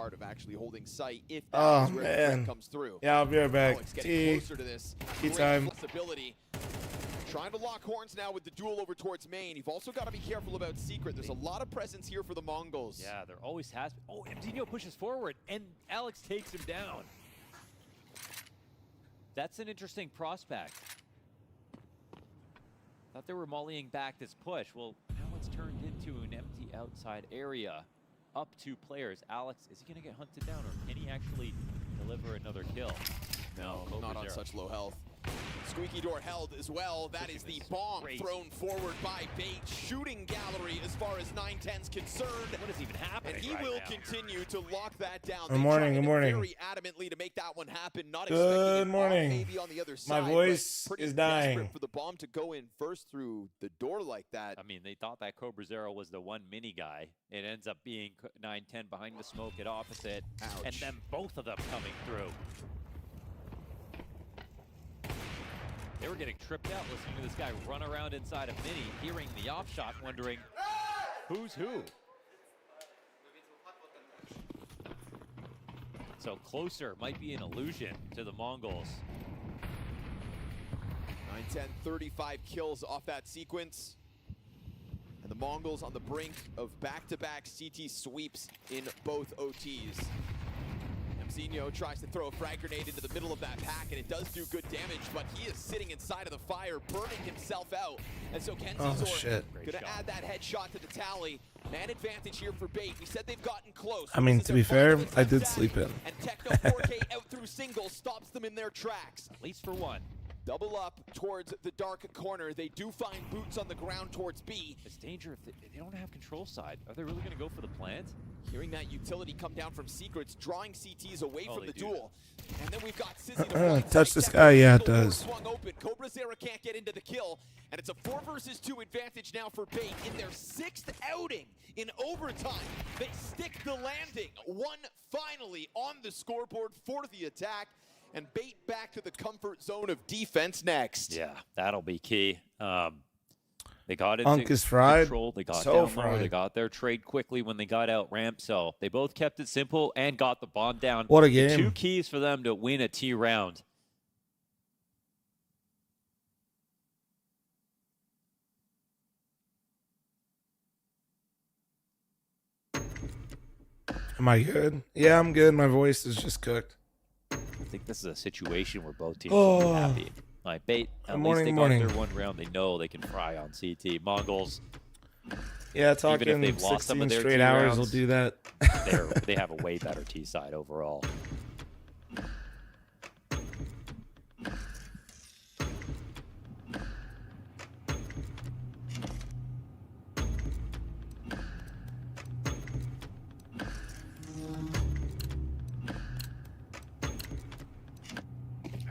part of actually holding sight if that is where the threat comes through. Yeah, I'll be right back. Alex getting closer to this. Tea time. Flexibility. Trying to lock horns now with the duel over towards main. You've also got to be careful about Secret. There's a lot of presence here for the Mongols. Yeah, there always has been. Oh, Mzinho pushes forward, and Alex takes him down. That's an interesting prospect. Thought they were mollying back this push. Well, now it's turned into an empty outside area. Up 2 players. Alex, is he going to get hunted down, or can he actually deliver another kill? No, not on such low health. Squeaky door held as well. That is the bomb thrown forward by Bait. Shooting gallery as far as 910's concerned. What is even happening? And he will continue to lock that down. Good morning, good morning. Very adamantly to make that one happen. Not Good morning. Maybe on the other side, my voice is dying. For the bomb to go in first through the door like that. I mean, they thought that Cobra Zero was the one mini guy. It ends up being 910 behind the smoke at opposite. Ouch. And then both of them coming through. They were getting tripped out listening to this guy run around inside of Mini, hearing the off shot, wondering who's who. So closer might be an illusion to the Mongols. 910, 35 kills off that sequence. And the Mongols on the brink of back-to-back CT sweeps in both OTs. Mzinho tries to throw a frag grenade into the middle of that pack, and it does do good damage, but he is sitting inside of the fire, burning himself out. And so Kenzizor gonna add that headshot to the tally. Man advantage here for Bait. We said they've gotten close. I mean, to be fair, I did sleep in. And Techno 4K out through singles stops them in their tracks. At least for one. Double up towards the dark corner. They do find boots on the ground towards B. It's danger if they don't have control side. Are they really going to go for the plant? Hearing that utility come down from Secrets, drawing CTs away from the duel. That. And then we've got Sizzy. Touch this guy? Yeah, it does. Swung open. Cobra Zera can't get into the kill. And it's a 4 versus 2 advantage now for Bait in their 6th outing in overtime. They stick the landing. One finally on the scoreboard for the attack. And Bait back to the comfort zone of defense next. Yeah, that'll be key. They got into control. They got down low. They got their trade quickly when they got out ramp. So they both kept it simple and got the bomb down. What a game. 2 keys for them to win a T round. Am I good? Yeah, I'm good. My voice is just cooked. I think this is a situation where both teams will be happy. Like Bait, at least they got their one round. They know they can fry on CT. Mongols, yeah, talking even if they've lost some of their straight T hours rounds, will do that. they have a way better T side overall.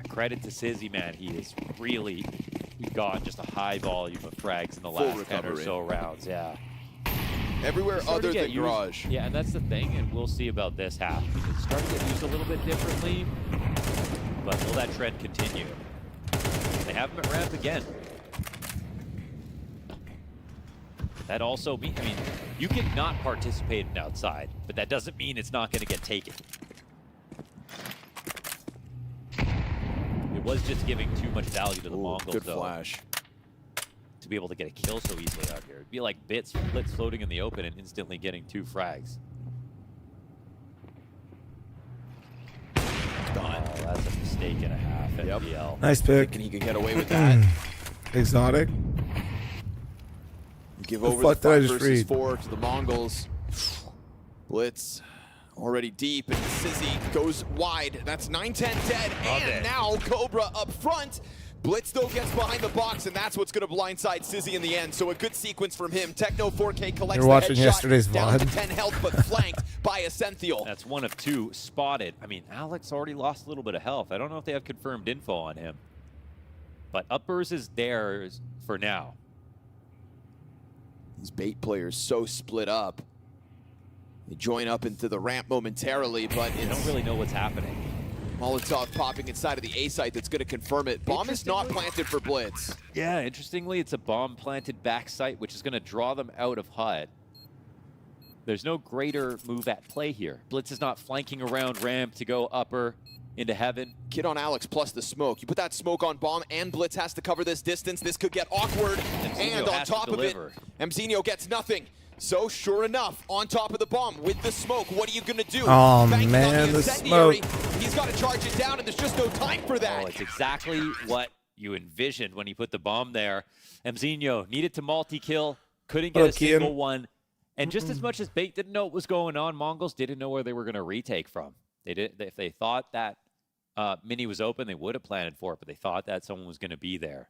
Credit to Sizzy, man. He is really got just a high volume of frags in the last 10 or so rounds. Yeah. Everywhere other than garage. Yeah, and that's the thing, and we'll see about this half. It's starting to get used a little bit differently, but will that trend continue? They have him at ramp again. That also means, I mean, you can not participate in outside, but that doesn't mean it's not going to get taken. It was just giving too much value to the Mongols, good though, flash. To be able to get a kill so easily out here. It'd be like Blitz floating in the open and instantly getting 2 frags. Done. Oh, that's a mistake and a half at PGL. Nice pick. And he can get away with that. Exotic. Give over the 5 versus 4 to the Mongols. Blitz already deep, and Sizzy goes wide. That's 910 dead, and now Cobra up front. Blitz, though, gets behind the box, and that's what's going to blindside Sizzy in the end. So a good sequence from him. Techno 4K collects You're watching the headshot, yesterday's down to VOD. 10 health, but flanked by Essential. That's 1 of 2 spotted. I mean, Alex already lost a little bit of health. I don't know if they have confirmed info on him. But uppers is theirs for now. These Bait players so split up. They join up into the ramp momentarily, but they don't really know what's happening. Molotov popping inside of the A site that's going to confirm it. Bomb is not planted for Blitz. Yeah, interestingly, it's a bomb planted back site, which is going to draw them out of HUD. There's no greater move at play here. Blitz is not flanking around ramp to go upper into heaven. Kid on Alex plus the smoke. You put that smoke on bomb and Blitz has to cover this distance. This could get awkward. And on top of it, Mzinho gets nothing. So sure enough, on top of the bomb with the smoke, what are you gonna do? Oh Banking on man, the smoke. He's got to charge it down, and there's just no time for that. Oh, it's exactly what you envisioned when you put the bomb there. Mzinho needed to multi-kill, couldn't get a single one. And just as much as Bait didn't know what was going on, Mongols didn't know where they were going to retake from. They did. If they thought that mini was open, they would have planted for it, but they thought that someone was going to be there.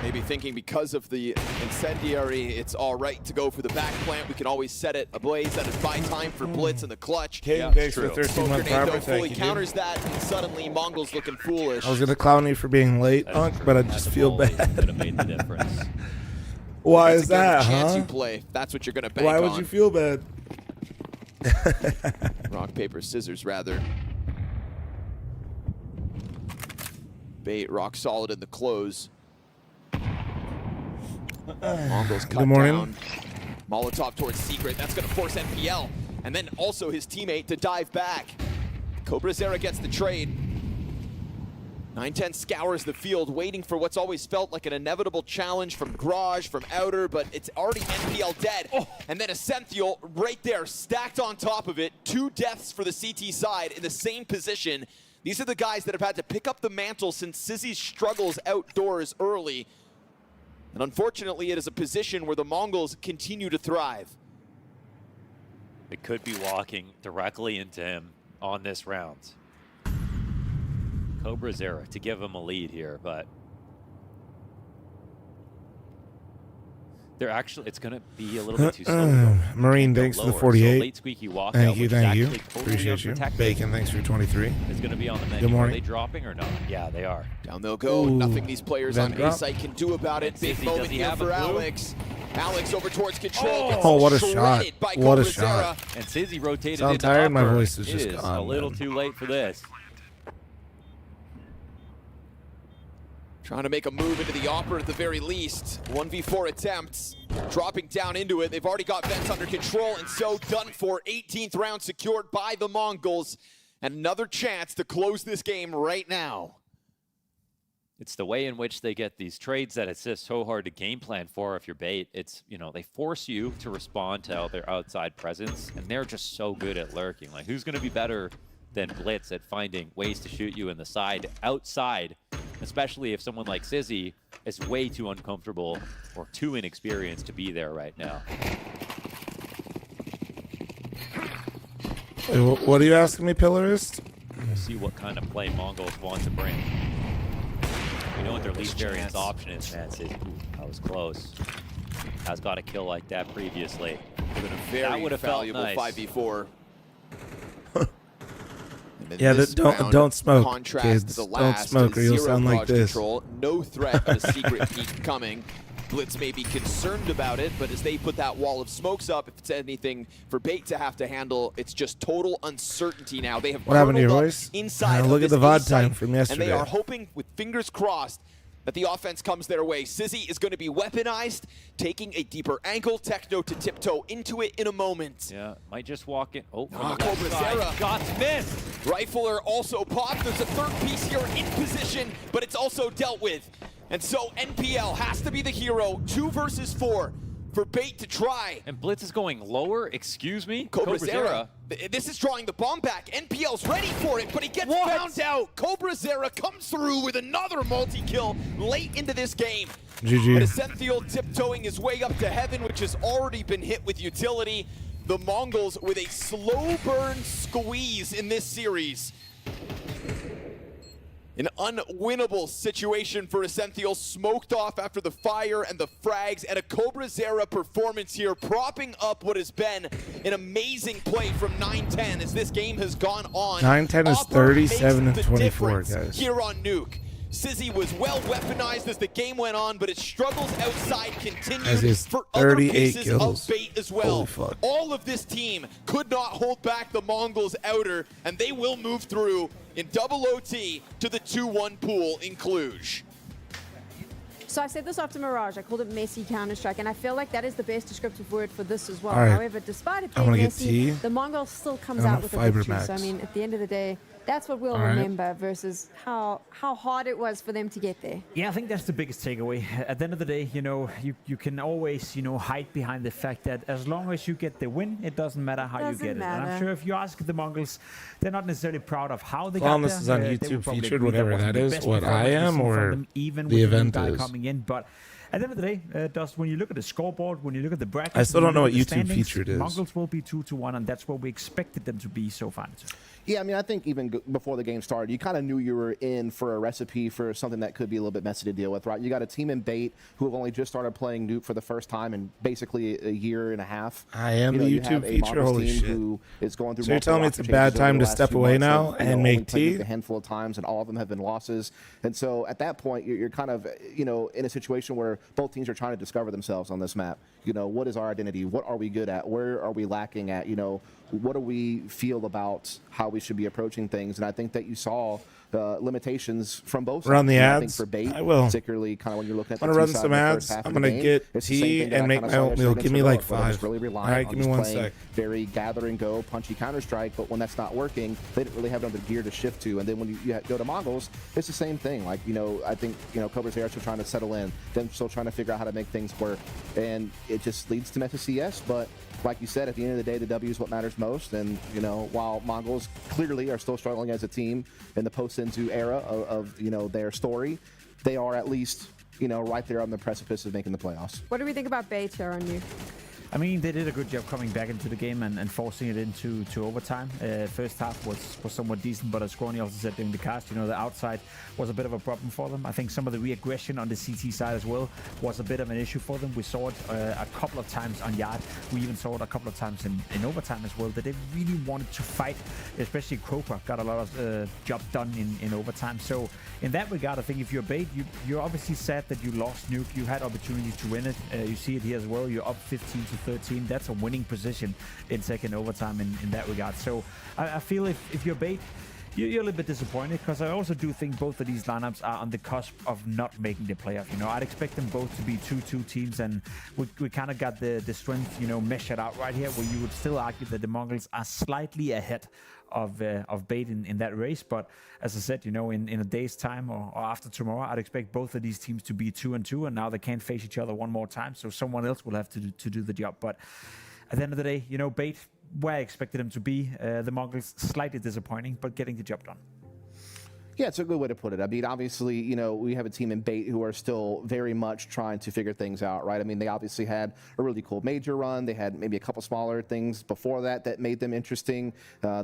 Maybe thinking because of the incendiary, it's all right to go for the back plant. We can always set it ablaze. That is buy time for Blitz in the clutch. King Base for 13-month Tornado Prime, fully counters that, and suddenly Mongols looking foolish. I was gonna clown you for being late, Unk, but I just feel bad. Could have made the difference. Why That's is that, chance huh? you play. That's what you're gonna bank Why would on. you feel bad? Rock, paper, scissors, rather. Bait rock solid in the close. Mongols cut Good morning. down. Molotov towards Secret. That's going to force NPL. And then also his teammate to dive back. Cobra Zera gets the trade. 910 scours the field, waiting for what's always felt like an inevitable challenge from Garage, from Outer, but it's already NPL dead. Oh. And then Essential right there, stacked on top of it. 2 deaths for the CT side in the same position. These are the guys that have had to pick up the mantle since Sizzy's struggles outdoors early. And unfortunately, it is a position where the Mongols continue to thrive. It could be walking directly into him on this round. Cobra Zera to give him a lead here, but they're actually, it's going to be a little bit too slow. Marine, thanks for the So 48. late squeaky walkout, Thank you, which is thank you. actually totally Appreciate you. unprotected. Bacon, thanks for 23. Is going to be on the menu. Good morning. Are they dropping or not? Yeah, they are. Down they'll go. Ooh. Nothing these players on Vent drop. A-site can do about it. Big Sizzy, moment does he here have a for blue? Alex. Alex over towards control. Gets Oh, what a shot. shredded by What a Cobra shot. Zera. And Sizzy rotated Sound into tired? My upper. voice is It just is gone, a little man. too late for this. Trying to make a move into the Opera at the very least. 1v4 attempts. Dropping down into it. They've already got vents under control, and so done for. 18th round secured by the Mongols. And another chance to close this game right now. It's the way in which they get these trades that it's just so hard to game plan for if you're Bait. It's, you know, they force you to respond to their outside presence, and they're just so good at lurking. Like, who's going to be better than Blitz at finding ways to shoot you in the side, outside, especially if someone like Sizzy is way too uncomfortable or too inexperienced to be there right now. Wait, what are you asking me, Pillarist? We'll see what kind of play Mongols want to bring. We know what their least variance option is, man. Sizzy, ooh, that was close. Has got a kill like that previously. Been a very That would have felt valuable nice. 5v4. Yeah, don't smoke, contrast kids. to the Don't last, smoke or you'll zero sound like barrage this. Control, no threat of a secret peek coming. Blitz may be concerned about it, but as they put that wall of smokes up, if it's anything for Bait to have to handle, it's just total uncertainty now. They have What happened to your curled up voice? inside of Look at this the VOD A-site, time from yesterday. and they are hoping, with fingers crossed, that the offense comes their way. Sizzy is going to be weaponized, taking a deeper angle. Techno to tiptoe into it in a moment. Yeah, might just walk in. Oh, Cobra Zera. Shots missed. Rifler also popped. There's a third piece here in position, but it's also dealt with. And so NPL has to be the hero. 2 versus 4 for Bait to try. And Blitz is going lower. Excuse me. Cobra Zera. This is drawing the bomb back. NPL's ready for it, but he gets found out. Cobra Zera comes through with another multi-kill late into this game. GG. But Essential tiptoeing his way up to heaven, which has already been hit with utility. The Mongols with a slow burn squeeze in this series. An unwinnable situation for Essential, smoked off after the fire and the frags, and a Cobra Zera performance here, propping up what has been an amazing play from 910 as this game has gone on. 910 is Upper 37 makes and the 24, difference guys. here on Nuke. Sizzy was well weaponized as the game went on, but his struggles outside As continued is for other 38 pieces kills. of Bait as well. Holy fuck. All of this team could not hold back the Mongols Outer, and they will move through in double OT to the 2-1 pool in Cluj. So I said this after Mirage. I called it messy Counter-Strike, and I feel like that is the best descriptive word for this as well. All right. However, despite it I being wanna get messy, tea. the Mongols still comes I want out with a Fiber victory. Max. So I mean, at the end of the day, that's what we'll All right. remember versus how hard it was for them to get there. Yeah, I think that's the biggest takeaway. At the end of the day, you can always, hide behind the fact that as long as you get the win, it doesn't matter how you get it. And I'm matter. sure if you ask the Mongols, they're not necessarily proud of how they Well, got this there. is on They would YouTube probably featured, agree whatever wasn't that the is, best what I performance we've am, seen from or them, even the with the new event guy is. coming in. But at the end of the day, Dust, when you look at the scoreboard, when you look at the bracket, I still when don't know you look what at the YouTube standings, featured is. Mongols will be 2-1, and that's what we expected them to be so far. Yeah, I mean, I think even before the game started, you kind of knew you were in for a recipe for something that could be a little bit messy to deal with, right? You got a team in Bait who have only just started playing Nuke for the first time in basically a year and a half. I am the you YouTube have a feature. Mongols Holy team shit. Who is going through So you're multiple telling me it's a roster bad changes over time the to last step few away months, now and only make played Nuke tea? a handful of times, and all of them have been losses. And so at that point, you're kind of, in a situation where both teams are trying to discover themselves on this map. What is our identity? What are we good at? Where are we lacking at? What do we feel about how we should be approaching things? And I think that you saw limitations from both sides. Run the I think ads. for Bait, I will. particularly kind of when you're looking at the I'm gonna run two sides some in the ads. first half I'm of the gonna game, get it's the same tea thing that and I make kinda my saw oatmeal. yesterday Give me against like Heroic, where they're 5. just really reliant All right, on give me just 1 playing sec. very gather and go, punchy Counter-Strike, but when that's not working, they didn't really have another gear to shift to. And then when you go to Mongols, it's the same thing. Like, I think, Cobra's are still trying to settle in, them still trying to figure out how to make things work. And it just leads to messy CS, but like you said, at the end of the day, the W is what matters most. And, while Mongols clearly are still struggling as a team in the post-Inzu era of their story, they are at least, right there on the precipice of making the playoffs. What do we think about Bait here on you? I mean, they did a good job coming back into the game and forcing it into overtime. First half was somewhat decent, but as Scrawny also said during the cast, the outside was a bit of a problem for them. I think some of the re-aggression on the CT side as well was a bit of an issue for them. We saw it a couple of times on Yard. We even saw it a couple of times in overtime as well, that they really wanted to fight, especially Croper got a lot of job done in overtime. So in that regard, I think if you're Bait, you're obviously sad that you lost Nuke. You had opportunities to win it. You see it here as well. You're up 15-13. That's a winning position in second overtime in that regard. So I feel if you're Bait, you're a little bit disappointed, because I also do think both of these lineups are on the cusp of not making the playoff. I'd expect them both to be 2-2 teams, and we kind of got the strength, measured out right here, where you would still argue that the Mongols are slightly ahead of Bait in that race. But as I said, in a day's time or after tomorrow, I'd expect both of these teams to be 2-2, and now they can't face each other one more time, so someone else will have to do the job. But at the end of the day, Bait, where I expected them to be, the Mongols slightly disappointing, but getting the job done. Yeah, it's a good way to put it. I mean, obviously, we have a team in Bait who are still very much trying to figure things out, right? I mean, they obviously had a really cool major run. They had maybe a couple smaller things before that made them interesting.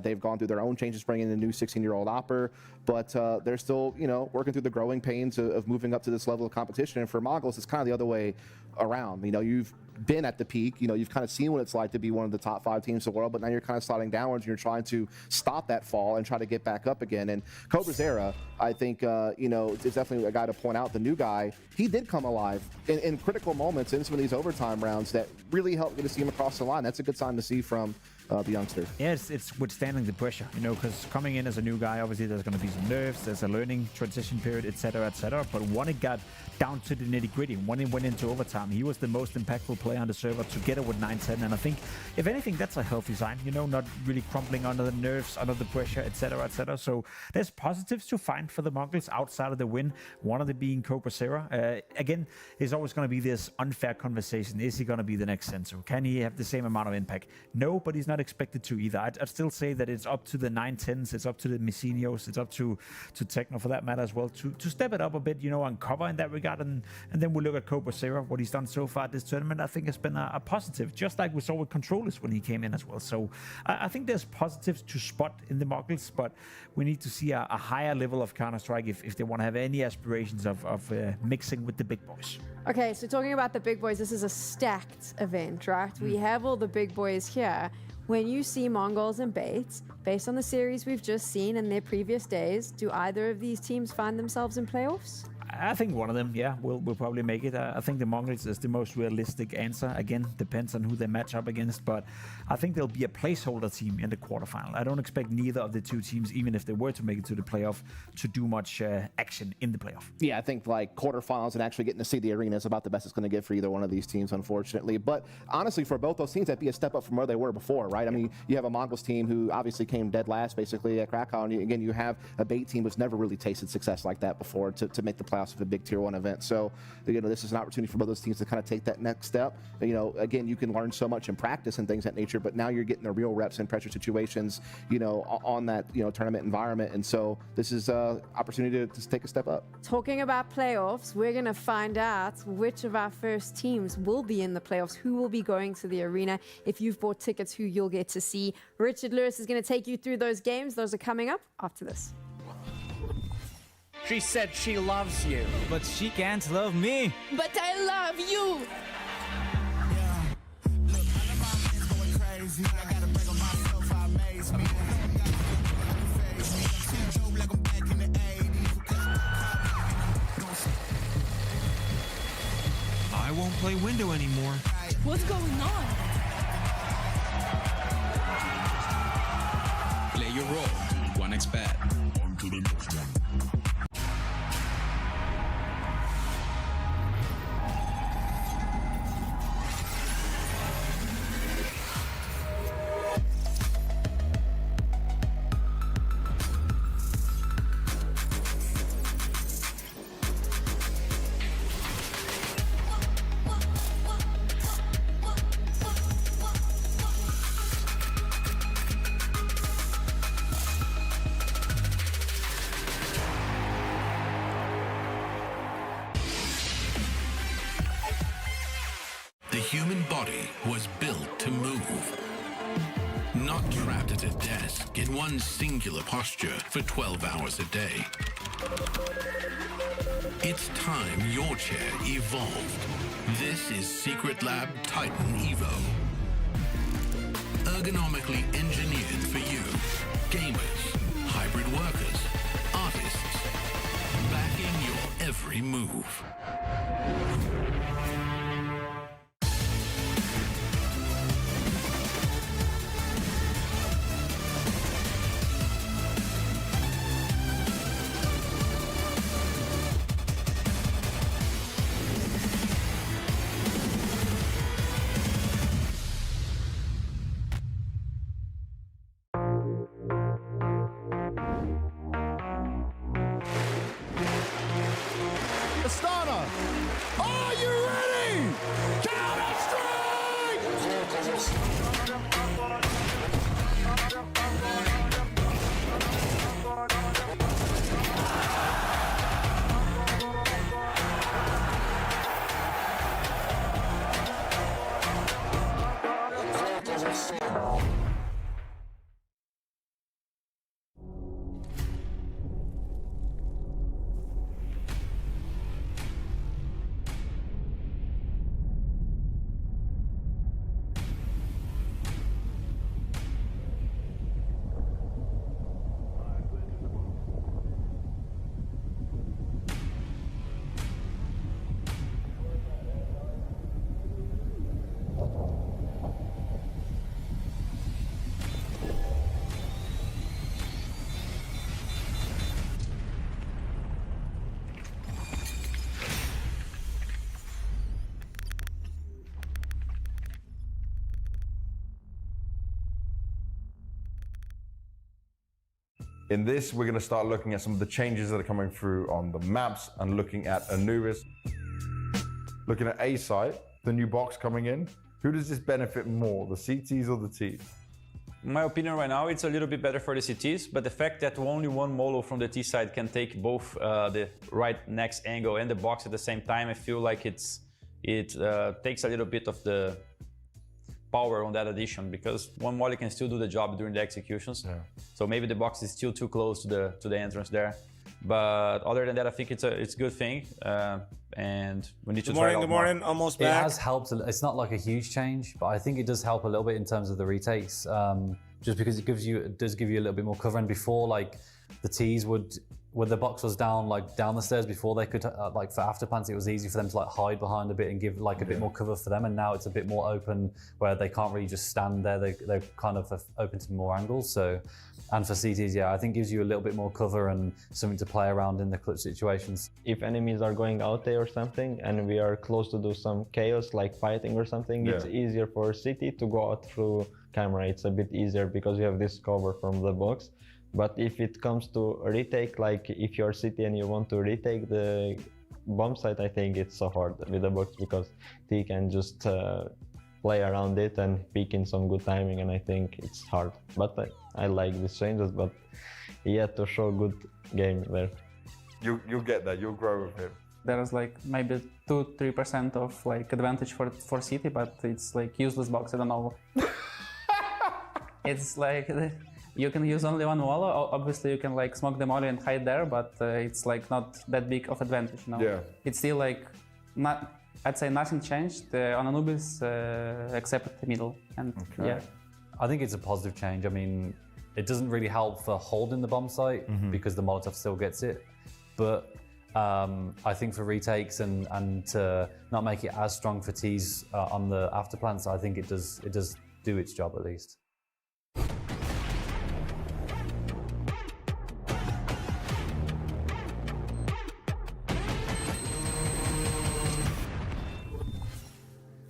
They've gone through their own changes, bringing in a new 16-year-old Opper, but they're still, working through the growing pains of moving up to this level of competition. And for Mongols, it's kind of the other way around. You've been at the peak, you've kind of seen what it's like to be one of the top 5 teams in the world, but now you're kind of sliding downwards and you're trying to stop that fall and try to get back up again. And Cobra's era, I think, is definitely a guy to point out. The new guy, he did come alive in critical moments in some of these overtime rounds that really helped get to see him across the line. That's a good sign to see from the youngster. Yeah, it's withstanding the pressure, because coming in as a new guy, obviously there's going to be some nerves, there's a learning transition period, etc. But when it got down to the nitty-gritty, when it went into overtime, he was the most impactful player on the server, together with 9-10. And I think, if anything, that's a healthy sign, not really crumbling under the nerves, under the pressure, etc. So there's positives to find for the Mongols outside of the win, one of them being Cobra. Again, there's always going to be this unfair conversation. Is he going to be the next Senso? Can he have the same amount of impact? No, but he's not expected to either. I'd still say that it's up to the 9-10s, it's up to the Messinios, it's up to Techno for that matter as well, to step it up a bit, on cover in that regard. And then we look at Cobra, what he's done so far this tournament, I think has been a positive, just like we saw with Controllers when he came in as well. So I think there's positives to spot in the Mongols, but we need to see a higher level of Counter-Strike if they want to have any aspirations of mixing with the big boys. Okay, so talking about the big boys, this is a stacked event, right? We have all the big boys here. When you see Mongols and Baits, based on the series we've just seen in their previous days, do either of these teams find themselves in playoffs? I think one of them, yeah, will probably make it. I think the Mongols is the most realistic answer. Again, depends on who they match up against, but I think there'll be a placeholder team in the quarterfinal. I don't expect neither of the two teams, even if they were to make it to the playoff, to do much action in the playoff. Yeah, I think like quarterfinals and actually getting to see the arena is about the best it's going to get for either one of these teams, unfortunately. But honestly, for both those teams, that'd be a step up from where they were before, right? I mean, you have a Mongols team who obviously came dead last, basically, at Krakow, and again, you have a Bait team who's never really tasted success like that before to make the playoffs of a big Tier 1 event. So, this is an opportunity for both those teams to kind of take that next step. Again, you can learn so much in practice and things of that nature, but now you're getting the real reps in pressure situations, on that, tournament environment. And so this is an opportunity to take a step up. Talking about playoffs, we're going to find out which of our first teams will be in the playoffs, who will be going to the arena. If you've bought tickets, who you'll get to see. Richard Lewis is going to take you through those games. Those are coming up after this. She said she loves you. But she can't love me. But I love you. I won't play window anymore. What's going on? Play your role. 1xBet. On to the next one. The human body was built to move. Not trapped at a desk in one singular posture for 12 hours a day. It's time your chair evolved. This is Secret Lab Titan Evo. Ergonomically engineered for you. Gamers, hybrid workers, artists. Backing your every move. Are you ready? In this, we're going to start looking at some of the changes that are coming through on the maps and looking at Anubis. Looking at A site, the new box coming in. Who does this benefit more, the CTs or the Ts? In my opinion right now, it's a little bit better for the CTs, but the fact that only one Molo from the T side can take both the right next angle and the box at the same time, I feel like it takes a little bit of the power on that addition, because one Molly can still do the job during the executions. Yeah. So maybe the box is still too close to the entrance there. But other than that, I think it's a good thing, and we need to try it out. Good morning, almost back. It has helped. It's not like a huge change, but I think it does help a little bit in terms of the retakes, just because it does give you a little bit more cover. And before, like the Ts would when the box was down the stairs before, they could like for after plants, it was easy for them to like hide behind a bit and give like a bit more cover for them. And now it's a bit more open where they can't really just stand there. They're kind of open to more angles. So, and for CTs, yeah, I think gives you a little bit more cover and something to play around in the clutch situations. If enemies are going out there or something, and we are close to do some chaos like fighting or something, it's easier for CT to go out through camera. It's a bit easier because you have this cover from the box. But if it comes to retake, like if you're City and you want to retake the bomb site, I think it's so hard with the box because he can just play around it and peek in some good timing, and I think it's hard. But I like these changes, but he had to show good game there. You'll get that, you'll grow with him. There's like maybe 2-3% of like advantage for City, but it's like useless box, I don't know. It's like you can use only one wall. Obviously, you can like smoke the molly and hide there, but it's like not that big of advantage, you know? Yeah. It's still like not. I'd say nothing changed on Anubis except the middle, and yeah. I think it's a positive change. I mean, it doesn't really help for holding the bomb site because the Molotov still gets it, but I think for retakes and to not make it as strong for T's on the after plants, I think it does do its job at least.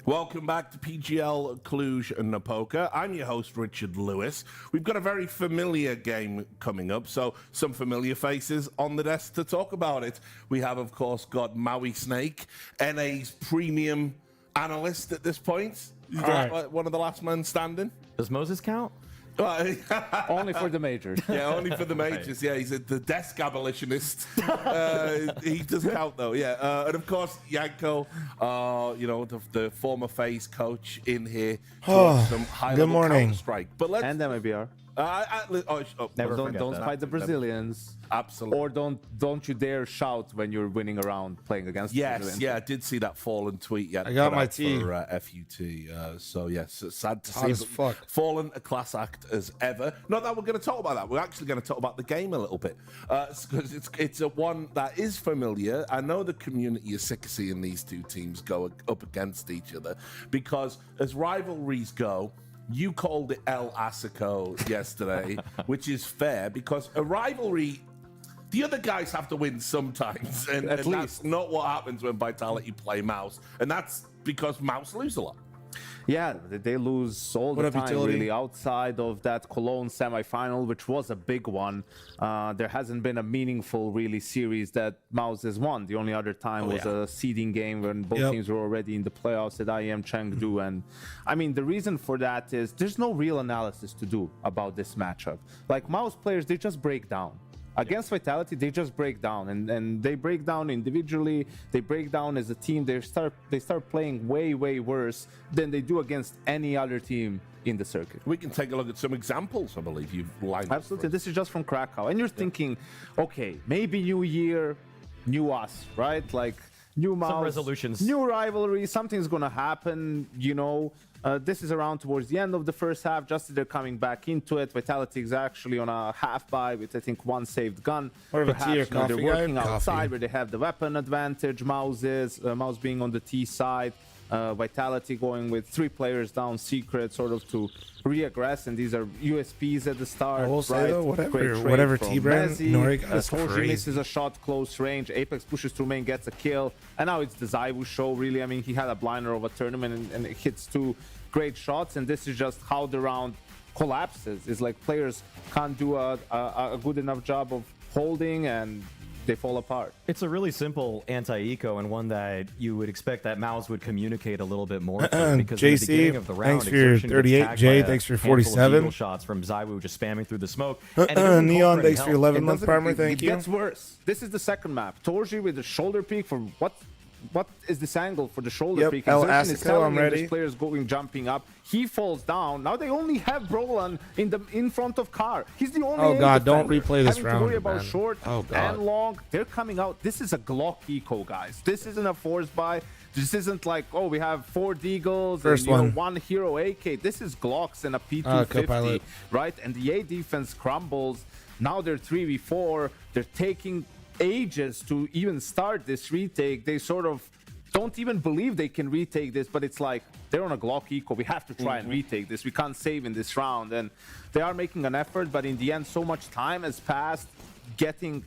Welcome back to PGL Cluj-Napoca. I'm your host, Richard Lewis. We've got a very familiar game coming up, so some familiar faces on the desk to talk about it. We have, of course, got Maui Snake, NA's premium analyst at this point. He's one of the last men standing. Does Moses count? Only for the majors. Yeah, only for the majors. Yeah, he's the desk abolitionist. He does count though. Yeah, and of course Yanko, you know, the former FaZe coach in here. Some high-level good morning. Counter-Strike. But let's And MIBR. Never don't fight the Brazilians. Absolutely. Or don't you dare shout when you're winning a round playing against the Brazilians. Yeah, I did see that Fallen tweet. Yeah, I got my tea. for FUT. So yes, it's sad to Hot see as fuck. Fallen a class act as ever. Not that we're going to talk about that. We're actually going to talk about the game a little bit because it's a one that is familiar. I know the community is sick of seeing these two teams go up against each other because as rivalries go. You called it El Asico yesterday, which is fair because a rivalry, the other guys have to win sometimes. And that's not what happens when Vitality play Mouse. And that's because Mouse lose a lot. Yeah, they lose all the time, really, outside of that Cologne semifinal, which was a big one. There hasn't been a meaningful, really, series that Mouse has won. The only other time was a seeding game when both teams were already in the playoffs at IEM Chengdu. And, I mean, the reason for that is there's no real analysis to do about this matchup. Like, Mouse players, they just break down. Against Vitality, they just break down, and they break down individually. They break down as a team. They start playing way worse than they do against any other team in the circuit. We can take a look at some examples. I believe you've lined absolutely. This is just from Krakow, and you're thinking, okay, maybe new year, new us, right? Like new Mouse, some resolutions, new rivalry. Something's gonna happen, you know. This is around towards the end of the first half, just as they're coming back into it. Vitality is actually on a half buy with, I think, one saved gun. Perhaps they're working outside where they have the weapon advantage. Mouse being on the T side. Vitality going with 3 players down secret, sort of to re-aggress, and these are USPs at the start. I will say though, whatever T-Brand, Noriga is Torji misses a shot close range. Apex pushes through main, gets a kill, and now it's the Zaiwu show. Really, I mean, he had a blinder of a tournament and it hits 2 great shots, and this is just how the round collapses. It's like players can't do a good enough job of holding, and they fall apart. It's a really simple anti-eco and one that you would expect that Mouse would communicate a little bit more because JC, in the beginning of the round, thanks for your 38. Jay, thanks for 47. Shots from Zaiwu just spamming through the smoke. Neon, thanks for your 11-month primer. Thank you. It gets worse. This is the second map. Torji with the shoulder peek for what is this angle for the shoulder peek? El Asico, I'm ready. This player's jumping up. He falls down. Now they only have Brolan in front of Car. He's the only. Oh god, don't replay this having round. To worry about man. short and long. They're coming out. This is a Glock eco, guys. This isn't a force buy. This isn't like, oh, we have 4 Deagles First and one. 1 Hero AK. This is Glocks and a P250, Copilot. right? And the A defense crumbles. Now they're 3v4. They're taking ages to even start this retake. They sort of don't even believe they can retake this, but it's like they're on a Glock eco. We have to try and retake this. We can't save in this round. And they are making an effort, but in the end, so much time has passed getting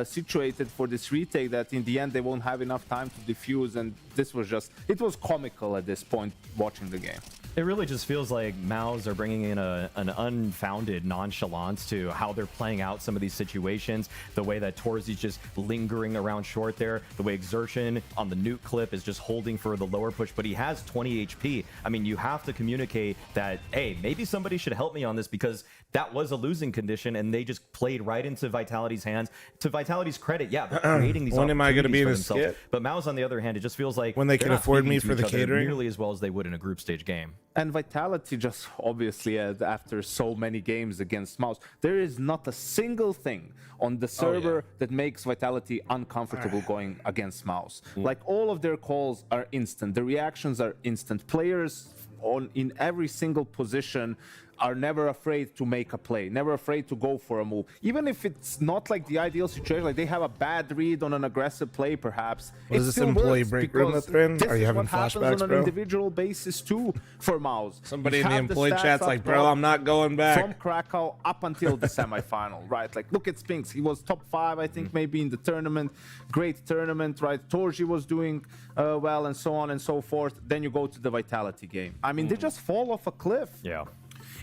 situated for this retake that in the end they won't have enough time to defuse. And this was just, it was comical at this point watching the game. It really just feels like MOUZ are bringing in an unfounded nonchalance to how they're playing out some of these situations. The way that Torzi's just lingering around short there. The way Exertion on the nuke clip is just holding for the lower push, but he has 20 HP. I mean, you have to communicate that, hey, maybe somebody should help me on this because that was a losing condition and they just played right into Vitality's hands. To Vitality's credit, yeah, they're creating these When am I gonna be in for a themselves. skit? But MOUZ, on the other hand, it just feels like When they they're can not afford speaking me to for the each other catering? nearly as well as they would in a group stage game. And Vitality just obviously, after so many games against MOUZ, there is not a single thing on the server that makes Vitality uncomfortable going against MOUZ. Like all of their calls are instant. The reactions are instant. Players in every single position are never afraid to make a play, never afraid to go for a move. Even if it's not like the ideal situation, like they have a bad read on an aggressive play perhaps. What is this employee break room that they're in? Are you having flashbacks, happens on bro? an individual basis too for MOUZ. Somebody You in the have employee stats chat's up like, bro, front I'm not going back. from Krakow up until the semifinal, right? Like, look at Spinks. He was top 5, I think, maybe in the tournament. Great tournament, right? Torji was doing well, and so on and so forth. Then you go to the Vitality game. I mean, they just fall off a cliff. Yeah.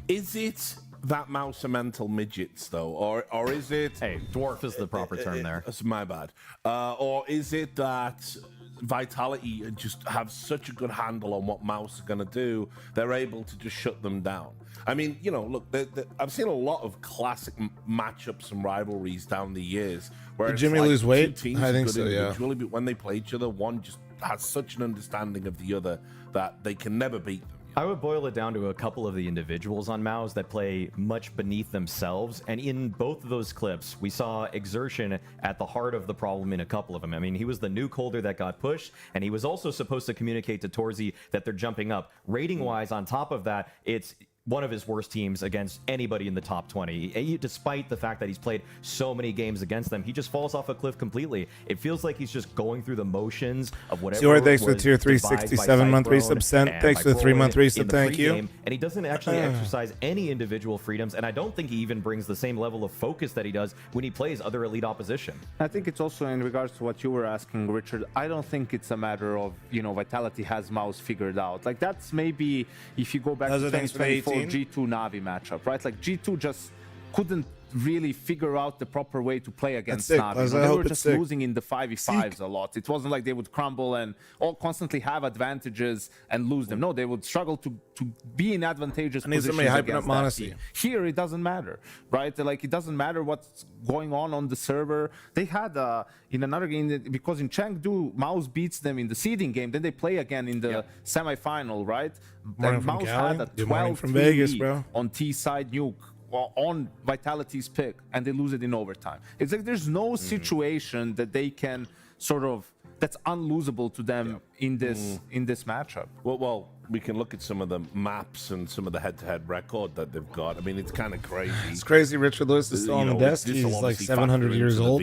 Is it that MOUZ are mental midgets, though? Or is it... Hey, dwarf is the proper term there. That's my bad. Or is it that Vitality just have such a good handle on what MOUZ are going to do, they're able to just shut them down? I mean, you know, look, I've seen a lot of classic matchups and rivalries down the years. Where Did Jimmy lose weight? Two teams I are think good so, yeah. individually, but when they play each other, one just has such an understanding of the other that they can never beat them. I would boil it down to a couple of the individuals on MOUZ that play much beneath themselves. And in both of those clips, we saw Exertion at the heart of the problem in a couple of them. I mean, he was the nuke holder that got pushed, and he was also supposed to communicate to Torzi that they're jumping up. Rating-wise, on top of that, it's one of his worst teams against anybody in the top 20. Despite the fact that he's played so many games against them, he just falls off a cliff completely. It feels like he's just going through the motions of whatever. Stuart, thanks for the was tier devised by 367-month Cyclone resub sent. and Thanks by for the 3-month Broly resub. in the Thank you. pregame, and he doesn't actually exercise any individual freedoms, and I don't think he even brings the same level of focus that he does when he plays other elite opposition. I think it's also in regards to what you were asking, Richard. I don't think it's a matter of, you know, Vitality has MOUZ figured out. Like, that's maybe if you go back to 2024 G2 Navi matchup, right? Like, G2 just couldn't really figure out the proper way to play against Navi. They were just losing in the 5v5s a lot. It wasn't like they would crumble and constantly have advantages and lose them. No, they would struggle to be in advantageous positions against that team. Here, it doesn't matter, right? Like, it doesn't matter what's going on the server. They had, in another game, because in Chengdu, MOUZ beats them in the seeding game, then they play again in the semifinal, right? Morning And from MOUZ Cali. had a Good morning 12 from Vegas, bro. on T-side nuke on Vitality's pick, and they lose it in overtime. It's like there's no situation that they can sort of that's unlosable to them in this matchup. Well, we can look at some of the maps and some of the head-to-head record that they've got. I mean, it's kind of crazy. It's crazy. Richard Lewis is still on the desk. He's like 700 years old.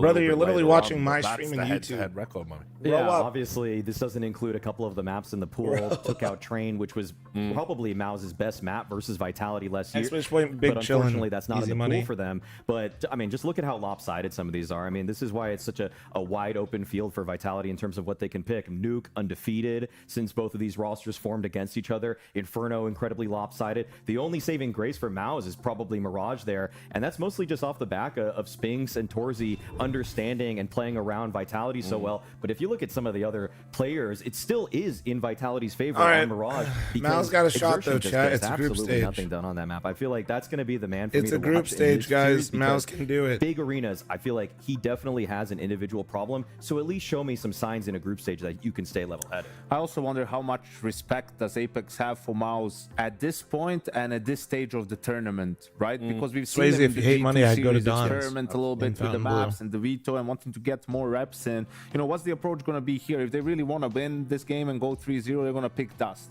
Brother, you're literally watching my stream on YouTube. Head-to-head record, mommy. Yeah, obviously, this doesn't include a couple of the maps in the pool. Took out Train, which was probably MOUZ's best map versus Vitality last year. Big but chillin', unfortunately, that's not in easy the money. pool for them. But, I mean, just look at how lopsided some of these are. I mean, this is why it's such a wide-open field for Vitality in terms of what they can pick. Nuke, undefeated, since both of these rosters formed against each other. Inferno, incredibly lopsided. The only saving grace for MOUZ is probably Mirage there, and that's mostly just off the back of Spinks and Torzi understanding and playing around Vitality so well. But if you look at some of the other players, it still is in Vitality's favor on Mirage. MOUZ got a shot Exertion though, just chat. gets It's a group absolutely stage. nothing done on that map. I feel like that's going to be the man for It's me a to group watch in stage, this guys. series MOUZ because can do it. Big arenas, I feel like he definitely has an individual problem. So at least show me some signs in a group stage that you can stay level-headed. I also wonder how much respect does Apex have for Mouse at this point and at this stage of the tournament, right? Because we've seen Swayze, them in if the you hate money, G2 I'd go to series Don's experiment a little bit with the Fontainebleau. maps and the veto and wanting to get more reps in. You know, what's the approach going to be here? If they really want to win this game and go 3-0, they're going to pick Dust.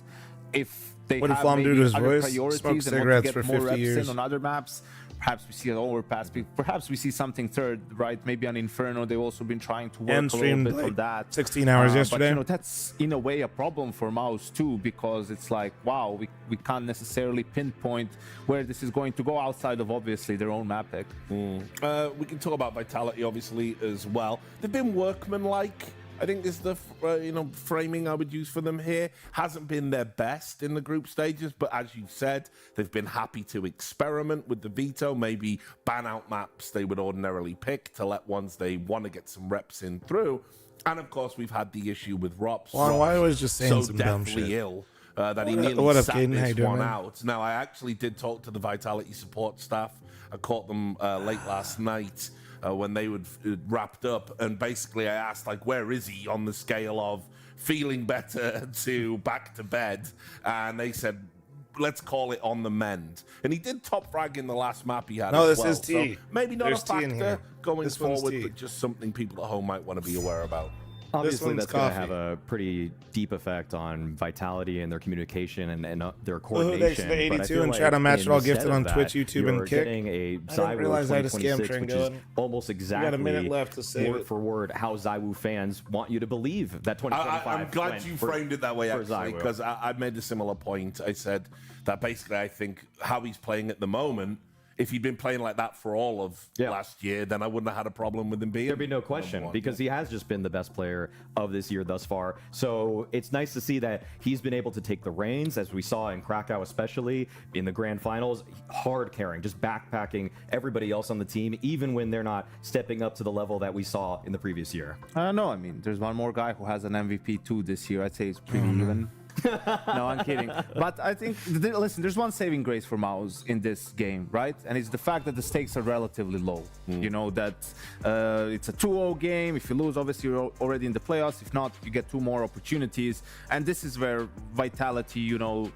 If they What did have fl0m do maybe to his other voice? priorities Smoke and want to cigarettes get for more 50 reps years. in on other maps, perhaps we see an overpass. Perhaps we see something third, right? Maybe an Inferno. They've also been trying to work And a little streamed bit like on that. 16 hours yesterday. But, you know, that's in a way a problem for Mouse too, because it's like, wow, we can't necessarily pinpoint where this is going to go outside of obviously their own map pick. We can talk about Vitality obviously as well. They've been workmanlike. I think is the framing I would use for them here. Hasn't been their best in the group stages, but as you said, they've been happy to experiment with the veto, maybe ban out maps they would ordinarily pick to let ones they want to get some reps in through. And of course, we've had the issue with Rops. Well, why was just saying so some dumb deathly shit? ill that he What nearly up, sat Caden? How this you doing, one man? out. Now, I actually did talk to the Vitality support staff. I caught them late last night. When they would wrapped up, and basically I asked, like, where is he on the scale of feeling better to back to bed? And they said, let's call it on the mend. And he did top frag in the last map he had. No, as this well. is T. So maybe not There's a T in factor here. going This one's forward, T. but just something people at home might want to be aware about. Obviously, one's that's going to coffee. have a pretty deep effect on Vitality and their communication and their Thanks coordination. for the But I 82 feel and like chat on Match It All instead gifted of on that, Twitch, YouTube, and you're Kick. getting a I didn't ZywOo realize I had a scam 2026, train which going. is almost We got exactly a minute left to save word it. for word how ZywOo fans want you to believe that 2025. I'm glad went you for- framed it that way, for actually, ZywOo. because I made a similar point. I said that basically I think how he's playing at the moment, if he'd been playing like that for all of last year, then I wouldn't have had a problem with him being. There'd be no question because he has just been the best player of this year thus far. So it's nice to see that he's been able to take the reins, as we saw in Krakow, especially in the grand finals, hard carrying, just backpacking everybody else on the team, even when they're not stepping up to the level that we saw in the previous year. No, I mean, there's one more guy who has an MVP too this year. I'd say it's pretty even. No, I'm kidding. But I think, listen, there's one saving grace for Mouse in this game, right? And it's the fact that the stakes are relatively low. You know, that it's a 2-0 game. If you lose, obviously, you're already in the playoffs. If not, you get 2 more opportunities. And this is where Vitality, you know,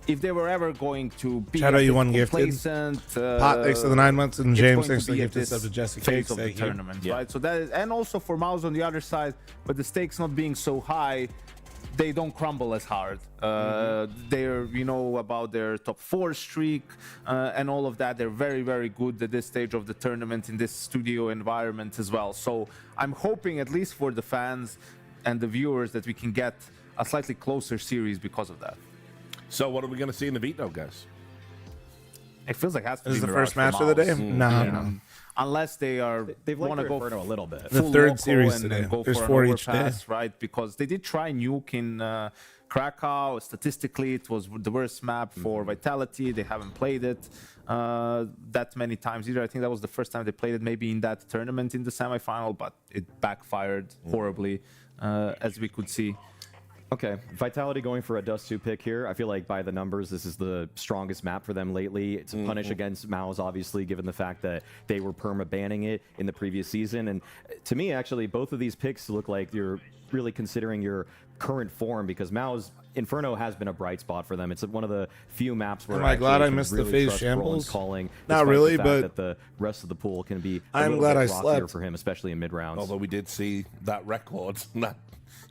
if they were ever going to be Shadow, you won gifted. complacent, Pot, thanks for the 9 months, and it's James, going thanks to for the be at gifted this sub to Jesse phase Cakes. of the Thank you. tournament, right? So that is, and also for Mouse on the other side, but the stakes not being so high, they don't crumble as hard. They're, you know, about their top 4 streak and all of that. They're very, very good at this stage of the tournament in this studio environment as well. So I'm hoping, at least for the fans and the viewers, that we can get a slightly closer series because of that. So what are we going to see in the veto, guys? It feels like it has to This be is the Mirage first match for of the day? Mouse. No. Unless they are They've liked want to their go Inferno a little bit. The full third local series and today. then go There's for 4 an each day. overpass, right? Because they did try Nuke in Krakow. Statistically, it was the worst map for Vitality. They haven't played it that many times either. I think that was the first time they played it, maybe in that tournament in the semifinal, but it backfired horribly, as we could see. Okay, Vitality going for a Dust 2 pick here. I feel like by the numbers, this is the strongest map for them lately. It's a punish against Mouse, obviously, given the fact that they were perma-banning it in the previous season. And to me, actually, both of these picks look like you're really considering your current form, because Mao's Inferno has been a bright spot for them. It's one of the few maps where Am I glad I can missed the really phase trust shambles? Brolyn's calling. Not despite the really, fact but that the rest of the pool can be a I'm little glad bit I rockier slept. for him, especially in mid rounds. Although we did see that record.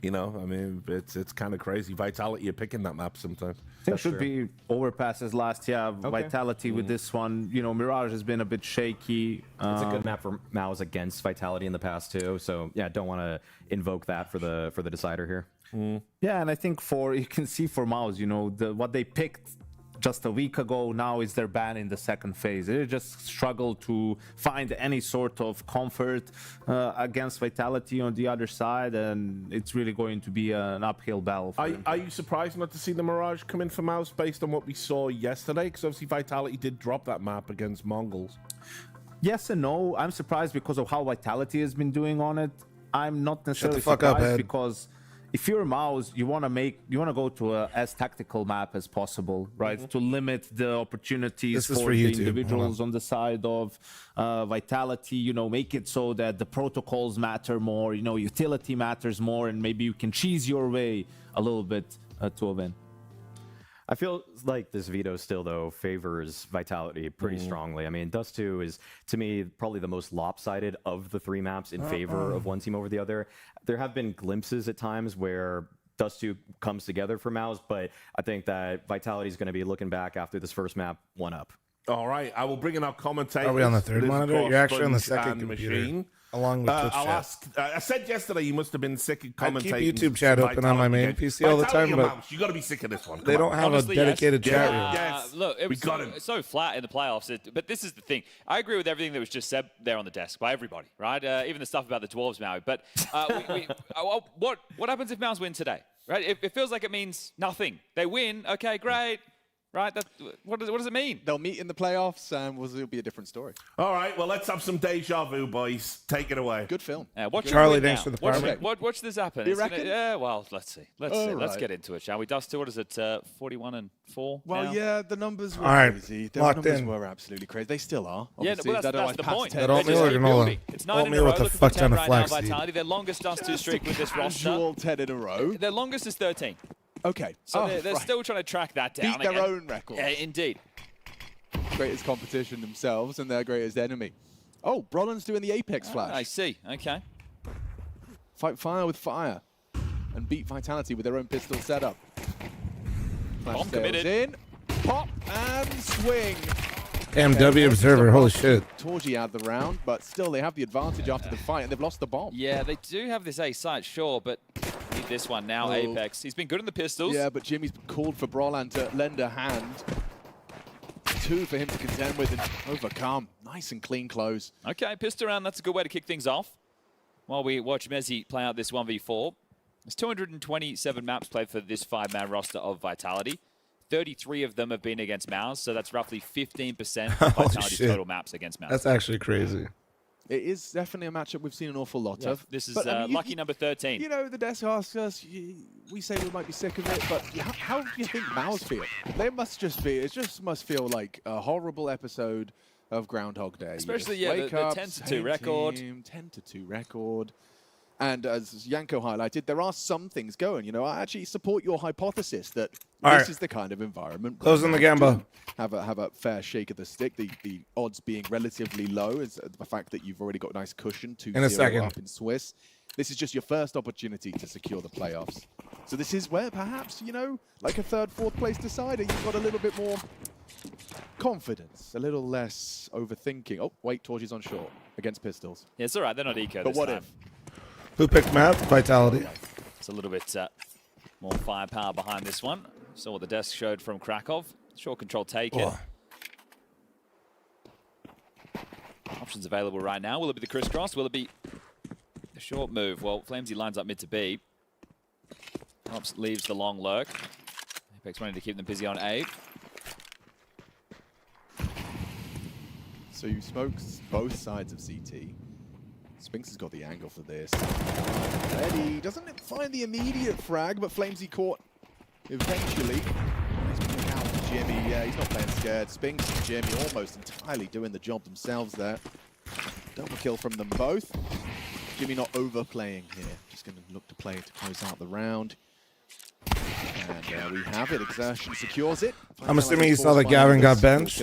You know, I mean, it's kind of crazy. Vitality, you're picking that map sometimes. I think it should be overpasses last year. Vitality with this one. You know, Mirage has been a bit shaky. It's a good map for Mao's against Vitality in the past too. So yeah, don't want to invoke that for the decider here. Yeah, and I think you can see for Mouse, you know, what they picked just a week ago now is their ban in the second phase. They just struggle to find any sort of comfort against Vitality on the other side, and it's really going to be an uphill battle for them. Are you surprised not to see the Mirage come in for Mouse based on what we saw yesterday? Because obviously Vitality did drop that map against Mongols. Yes and no. I'm surprised because of how Vitality has been doing on it. I'm not necessarily fuck up, surprised Ed. because if you're a Mouse, you want to go to a as tactical map as possible, right? To limit the opportunities This is for for the YouTube. individuals on the side of Vitality. You know, make it so that the protocols matter more. You know, utility matters more, and maybe you can cheese your way a little bit to a win. I feel like this veto still, though, favors Vitality pretty strongly. I mean, Dust 2 is, to me, probably the most lopsided of the 3 maps in favor of one team over the other. There have been glimpses at times where Dust 2 comes together for Mouse, but I think that Vitality is going to be looking back after this first map 1-up. All right, I will bring in our commentators. Are we on the third Liz, monitor? Cross, You're actually on the Sponge, second and computer, Machine. along with Twitch I'll chat. ask. I said yesterday you must have been sick of I keep commentating. YouTube chat open on my main PC all the time, but you got to be sick of this one. they don't have Honestly, a dedicated yes. chat room. Yes. Look, it We was got him. so flat in the playoffs. But this is the thing. I agree with everything that was just said there on the desk by everybody, right? Even the stuff about the Dwarves, Maui. But what happens if Mouse win today? Right? It feels like it means nothing. They win. Okay, great. Right? What does it mean? They'll meet in the playoffs, and it'll be a different story. All right, well, let's have some deja vu, boys. Take it away. Good film. Watch Charlie, thanks for the comment. Watch this happen. You It's reckon? yeah, well, let's see. Let's see. Let's right. get into it, shall we? Dust, what is it? 41-4 Well, now? yeah, the numbers were All right, crazy. The locked numbers in. were absolutely crazy. They still are. Yeah, Obviously. well, They don't that's the past point. 10. That They oatmeal just or keep granola? building. It's 9 in a Oatmeal row. with a Looking for fuck 10 ton of right now, flaxseed. Vitality. Their longest Dust 2 streak with this roster. Casual 10 in a row. Their longest is 13. Okay. So Oh, they're right. still trying to track that down. Beat their again. own record. Yeah, indeed. Greatest competition themselves and their greatest enemy. Oh, Brolin's doing the Apex flash. I see. Okay. Fight fire with fire. And beat Vitality with their own pistol setup. Flash Bomb sails committed. in. Pop and swing. Damn, W Observer, holy shit. Torgy out of the round, but still they have the advantage after the fight, and they've lost the bomb. Yeah, they do have this A site, sure, but need this one now, Oh. Apex. He's been good in the pistols. Yeah, but Jimmy's called for Brolan to lend a hand. 2 for him to contend with and overcome. Nice and clean close. Okay, pissed around. That's a good way to kick things off. While we watch Mezzi play out this 1v4. There's 227 maps played for this 5-man roster of Vitality. 33 of them have been against Mouse, so that's roughly 15% of Holy Vitality's shit. total maps against Mouse. That's actually crazy. It is definitely a matchup we've seen an awful lot Yeah, of. this is But, I mean, lucky number 13. You know, the desk asks us, we say we might be sick of it, but how do you think Mouse feel? They must just feel, it just must feel like a horrible episode of Groundhog Day. Especially, You just yeah, wake the up, 10-2 same record. team, 10-2 record. And as Yanko highlighted, there are some things going. You know, I actually support your hypothesis that All this right. is the kind of environment. Closing the gamba. Have a fair shake of the stick. The odds being relatively low is the fact that you've already got a nice cushion, 2-0 In a second. up in Swiss. This is just your first opportunity to secure the playoffs. So this is where perhaps, you know, like a third, fourth place decider, you've got a little bit more confidence, a little less overthinking. Oh, wait, Torgy's on short against Pistols. Yeah, it's all right. They're not eco But this what time. if? Who picked map? Vitality. It's a little bit more firepower behind this one. Saw what the desk showed from Krakow. Short control taken. Oh. Options available right now. Will it be the crisscross? Will it be the short move? Well, fl0m lines up mid to B. Ops leaves the long lurk. Apex wanting to keep them busy on A. So you smoke both sides of CT. Spinks has got the angle for this. Ready, doesn't find the immediate frag, but fl0m caught eventually. Nice pick out for Jimmy. Yeah, he's not playing scared. Spinks and Jimmy almost entirely doing the job themselves there. Double kill from them both. Jimmy not overplaying here. Just going to look to play to close out the round. And there we have it. Exertion secures it. I'm assuming you saw that Gavin got benched.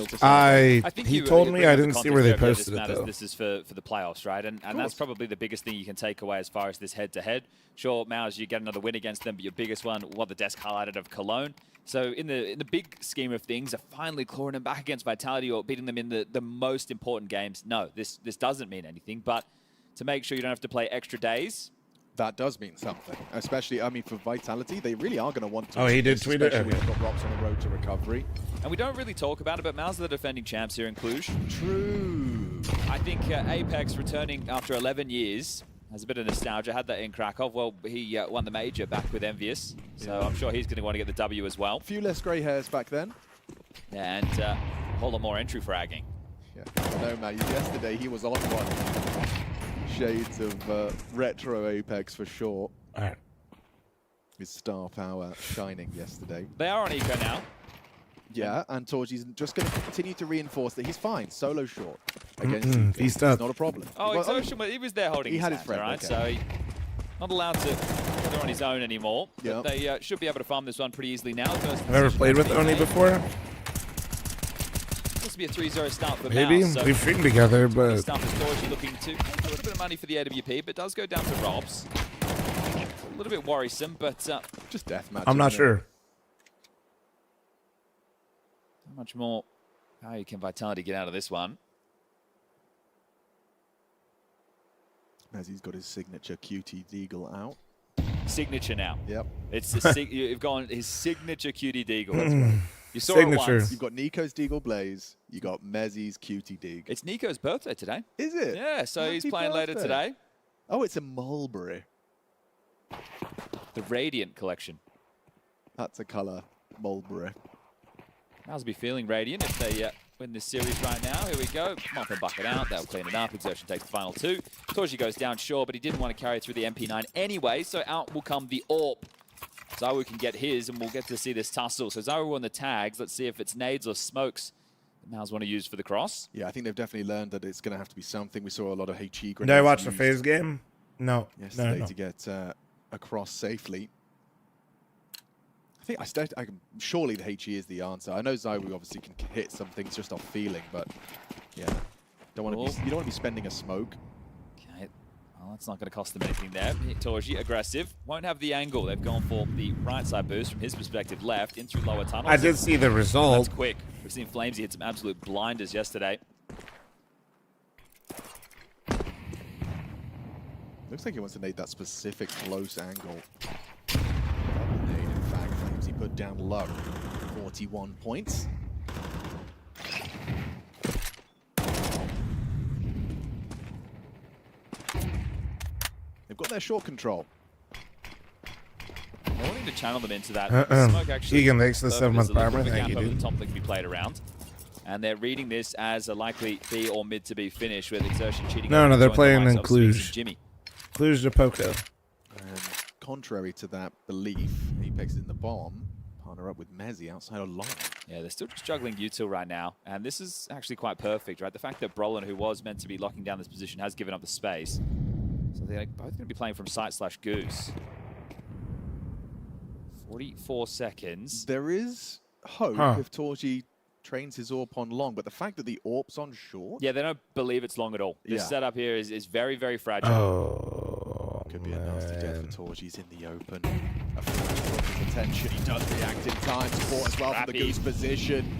He told me, I didn't see where they posted it, though. This is for the playoffs, right? And that's probably the biggest thing you can take away as far as this head-to-head. Sure, Mouse, you get another win against them, but your biggest one, what the desk highlighted of Cologne. So in the big scheme of things, are finally clawing them back against Vitality or beating them in the most important games. No, this doesn't mean anything, but to make sure you don't have to play extra days, that does mean something, especially, I mean, for Vitality, they really are going to want to. Oh, he did tweet it? Especially when you've got Rops on the road to recovery. and we don't really talk about it, but Mouse are the defending champs here in Cluj. True. I think Apex returning after 11 years has a bit of nostalgia. Had that in Krakow. Well, he won the major back with Envious, so I'm sure he's going to want to get the W as well. A few less grey hairs back then. And a whole lot more entry fragging. Yeah, I know, man. Yesterday he was on one. Shades of retro Apex for sure. All right. His star power shining yesterday. They are on eco now. Yeah, and Torgy's just going to continue to reinforce that he's fine. Solo short against Mm-mm, he's stuck. Not a problem. Oh, Well, Exertion, he was there holding he his had hand, his friend, right? okay. So he not allowed to they're on his own anymore. Yep. But they should be able to farm this one pretty easily now. I've never played with Oni before. Supposed to be a 3-0 start for Maybe. Mouse, so We've streamed together, but... Start for Storage looking to make a little bit of money for the AWP, but does go down to Robs. A little bit worrisome, but... just deathmatch. I'm not sure. How much more value can Vitality get out of this one? As he's got his signature QT Deagle out. Signature now. Yep. It's you've gone his signature QT Deagle. That's right. You saw it once. You've got Nico's Deagle Blaze. You got Mezzy's QT Deagle. It's Nico's birthday today. Is it? Yeah, so he's playing later today. Oh, it's a Mulberry. The Radiant collection. That's a color, Mulberry. How's be feeling Radiant if they win this series right now? Here we go. Muffin bucket out. That'll clean it up. Exertion takes the final two. Torji goes down, sure, but he didn't want to carry through the MP9 anyway, so out will come the AWP. Zawu can get his, and we'll get to see this tussle. So Zawu on the tags. Let's see if it's nades or smokes that Mouse want to use for the cross. Yeah, I think they've definitely learned that it's going to have to be something. We saw a lot of HE grenades. Did I watch the phase game? No. Yesterday No. to get across safely. I think surely the HE is the answer. I know Zawu obviously can hit some things just off feeling, but yeah, you don't want to be spending a smoke. Okay, well that's not going to cost them anything there. Torji aggressive, won't have the angle. They've gone for the right side boost from his perspective, left in through lower tunnels. I did see the result. That's quick. We've seen fl0m hit some absolute blinders yesterday. Looks like he wants to nade that specific close angle. In fact, fl0m put down low, 41 points. They've got their short control. They're wanting to channel them into that. Smoke actually. Keegan makes the 7-month armor. Thank you, dude. The top that can be played around. And they're reading this as a likely B or mid to be finish with Exertion cheating. No, they're playing in Cluj. Jimmy. Cluj-Napoca. And contrary to that belief, Apex is in the bomb. Partner up with Mezzy outside of long. Yeah, they're still just juggling util right now. And this is actually quite perfect, right? The fact that Brolin, who was meant to be locking down this position, has given up the space. So they're both going to be playing from site/goose. 44 seconds. There is hope if Torji trains his AWP on long, but the fact that the AWP's on short... Yeah, they don't believe it's long at all. This setup here is very, very fragile. Oh, could be a nasty death for Torji. He's in the open. A flash attention. He does react in time. Support as well from the goose position.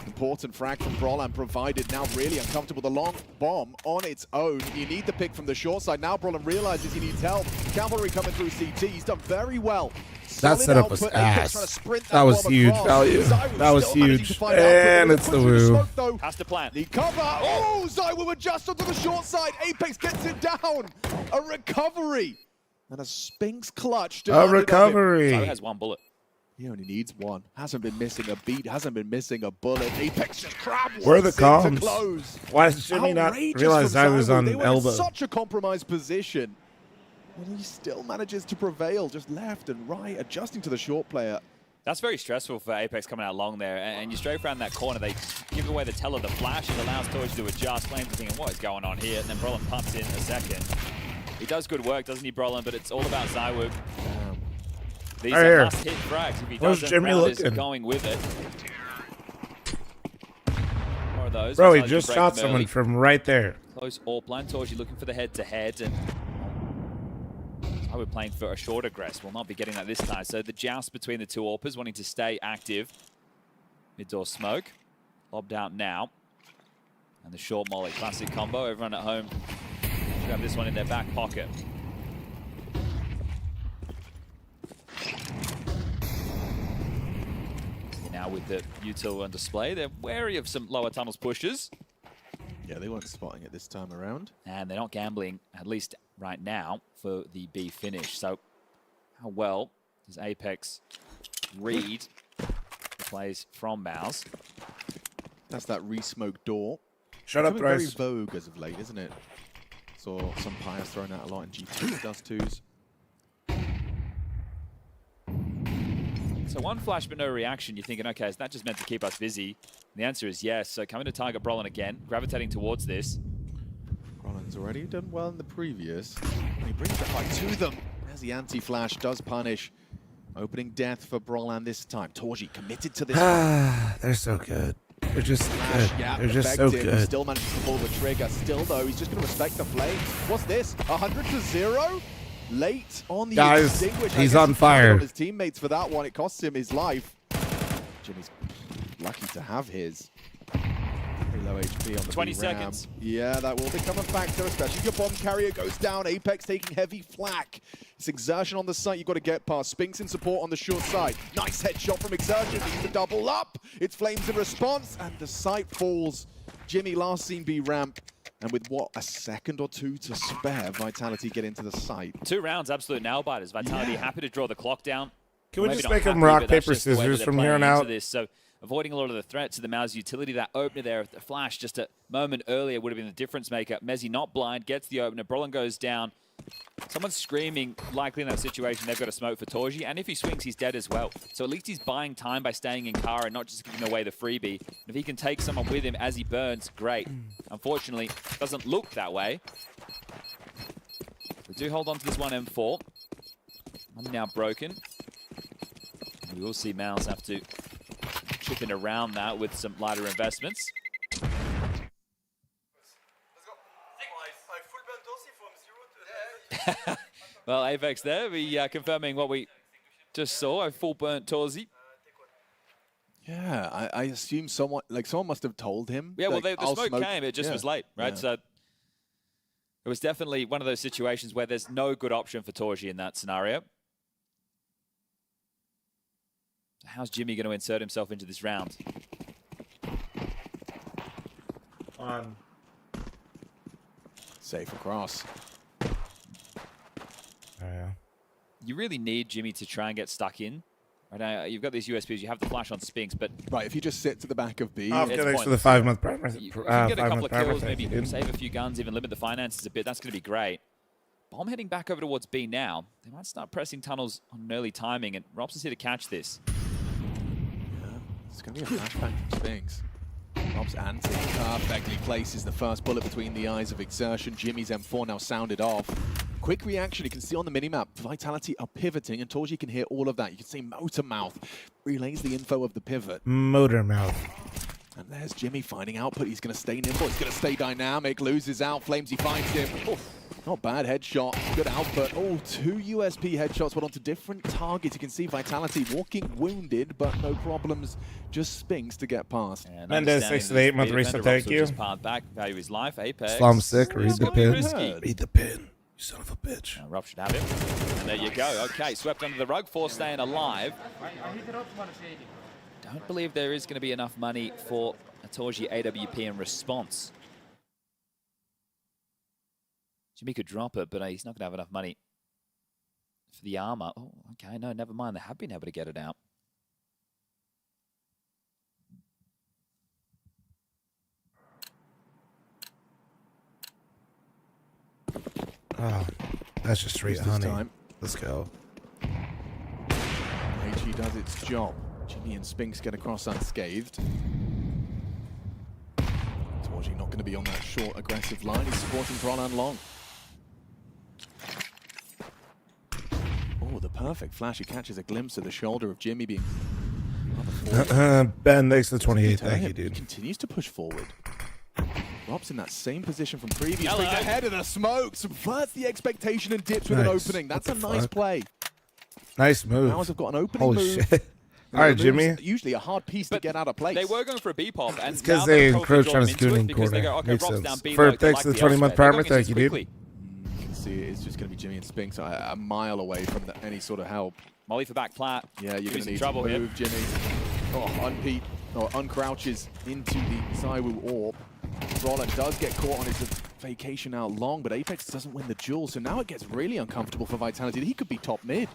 Important frag from Brolin provided. Now really uncomfortable. The long bomb on its own. You need the pick from the short side. Now Brolin realizes he needs help. Cavalry coming through CT. He's done very well. That setup was ass. That was huge value. That was huge. And it's the woo. Has to plant. The cover. Oh, Zywoo adjusts onto the short side. Apex gets it down. A recovery. And a Spinks clutch. A recovery. Zywoo has one bullet. He only needs one. Hasn't been missing a beat. Hasn't been missing a bullet. Apex just grabbed Where are the comms? comms? Why does Jimmy not realize I was on they were elbow? In such a compromised position. And he still manages to prevail, just left and right, adjusting to the short player. That's very stressful for Apex coming out long there. And you strafe around that corner, they give away the teller, the flash. It allows Torji to adjust. fl0m thinking, what is going on here? And then Brolin pumps in a second. He does good work, doesn't he, Brolin? But it's all about Zywoo. These are must-hit frags. If he doesn't, Jimmy is going with it. More of those. Bro, he just shot someone from right there. Close AWP line. Torji looking for the head-to-head. And we're playing for a short aggress. We'll not be getting that this time. So the joust between the two AWPers, wanting to stay active. Mid-door smoke. Lobbed out now. And the short molly. Classic combo. Everyone at home should have this one in their back pocket. Now with the util on display, they're wary of some lower tunnels pushes. Yeah, they weren't spotting it this time around. And they're not gambling, at least right now, for the B finish. So how well does Apex read the plays from Mouse? That's that re-smoke door. Shut up, Bryce. Very vogue as of late, isn't it? Saw some Pyres thrown out a lot in G2 Dust 2s. So one flash but no reaction. You're thinking, okay, is that just meant to keep us busy? And the answer is yes. So coming to target Brolin again, gravitating towards this. Brolin's already done well in the previous. And he brings the fight to them. as the anti-flash does punish. Opening death for Brolan this time. Torji committed to this. They're so good. They're just good. Yeah, They're just so effective. good. Still manages to pull the trigger. Still, though, he's just going to respect the flames. What's this? 100-0? Late on the Guys, extinguish. he's I guess on he fire. counted on his teammates for that one. It cost him his life. Jimmy's lucky to have his. Very low HP on the 20 B-Ram. seconds. Yeah, that will become a factor, especially if your bomb carrier goes down. Apex taking heavy flak. It's Exertion on the site you've got to get past. Spinks in support on the short side. Nice headshot from Exertion. Needs to double up. It's Flames in response, and the site falls. Jimmy last seen B ramp. And with what, a second or two to spare, Vitality get into the site. 2 rounds, absolute nail biters. Vitality happy to draw the clock down. Can we Maybe just not make them happy, rock, but that's paper, just the way that scissors they're from playing here on into out? This. So avoiding a lot of the threats of the Mao's utility. That opener there, the flash just a moment earlier would have been the difference maker. Mezzi not blind, gets the opener. Brolan goes down. Someone's screaming, likely in that situation, they've got a smoke for Torji. And if he swings, he's dead as well. So at least he's buying time by staying in car and not just giving away the freebie. And if he can take someone with him as he burns, great. Unfortunately, doesn't look that way. We do hold on to this one M4. I'm now broken. We will see Mouse have to chip in around that with some lighter investments. Well, Apex there, we confirming what we just saw, a full burnt Torzi. Yeah, I assume someone must have told him. Yeah, well, like, the smoke came, it just was late, right? Yeah. So it was definitely one of those situations where there's no good option for Torji in that scenario. How's Jimmy going to insert himself into this round? Safe across. Yeah. You really need Jimmy to try and get stuck in. Right now, you've got these USPs, you have the flash on Spinks, but... Right, if you just sit to the back of B... After thanks for the 5-month primer. If you can get a couple of kills, maybe save a few guns, even limit the finances a bit, that's going to be great. Bomb heading back over towards B now. They might start pressing tunnels on an early timing, and Robs is here to catch this. Yeah, it's going to be a flashback from Spinks. Rob's anti perfectly places the first bullet between the eyes of Exertion. Jimmy's M4 now sounded off. Quick reaction, you can see on the minimap, Vitality are pivoting, and Torji can hear all of that. You can see Motor Mouth relays the info of the pivot. Motor Mouth. And there's Jimmy finding output. He's going to stay nimble. He's going to stay dynamic. Loses out. Flames, he finds him. Oof, not bad headshot. Good output. Oh, 2 USP headshots went onto different targets. You can see Vitality walking wounded, but no problems. Just Spinks to get past. Mendes, 6 to the 8-month recent, thank you. Back, value his life. Apex. fl0m sick, read the pin. Read the pin. You son of a bitch. Rob should have it. And there you go. Okay, swept under the rug for staying alive. Don't believe there is going to be enough money for a Torji AWP in response. Jimmy could drop it, but he's not going to have enough money for the armor. Oh, okay, no, never mind. They have been able to get it out. Oh, that's just straight honey. Time. Let's go. HE does its job. Jimmy and Spinks get across unscathed. Torji not going to be on that short, aggressive line. He's supporting Brolan long. Oh, the perfect flash. He catches a glimpse of the shoulder of Jimmy being... Ben, thanks for the 28. Thank you, dude. He continues to push forward. Rob's in that same position from previous. Brings ahead of the smoke. Subverts the expectation and dips with an opening. That's a nice play. Nice move. Mouse have got an opening Holy move. shit. All right, Jimmy. Usually a hard piece to get out of place. They were going for a B pop, and it's because they encroach on his scooting corner. Makes sense. For thanks to the 20-month primer, thank you, dude. You can see it's just going to be Jimmy and Spinks a mile away from any sort of help. Molly for back plat. Yeah, you're going to need trouble to move, Jimmy. Oh, uncrouches into the Zywoo orb. Brolan does get caught on his vacation out long, but Apex doesn't win the duel, so now it gets really uncomfortable for Vitality. He could be top mid.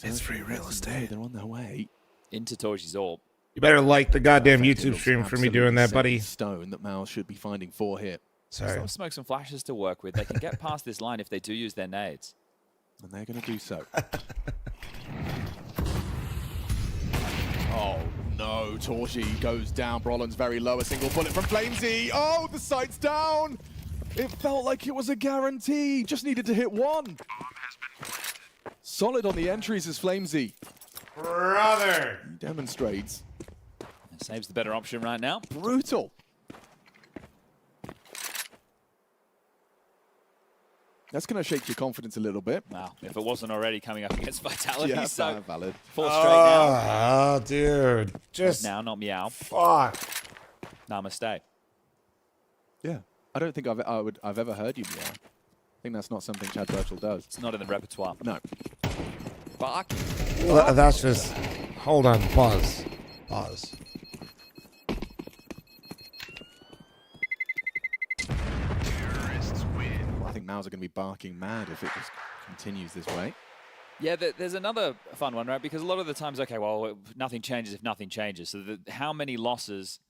It's free real estate. They're on their way into Torji's orb. You better like the goddamn YouTube stream for me doing that, buddy. Stone that Mouse should be finding 4 here. Sorry. Some smokes and flashes to work with. They can get past this line if they do use their nades. And they're going to do so. Oh, no. Torji goes down. Brolan's very low. A single bullet from fl0m. Oh, the sight's down. It felt like it was a guarantee. Just needed to hit one. Solid on the entries is fl0m. Brother. He demonstrates. Saves the better option right now. Brutal. That's going to shake your confidence a little bit. Wow, if it wasn't already coming up against Vitality, Yeah, so valid. 4 straight now. Oh, dude. Just now, not meow. Fuck. Namaste. Yeah. I don't think I've ever heard you meow. I think that's not something Chad Birchall does. It's not in the repertoire. No. Bark. Well, that's just... Hold on. Pause. Pause. I think Mouse are going to be barking mad if it just continues this way. Yeah, there's another fun one, right? Because a lot of the times, okay, well, nothing changes if nothing changes. So how many losses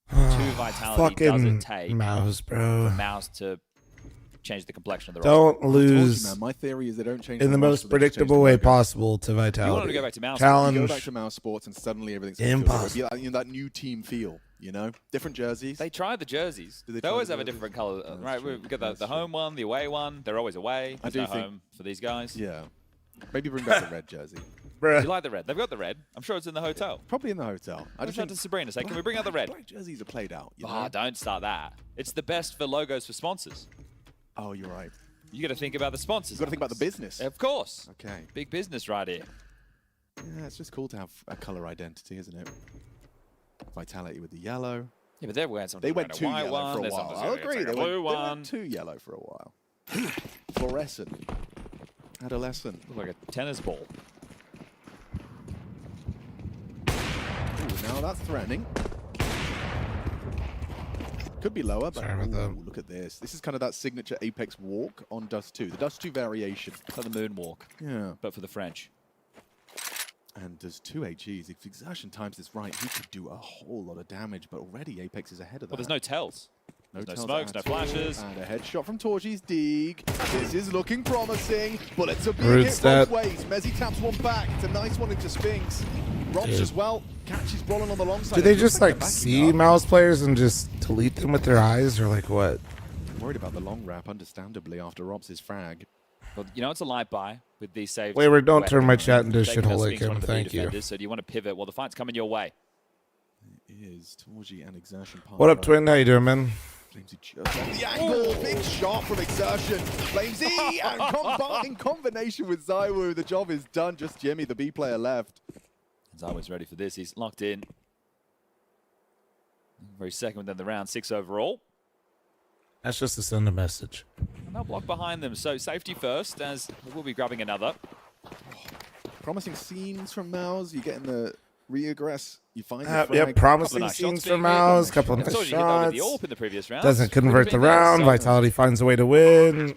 to Vitality does it take Mouse, bro. for Mouse to change the complexion of the Don't roster? lose Man, my theory is they don't change in the most predictable way possible to Vitality. You wanted to go back to Mouse. Challenge. You go back to Mouse Sports and suddenly everything's Impossible. Like, that new team feel, you know? Different jerseys. They try the jerseys. Do they They try always the have a jerseys? different color, That's right? true. We've got the home one, the away one. They're always away. I There's do no think- home for these guys. Yeah. Maybe bring back the red jersey. You like the red? They've got the red. I'm sure it's in the hotel. Probably in the hotel. I just to Sabrina say, can we bring out the red? Black jerseys are played out. You know? Ah, don't start that. It's the best for logos for sponsors. Oh, you're right. You got to think about the sponsors. You've got to think about the business. Of course. Okay. Big business right here. Yeah, it's just cool to have a color identity, isn't it? Vitality with the yellow. Yeah, but they're wearing something. They went a too white yellow one. for a There's while. something I'll it's agree. like a They blue went one. too yellow for a while. Fluorescent. Adolescent. Look like a tennis ball. Ooh, now that's threatening. Could be lower, but ooh, look at this. This is kind of that signature Apex walk on Dust 2. The Dust 2 variation. It's like the moonwalk. Yeah. But for the French. And there's 2 HEs. If Exertion times this right, he could do a whole lot of damage, but already Apex is ahead of that. Well, there's no tells. No There's tells no smokes, no at all. flashes. And a headshot from Torji's Dig. This is looking promising. Bullets are being Rude hit stat. both ways. Mezzy taps one back. It's a nice one into Spinks. Robs Dude. as well. Catches Brolin on the long side. Do they It looks just they're like backing see up. Mouse players and just delete them with their eyes, or like what? Worried about the long wrap, understandably, after Robs' frag. Well, you know, it's a light buy with these saves. Wayward, don't turn my weapons. chat into a Taking shithole those like Spinks, one him. of the B Thank you. defenders, so do you want to pivot? Well, the fight's coming your way. It is Torji and Exertion. What up, Twin? How you doing, man? fl0m just at the angle. Big shot from Exertion. fl0m and in combination with Zywoo, the job is done. Just Jimmy, the B player, left. Zywoo's ready for this. He's locked in. Very second within the round, 6 overall. That's just to send a message. And they'll block behind them, so safety first, as we'll be grabbing another. Promising scenes from Mouse. You get in the reaggress. You find the Yeah, frag. promising nice scenes shots from being made. Mouse. Couple of I nice told you to get over the shots. AWP in the previous round. Doesn't convert the round. Vitality finds a way to win.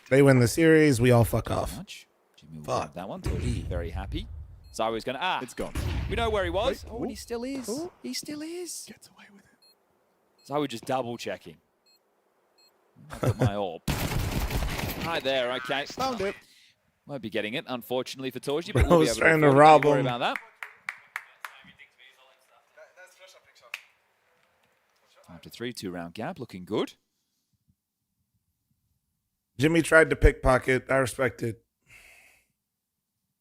They win the series. We all fuck off. Jimmy will grab that one. Torji very happy. Zywoo's going to... It's gone. We know where he was. Wait, Oh, and he still is. He still is. Gets away with it. Zywoo just double checking. I'll put my AWP. Hi there, okay. Found it. Won't be getting it, unfortunately, for Torji, but we'll Bro's be able trying to afford it. rob Don't worry him. about that. After 3, 2-round gap, looking good. Jimmy tried to pickpocket. I respect it.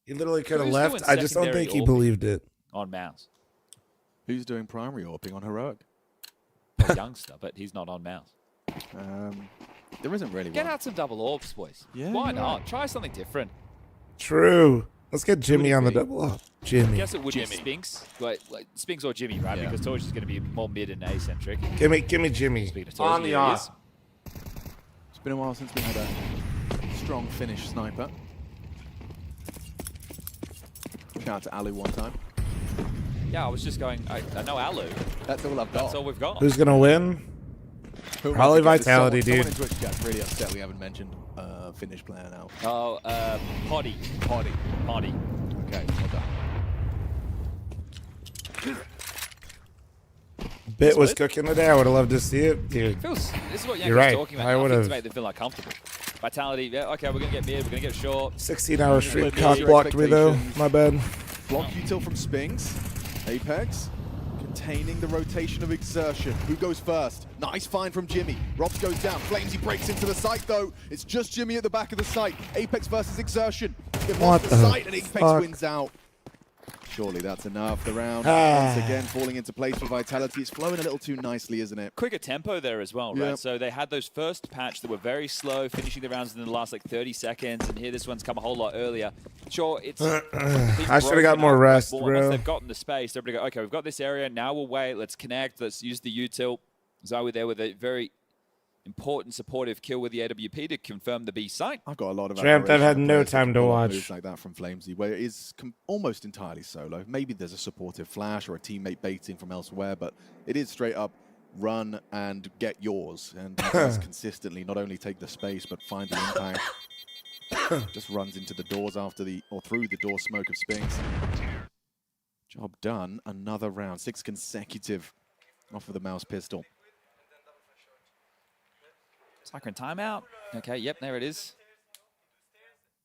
He literally could have Who's left. doing I just don't secondary think he AWPing? believed it. On Mouse. Who's doing primary AWPing on Heroic? A youngster, but he's not on Mouse. There isn't really Get one. out some double AWPs, boys. Yeah, Why you're not? right. Try something different. True. Let's get Jimmy Would it on the be? double up. Jimmy. Guess it would be Spinks. Like Spinks or Jimmy, right? Yeah. Because Torji's going to be more mid and A-centric. Give me Jimmy. Speaking of On Torji, the here he off. is. It's been a while since we had a strong Finnish sniper. Shout out to Alu one time. Yeah, I was just going, I know Alu. That's all I've got. That's all we've got. Who's gonna win? Probably Vitality, Someone dude. in Twitch chat's really upset we haven't mentioned Finnish player now. Oh, Poddy. Poddy. Poddy. Okay, well done. Bit was cooking today. I would have loved to see it, dude. This is what You're Yankees right. talking about. I would Nothing to have. make them feel like comfortable. Vitality, yeah, okay, we're going to get mid, we're going to get short. 16-hour stream Split cock blocked me though. expectations. My bad. Block util from Spinks. Apex can maintaining the rotation of Exertion. Who goes first? Nice find from Jimmy. Robs goes down. fl0m breaks into the site, though. It's just Jimmy at the back of the site. Apex versus Exertion. They've lost the site, and Apex wins out. Surely that's enough. The round once again falling into place for Vitality. It's flowing a little too nicely, isn't it? Quicker tempo there as well, right? So they had those first patch that were very slow, finishing the rounds in the last like 30 seconds, and here this one's come a whole lot earlier. Sure, it's... I should have got more rest, bro. Once they've gotten the space, everybody go, okay, we've got this area, now we'll wait, let's connect, let's use the util. Zawu there with a very important supportive kill with the AWP to confirm the B site. I've got a lot of Tramp, I've had no time to watch. Moves like that from fl0m, where it is almost entirely solo. Maybe there's a supportive flash or a teammate baiting from elsewhere, but it is straight up run and get yours. And he does consistently not only take the space, but find the impact. Just runs into the doors after or through the door smoke of Spinks. Job done. Another round. 6 consecutive off of the mouse pistol. Cyclone timeout. Okay, yep, there it is.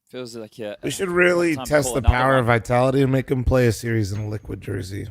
Feels like we should really test the power of Vitality and make them play a series in a liquid jersey.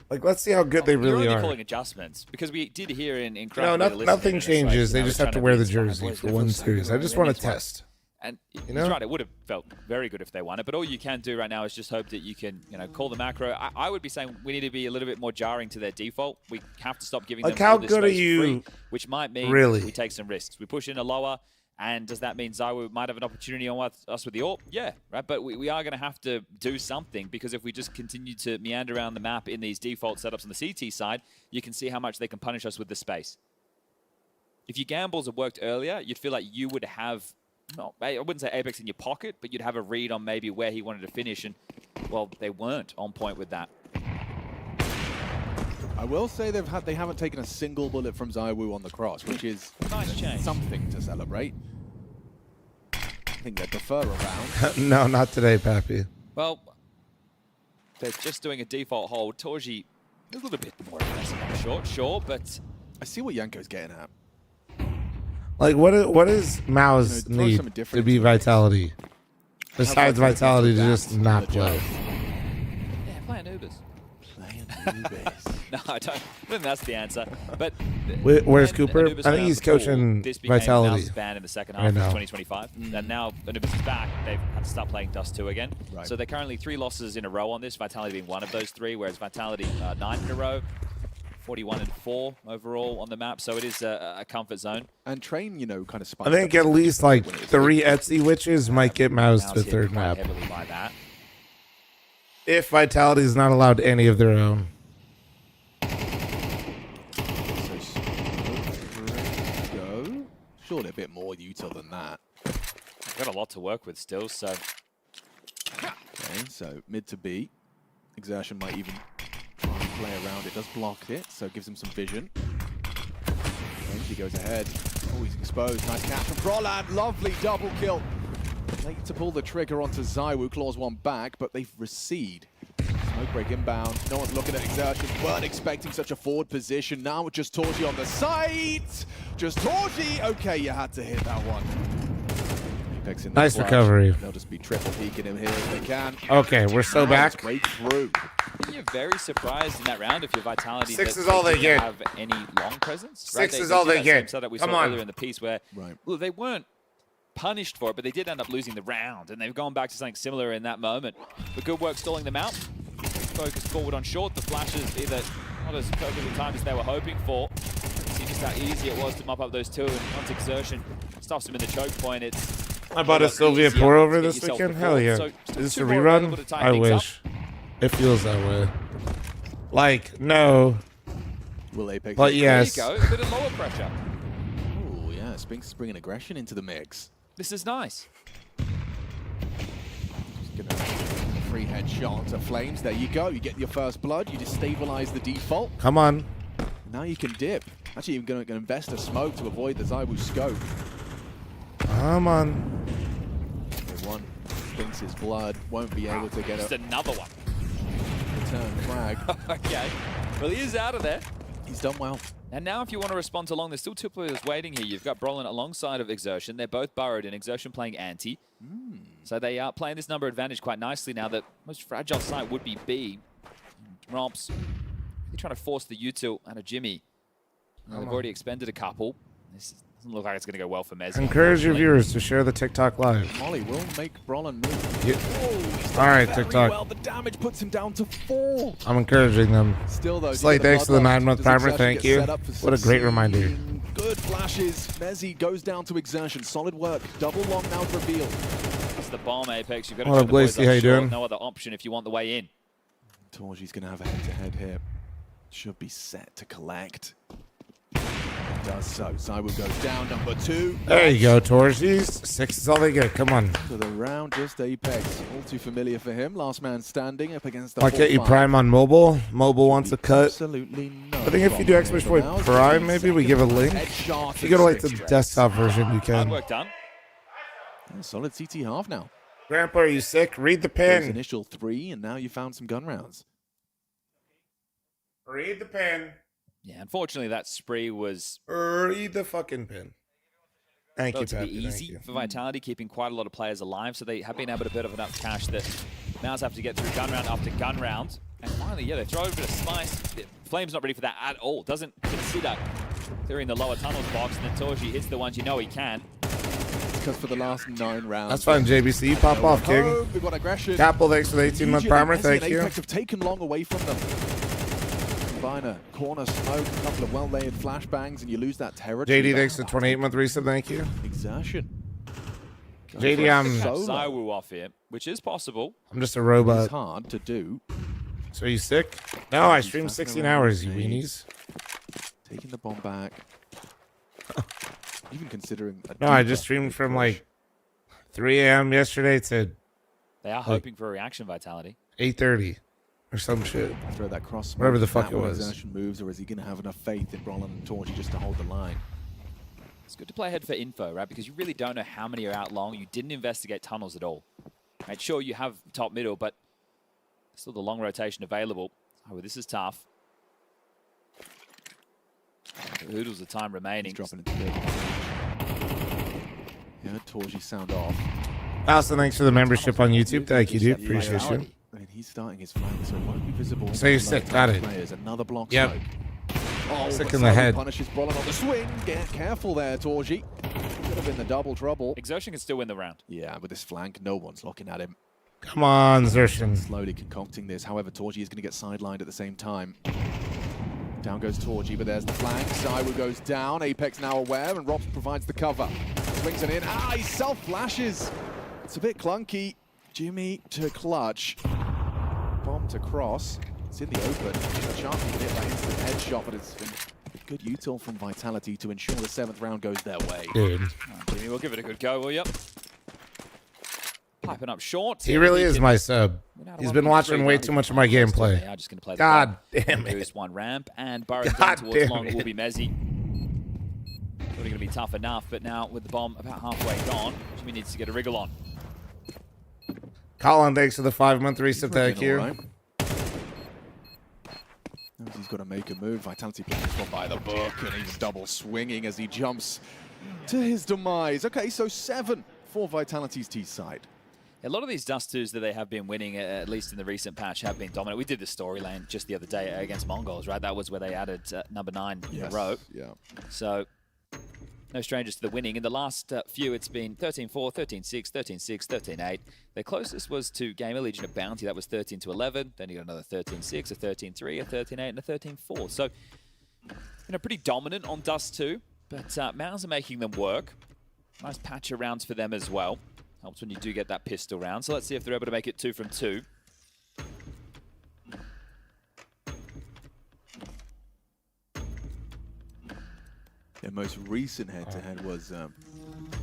Like, let's see how good they really you're only are. calling adjustments because we did hear in No, nothing changes. They just have to wear the jersey for one series. I just want to test. And he's right, it would have felt very good if they won it, but all you can do right now is just hope that you can, call the macro. I would be saying we need to be a little bit more jarring to their default. We have to stop giving them how all this good are space you free, which might mean we take some risks. We push in a lower, and does that mean Zawu might have an opportunity on us with the AWP? Yeah, right, but we are going to have to do something, because if we just continue to meander around the map in these default setups on the CT side, you can see how much they can punish us with the space. If your gambles had worked earlier, you'd feel like you would have... No, I wouldn't say Apex in your pocket, but you'd have a read on maybe where he wanted to finish, and, well, they weren't on point with that. I will say they haven't taken a single bullet from Zawu on the cross, which is something to celebrate. I think they prefer a round. No, not today, Pappy. Well, they're just doing a default hold. Torji, a little bit more aggressive on the short, sure, but... I see what Yanko's getting at. Like, what does Mouse need to be Vitality? Besides Vitality to just not play. Yeah, play Anubis. No, I don't think that's the answer. But where's Cooper? I think he's coaching Vitality. This ban in the second half of 2025. And now Anubis is back. They've had to start playing Dust 2 again. Right. So they're currently 3 losses in a row on this, Vitality being one of those 3, whereas Vitality 9 in a row. 41-4 overall on the map, so it is a comfort zone. And Train, kind of... I think at least like 3 Etsy witches might get Mouse to the 3rd map. Heavily by that. If Vitality is not allowed any of their own. Go. Surely a bit more util than that. Got a lot to work with still, so... Okay, so mid to B. Exertion might even... play around it, does block it, so it gives him some vision. And he goes ahead. Oh, he's exposed. Nice catch from Froland. Lovely double kill. Late to pull the trigger onto Zawu. Claws one back, but they recede. Smoke break inbound. No one's looking at Exertion. Weren't expecting such a forward position. Now with just Torji on the site. Just Torji. Okay, you had to hit that one. Apex in the nice clutch. recovery. They'll just be triple peeking him here if they can. Okay, we're so back. Straight through. You're very surprised in that round if your Vitality 6 is all they get. Have any long presence. 6 is all they get. That we Come saw on. earlier in the piece where well, they weren't punished for it, but they did end up losing the round, and they've gone back to something similar in that moment. But good work stalling them out. Focus forward on short. The flashes either not as perfectly timed as they were hoping for. See just how easy it was to mop up those 2, and once Exertion stuffs them in the choke point, it's... I bought a Sylvia pour over this weekend. Hell yeah. Is this a rerun? I wish. It feels that way. Like, no. Will Apex? But yes. There you go. A bit of lower pressure. Oh yeah, Spinks is bringing aggression into the mix. This is nice. Just gonna free headshot onto fl0m. There you go. You get your first blood. You destabilize the default. Come on. Now you can dip. Actually, you're going to invest a smoke to avoid the Zawu scope. Come on. One thinks his blood won't be able to get Just another one. Return frag. Okay. Well, he is out of there. He's done well. And now if you want to respond to long, there's still 2 players waiting here. You've got Brolin alongside of Exertion. They're both burrowed in. Exertion playing anti. So they are playing this number advantage quite nicely now. The most fragile site would be B. Romps, they're trying to force the util out of Jimmy. They've already expended a couple. This doesn't look like it's going to go well for Mezzi. Encourage your viewers to share the TikTok live. Molly will make Brolin move. All right, Very TikTok. well. The damage puts him down to 4. I'm encouraging them. Still, though, Slay, thanks for the 9-month primer. Thank you. What a great reminder. Good flashes. Mezzi goes down to exertion. Solid work. Double long now revealed. It's the bomb, Apex. You've got to What turn up, the boys Lacey? How you up short. doing? No other option if you want the way in. Torji's going to have a head-to-head here. Should be set to collect. Does so. Zywoo goes down, number 2. There you go, Torsies. 6 is all they get. Come on. To the round, just Apex. All too familiar for him. Last man standing up against the I'll get you 4-5. Prime on mobile. Mobile wants a cut. Absolutely no I think if you do exclamation point Prime, maybe we give a link. If you go to like the desktop version, you Hard can. work done. Solid CT half now. Grandpa, are you sick? Read the Those pin. initial 3, and now you found some gun rounds. Read the pin. Yeah, unfortunately, that spree was Read the fucking pin. Thank you, relatively Pappy. Thank easy you. for Vitality, keeping quite a lot of players alive, so they have been able to build up enough cash that Mouse have to get through gun round after gun round. And finally, yeah, they throw a bit of spice. Flame's not ready for that at all. Doesn't consider clearing the lower tunnels box, and then Torji hits the ones you know he can. Because for the last 9 rounds. That's fine, JBC. You pop off, King. We've got aggression. Capel, thanks for the 18-month primer. Thank you. Apex have taken long away from them. Combiner, corner smoke, a couple of well-layered flashbangs, and you lose that territory. JD, thanks for 28-month resub. Thank you. Exertion. JD, I'm Zywoo off here, which is possible. I'm just a robot. It's hard to do. So are you sick? No, I streamed 16 hours, you weenies. Taking the bomb back. Even considering. No, I just streamed from like 3 a.m. yesterday to They are hoping for a reaction, Vitality. 8:30 or some shit. Throw that cross. Whatever the fuck it was. Exertion moves, or is he going to have enough faith in Brolin and Torji just to hold the line? It's good to play ahead for info, right? Because you really don't know how many are out long. You didn't investigate tunnels at all. Right? Sure, you have top middle, but still the long rotation available. Oh, this is tough. Hoodles of time remaining. Dropping into bed. Yeah, Torji sound off. Also, thanks for the membership on YouTube. Thank you, dude. Appreciate you. And he's starting his flank, so it won't be visible. So you're sick. Got it. Players. Another block Yep. smoke. Oh, Sick but in the head. Punishes Brolin on the swing. Get careful there, Torji. Could have been the double trouble. Exertion can still win the round. Yeah, with this flank, no one's looking at him. Come on, Xertion. Slowly concocting this. However, Torji is going to get sidelined at the same time. Down goes Torji, but there's the flank. Zywoo goes down. Apex now aware, and Robs provides the cover. Swings it in. Ah, he self-flashes. It's a bit clunky. Jimmy to clutch. Bomb to cross. It's in the open. A chance to hit that instant headshot, but it's been a good util from Vitality to ensure the 7th round goes their way. Dude. Jimmy, we'll give it a good go, will you? Piping up short. He really is my sub. He's been watching way too much of my gameplay. I'm just going to play the God ball. damn it. Boost one ramp, and burrowing God down towards damn long it. will be Mezzi. Probably going to be tough enough, but now with the bomb about halfway gone, Jimmy needs to get a wriggle on. Colin, thanks for the 5-month resub. Thank you. Right. He's got to make a move. Vitality playing this one by the book, and he's double swinging as he jumps to his demise. Okay, so 7 for Vitality's T side. A lot of these Dust 2s that they have been winning, at least in the recent patch, have been dominant. We did the storyline just the other day against Mongols, right? That was where they added number 9 in a row. Yeah. So, no strangers to the winning. In the last few, it's been 13-4, 13-6, 13-6, 13-8. Their closest was to Gamer Legion of Bounty. That was 13-11. Then you got another 13-6, a 13-3, a 13-8, and a 13-4. So, pretty dominant on Dust 2. But Mouse are making them work. Nice patch of rounds for them as well. Helps when you do get that pistol round. So let's see if they're able to make it 2 from 2. Their most recent head-to-head was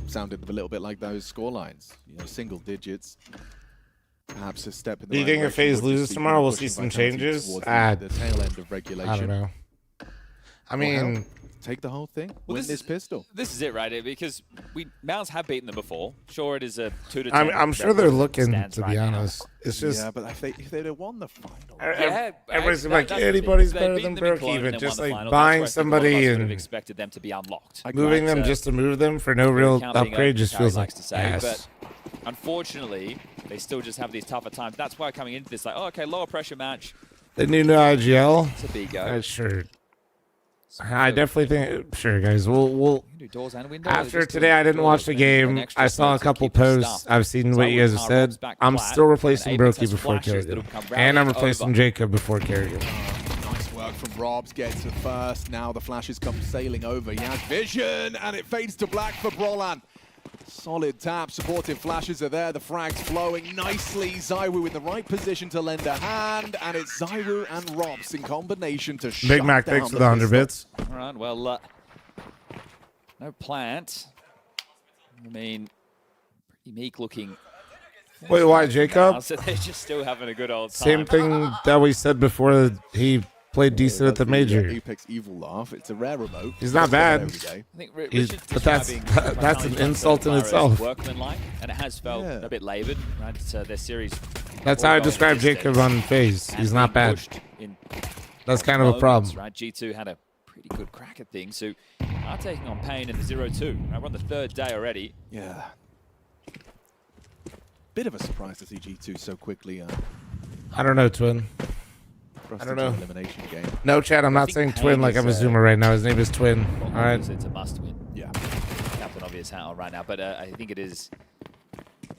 sounded a little bit like those scorelines. You know, single digits. Perhaps a step in the Do you right think if direction FaZe would just loses be tomorrow, we'll pushing see some Vitality changes? towards the tail end of regulation. I don't know. I mean, take the whole thing. Well, Win this pistol. This is it, right? Because Mouse have beaten them before. Sure, it is a 2-10. I'm sure they're looking, stands to right be now. honest. It's just... Yeah, but if they'd have won the final. Everybody's like, that's the anybody's thing. better They've than beaten them in broke quad and even. then Just won the like final. buying That's where I think a lot of us somebody would have and expected them to be unlocked. moving them just to move them for no real Counting upgrade up, just Harry feels like likes to say, ass. but unfortunately, they still just have these tougher times. That's why coming into this, like, oh, okay, lower pressure match. The new IGL. It's a big go. Sure. I definitely think. Sure, guys. We'll do doors and window. after today, I didn't watch the game. I saw a couple posts. I've seen what you guys have said. I'm still replacing Brokey before Kerrigan. And I'm replacing Jacob before Kerrigan. Nice work from Robs. Gets it first. Now the flashes come sailing over. He has vision, and it fades to black for Brolan. Solid tap, supportive flashes are there, the frag's flowing nicely. Zywoo in the right position to lend a hand, and it's Zywoo and Robs in combination to shut Big Mac, down thanks for the 100 bits. All right, well, no plant. I mean, pretty meek looking. Wait, why, Jacob? So they're just still having a good old time. Same thing that we said before. He played decent at the major. Apex evil laugh. It's a rare remote. He's not bad. I think But that's an insult in itself. Workmanlike, and it has felt a bit laboured. Right? It's their series. That's how I describe Jacob on FaZe. He's not bad. That's kind of a problem. Right? G2 had a pretty good crack at things, so are taking on Pain in the 0-2. Right, we're on the third day already. Yeah. Bit of a surprise to see G2 so quickly. I don't know, Twin. I don't know. Elimination game. No, Chad, I'm not saying Twin like I'm a Zoomer right now. His name is Twin. All right. It's a must win. Yeah. Captain Obvious hat on right now, but I think it is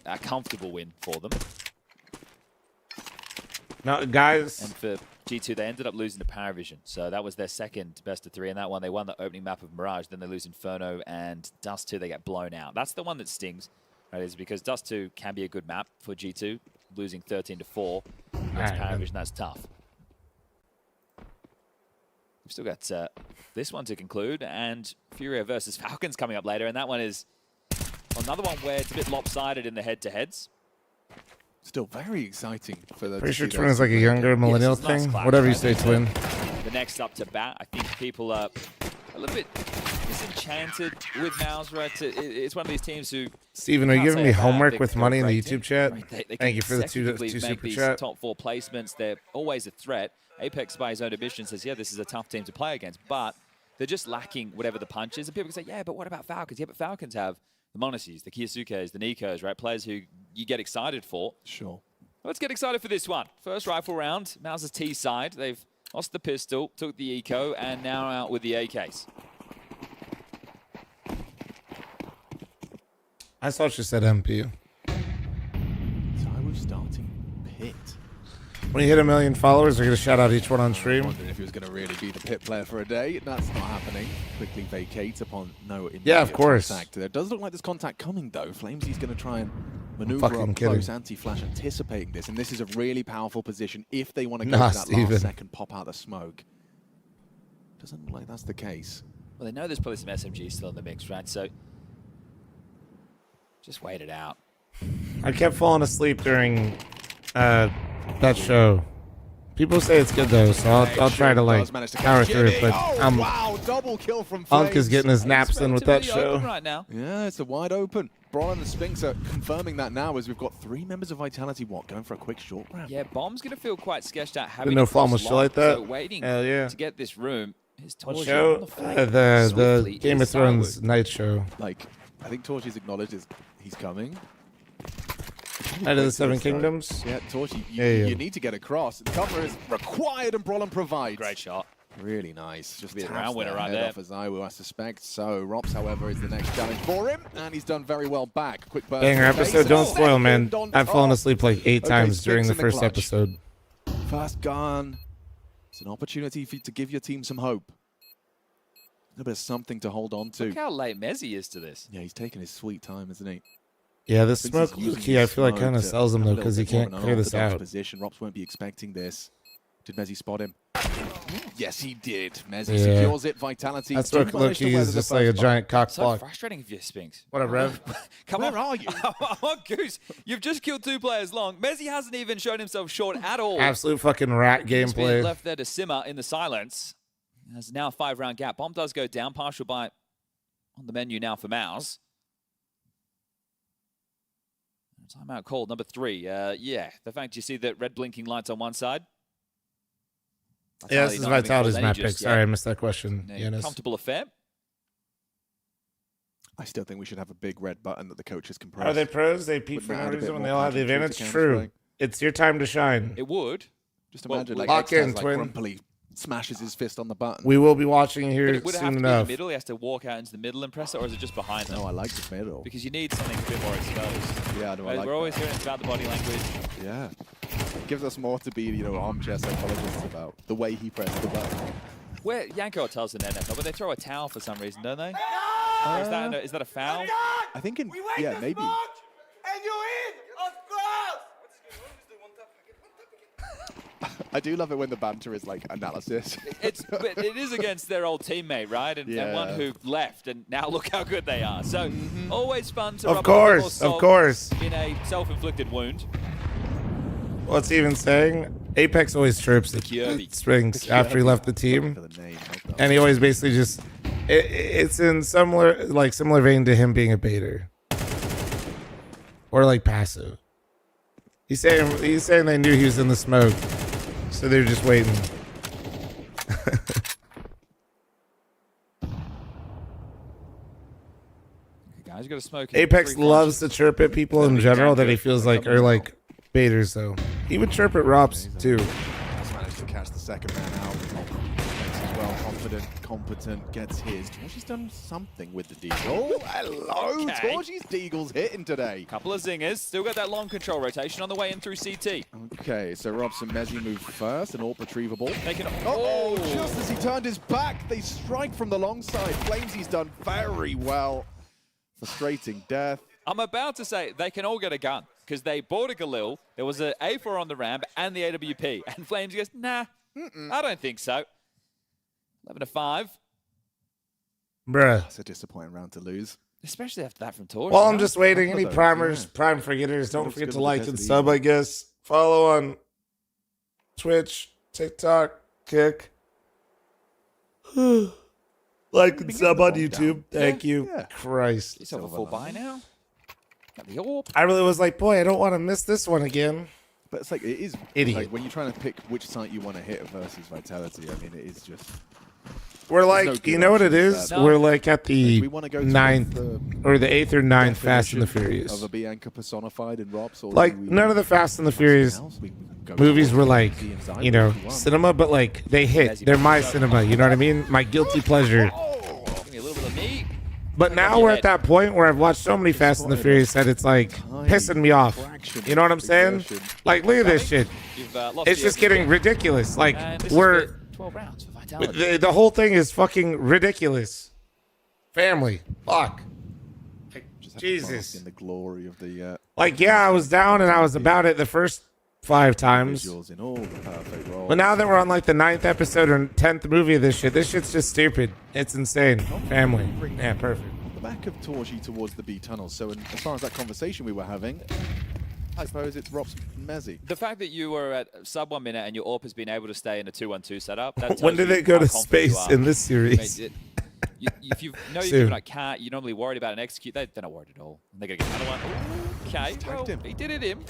a comfortable win for them. No, guys. And for G2, they ended up losing to Paravision. So that was their second best of 3 in that one. They won the opening map of Mirage. Then they lose Inferno and Dust 2. They get blown out. That's the one that stings. Right, is because Dust 2 can be a good map for G2. Losing 13-4 against Paravision, that's tough. We've still got this one to conclude, and Furia versus Falcons coming up later, and that one is another one where it's a bit lopsided in the head-to-heads. Still very exciting for the. Pretty sure Twin is like a younger millennial thing. Whatever you say, Twin. The next up to bat, I think people are a little bit disenchanted with Mouse, right? It's one of these teams who. Steven, are you giving me homework with money in the YouTube chat? Right, Thank you for the two super chat. Top 4 placements, they're always a threat. Apex, by his own admission, says, yeah, this is a tough team to play against, but they're just lacking whatever the punch is. And people can say, yeah, but what about Falcons? Yeah, but Falcons have the Monasys, the Kiyosukes, the Nikos, right? Players who you get excited for. Sure. Let's get excited for this one. First rifle round, Mouse's T side. They've lost the pistol, took the eco, and now out with the AKs. I thought you said MP. Zywoo starting pit. When you hit 1 million followers, we're going to shout out each one on stream. I wondered if he was going to really be the pit player for a day. That's not happening. Quickly vacates upon no immediate Yeah, of course. contact. There does look like there's contact coming, though. fl0m's going to try and maneuver up close, anti-flash, anticipating this. And this is a really powerful position if they want to go to that last second, pop out the smoke. Doesn't look like that's the case. Well, they know there's probably some SMGs still in the mix, right? So just wait it out. I kept falling asleep during that show. People say it's good though, so I'll try to like power through it. But wow, double kill from Unk is getting his naps in with that show. Right now. Yeah, it's a wide open. Brawl and the Sphinx are confirming that now as we've got 3 members of Vitality going for a quick short round. Yeah, Bomb's gonna feel quite sketched out having Didn't know fl0m was still like that. So waiting yeah. to get this room. His What show? The Game of Thrones night show. Like, I think Torchy's acknowledged he's coming. Night of the Seven Kingdoms? Yeah, Torchy, you need to get across. The cover is required and Brolin provides. Great shot. Really nice. Just be the round winner right there. Off as Zywoo, I suspect. So Rops, however, is the next challenge for him, and he's done very well back. Quick burst. Banger episode, don't spoil, man. I've fallen asleep like 8 times during the first episode. Fast gun. It's an opportunity for you to give your team some hope. A little bit of something to hold on to. Look how late Mezzy is to this. Yeah, he's taking his sweet time, isn't he? Yeah, this smoke key I feel like kind of sells him though because he can't clear this out. Position. Rops won't be expecting this. Did Mezzy spot him? Yes, he did. Mezzy secures it. Vitality. That smoke key is just like a giant cock block. So frustrating if you're Sphinx. What up, Rev? Come Where are you? on, Goose. You've just killed 2 players long. Mezzy hasn't even shown himself short at all. Absolute fucking rat gameplay. Left there to simmer in the silence. There's now a 5-round gap. Bomb does go down. Partial buy on the menu now for Mouse. Timeout called, number 3. Yeah, the fact you see that red blinking lights on one side. Yeah, this is Vitality's map pick. Sorry, I missed that question. Comfortable affair. I still think we should have a big red button that the coaches can press. Are they pros? They peak for no reason when they all have the advantage? True. It's your time to shine. It would. Just imagine like lock in, like twin. grumpily smashes his fist on the button. We will be watching here Would it have soon to be in enough. the middle? He has to walk out into the middle and press it, or is it just behind them? No, I like the middle. Because you need something a bit more exposed. Yeah, no, I like We're always that. hearing about the body language. Yeah. Gives us more to be, armchair psychologists about the way he pressed the button. Where Yanko tells in NFL, but they throw a towel for some reason, don't they? Or is that a foul? I think yeah, maybe. And you in, of course! I do love it when the banter is like analysis. But it is against their old teammate, right? And one who left, and now look how good they are. So always fun to Of rub course, a little of course. in a self-inflicted wound. What's he even saying? Apex always chirps at Springs after he left the team, and he always basically just it's in similar vein to him being a baiter or like passive. He's saying they knew he was in the smoke, so they're just waiting. Guys, got to smoke. Apex loves to chirp at people in general that he feels like are like baiters, though. He would chirp at Robs too. Just managed to catch the second man out. He's well confident, competent, gets his. Torchy's done something with the deagle. Oh, hello! Okay. Torchy's deagle's hitting today. Couple of zingers. Still got that long control rotation on the way in through CT. Okay, so Robson Mezzi moved first, and all retrievable. Oh, just as he turned his back, they strike from the long side. fl0m's done very well. Frustrating death. I'm about to say they can all get a gun because they bought a Galil. There was an A4 on the ramp and the AWP. And fl0m's goes, nah, I don't think so. 11-5. Bruh. That's a disappointing round to lose. Especially after that from Torch. Well, I'm just waiting. Any primers, prime forgetters, don't forget to like and sub, I guess. Follow on Twitch, TikTok, Kick. Like and sub on YouTube. Thank you. Christ. Yourself a full buy now. Got the AWP. I really was like, boy, I don't want to miss this one again. But it's like, it is Idiot. like when you're trying to pick which site you want to hit versus Vitality, I mean, it is just... We're like, you know what it is? We're like at the we want to go 9th or the 8th or 9th Fast and the Furious. Of a Bianca personified in Robs, or Like, none of the Fast and the Furious movies were like, cinema, but like, they hit. They're my cinema, you know what I mean? My guilty pleasure. Give me a little bit of meat. But now we're at that point where I've watched so many Fast and the Furious that it's like pissing me off. You know what I'm saying? Like, look at this shit. It's just getting ridiculous. Like, we're 12 rounds for Vitality. the whole thing is fucking ridiculous. Family, fuck. Jesus. In the glory of the Like, yeah, I was down and I was about it the first 5 times. in all the perfect roles. But now that we're on like the 9th episode or 10th movie of this shit's just stupid. It's insane. Family. Yeah, perfect. The back of Torchy towards the B tunnel. So as far as that conversation we were having, I suppose it's Robson Mezzi. The fact that you were at sub 1 minute and your AWP has been able to stay in a 2-1-2 setup. That tells When did you it go how to confident you space are. in this series? Mate, if you know you're Soon. giving like cat, you're normally worried about an execute. They're not worried at all. They're going to get another one. Ooh, okay, well, he did it him.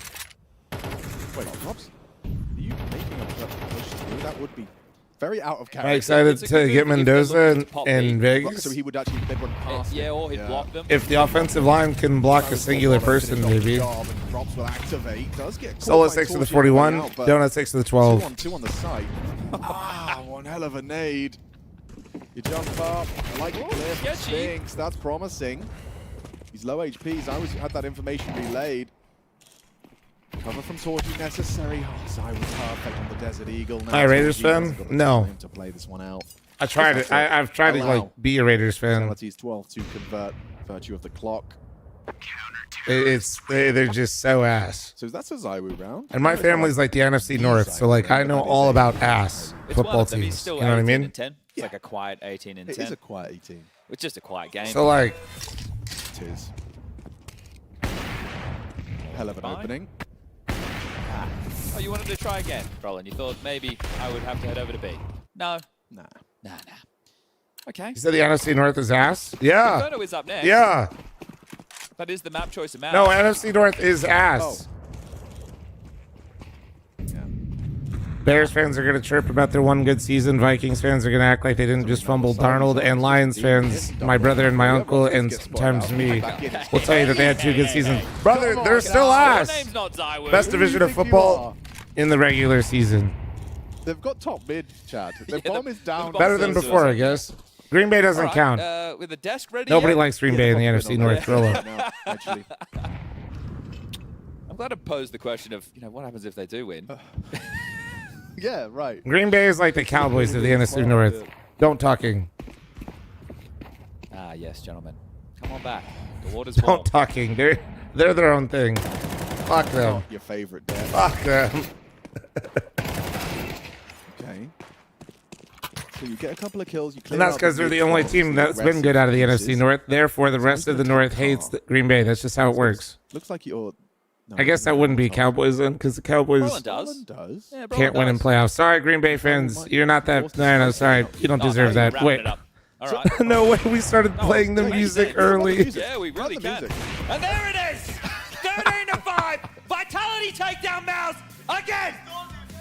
Wait, Robson, are you making a push through? That would be very out of character. Am I excited to get Mendoza in Vegas? So he would actually they'd run past Yeah, or he'd block them. If the offensive line can block a singular person, maybe. Robs will activate. Does get Solo 6 to the 41, Donut 6 to the 12. 2-on-2 on the site. One hell of a nade. You jump up. I like it. Sphinx. That's promising. He's low HPs. I always had that information relayed. Cover from Torchy necessary. Oh, Zai was perfect on the Desert Eagle. Now Am I a Raiders fan? No. To play this one out. I tried it. I've tried to like be a Raiders fan. Penalties 12 to convert virtue of the clock. They're just so ass. So that's a Zaiwu round. And my family's like the NFC North, so like I know all about ass football teams. You know what I mean? 10. It's like a quiet 18 and 10. It is a quiet 18. It's just a quiet game. So like, it is. Hell of an opening. Oh, you wanted to try again, Roland? You thought maybe I would have to head over to B? No. Nah. Okay. you said the NFC North is ass? Yeah. Inferno is up next. Yeah. That is the map choice of map. No, NFC North is ass. Bears fans are going to chirp about their one good season. Vikings fans are going to act like they didn't just fumble Darnold. And Lions fans, my brother and my uncle, and sometimes me, will tell you that they had 2 good seasons. Brother, they're still ass. Best division of football in the regular season. They've got top mid, Chad. Their bomb is down. Better than before, I guess. Green Bay doesn't count. With the desk ready. Nobody likes Green Bay in the NFC North. Rolo. Actually. I'm glad to pose the question of, what happens if they do win? Yeah, right. Green Bay is like the Cowboys of the NFC North. Don't talking. Ah, yes, gentlemen. Come on back. The water's warm. Don't talking. They're their own thing. Fuck them. Not your favorite, Dan. Fuck them. Okay. So you get a couple of kills. You clear And that's out because they're the only mid team spots, that's been good out of the aggressive NFC North. Therefore, the rest of the North hates Green Bay. That's just how it works. Looks like you're... No, I guess that wouldn't be Cowboys then, because the Cowboys does. Yeah, can't win in playoffs. Sorry, Green Bay fans. You're not that... No, sorry. You don't deserve that. Wait. All right. No way. We started playing the music early. Yeah, we really can. And there it is! 13-5! Vitality takedown Mouse again!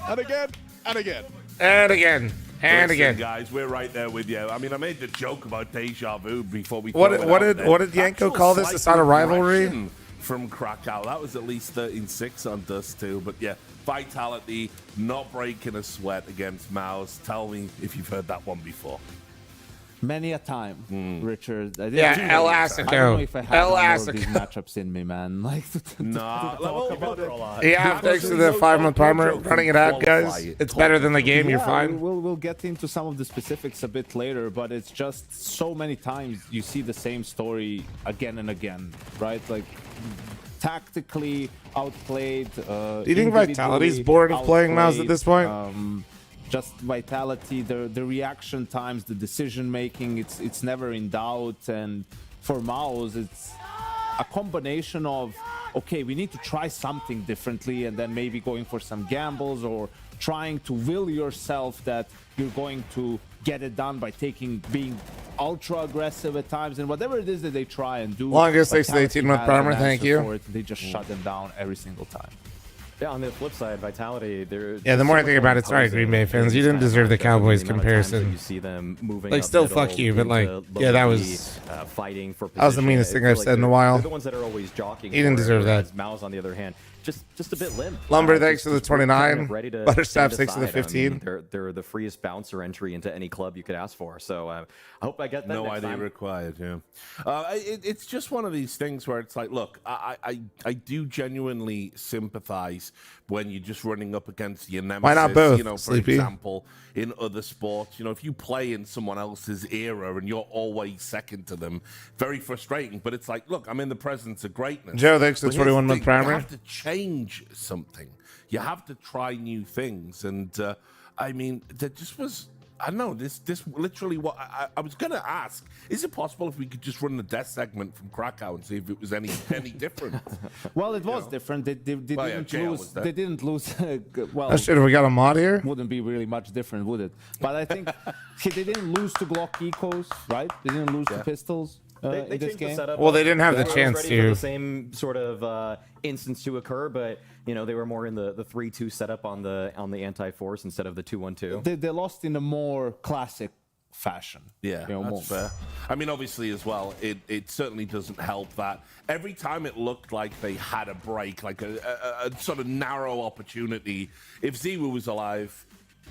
And again, and again. And again. And Listen, again. guys, we're right there with you. I mean, I made the joke about deja vu before we. What did Yanko call this? It's not a rivalry. From Krakow, that was at least 13-6 on Dust too. But yeah, Vitality not breaking a sweat against Mouse. Tell me if you've heard that one before. Many a time, Richard. El Acido. I don't know if I have more of these matchups in me, man. Like, yeah, thanks to the 5-month primer running it out, guys. It's better than the game. You're fine. We'll get into some of the specifics a bit later, but it's just so many times you see the same story again and again, right? Like, tactically outplayed. Do you think Vitality's bored of playing Mouse at this point? Just Vitality, the reaction times, the decision making, it's never in doubt. And for Mouse, it's a combination of, okay, we need to try something differently, and then maybe going for some gambles or trying to will yourself that you're going to get it done by being ultra aggressive at times, and whatever it is that they try and do. Longest 6 to 18-month primer, thank you. They just shut them down every single time. Yeah, on the flip side, Vitality, they're... Yeah, the more I think about it, sorry, Green Bay fans, you didn't deserve the Cowboys comparison. You see them moving like, still fuck you, but like, yeah, that was... fighting for position. That was the meanest thing I've said in a while. They're the ones that are always jockeying. He didn't deserve that. Mouse, on the other hand, just a bit limp. Lumber, thanks to the 29. Ready to Butterstaff, thanks to the 15. I mean, they're the freest bouncer entry into any club you could ask for. So I hope I get that. No idea required. Yeah, it's just one of these things where it's like, look, I do genuinely sympathize when you're just running up against your nemesis. Why not both? You know, for Sleepy? example, in other sports, you know, if you play in someone else's era and you're always second to them, very frustrating. But it's like, look, I'm in the presence of greatness. Joe, thanks to But here's the 21-month thing, primer. You have to change something. You have to try new things. And I mean, there just was... I don't know, this literally what I was going to ask. Is it possible if we could just run the death segment from Krakow and see if it was any different? Well, it was different. They didn't lose. Well, Oh shit, have we got a mod here? Wouldn't be really much different, would it? But I think they didn't lose to Glock Ecos, right? They didn't lose to Pistols. They in this changed the game. setup. Well, they didn't have the They were chance ready to. for the same sort of instance to occur, but you know they were more in the 3-2 setup on the anti-force instead of the 2-1-2. They lost in a more classic fashion. Yeah, You know, that's more. fair. I mean, obviously, as well, it certainly doesn't help that every time it looked like they had a break, like a sort of narrow opportunity, if Ziwu was alive,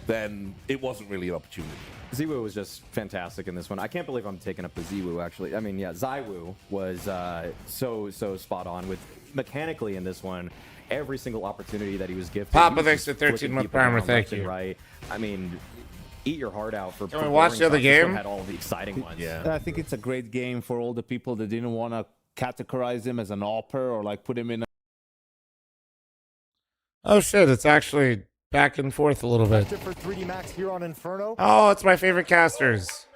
then it wasn't really an opportunity. Ziwu was just fantastic in this one. I can't believe I'm taking up the Ziwu, actually. I mean, yeah, Ziwu was so spot on with mechanically in this one. Every single opportunity that he was gifted. Papa, he was thanks just to flicking 13-month people primer, around thank left and you. Right. I mean, eat your heart out for. Can we watch the other This one game? had all the exciting ones. Yeah. I think it's a great game for all the people that didn't want to categorize him as an AWPer or like put him in. Oh shit, it's actually back and forth a little bit. For 3D Max here on Inferno. Oh, it's my favorite casters.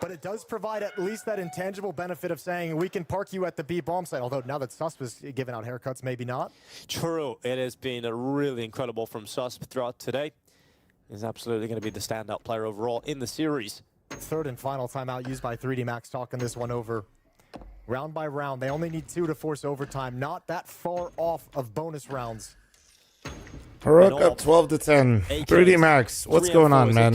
But it does provide at least that intangible benefit of saying we can park you at the B bomb site. Although now that Susp was giving out haircuts, maybe not. True. It has been a really incredible from Susp throughout today. He's absolutely going to be the standout player overall in the series. Third and final timeout used by 3D Max, talking this one over round by round. They only need 2 to force overtime. Not that far off of bonus rounds. Haruk up 12 to 10. 3D Max, what's going on, man?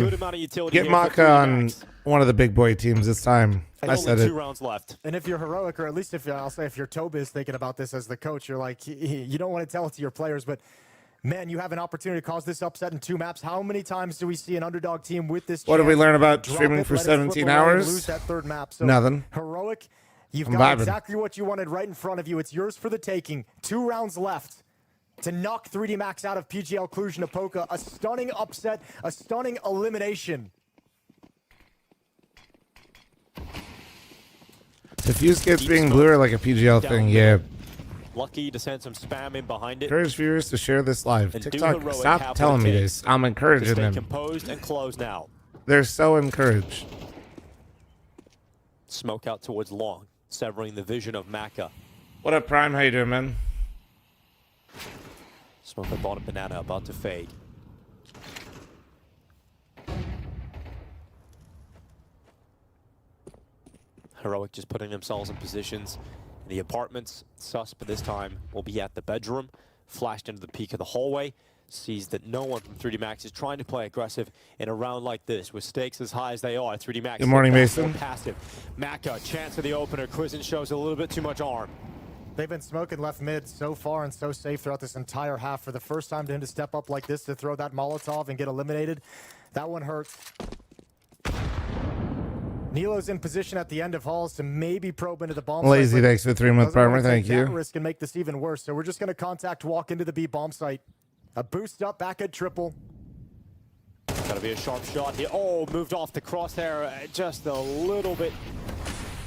Get Maka on one of the big boy teams this time. I said it. 2 rounds left. And if you're heroic, or at least if I'll say if you're Tobiz thinking about this as the coach, you're like, you don't want to tell it to your players, but man, you have an opportunity to cause this upset in 2 maps. How many times do we see an underdog team with this What did we chance learn about drop streaming it, for let it slip 17 away, and hours? lose that 3rd map? So Nothing. Heroic, you've I'm got vibing. exactly what you wanted right in front of you. It's yours for the taking. 2 rounds left to knock 3D Max out of PGL Cluj-Napoca. A stunning upset, a stunning elimination. Diffuse gets being bluer like a PGL thing, yeah. Lucky to send some spam in behind it. Encourage viewers to share this live. And do TikTok, heroic stop half telling me rotate. this. I'm To encouraging stay them. composed and close now. They're so encouraged. Smoke out towards long, severing the vision of Maka. What up, Prime? How you doing, man? Smoke up on a banana, about to fade. Heroic just putting themselves in positions in the apartments. Susp this time will be at the bedroom. Flashed into the peak of the hallway. Sees that no one from 3D Max is trying to play aggressive in a round like this with stakes as high as they are. 3D Max. Good morning, back, Mason. more passive. Maka, chance of the opener. Krisen shows a little bit too much arm. They've been smoking left mid so far and so safe throughout this entire half. For the first time to him to step up like this to throw that Molotov and get eliminated, that one hurts. Nilo's in position at the end of halls to maybe probe into the bomb site. Lazy, thanks for the 3-month Doesn't wanna partner. Thank take that you. risk and make this even worse. So we're just going to contact walk into the B bomb site. A boost up back at triple. Gotta be a sharp shot here. Oh, moved off the crosshair just a little bit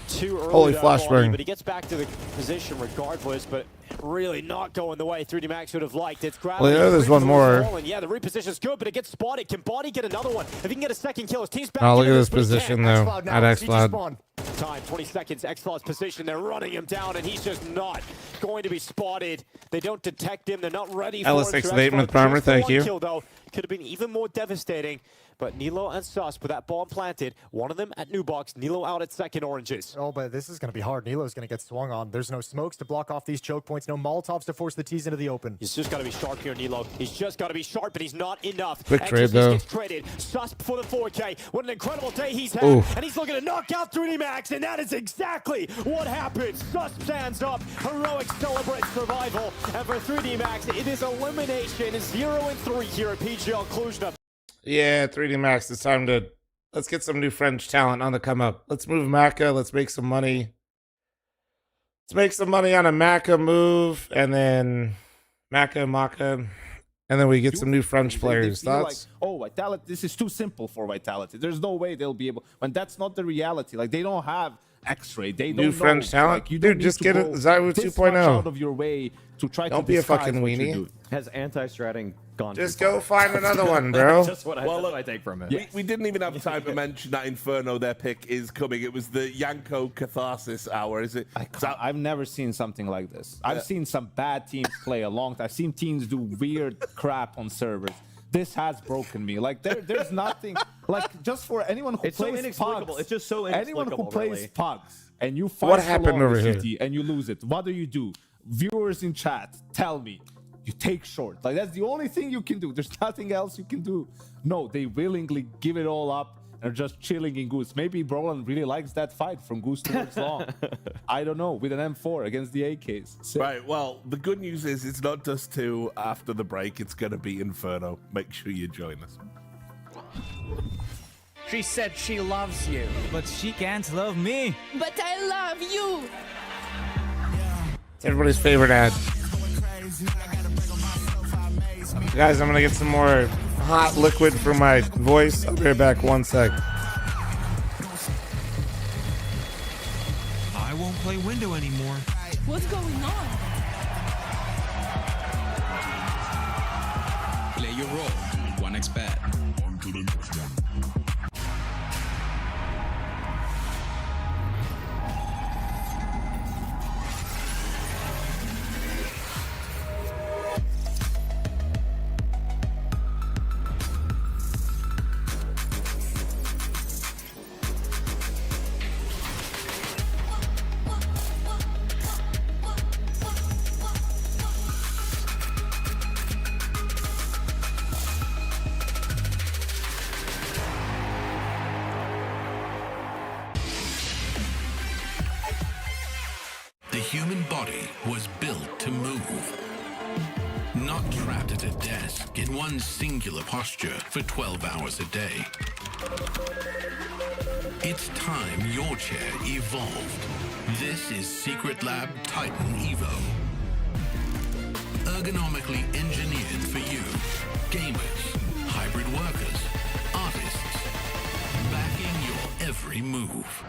too early. Holy that flashbang. volley, but he gets back to the position regardless, but really not going the way 3D Max would have liked. It's Well, yeah, there's one more. Yeah, the reposition's good, but it gets spotted. Can Body get another one? If he can get a second kill, his team's back. Oh, look into at this but he can't. position, though. Xcloud now At in CT Xcloud. spawn. Time, 20 seconds. Xcloud's position. They're running him down, and he's just not going to be spotted. They don't detect him. They're not ready for him. LS6 So with 8-month Xcloud partner. just the Thank one you. Kill, though, could have been even more devastating. But Nilo and Sus with that bomb planted. One of them at new box. Nilo out at second oranges. Oh, but this is going to be hard. Nilo's going to get swung on. There's no smokes to block off these choke points. No Molotovs to force the T's into the open. He's just got to be sharp here, Nilo. He's just got to be sharp, but he's not enough. Quick trade, Exorcist though. gets traded. Sus for the 4K. What an incredible day he's had. Ooh. And he's looking to knock out 3D Max, and that is exactly what happens. Sus stands up. Heroic celebrates survival. And for 3D Max, it is elimination 0-3 here at PGL Cluj-Napoca. Yeah, 3D Max, it's time to... Let's get some new French talent on the come up. Let's move Maka. Let's make some money. Let's make some money on a Maka move, and then Maka, and then we get some new French players. They feel Thoughts? like, oh, Vitality, this is too simple for Vitality. There's no way they'll be able, and that's not the reality. Like, they don't have X-ray. They don't New French know. talent? Like, you Dude, don't need just to get a go Zywu this 2.0. much out of your way to try Don't to be a disguise fucking what you're weenie. doing. Has anti-stratting gone Just too go far? find another one, bro. That's what I take from it. We didn't even have time to mention that Inferno, their pick, is coming. It was the Yanko Catharsis hour, is it? I've never seen something like this. I've seen some bad teams play a long time. I've seen teams do weird crap on servers. This has broken me. Like there's nothing. Like just for anyone who It's so plays inexplicable. pugs, It's just so anyone who inexplicable, plays really. pugs and you fight What so happened long over in here? CT and you lose it. What do? Viewers in chat, tell me. You take short. Like that's the only thing you can do. There's nothing else you can do. No, they willingly give it all up and are just chilling in Goose. Maybe Brolan really likes that fight from Goose towards Long. I don't know. With an M4 against the AKs. Sick. Right, well, the good news is it's not just 2 after the break. It's going to be Inferno. Make sure you join us. She said she loves you. But she can't love me. But I love you. It's everybody's favorite ad. Guys, I'm going to get some more hot liquid for my voice. I'll be right back 1 sec. I won't play window anymore. What's going on? Play your role. 1xBet. On to the next one. The human body was built to move. Not trapped at a desk in one singular posture for 12 hours a day. It's time your chair evolved. This is Secret Lab Titan Evo. Ergonomically engineered for you, gamers, hybrid workers, artists, backing your every move.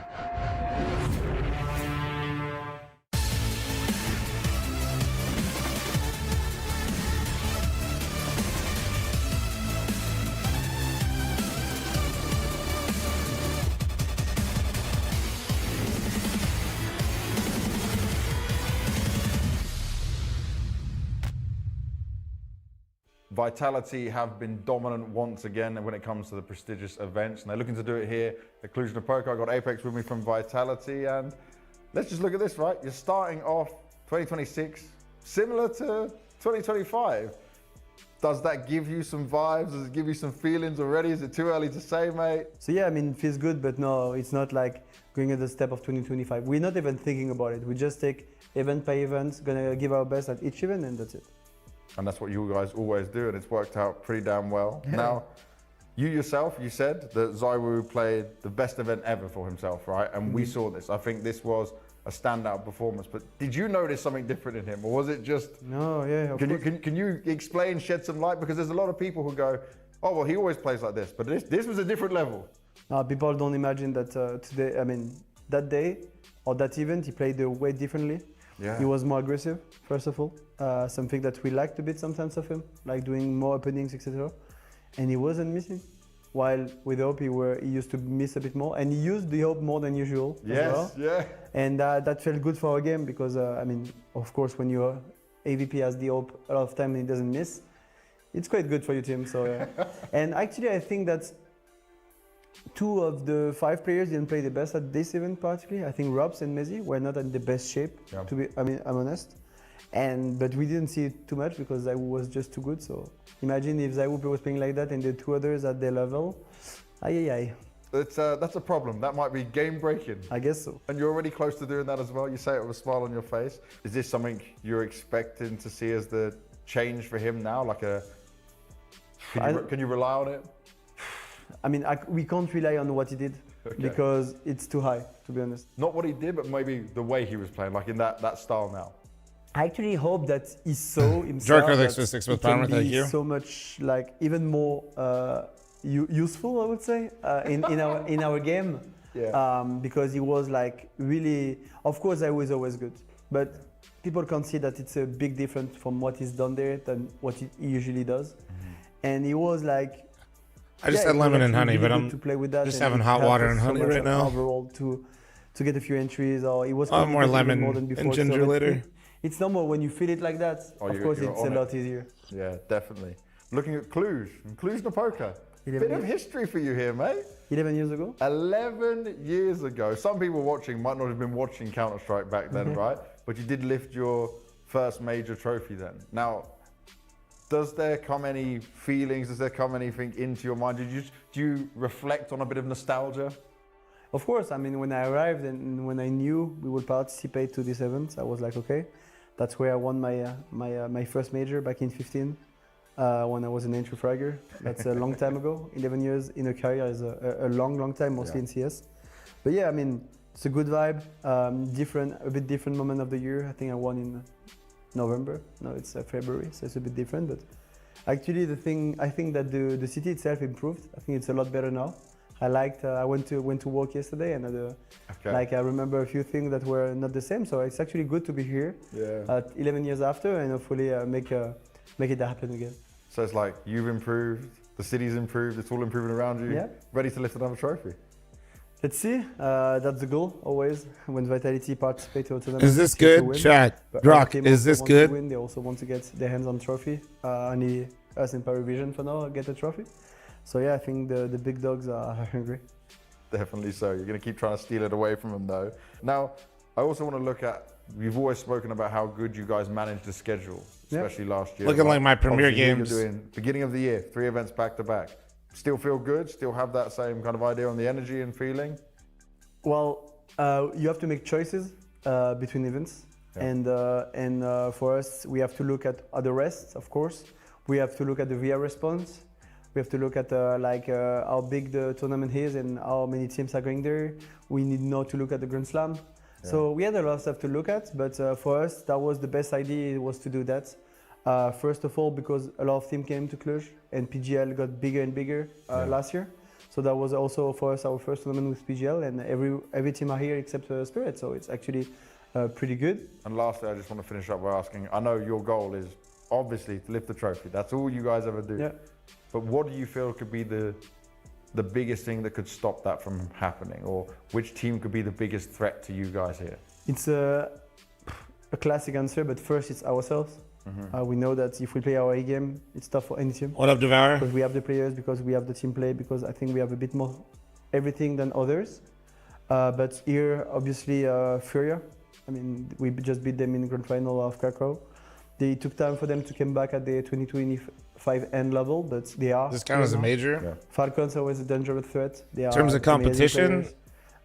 Vitality have been dominant once again when it comes to the prestigious events, and they're looking to do it here at Cluj-Napoca. I got Apex with me from Vitality, and let's just look at this, right? You're starting off 2026 similar to 2025. Does that give you some vibes? Does it give you some feelings already? Is it too early to say, mate? So yeah, I mean, it feels good, but no, it's not like going at the step of 2025. We're not even thinking about it. We just take event by event, gonna give our best at each event, and that's it. And that's what you guys always do, and it's worked out pretty damn well. Yeah. Now, you yourself, you said that ZywOo played the best event ever for himself, right? And we saw this. I think this was a standout performance. But did you notice something different in him, or was it just? No, yeah. Can you explain, shed some light? Because there's a lot of people who go, oh well, he always plays like this, but this was a different level. People don't imagine that today. I mean, that day or that event, he played way differently. Yeah. He was more aggressive, first of all. Something that we liked a bit sometimes of him, like doing more openings, etc. And he wasn't missing. While with Hope, he used to miss a bit more, and he used the Hope more than usual. Yes, as well. yeah. And that felt good for our game because, I mean, of course, when your AVP has the Hope a lot of time and he doesn't miss, it's quite good for your team. So, and actually, I think that 2 of the 5 players didn't play the best at this event particularly. I think Robs and Mezzi were not in the best shape, to be, I'm honest. But we didn't see it too much because ZywOo was just too good. So imagine if ZywOo was playing like that and the 2 others at their level. That's a problem. That might be game breaking. I guess so. And you're already close to doing that as well. You say it with a smile on your face. Is this something you're expecting to see as the change for him now? Like can you rely on it? I mean, we can't rely on what he did because it's too high, to be honest. Not what he did, but maybe the way he was playing, like in that style now. I actually hope that he saw himself that he can be so much like even more useful, I would say, in our game. Yeah. Because he was like really, of course, I was always good, but people can see that it's a big difference from what he's done there than what he usually does. And he was like, I just had lemon and honey, but I'm to play with that just having hot water and honey right now. Overall, to get a few entries, or it was more lemon more than before, and ginger later. It's normal when you feel it like that. Of course, it's a lot easier. Yeah, definitely. Looking at Cluj-Napoca. Bit of history for you here, mate. 11 years ago? 11 years ago. Some people watching might not have been watching Counter-Strike back then, right? But you did lift your first major trophy then. Now, does there come any feelings? Does there come anything into your mind? Do you reflect on a bit of nostalgia? Of course. I mean, when I arrived and when I knew we would participate to this event, I was like, okay, that's where I won my first major back in 2015 when I was an entry fragger. That's a long time ago. 11 years in a career is a long time, mostly in CS. But yeah, I mean, it's a good vibe. A bit different moment of the year. I think I won in November. No, it's February, so it's a bit different. But actually, I think that the city itself improved. I think it's a lot better now. I liked. I went to work yesterday, and I remember a few things that were not the same. So it's actually good to be here. At 11 years after, and hopefully make it happen again. So it's like you've improved, the city's improved, it's all improving around you. Yeah. Ready to lift another trophy. Let's see. That's the goal always when Vitality participates in tournaments. Is this good, chat? Brock, is this good? They also want to get their hands on trophy. Only us in Paris Vision for now get a trophy. So yeah, I think the big dogs are hungry. Definitely so. You're going to keep trying to steal it away from them though. Now, I also want to look at, we've always spoken about how good you guys managed the schedule, especially last year. Looking like my premier games. You're doing beginning of the year, 3 events back to back. Still feel good? Still have that same kind of idea on the energy and feeling? Well, you have to make choices between events. And for us, we have to look at the rest, of course. We have to look at the VR response. We have to look at how big the tournament is and how many teams are going there. We need now to look at the Grand Slam. So we had a lot of stuff to look at, but for us, that was the best idea, was to do that. First of all, because a lot of teams came to Cluj and PGL got bigger and bigger last year. So that was also for us our first tournament with PGL, and every team are here except Spirit. So it's actually pretty good. And lastly, I just want to finish up by asking, I know your goal is obviously to lift the trophy. That's all you guys ever do. Yeah. But what do you feel could be the biggest thing that could stop that from happening? Or which team could be the biggest threat to you guys here? It's a classic answer, but first it's ourselves. We know that if we play our A game, it's tough for any team. What up, Devour? Because we have the players, because we have the team play, because I think we have a bit more everything than others. But here, obviously, Furia. I mean, we just beat them in the grand final of Krakow. They took time for them to come back at the 2025 end level, but they are. This count as a major? Yeah. Falcons are always a dangerous threat. They In terms of competition,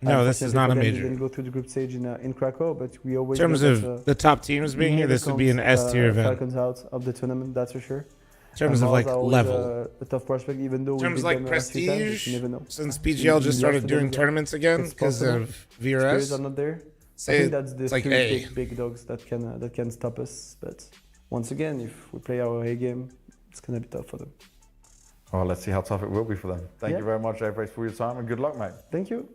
no, this is not a major. We didn't go through the group stage in Krakow, but we always. In terms of the top teams being here, this would be an S tier event. Falcons out of the tournament, that's for sure. In terms of like level. A tough prospect, even though in terms of like prestige, you never know. since PGL just started doing tournaments again because of VRS. Spirits are not there. I think that's the three big dogs that can stop us. But once again, if we play our A game, it's gonna be tough for them. Well, let's see how tough it will be for them. Thank you very much, Apex, for your time, and good luck, mate. Thank you.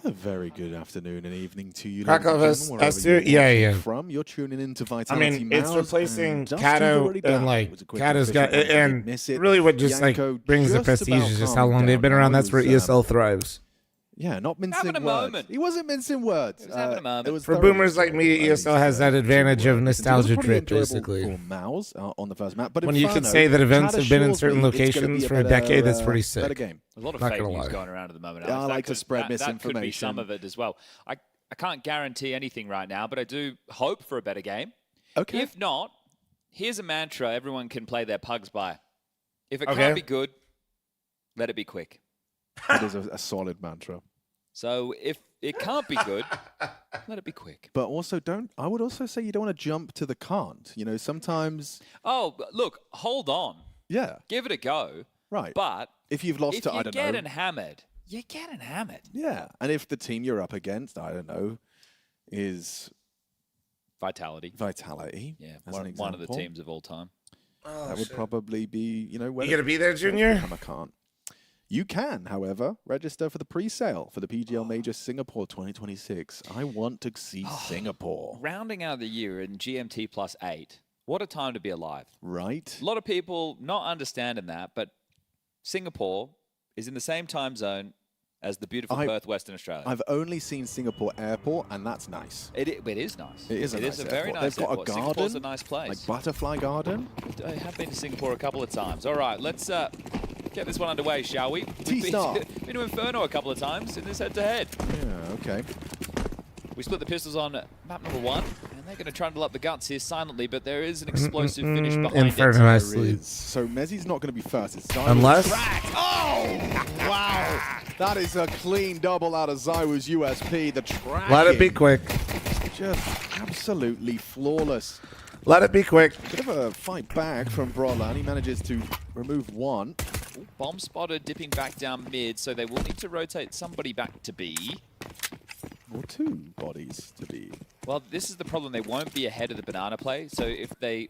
A very good afternoon and evening to you. Krakow S2, yeah. From you're tuning in to Vitality. I mean, it's Mouse, replacing and Kato, and like Kato's got, and really what just like brings the prestige is just how long they've been around. That's where ESL thrives. Yeah, not mincing having a words. moment. He wasn't mincing words. He was having a moment. For boomers like me, ESL has that advantage of nostalgia drip, basically. For Mouse on the first map, but when you Inferno, can say that events have been in certain Chad assures me locations it's for a gonna be decade, that's pretty better sick. game. A lot of Not fake gonna news lie. going around at the moment. Yeah, I Alex. like to spread That could be misinformation. some of it as well. I can't guarantee anything right now, but I do hope for a better game. Okay. If not, here's a mantra everyone can play their pugs by. If it Okay. can't be good, let it be quick. That is a solid mantra. So if it can't be good, let it be quick. But also I would also say you don't want to jump to the can't. You know, sometimes. Oh, look, hold on. Yeah. Give it a go. Right. But if you've lost if to, I you're don't know. getting hammered, you're getting hammered. Yeah. And if the team you're up against, I don't know, is Vitality. Yeah, as an one of the example, teams of all time. that would probably be, you know, You gonna be there, Junior? I can't. You can, however, register for the pre-sale for the PGL Major Singapore 2026. I want to see Singapore. Rounding out the year in GMT +8. What a time to be alive. Right. A lot of people not understanding that, but Singapore is in the same time zone as the beautiful Perth, Western Australia. I've only seen Singapore Airport, and that's nice. It is nice. It is a nice very airport. nice They've got airport. a garden. Singapore's a nice place. Like Butterfly Garden. I have been to Singapore a couple of times. All right, let's get this one underway, shall we? T-Star. Been to Inferno a couple of times in this head-to-head. Yeah, okay. We split the pistols on map number 1, and they're going to trundle up the guts here silently, but there is an explosive finish behind Inferno, I it. sleep. So Mezzi's not going to be first. It's Unless- Oh! Wow! That is a clean double out of Zywoo's USP. The track. Let it be quick. Just absolutely flawless. Let it be quick. Bit of a fight back from Brawler. He manages to remove one. Ooh, bomb spotted dipping back down mid, so they will need to rotate somebody back to B. Or two bodies to B. Well, this is the problem. They won't be ahead of the banana play, so if they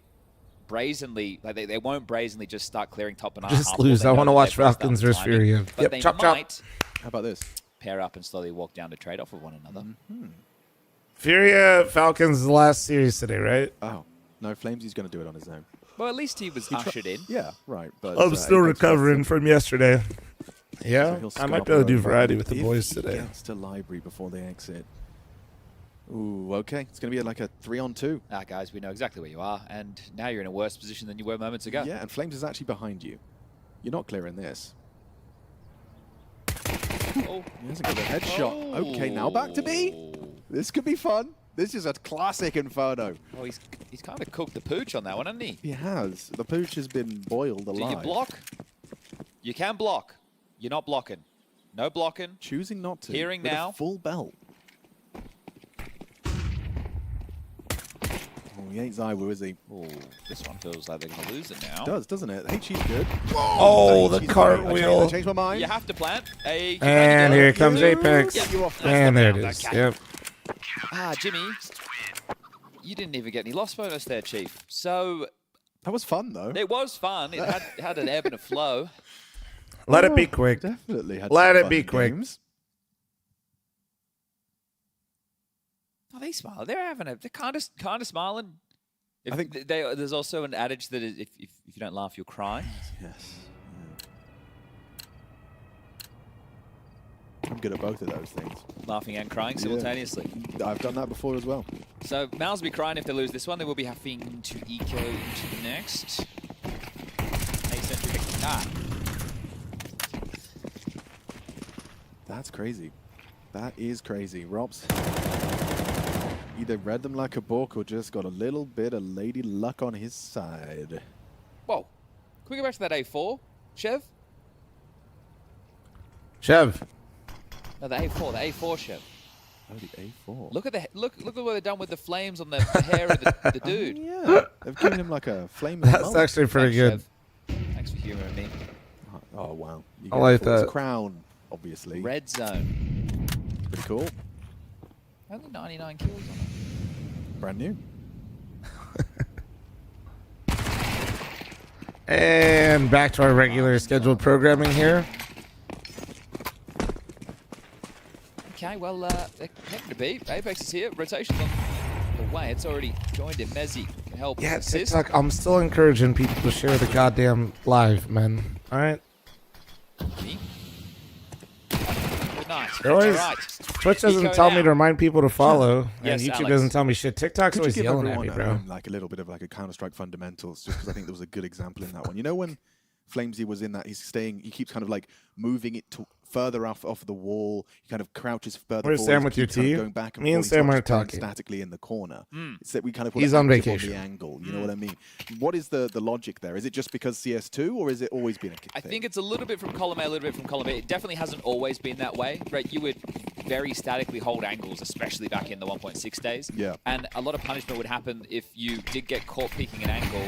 brazenly, like they won't brazenly just start clearing top banana. Just after lose. they I know want to that watch they've lost out Falcons the versus timing, Fury. But Yep, they chop, chop. might How about this? pair up and slowly walk down to trade off with one another. Furia Falcons is the last series today, right? Oh, no, Flamesy's going to do it on his own. Well, at least he was ushered in. Yeah, right. But I'm still recovering from yesterday. Yeah, he'll I might scarf be able to do over variety with the if boys he today. gets to library before they exit. Ooh, okay. It's going to be like a 3-on-2. Ah, guys, we know exactly where you are, and now you're in a worse position than you were moments ago. Yeah, and Flames is actually behind you. You're not clearing this. Oh. He hasn't got a headshot. Okay, now back to B. This could be fun. This is a classic Inferno. Oh, he's kind of cooked the pooch on that one, hasn't he? He has. The pooch has been boiled alive. Do you block? You can block. You're not blocking. No blocking. Choosing not to. Hearing with now. A full belt. Oh, he ain't Zywu, is he? Oh, this one feels like they're going to lose it now. It does, doesn't it? HE's good. Oh, the cartwheel. I changed my mind. You have to plant. And here comes Apex. And there it is. Yep. Ah, Jimmy. You didn't even get any loss bonus there, Chief. So... That was fun, though. It was fun. It had an ebb and a flow. Let it be quick. Definitely had Let some it fun be quick. games. Oh, they smile. They're kind of smiling. I think there's also an adage that if you don't laugh, you'll cry. Yes. I'm good at both of those things. Laughing and crying simultaneously. Yeah. I've done that before as well. So Mouse will be crying if they lose this one. They will be having to eco into the next. That's crazy. That is crazy. Robs either read them like a book or just got a little bit of lady luck on his side. Whoa. Can we go back to that A4, Chev? Chev. No, the A4, Chev. Oh, the A4. Look at what they've done with the flames on the hair of the dude. Yeah, they've given him like a flame. That's actually pretty good. Chev. Thanks for humoring me. Oh wow! You I get like his that. crown, obviously. Red zone. Pretty cool. Only 99 kills on it. Brand new. And back to our regular scheduled programming here. Okay, well, they're heading to B. Apex is here. Rotation's on the way. It's already joined in. Mezzi can help Yeah, assist. TikTok. I'm still encouraging people to share the goddamn live, man. All right. Good night. They're always, All right. Twitch doesn't Eco tell now. me to remind people to follow, Yes, and YouTube Alex. doesn't tell me shit. TikTok's Could you always give yelling at everyone me, at bro. home, like a little bit of like a Counter-Strike fundamentals, just because I think there was a good example in that one. You know when fl0m was in that, he keeps kind of like moving it to further off the wall. He kind of crouches further Where's forward. Sam he with your keeps kind of tea? going back and Me and forth. He's Sam not are just playing talking. statically in the corner. Mm. It's that we kind of put He's it on active vacation. the angle. You know what I mean? What is the logic there? Is it just because CS2, or is it always been a thing? I think it's a little bit from column A, a little bit from column B. It definitely hasn't always been that way, right? You would very statically hold angles, especially back in the 1.6 days. Yeah. And a lot of punishment would happen if you did get caught peeking an angle.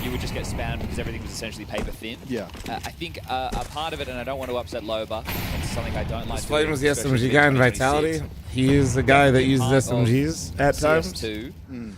You would just get spammed because everything was essentially paper thin. Yeah. I think a part of it, and I don't want to upset Loba, it's something I don't like. This fl0m was the doing, SMG guy in 2026. Vitality. He is the guy that uses SMGs at times. CS2,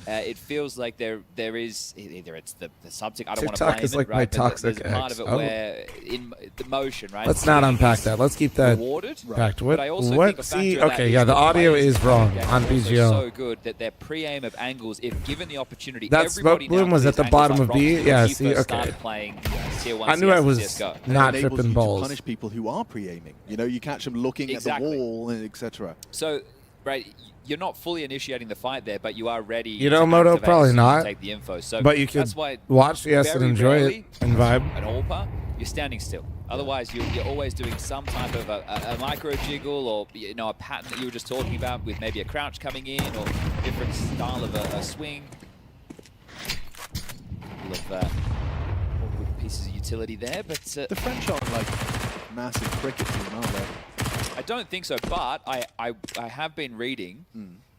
it feels like there is either it's the subject. I don't want to TikTok blame is it, like right? my But toxic there's part ex. of it Oh. where in the motion, right? Let's not unpack that. Let's keep that rewarded. back to But I also think a Let's factor see. of that Okay, is yeah, the audio players is in wrong the game on are also PGL. so good that their pre-aim of angles, if given the opportunity, That everybody smoke bloom now was plays at the angles bottom like of B? Rockstar. Yeah, When you see, first okay. started playing Tier 1 I knew I CS, was CS:GO. not it enables tripping you balls. to punish people who are pre-aiming. You know, you catch them looking Exactly. at the wall, and etc. So, right, you're not fully initiating the fight there, but you are ready. You know, to Moto, activate probably as soon as you not. Take the info. So But you could that's why watch CS and very enjoy it rarely and vibe. An AWPer, you're standing still. Otherwise, you're always doing some type of a micro jiggle, or a pattern that you were just talking about with maybe a crouch coming in, or different style of a swing. All of awkward pieces of utility there, but The French are like massive cricket team, aren't they? I don't think so, but I have been reading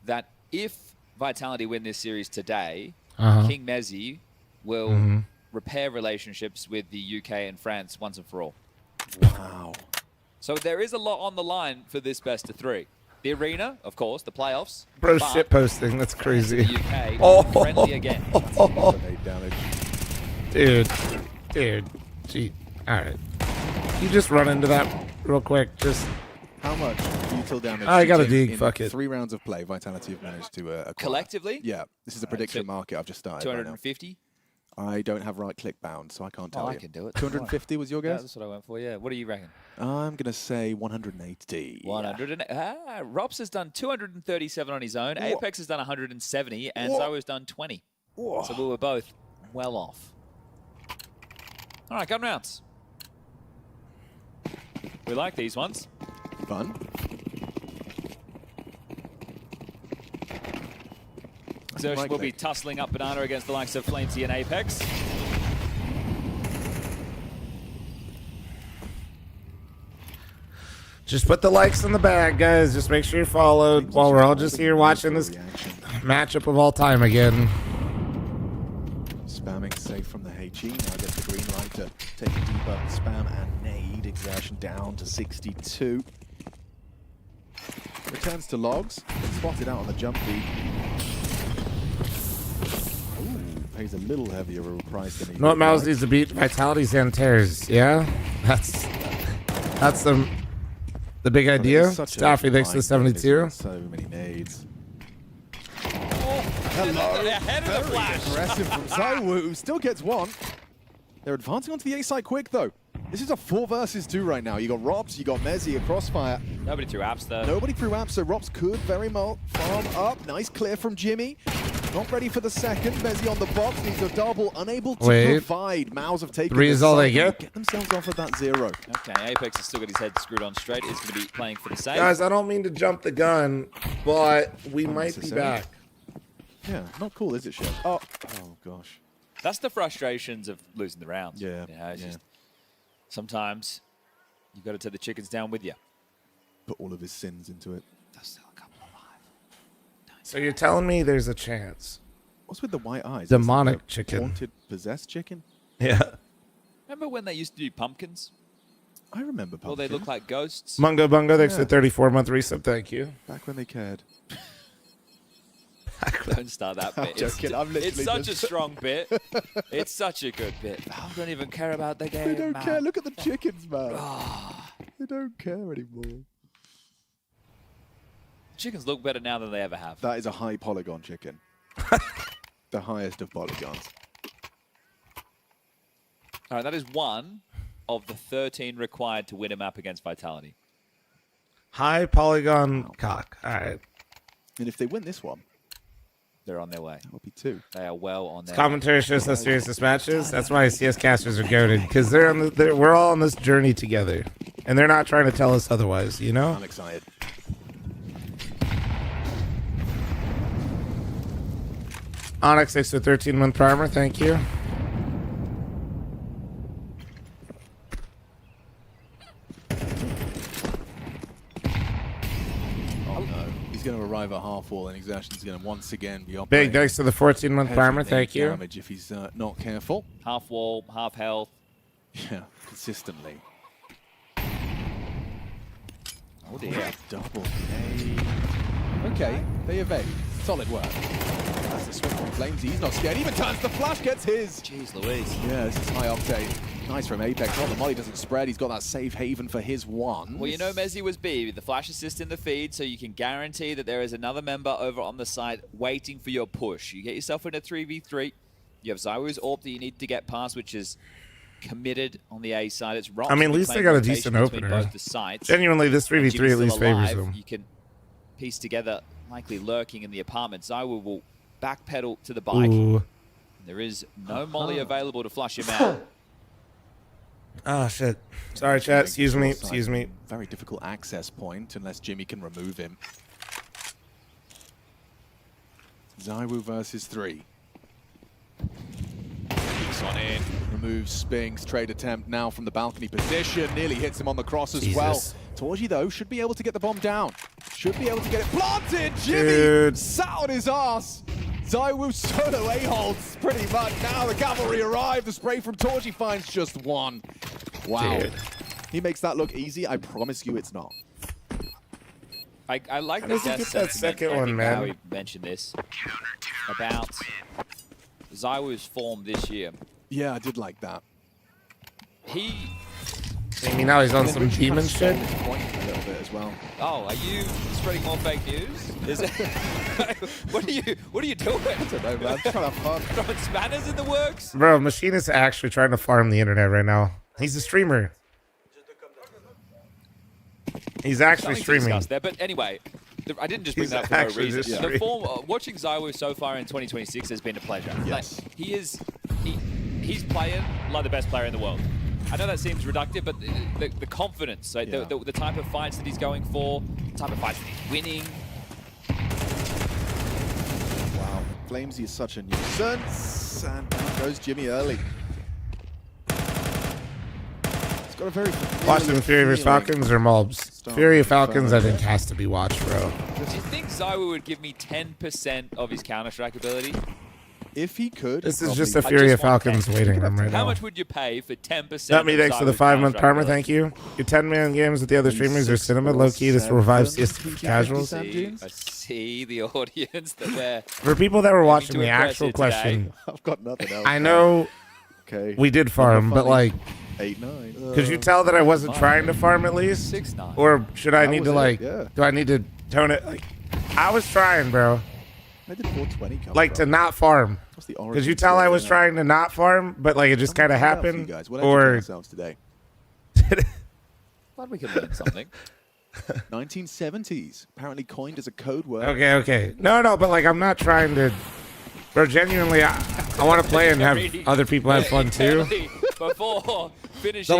that if Vitality win this series today, King Mezzi will repair relationships with the UK and France once and for all. Wow. So there is a lot on the line for this best of three. The arena, of course, the playoffs. Bro, but shit posting. That's crazy. The UK, friendly again. Dude. Gee. All right. You just run into that real quick. Just. How much util damage? I gotta do you think dig, in fuck it. 3 rounds of play, Vitality have managed to acquire? Collectively? Yeah. This is a prediction market I've just started. 250? I don't have right click bound, so I can't tell you. I can do it. 250 was your Yeah, guess? that's what I went for, yeah. What do you reckon? I'm going to say 180. 100. Robs has done 237 on his own. Apex has done 170, and Zoe has done 20. So we were both well off. All right, gun rounds. We like these ones. Fun. Exertion will be tussling up Banana against the likes of fl0m and Apex. Just put the likes in the bag, guys. Just make sure you're followed while we're all just here watching this matchup of all time again. Spamming safe from the HE. Now gets the green light to take a deeper spam and nade. Exertion down to 62. Returns to logs. Spotted out on the jump beat. Ooh, pays a little heavier of a price than he Know what did, Mouse right? needs to beat? Vitality's and Tears. Yeah? That's the big idea. Staffy thanks to the 72. So many nades. Hello. Ahead of the flash. Aggressive from ZywOo, who still gets one. They're advancing onto the A side quick, though. This is a 4 versus 2 right now. You got Robs, you got Mezzy, a crossfire. Nobody threw apps, though. Nobody threw apps, so Robs could very well farm up. Nice clear from Jimmy. Not ready for the second. Mezzy on the box, needs a double, unable to provide. Mouse have taken 3 is all they get. Get themselves off of that 0. Okay, Apex has still got his head screwed on straight. He's going to be playing for the save. Guys, I don't mean to jump the gun, but we might be back. Yeah, not cool, is it, Chef? Oh gosh. That's the frustrations of losing the rounds. Yeah, You know, it's just, sometimes you got to take the chickens down with you. Put all of his sins into it. So you're telling me there's a chance? What's with the white eyes? Demonic Is it a chicken. Haunted, possessed chicken? Yeah. Remember when they used to do pumpkins? I remember pumpkins. Well, they look like ghosts. Mungo Bungo, thanks Yeah. for 34-month resub. Thank you. Back when they cared. Don't start that bit. joking, I'm literally it's such just- a strong bit. It's such a good bit. I don't even care about the game. They don't man. care. Look at the chickens, man. They don't care anymore. Chickens look better now than they ever have. That is a high polygon chicken. The highest of polygons. All right, that is one of the 13 required to win a map against Vitality. High polygon cock. All right. And if they win this one, they're on their way. That would be 2. They are well on their Commentary shows how serious this match is. That's why CS casters are goated, because we're all on this journey together, and they're not trying to tell us otherwise. You know. I'm excited. Onyx thanks to 13-month primer. Thank you. Oh no. He's going to arrive at half wall, and Exertion's going to once again be Big operating. thanks to the 14-month heavy primer. nade Thank you. Damage if he's not careful. half wall, half health. Yeah, consistently. Oh dear. Double nade. Okay, they evade. Solid work. That's the swing from fl0m. He's not scared. Even turns the flash, gets his. Jeez Louise. Yeah, this is high octane. Nice from Apex. Well, the molly doesn't spread. He's got that safe haven for his one. Well, you know Mezzy was B with the flash assist in the feed, so you can guarantee that there is another member over on the side waiting for your push. You get yourself in a 3v3. You have ZywOo's AWP that you need to get past, which is committed on the A side. It's I mean, at least they got a decent opener. Both the sides. Genuinely, this 3v3 at least favors them. You can piece together, likely lurking in the apartment. ZywOo will backpedal to the bike. Ooh. There is no molly available to flush him out. Oh, shit. Sorry, chat. Excuse me. Excuse me. Very difficult access point unless Jimmy can remove him. ZywOo versus 3. Peeks on in. Removes Spinks. Trade attempt now from the balcony position. Nearly hits him on the cross as well. Torji, though, should be able to get the bomb down. Should be able to get it planted. Jimmy sat on his ass. ZywOo solo A-holds pretty much. Now the cavalry arrive. The spray from Torji finds just one. Wow. Dude. He makes that look easy. I promise you it's not. I like How the does he death get that sentiment. second I one, think man? Howie mentioned this about ZywOo's form this year. Yeah, I did like that. He. I mean, now he's on some demon shit. Point a little bit as well. Oh, are you spreading more fake news? Is it? What are you doing? I don't know, man. Trying to have fun. Throwing spanners in the works? Bro, Machine is actually trying to farm the internet right now. He's a streamer. He's actually Something to streaming. discuss there, but anyway, I didn't just bring He's that up for no actually reason. just The streaming. form, watching ZywOo so far in 2026 has been a pleasure. Yes. Like, he's playing like the best player in the world. I know that seems reductive, but the confidence, right? Yeah. the type of fights that he's going for, the type of fights that he's winning. Wow. fl0m is such a nuisance. And down goes Jimmy early. It's got a very Watching Fury vs Falcons or Mobs? Fury of Falcons, I think, has to be watched, bro. Do you think Zywa would give me 10% of his Counter-Strike ability? If he could. This is just a Fury of Falcons waiting room right How now. much would you pay for 10%? Not me, thanks for the Zywa's 5-month Counter-Strike karma, ability? thank you. Your 10-man games with the other streamers are cinema, low-key, this will revive CS for casuals. I see the audience that we're... For people that were watching the actual question, I've got nothing else. I know we did farm, but like, 8-9. could you tell that I wasn't trying to farm at least? 6-9. Or should I That need was to it, like, yeah. do I need to tone it? Like, I was trying, bro. I did 420 come Like from? to not farm. What's the Could you tell I was trying to not farm, but like it just kind of happened? Guys, what or ourselves today? Glad we could learn something. 1970s, apparently coined as a code word. Okay. No, but like I'm not trying to. Bro, genuinely, I want to play and have other people have fun too. Before finishing The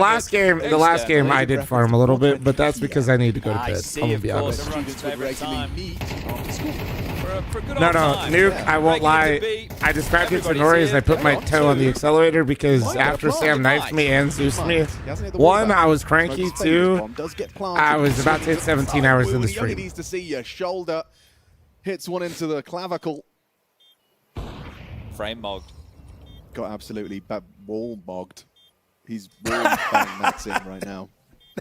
last game I did farm a little bit, but that's because I need to go to bed. I'm gonna be honest. Students would regularly meet after school. No, Nuke, I won't lie. I described it to Nori as I put my toe on the accelerator because after Sam knifed me and Zeused me, one, I was cranky, two, I was about to hit 17 hours in the He only stream. needs to see your shoulder hits one into the clavicle. Frame mogged. Got absolutely wall mogged. He's wall maxing right now.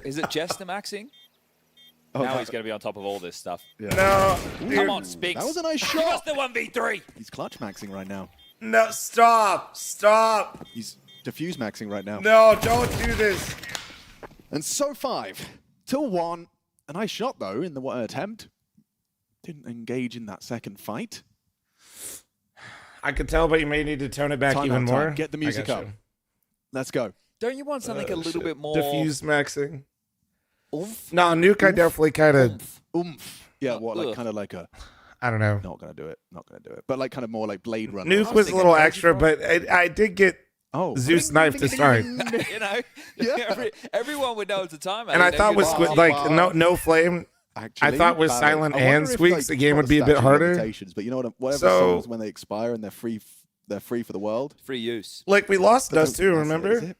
Is it just the maxing? Oh, now he's going to be on top of all this stuff. Yeah. No, Come on, Spinks. That was a nice Give us shot. the 1v3. He's clutch maxing right now. No, stop. He's diffuse maxing right now. No, don't do this. And so 5-1. A nice shot though in the attempt. Didn't engage in that second fight. I could tell, but you may need to tone it back Time even out, more. time. Get the music up. Let's go. Don't you want something a little bit more... Diffuse maxing. Oomph? No, Nuke, I definitely kind of... Oomph. Yeah, what, like kind of like a... I don't know. Not going to do it. Not going to do it. But like kind of more like Blade Runner. Nuke was a little extra, but I did get Zeus knife to start. You know, everyone would know it's a time. And I thought with like no flame, Actually, I thought with silent and squeaks the game would be a bit harder. But you know what? Whatever So- songs when they expire and they're free for the world. Free use. Like we lost But Dust too, remember? is it?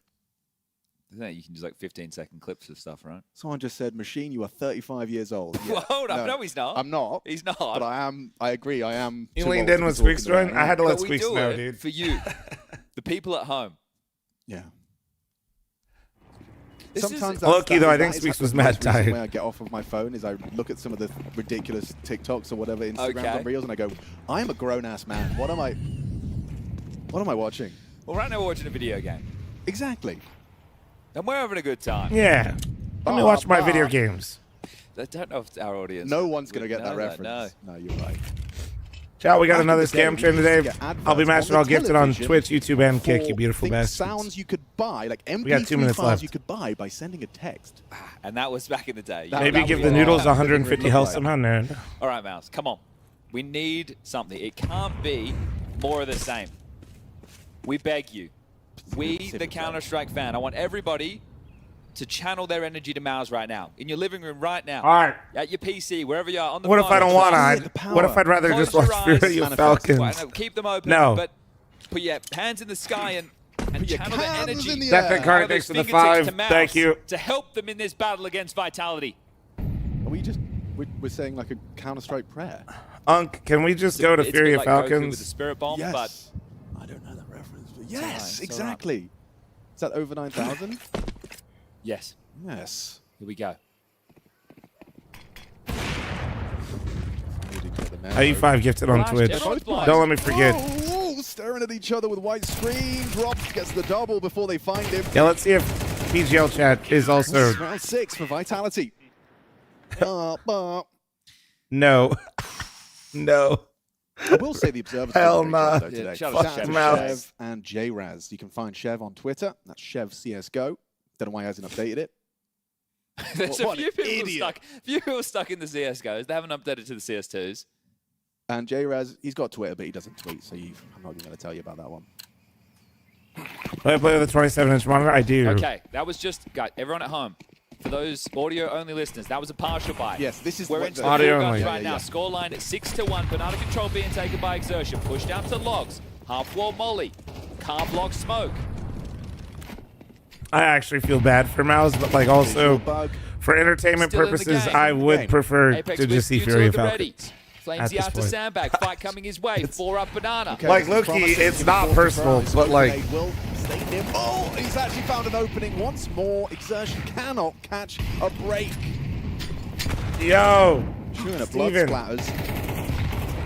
Isn't it? You can use like 15-second clips of stuff, right? Someone just said, "Machine, you are 35 years old." Yeah. Well, hold up. No, he's not. I'm not. He's not. But I am. I agree. I am. You too leaned old in to when be Squeaks talking about joined? it. I had to let But we Squeaks do know, it dude. for you, the people at home. Yeah. This Sometimes is, Low-key, though, I think that is Squeaks the was most mad recent tired. way I get off of my phone is I look at some of the ridiculous TikToks or whatever Instagrams Okay. and Reels, and I go, "I am a grown ass man. What am I watching?" well, right now we're watching a video game, Exactly. and we're having a good time. Yeah. Let me watch my video games. I don't know if our audience. No one's gonna would get that know reference. No, you're right. Ciao, we got Back in another the day, scam we train used to today. get adverts I'll be on matching the all gifted on television Twitch, YouTube, and Kick, for you beautiful things, bastards. sounds you could buy, like We got 2 MP3 minutes files left. you could buy by sending a text. And that was back in the day. That- Maybe that give was the a noodles lot. 150 health somehow. No. All right, Mouse, come on. We need something. It can't be more of the same. We beg you. We, the Counter-Strike fan, I want everybody to channel their energy to Mouse right now. In your living room right now. All right. At your PC, wherever you are, on the What if phone. I don't want to? What if I'd rather Close just watch your eyes, Fury of manifest. Falcons? Well, no, keep them open, No. but put your hands in the sky and channel the hands energy. in the Death air. and Carnage, out of thanks those for the fingertips 5. to Mouse Thank you. To help them in this battle against Vitality. Are we just we're saying like a Counter-Strike prayer? Unk, can we just go to It's a Fury bit of like Goku Falcons? with the Spirit Bomb, Yes. but I don't know the reference, but all right, yes, it's all right. exactly. Is that over 9,000? yes. Yes. Here we go. IE5 gifted on Twitch. Everyone's blind. Don't let me forget. Oh, staring at each other with white screen. Drops, gets the double before they find him. Yeah, let's see if PGL chat is also Round 6 for Vitality. Bah. no. No. I will say the Observer's Hell done a great nah. job, though, today. Yeah, shout Shout out out to to Chev. Chev and J-Raz. You can find Chev on Twitter. That's Chev CSGO. Don't know why he hasn't updated it. There's What a an few people idiot. stuck in the CSGOs. They haven't updated to the CS2s. And J-Raz, he's got Twitter, but he doesn't tweet, so I'm not even going to tell you about that one. Do I play with a 27-inch monitor? I do. Okay, that was just, guys, everyone at home, For those audio-only listeners, that was a partial buy. Yes, this is We're what into the- the Audio full only. guns right Yeah, now. yeah. Scoreline at 6-1. Banana control being taken by Exertion. Pushed out to Logs. Half-wall Molly. Car block Smoke. I actually feel bad for Mouse, but like also for entertainment Still in the purposes, game. I would prefer Apex to with just see Util Fury at the ready. Falcons. Flames At the this out to point. sandbag. Fight coming his way. 4 up Banana. Like, low-key, it's not personal, but like, will stay near. Oh, he's actually found an opening once more. Exertion cannot catch a break. yo, Chewing a blood Steven. splatters.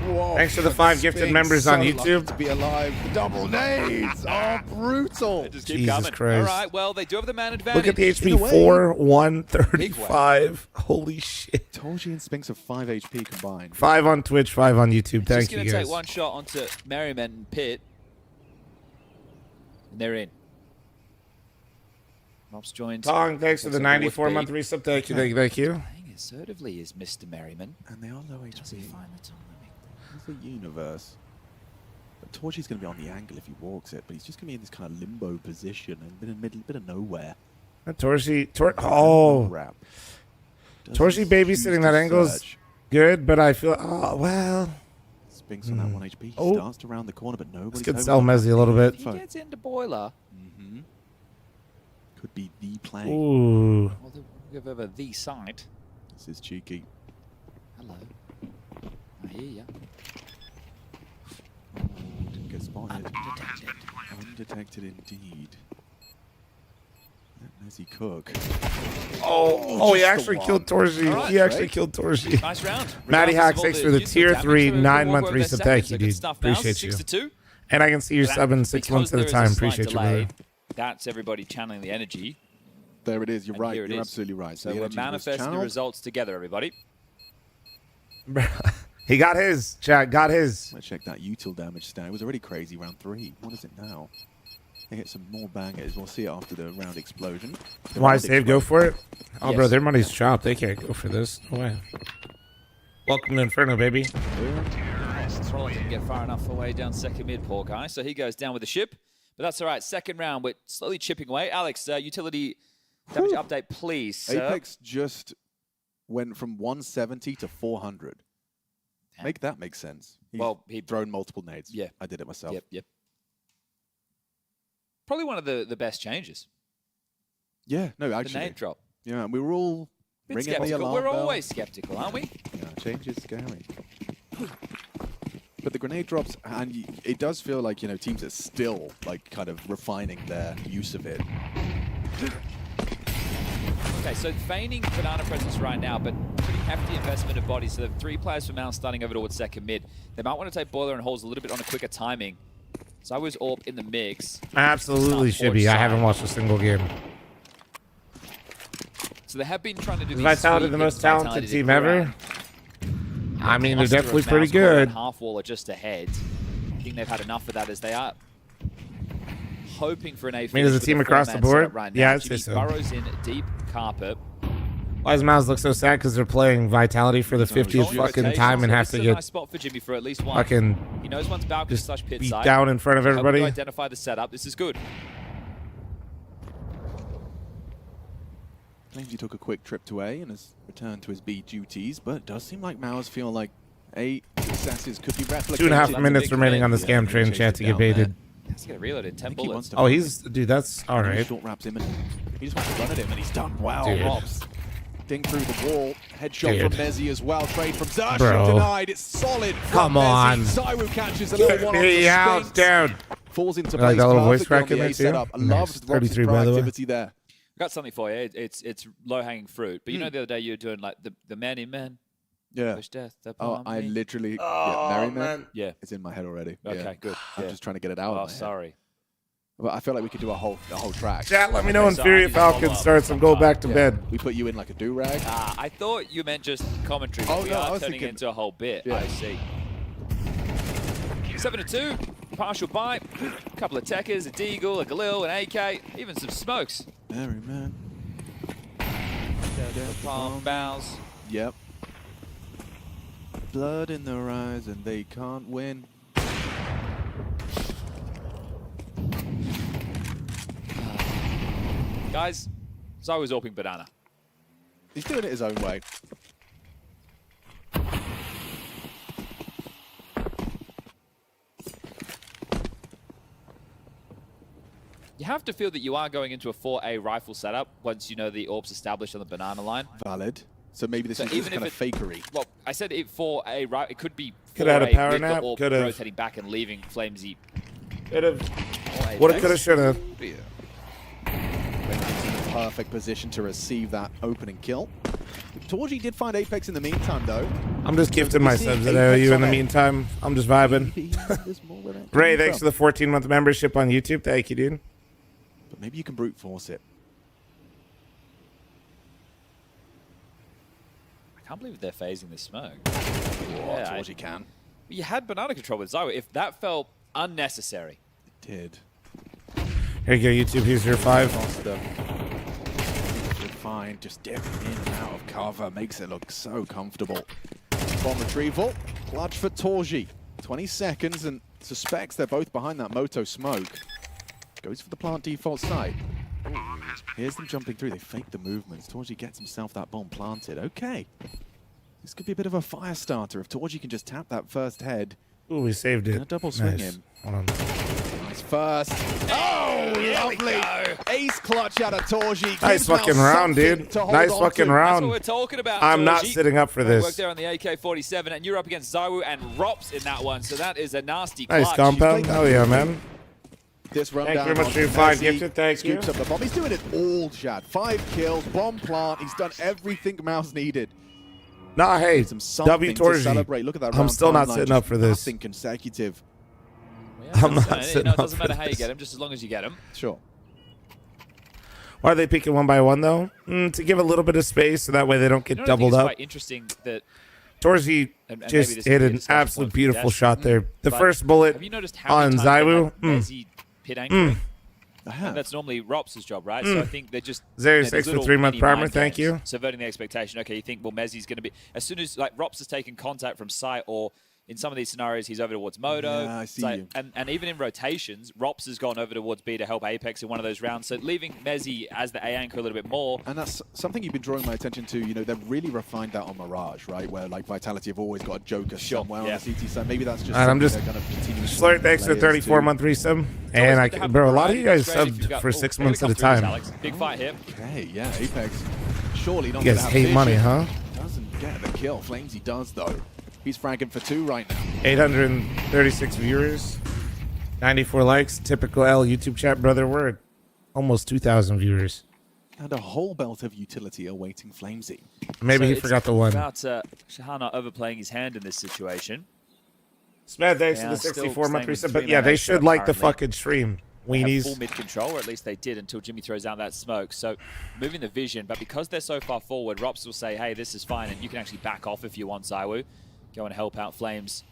Whoa, Thanks for the 5 gifted Spinks, members on so YouTube. lucky to be alive. The double nades are brutal. Just keep Jesus coming. Christ. All right, well, they do have the man advantage. Look at the In HP, a way. 4, 135. Holy shit. Torji and Spinks have 5 HP combined. 5 on Twitch, 5 on YouTube. Just Thank going you to guys. take one shot onto Merriman and Pitt. And they're in. Rob's joined. Tong, thanks for the Looks like it would 94-month be. resub. Thank you, thank you, thank you. Playing assertively is Mr. Merriman. And they are low HP. Does he find the timing? It's a universe. But Torchi's going to be on the angle if he walks it, but he's just going to be in this kind of limbo position and bit in the bit of nowhere. Torsi, Wrap. Torsi babysitting that angle is good, but I feel, oh, well. Spinks on that 1 HP. He Oh. starts to round the corner, but nobody's This could home sell enough. Mezzy a little bit. If he gets into Boiler, Could be the play. Ooh. well, they'll give over the site. This is cheeky. Hello. I hear ya. Oh, didn't get spotted. Undetected. Undetected indeed. That Mezzy Cook. Oh, he just the actually one. killed Torsi. All right, He actually Drake. killed Torsi. Nice round. Matty Regardless Hack, of all thanks the for the useful tier damage 3 for 9-month Warburg, their resub. seconds. Thank you, They can dude. stuff Mouse, Appreciate you. 6-2. And I can see your That- sub in 6 months at a because there time. is slight Appreciate you, delay, brother. That's everybody channeling the energy. There it is. You're And right. here it You're is. absolutely right. So the we're energy was manifesting the channeled. results together, everybody. He got his, chat, got his. Let's check that util damage stat. It was already crazy round 3. What is it now? They hit some more bangers. We'll see it after the round explosion. The Why round save? Go for it. Oh, bro, Yes. their money's chopped. They can't go for this. No way. Welcome to Inferno, baby. Troll didn't get far enough away down second mid, poor guy. So he goes down with the ship. But that's all right. Second round, we're slowly chipping away. Alex, utility damage update, please, sir. Apex just went from 170 to 400. Make that make sense. He'd thrown multiple nades. Yeah. I did it myself. Yep. Probably one of the best changes. Yeah, no, The actually. nade drop. Yeah, and we were all Bit ringing the skeptical. alarm We're bell. always skeptical, aren't we? Yeah, change is scary. But the grenade drops, and it does feel like, you know, teams are still, like, kind of refining their use of it. Okay, so feigning banana presence right now, but pretty hefty investment of bodies. So the 3 players from Mouse starting over towards second mid. They might want to take Boiler and Holes a little bit on a quicker timing. So I was AWP in the mix. Absolutely should be. I haven't watched a single game. So they have been trying to do Is these Vitality sweet the most hits. talented Vitality team did ever? around. I mean, they're Cluster of definitely pretty Mouse Core and good. Half wall are just ahead. I think they've had enough of that as they are hoping for an A. I mean, as a team across the board? Right Yeah, now. I'd say Jimmy so. Burrows in deep carpet. Why does Miles look so sad? Because they're playing Vitality for the 50th fucking time and have This to is a get nice spot for Jimmy for at least one. fucking He knows one's balcony just / pit beat side. down in front of Helping to everybody. identify the setup. This is good. Flamesy took a quick trip to A and has returned to his B duties, but it does seem like Mao's feel like A successes could be replicated. 2.5 minutes remaining on the scam train chat to get baited. Has to get reloaded. 10 bullets. Oh, he's dude. That's all right. Short wraps him, and he just wants to run at him, and he's done well. Dude. Robs ding through the wall. Headshot from Dude. Mezzy as well. Trade from Zersh. Bro. Denied. It's solid. from Come on. Mezzy. Zywu catches a little Get one me on out, dude. Falls into I like place that little voice perfectly on crack in the there A too. setup. Nice. Loved Rob's 33 by the way. proactivity there. I've got something for you. It's low-hanging fruit. But you know the other day you were doing like the man in man. Yeah. Push death. Oh, I literally. Oh, Merry Man. man. Yeah. It's in my head already. Okay, Yeah. good. I'm Yeah. just trying to get it out. Oh, of my head. sorry. But I feel like we could do a whole track. Chat, let me know when Fury Falcon starts and go back to bed. We put you in like a do-rag. I thought you meant just commentary. Oh, But we no, I are was turning thinking- it into a whole bit. Yeah. I see. 7-2. Partial buy. A couple of techers, a Deagle, a Galil, an AK, even some smokes. Merry Man. The palm bows. Yep. Blood in their eyes and they can't win. Guys, so I was AWPing banana. He's doing it his own way. You have to feel that you are going into a 4A rifle setup once you know the orb's established on the banana line. Valid. So maybe this is just kind of fakery. Well, I said it 4A, right? It could be 4A Could have had a power with nap. the orb Could have. rotating back and leaving fl0m. Could have. Woulda, coulda, shoulda. Yeah. In the perfect position to receive that opening kill. Torgy did find Apex in the meantime, though. I'm just gifting my subs at OU in the meantime. I'm just vibing. Ray, thanks for the 14-month membership on YouTube. Thank you, dude. But maybe you can brute force it. I can't believe they're phasing this smoke. Yeah, Torgy can. You had banana control with Zywo. If that felt unnecessary. It did. Here you go, YouTube. Here's your 5. Fine, just dipping in and out of cover makes it look so comfortable. Bomb retrieval, clutch for Torgy. 20 seconds and suspects they're both behind that Moto smoke. Goes for the plant default site. Here's them jumping through. They fake the movements. Torgy gets himself that bomb planted. Okay. This could be a bit of a fire starter if Torgy can just tap that first head. Ooh, we saved it. And a double swing Nice. him. Hold on. Nice first. Oh, lovely. Ace clutch out of Torgy. Nice Gives fucking Mal round, something dude. to hold Nice on fucking to. round. That's what we're talking about. I'm not Torgy. sitting up for Great this. work there on the AK-47, and you're up against Zywo and Rops in that one, so that is a nasty Nice clutch. compound. Oh, yeah, man. This Thank you rundown very much on for your 5 Messi, gifted. Thank you. scoops up the bomb. He's doing it all, Shad. 5 kills, bomb plant. He's done everything Mouse needed. Nah, hey, Some something W to Torgy. celebrate. Look at that I'm round still not timeline, sitting just up for this. Nothing consecutive. I'm not You sitting know, it up doesn't for matter how you this. get him, just as long as you get him. Sure. Why are they peeking one by one, though? To give a little bit of space so that way they don't get You know what I think doubled is up. quite interesting that Torgy and maybe just this hit could be a an discussion absolute point for beautiful Des. shot there. The But first bullet have you noticed how on many times Zywu. they had Messi pit anchoring? I have. And that's normally Rops' job, right? So I think they're just Zary, there's thanks for little 3-month mini primer. mind Thank games, you. subverting the expectation. Okay, you think, well, Messi's going to be as soon as like Rops has taken contact from site, or in some of these scenarios, he's over towards Moto. Yeah, I see So- you. And even in rotations, Rops has gone over towards B to help Apex in one of those rounds. So leaving Messi as the A anchor a little bit more. And that's something you've been drawing my attention to. You know, they've really refined that on Mirage, right? Where like Vitality have always got a joker somewhere on the CT side. Maybe that's just And I'm something just they're kind of continuing to Slurp, thanks for the layers to. 34-month resub. And I can, bro, a lot of you guys subbed for 6 months at a time. Big fight here. Okay, yeah, Apex. Surely not You guys gonna have hate vision. money, huh? Doesn't get the kill. Flamesy does though. He's fragging for 2 right now. 836 viewers, 94 likes. Typical L YouTube chat, brother. We're at almost 2,000 viewers. And a whole belt of utility awaiting Flamesy. Maybe So he it's forgot the one. About Shahana overplaying his hand in this situation. Smad, thanks They for the are still 64-month staying with resub. But 3 yeah, they man should setup like the currently. fucking stream. They have Weenies. full mid control, or at least they did until Jimmy throws out that smoke. So moving the vision, but because they're so far forward, Rops will say, hey, this is fine, and you can actually back off if you want, Zywu. Go and help out Flames.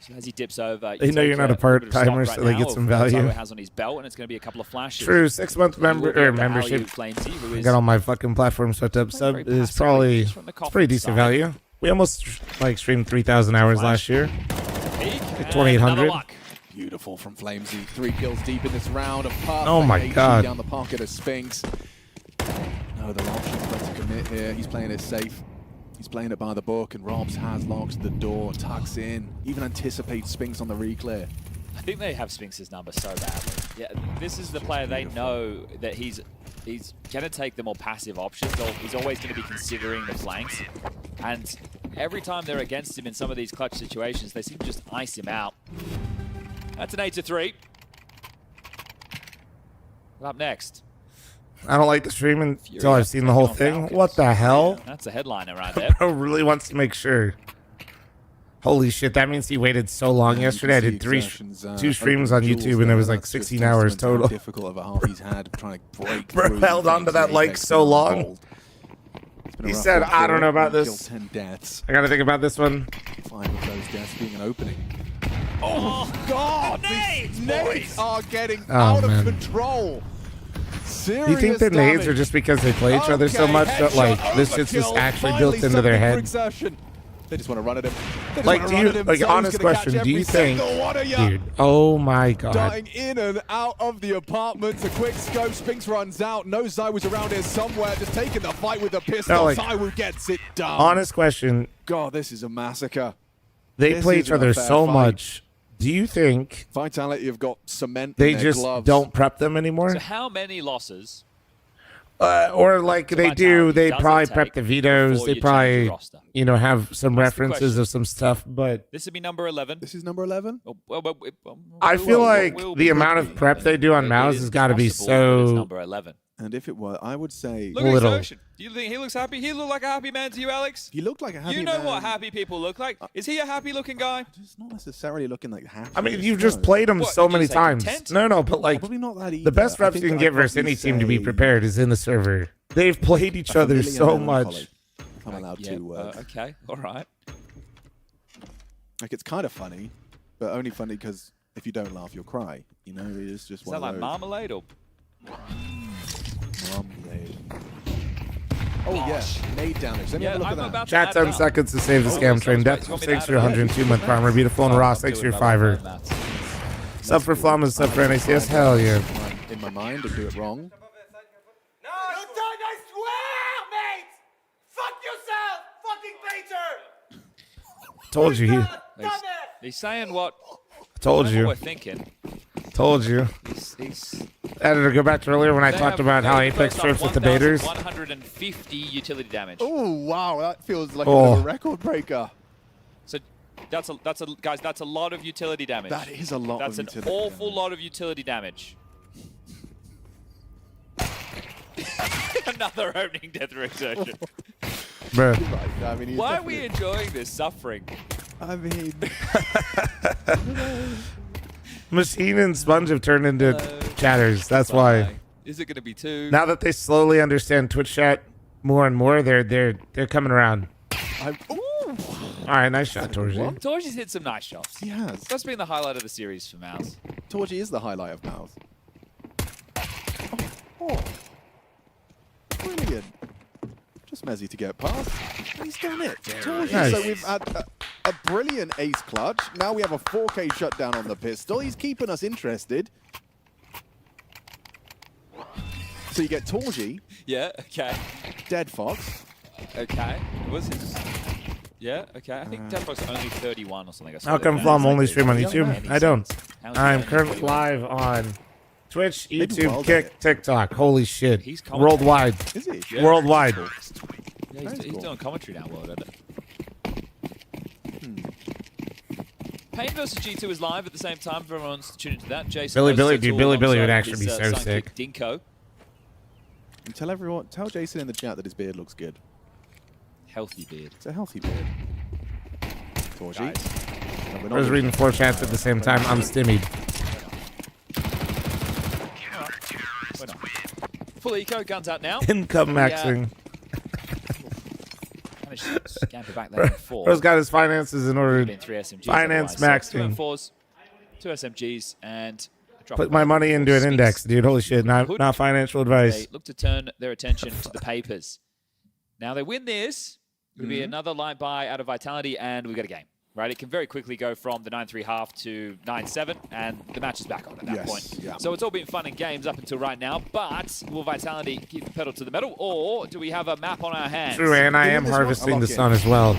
So as he dips over, They know take you're not a little bit of stock part-timer, right so they now get of some what value. Zywu has on his belt, and it's going to be a couple of flashes. True, 6-month You will be able to membership. alley-oop Flamesy, who I is got all my fucking platforms swept up. Sub very is passive, probably just from the it's confidence pretty decent side. value. We almost like streamed 3,000 hours last year. Peak, At and 2,800. another luck. Beautiful from Flamesy. 3 kills deep in this round. A perfect Oh my HG God. down the pocket of Spinks. No other options but to commit here. He's playing it safe. He's playing it by the book, and Robs has locked the door, tucks in, even anticipates Spinks on the reclear. I think they have Spinks' number so badly. Yeah, this is the player they know that he's going to take the more passive options, or he's always going to be considering the flanks. And every time they're against him in some of these clutch situations, they seem to just ice him out. That's an 8-3. Up next. I don't like the stream until I've seen the whole thing. What the hell? That's a headliner right there. Bro really wants to make sure. Holy shit, that means he waited so long yesterday. I did 2 streams on YouTube and it was like 16 hours total. Difficult of a half he's had trying to break Bro through held on to that Flamesy. like Apex so been long. rolled. It's been a He rough said, one I for don't know him. about He this. killed 10 deaths. I gotta think about this one. 5 of those deaths being an opening. Oh, God! These nades are getting Oh, out man. of control. Do you think the nades are just because they play each other so much that like this shit's just actually built into their head? They just want to run at him. Like, do you, like, honest question, do you think, dude, oh my God. Darting in and out of the apartments. A quick scope. Spinks runs out. Knows Zywoo's around here somewhere. Just taking the fight with the pistol. No, like, Zywoo gets it done. Honest question. God, this is a massacre. They This play each isn't a other fair so fight. much. Do you think Vitality have got cement they in their just gloves. don't prep them anymore? So how many losses? Or like they do, they probably prep the vetoes. before They you probably, change your roster? you know, have some That's the references question. of some stuff. But This would be number 11. This is number 11? I feel like the amount of prep they do on Mouse has got to be so number 11. And if it were, I would say... Look at Exertion. Do you think he looks happy? He looked like a happy man to you, Alex? He looked like a happy You know man. what happy people look like. Is he a happy-looking guy? He's not necessarily looking like happy. I mean, you've just played them so many times. No, but like Probably not that the either. best I reps think you can I'd get versus probably any team to be say prepared is in the server. They've played each other Familiar so melancholy. much. I'm allowed Yeah, to... okay, all right. Like, it's kind of funny, but only funny because if you don't laugh, you'll cry. You know, it's just Is one that of like those. marmalade or... Marmalade. Oh, yeah. Nade damage. Let me have a look at that. Chat 10 seconds to save the scam train. Death, thanks for your 102-month farmer. Beautiful and Ross, thanks for your fiver. Sub for fl0m and sub for NACS. Hell yeah. In my mind and do it wrong. Told you. He's saying what... Told I know you. what we're thinking. Told you. He's Editor, go back to earlier when I They talked have about how the Apex first trips with the baiters. 150 utility damage. Oh, wow. That feels like a Oh. bit of a record breaker. So that's a lot of utility damage. That is a lot That's of an utility awful lot of utility damage. Another opening death exertion. Bruh. Right. I mean, he's Why are we definitely- enjoying this suffering? I mean... Machine and Sponge have turned into chatters. That's why. Is it going to be 2? Now that they slowly understand Twitch chat more and more, they're coming around. All right, nice shot, Torji. Torji's hit some nice shots. He has. That's been the highlight of the series for Mouse. Torji is the highlight of Mouse. Oh. Brilliant. Just Mezzy to get past. He's done it. Torji. Nice. So we've had a brilliant ace clutch. Now we have a 4K shutdown on the pistol. He's keeping us interested. So you get Torji. Yeah, okay. Dead Fox. Okay. Was his... Yeah, okay. I think Dead Fox only 31 or something. I saw How that come down. Flom only stream on Doesn't make YouTube? any I don't. sense. How's he I'm only currently 31? live on Twitch, Maybe YouTube, World Kick, TikTok. Holy shit. He's commentating. Worldwide. Is he? Yeah. Worldwide. Yeah, he's doing commentary now, World Edit. Pain vs G2 is live at the same time for everyone to tune into that. Jason Billy, Rose dude, all Billy would alongside actually his, be so sidekick, sick. Dinko. And tell Jason in the chat that his beard looks good. Healthy beard. It's a healthy beard. Torji. I was reading 4 chats at the same time. I'm stimmied. Full eco, guns out now. Income maxing. Managed to scamper back there in 4. Bro's got his finances in order. Been 3 SMGs Finance otherwise. So 2 maxing. M4s, 2 SMGs, and a drop Put of my one money into an Sphinx. index, dude. Holy shit. Not financial advice. They look to turn their attention to the papers. Now they win this. It'll be another light buy out of Vitality, and we've got a game. Right, it can very quickly go from the 9-3 half to 9-7, and the match is back on at that point. Yeah. So it's all been fun and games up until right now, but will Vitality keep the pedal to the metal, or do we have a map on our hands? True, and I am harvesting the sun as well.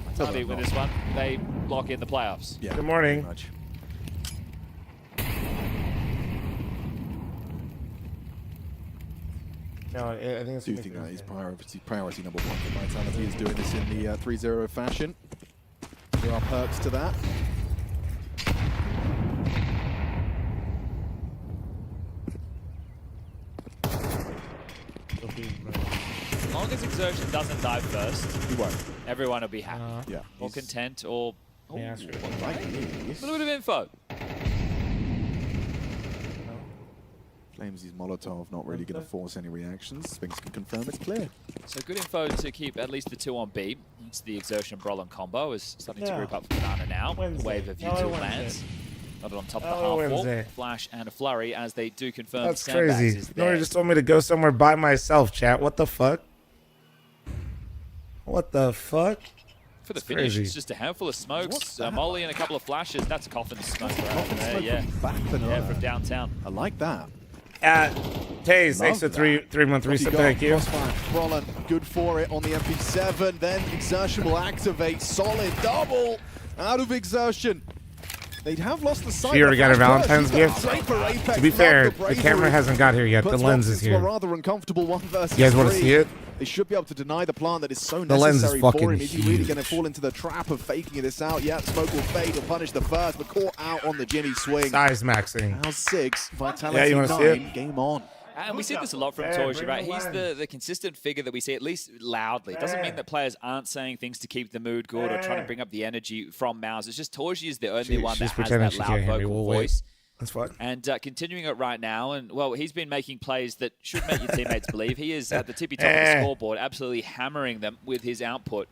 Vitality with this one, they lock in the playoffs. Yeah. Good morning. No, I think it's do think that is priority number 1 for Vitality is doing this in the 3-0 fashion. There are perks to that. As long as Exertion doesn't die first, he won't. Everyone will be happy. Yeah. Or content, or A little bit of info. Flames' Molotov not really going to force any reactions. Sphinx can confirm it's clear. So good info to keep at least the 2 on B. It's the Exertion Brolin combo is starting to Yeah. group up for Banana now. Wednesday. The wave of Hello, U2 Wednesday. lands. Got it on top Hello, of the half wall. Wednesday. Flash and a flurry as they do confirm That's Sandbags crazy. is Nori there. just told me to go somewhere by myself, chat. What the fuck? What the fuck? For the It's finish, crazy. it's just a handful of smokes, a molly and a couple of flashes. That's Coffin's smoke right there, smoke yeah. from back the Yeah, net. from downtown. I like that. Taze, thanks for three-month reset. Thank you. Brolin, good for it on the MP7. Then Exertion will activate. Solid double out of Exertion. They'd have lost the sight. She already got her Flash Valentine's burst. gift. Great for Apex. To be Love fair, the bravery. camera hasn't got here yet. The Puts lens Fox is into a here. rather uncomfortable 1 versus You guys want to 3. see it? They should be able to deny the plant that is so The lens is necessary for fucking him. Is he really huge. going to fall into the trap of faking this out? Yeah, smoke will fade. He'll punish the first, but caught out on the Jimmy swing. Size maxing. Now 6, Vitality Yeah, you wanna 9. see it? Game on. And we see this a lot from Hey, Torji, bring right? the He's lens. the consistent figure that we see, at least loudly. It doesn't mean that players aren't saying things to keep the mood good or trying to bring up the energy from Mouse. It's just Torji is the only one that She's has pretending that she loud can't hear me. vocal We'll wait. voice. That's fine. And continuing it right now, and well, he's been making plays that should make your teammates believe. He is at the tippy top of the scoreboard, absolutely hammering them with his output.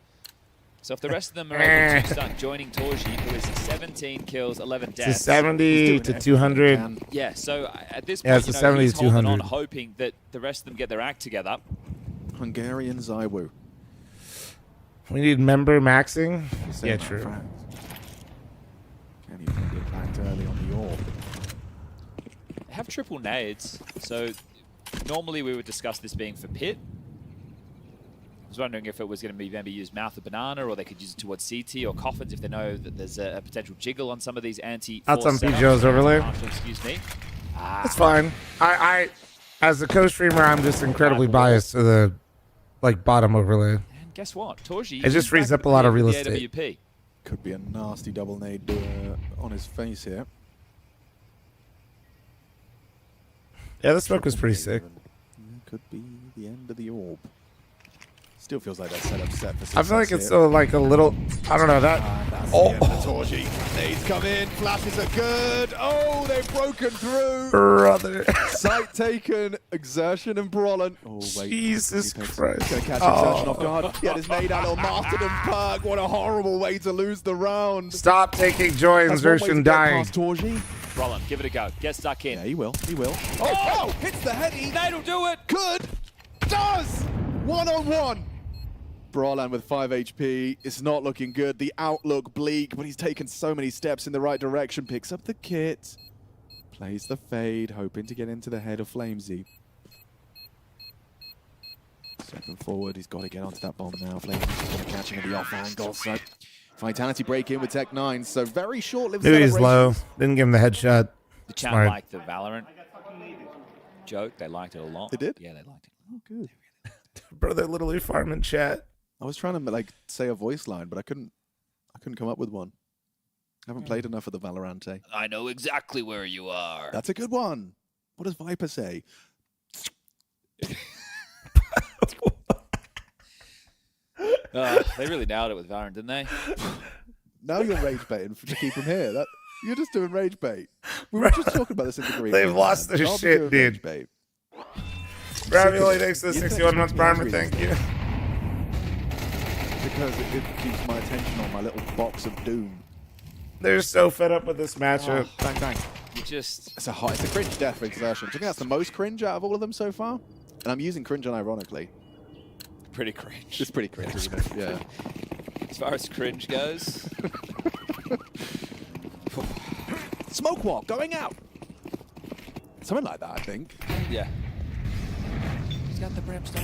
So if the rest of them are able to start joining Torji, who is 17 kills, 11 It's a deaths. 70 to 200. Yeah, so at this Yeah, point, it's a you know, 70 he's to holding on, 200. hoping that the rest of them get their act together. Hungarian Zaiwu. We need member maxing. Yeah, true. Can he get backed early on the orb? They have triple nades, so normally we would discuss this being for pit. I was wondering if it was going to be maybe use mouth of banana, or they could use it towards CT or coffins if they know that there's a potential jiggle on some of these That's on anti-force setups. PGL's overlay. Excuse me. That's fine. I, as a co-streamer, I'm just incredibly biased to the bottom overlay. And guess what? Torji It just frees up a lot of real estate. AWP. Could be a nasty double nade on his face here. Yeah, the smoke was pretty sick. Could be the end of the orb. Still feels like that setup set for I feel like success it's here. so like a little. I don't know that. That's the end for Torji. Nades come in. Flashes are good. Oh, they've broken through. Brother. Sight taken. Exertion and Brolin. Oh, wait. Jesus Christ. Gonna catch Exertion off guard. He had his nade out on Martin and Perk. What a horrible way to lose the round. Stop taking joy in That's one way to Xertion get dying. past Torji. Brolin, give it a go. Get stuck in. Yeah, he will. He will. Oh! Hits the heady. Nade'll do it. Good. Does. 1-on-1. Brolin with 5 HP. It's not looking good. The outlook bleak, but he's taken so many steps in the right direction. Picks up the kit. Plays the fade, hoping to get into the head of fl0m. Stepping forward. He's got to get onto that bomb now. fl0m's catching at the off angle. So Vitality break in with Tech 9. So very short-lived Knew he's low. celebrations. Didn't give him the headshot. The chat Smart. liked the Valorant joke. They liked it a lot. They did? Yeah, they liked it. Oh, good. Brother, literally farming chat. I was trying to say a voice line, but I couldn't come up with one. I haven't played enough of the Valorante. I know exactly where you are. That's a good one. What does Viper say? They really nailed it with Valorant, didn't they? Now you're rage baiting to keep him here. You're just doing rage bait. We were just talking about this in the green. They've room, lost man. their I'll be shit, doing dude. rage bait. Ravioli, thanks to the You think 61 months it's primer. angry Thank you. Because it keeps my attention on my little box of doom. They're so fed up with this matchup. Bang, bang. You just... It's a cringe death for Exertion. Do you think that's the most cringe out of all of them so far? And I'm using cringe unironically. Pretty cringe. It's pretty cringe, isn't it? Yeah. As far as cringe goes. Smoke walk going out. Something like that, I think. Yeah. He's got the brimstone.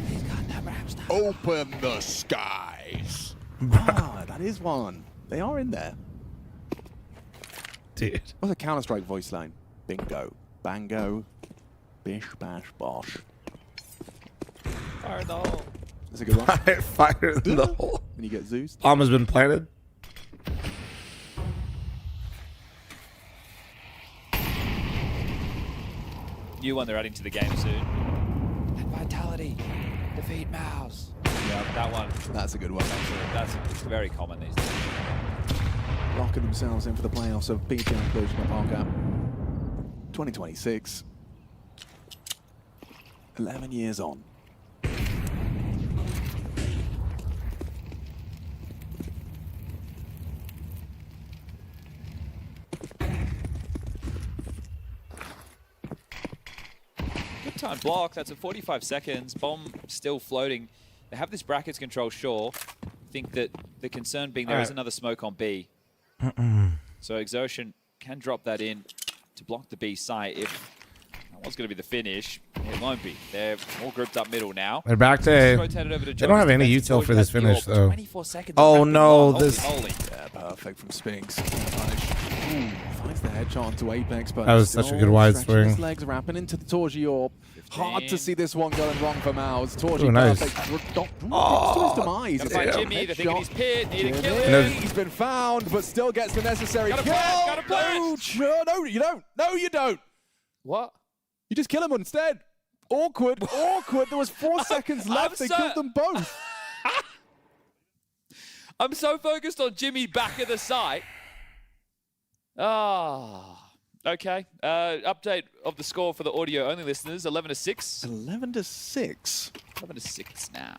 He's got the brimstone. Open the skies. Ah, that is one. They are in there. Dude. What's a Counter-Strike voice line? Bingo. Bango. Bish, bash, bosh. Fire in the hole. That's a good one. Fire in the hole. When you get Zeus. Bomb has been planted. New one they're adding to the game soon. And Vitality. Defeat Mouse. Yeah, that one. That's a good one. That's very common these days. Locking themselves in for the playoffs of PGL Cluj-Napoca 2026. 11 years on. Good time block. That's at 45 seconds. Bomb still floating They have this brackets control, sure. I think that the concern being there is another smoke on B. So Exertion can drop that in to block the B site. If that was going to be the finish, it won't be. They're all grouped up middle now. They're back to A. They don't have any util for this finish, though. 24 seconds Oh, no. Holy This. moly. Yeah, perfect from Spinks. Punish. Finds the headshot onto Apex, but That was such a good wide stretching his swing. legs, wrapping into the Torji orb. Hard to see this one going wrong for Mouse. Torji Ooh, nice. perfect. To his demise. Gotta find Jimmy. They're thinking he's pit. Need to kill Jimmy, him. he's been found, but still gets the necessary kill. Gotta plant. No, you don't. No, you don't. What? You just kill him instead. Awkward. Awkward. There was 4 seconds left. They killed them both. I'm so focused on Jimmy back at the site. Okay. Update of the score for the audio-only listeners: 11-6. 11-6. 11-6 now.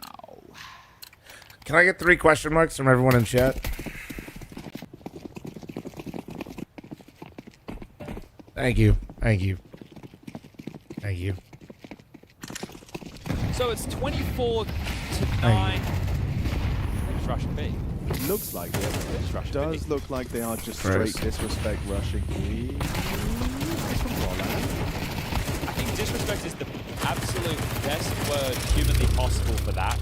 Can I get 3 question marks from everyone in chat? Thank you. Thank you. Thank you. So it's 24-9. Let's rush B. Looks like it. Does look like they are just straight disrespect rushing. I think disrespect is the absolute best word humanly possible for that.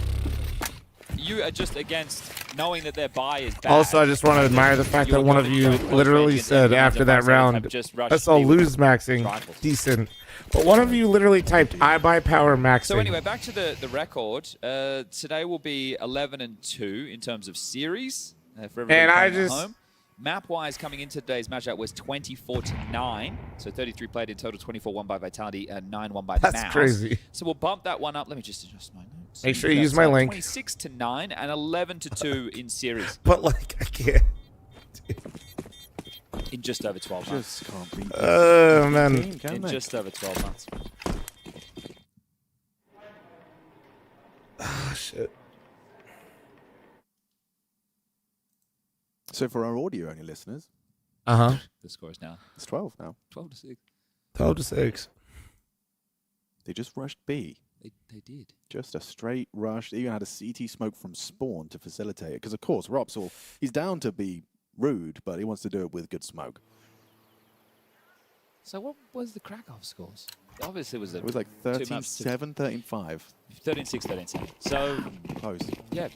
You are just against knowing that their buy is bad. Also, I just want to admire the fact that one of you literally said after that round, that's all lose maxing, decent. But one of you literally typed, I buy power maxing. So anyway, back to the record. Today will be 11-2 in terms of series for everybody And I playing at just- home. Map-wise, coming into today's matchup was 24-9. So 33 played in total, 24 won by Vitality, and 9 won by That's Mouse. crazy. So we'll bump that one up. Let me just adjust my notes. Make sure you use my link. 26-9 and 11-2 in series. But like, I can't. In just over 12 months. Just can't beat Oh, man. In just over 12 months. Ah, shit. So for our audio-only listeners, Uh-huh. The score is now. It's 12 now. 12-6. 12-6. They just rushed B. They did. Just a straight rush. They even had a CT smoke from Spawn to facilitate it. Because, of course, Ropsal, he's down to be rude, but he wants to do it with good smoke. So what was the Krakow scores? Obviously it was It was like 13-7, 13-5. 13-6, 13-7. So close. Yeah.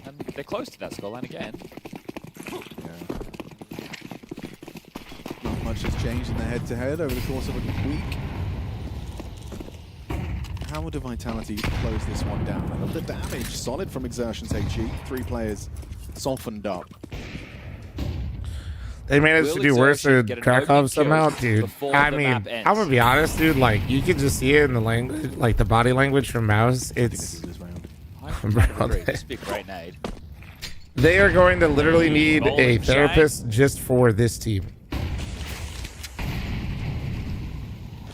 And they're close to that scoreline again. Yeah. Not much has changed in the head-to-head over the course of a week. How do Vitality close this one down? I love the damage. Solid from Exertion's HE. 3 players softened up. They managed to do worse than Krakow somehow, dude. I mean, I'm gonna be honest, dude. Like, you can just see it in the language, like the body language from Mouse. It's bro, This would be a great nade. they are going to literally need a therapist just for this team.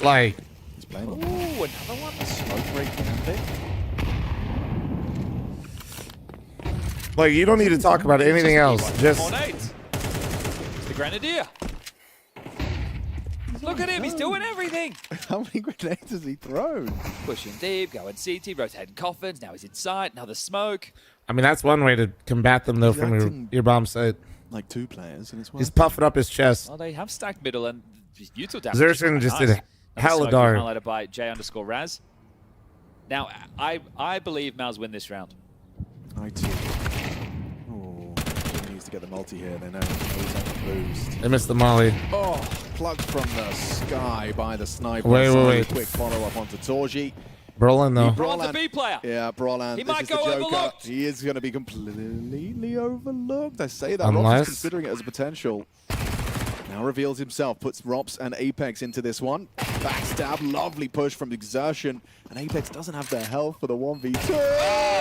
Like, Ooh, another one. Smoke break gambit. like you don't need to talk about anything else. Just More nades. It's the Grenadier. Look at him, he's doing everything. How many grenades has he thrown? Pushing deep, going CT, rotating coffins. Now he's inside. Another smoke. I mean, that's one way to combat them, though, He's from acting your bomb site. Like 2 players, and it's He's puffing up his chest. Well, they have stacked middle and util damage. Xerxen just did hella darn. Highlighted by J_Raz. Now, I believe Mouse win this round. I too. Oh, he needs to get the multi here. They know he's on the boost. They missed the molly. Oh, plugged from the sky by the sniper. Wait. Quick follow-up onto Torji. Brolin, though. Brawl's a B player. Yeah, Brolan. He this might is go the Joker. overlooked. He is going to be completely overlooked. I say that. Unless- Rops is considering it as a potential. Now reveals himself, puts Rops and Apex into this one. Backstab, lovely push from Exertion. And Apex doesn't have their health for the 1v2.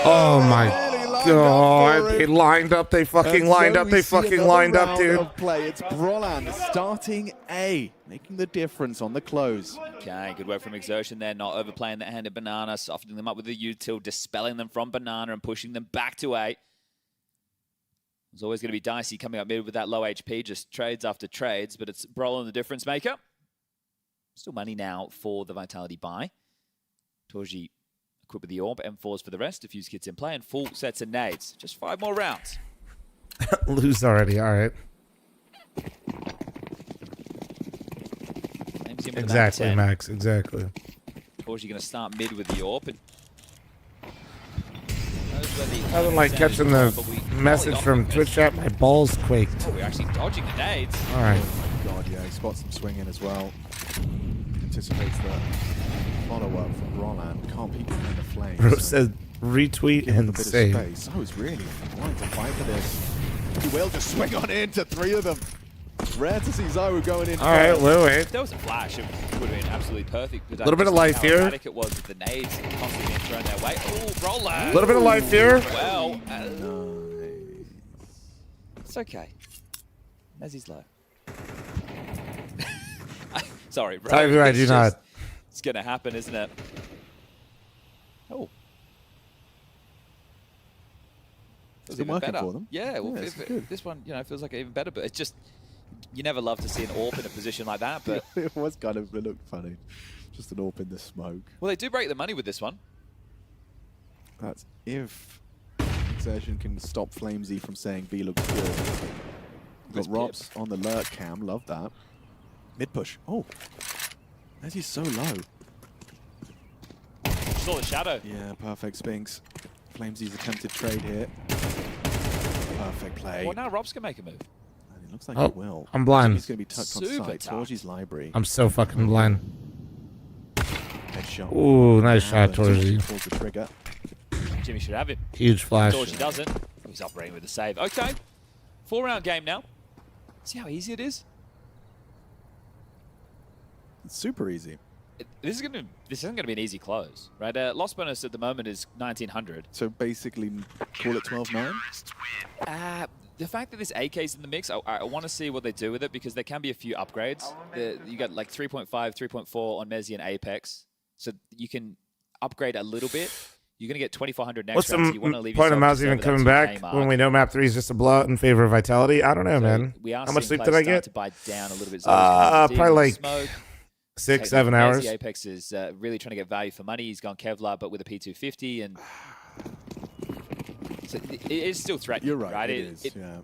Oh my god. They lined up. They fucking lined up. They fucking lined up, dude. Play. It's Brolan starting A, making the difference on the close. Okay, good work from Exertion there, not overplaying that hand of Banana, softening them up with the util, dispelling them from Banana and pushing them back to A. It's always going to be dicey coming up mid with that low HP, just trades after trades, but it's Brolin the difference maker. Still money now for the Vitality buy. Torji equipped with the AWP, M4s for the rest, defuse kits in play, and full sets of nades. Just 5 more rounds. Lose already. All right. Exactly, Max. Exactly. Of course, you're going to start mid with the AWP. And I don't like catching the message from Twitch chat. My balls quaked. Oh, we're actually dodging the nades. All right. Oh my god, yeah, he spots them swinging as well. Anticipates the follow-up from Roland. Can't peek behind the flames. Bro said retweet and save. I was really wanting to fight for this. He will just swing on into 3 of them. Rare to see Zywu going in. All right, wait. If there was a flash, it would have been absolutely perfect. A little bit of life here. How erratic it was with the nades constantly being thrown their way. Oh, Roland. A little bit of life here. Well, it's okay. Mezzy's low. Sorry, bro. Tell you I do not. It's going to happen, isn't it? Oh. It's working for them. Yeah, well, this one, feels like even better, but it's just, you never love to see an AWP in a position like that, but... It was kind of, it looked funny. Just an AWP in the smoke. Well, they do break the money with this one. That's if Exertion can stop fl0m from saying B looks good. Got Rops on the lurk cam, love that. Mid push. Oh, Mezzy's so low. Saw the shadow. Yeah, perfect Spinks. fl0m's attempted trade here. Perfect play. Well, now Rob's can make a move. And it looks like he will. I'm blind. He's going to be tucked on side. Torji's library. I'm so fucking blind. Headshot. Ooh, nice shot, Torji. Pulls the trigger. Jimmy should have it. Huge flash. Torji doesn't. He's operating with the save. Okay. 4-round game now. See how easy it is? It's super easy. This isn't gonna be an easy close, right? Loss bonus at the moment is 1900. So basically, call it 12-9. The fact that this AK's in the mix, I want to see what they do with it because there can be a few upgrades. You got like 3.5, 3.4 on Mezzy and Apex, so you can upgrade a little bit. You're gonna get 2400 next What's round. the So you want to leave point of yourself Mouse even over coming that back 2K when we know map 3 is just a blowout in favor of Vitality? I don't know, man. We are How much seeing sleep did I players get? start to bite down a little bit. Probably like smoke. 6-7 hours. Apex is really trying to get value for money. He's gone Kevlar, but with a P250, and so it is still threatening. You're right. Right? It is. Yeah.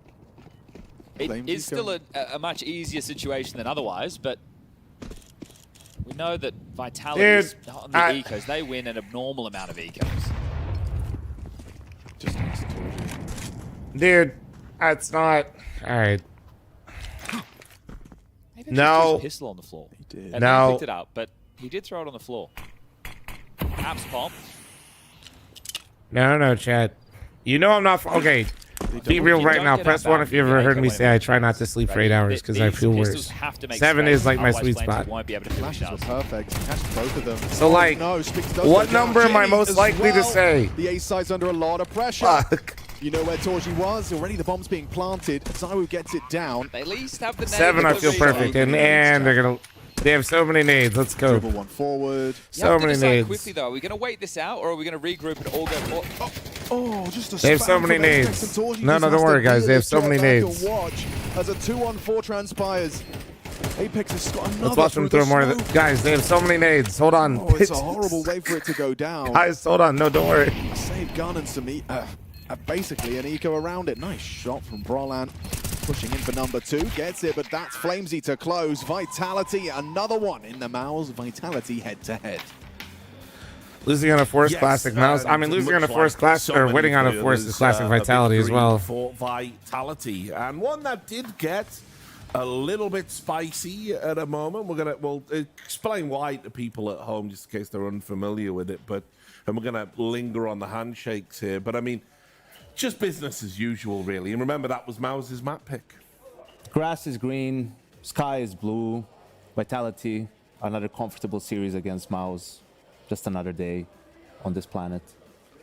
It is still a much easier situation than otherwise, but we know that Vitality on the ecos, they win an abnormal amount of ecos. Just Dude, that's not all right. Maybe No. a pistol on the floor. He did. And No. he picked it up, but he did throw it on the floor. Apps pop. No, Chad. You know I'm not. Okay, be real right now. Press 1 if you ever heard me say I try not to sleep for 8 hours because I feel worse. 7 is like my sweet spot. Won't be able to finish Flashes were perfect. He catches both of them. So, like, no, Spinks does what go down. number am I Jamie most as likely to well. say? The A side's under a lot of pressure. Fuck. You know where Torji was? Already the bomb's being planted. Zywu gets it down. They at least have the 7, I feel perfect, and they're gonna. They have so many nades. Let's go. Dribble one forward. So many nades. Quickly though, are we going to wait this out, or are we going to regroup and all go? Oh, just a They have so spam many from nades. Apex, and Torji No, just don't has worry, to guys. deal They have with so many back nades. and watch as a 2-on-4 transpires. Apex has got another. Let's watch them through throw the more. smoke. Guys, they have so many nades. Hold on. Oh, it's a horrible way for it to go down. Guys, hold on. No, don't worry. Save gun and some basically an eco around it. Nice shot from Brolan. Pushing in for number 2, gets it, but that's fl0m to close. Vitality, another one in the Mouse. Vitality head-to-head. Losing on a Forest Classic Mouse. I mean, losing on a Forest Classic or winning on a Forest is Classic Vitality as well. For Vitality, and one that did get a little bit spicy at a moment. We'll explain why to people at home just in case they're unfamiliar with it, and we're gonna linger on the handshakes here. But I mean, just business as usual, really. And remember, that was Mouse's map pick. Grass is green, sky is blue, Vitality, another comfortable series against Mouse. Just another day on this planet.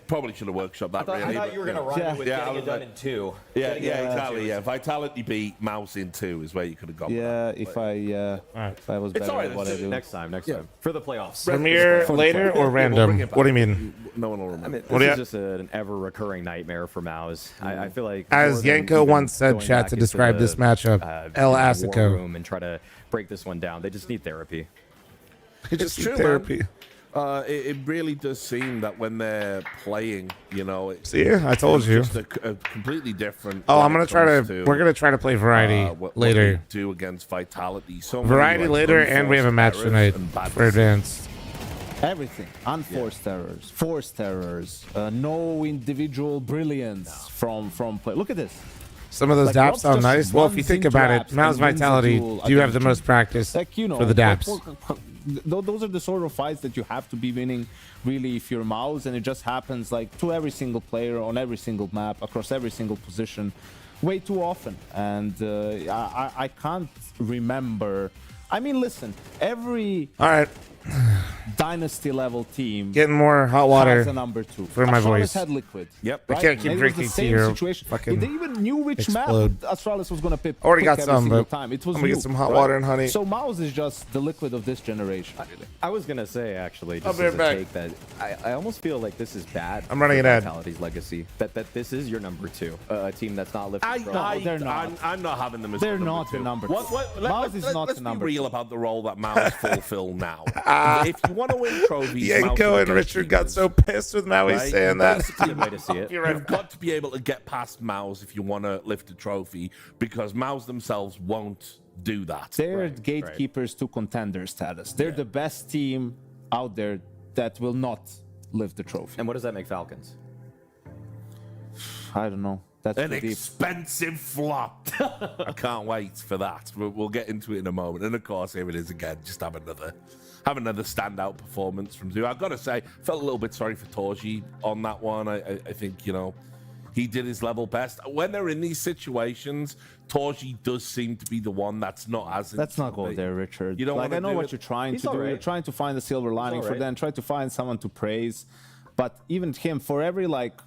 Probably should have workshopped that, really. I thought you were going to rhyme it with getting it done in 2. Yeah, exactly. Yeah, Vitality beat Mouse in 2 is where you could have gone. Yeah, if I was better at what I do. Next time. For the playoffs. Premiere later or random? What do you mean? No one will remember. I mean, this is just an ever-recurring nightmare for Mouse. I feel like... As Yanko once said, chat, to describe this matchup, El Asico. Room and try to break this one down. They just need therapy. They just need therapy. It really does seem that when they're playing, you know, See, I told you. Just a completely different. Oh, when I'm gonna it try comes to. We're gonna try to play variety what later. they do against Vitality. So Variety many, like, later, and we have a match unforced tonight errors and bad for advanced. Everything. Unforced errors, forced errors, no individual brilliance from play. Look at this. Some of those Like, daps Rob's sound just nice. Well, if you runs think into about it, apps Mouse and wins the Vitality, duel do you have the against most practice like, you know, for the daps? Those are the sort of fights that you have to be winning, really, if you're Mouse, and it just happens like to every single player on every single map across every single position, way too often. And I can't remember. I mean, listen, every All right. dynasty level team Getting more hot water has a number 2 for my Astralis voice. had Liquid. Yep. I can't keep And it was drinking the same tea or situation. fucking They even knew which explode. map Astralis was going to pick. Already got every some, single but time. It was I'm gonna get new, some hot right? water and honey. So Mouse is just the Liquid of this generation. I was gonna say actually, I'll just be as right a take that I almost feel like this is bad. I'm running for an ad. Vitality's legacy. That this is your number 2, a team that's not lifting. they're not. I'm not having them as They're the not the two. number What, two. Mouse is not let's the be number real two. about the role that Mouse fulfill now. If you want to win trophies, Mouse Yanko is and Richard got so pissed with Maui right? saying that. Basically, way to see it. You've got to be able to get past Mouse if you want to lift a trophy, because Mouse themselves won't do that. They're gatekeepers to contender status. They're the best team out there that will not lift the trophy. And what does that make Falcons? I don't know. That's An too deep. expensive flop. I can't wait for that. We'll get into it in a moment. And of course, here it is again. Just have another standout performance from Zoo. I've got to say, felt a little bit sorry for Torji on that one. I think, you know, he did his level best. When they're in these situations, Torji does seem to be the one that's not as. Let's not go there, Richard. You don't like, wanna I know do what it? you're trying He's to do. all You're right. trying to find a silver lining all for right. them, try to find someone to praise. But even him, for every like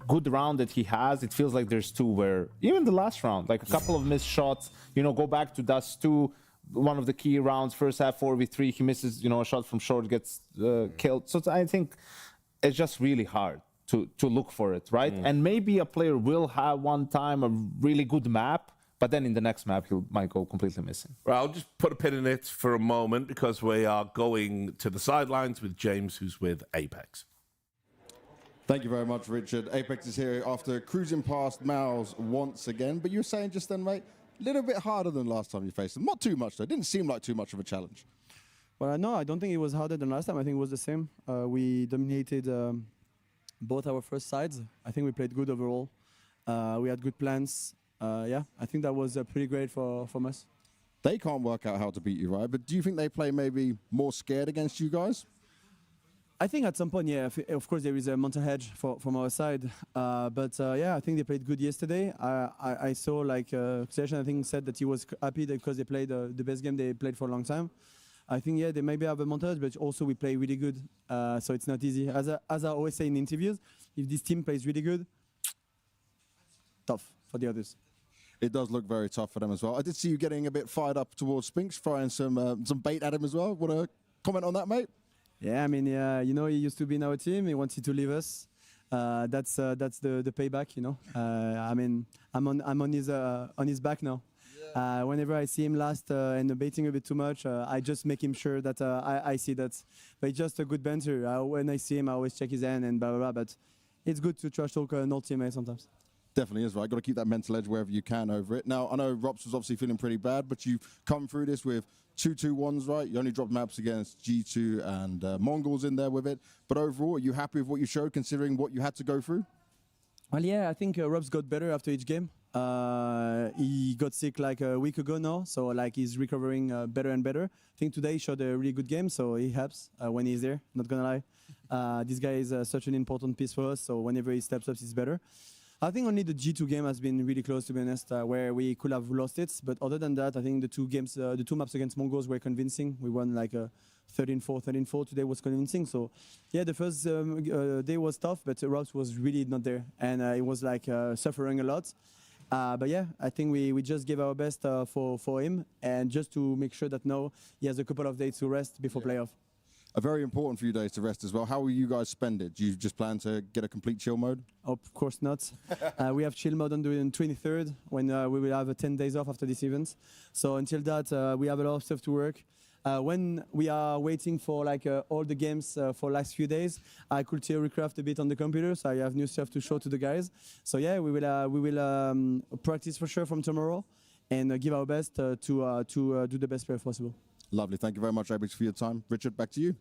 good round that he has, it feels like there's 2 where even the last round, like a couple of missed shots, you know, go back to Dust 2, one of the key rounds, first half 4v3, he misses, you know, a shot from short, gets killed. So I think it's just really hard to look for it, right? And maybe a player will have one time a really good map, but then in the next map, he might go completely missing. Right, I'll just put a pin in it for a moment because we are going to the sidelines with James, who's with Apex. Thank you very much, Richard. Apex is here after cruising past Mouse once again. But you were saying just then, mate, a little bit harder than last time you faced them. Not too much, though. Didn't seem like too much of a challenge. Well, no, I don't think it was harder than last time. I think it was the same. We dominated both our first sides. I think we played good overall. We had good plans. Yeah, I think that was pretty great from us. They can't work out how to beat you, right? But do you think they play maybe more scared against you guys? I think at some point, yeah, of course there is a mental hedge from our side. But yeah, I think they played good yesterday. I saw like Session, I think, said that he was happy because they played the best game they played for a long time. I think, yeah, they maybe have a mental hedge, but also we play really good. So it's not easy. As I always say in interviews, if this team plays really good, tough for the others. It does look very tough for them as well. I did see you getting a bit fired up towards Spinks, throwing some bait at him as well. Want to comment on that, mate? Yeah, I mean, you know, he used to be in our team. He wanted to leave us. That's the payback, you know. I mean, I'm on his back now. Whenever I see him last and baiting a bit too much, I just make him sure that I see that. But it's just a good banter. When I see him, I always check his hand and blah blah blah. But it's good to trash talk an old teammate sometimes. Definitely is, right? Got to keep that mental edge wherever you can over it. Now, I know Rops was obviously feeling pretty bad, but you've come through this with 2-2-1s, right? You only dropped maps against G2 and Mongols in there with it. But overall, are you happy with what you showed, considering what you had to go through? Well, yeah, I think Robs got better after each game. He got sick like a week ago now, so like he's recovering better and better. I think today he showed a really good game, so he helps when he's there, not gonna lie. This guy is such an important piece for us, so whenever he steps up, he's better. I think only the G2 game has been really close, to be honest, where we could have lost it. But other than that, I think the 2 games, the 2 maps against Mongols were convincing. We won like 13-4, 13-4. Today was convincing. So, yeah, the first day was tough, but Robs was really not there. And it was like suffering a lot. But yeah, I think we just gave our best for him. And just to make sure that now he has a couple of days to rest before playoff. A very important few days to rest as well. How will you guys spend it? Do you just plan to get a complete chill mode? Of course not. We have chill mode on the 23rd when we will have 10 days off after this event. So until that, we have a lot of stuff to work. When we are waiting for like all the games for last few days, I could theorycraft a bit on the computer, so I have new stuff to show to the guys. So yeah, we will practice for sure from tomorrow, and give our best to do the best play possible. Lovely. Thank you very much, Apex, for your time. Richard, back to you.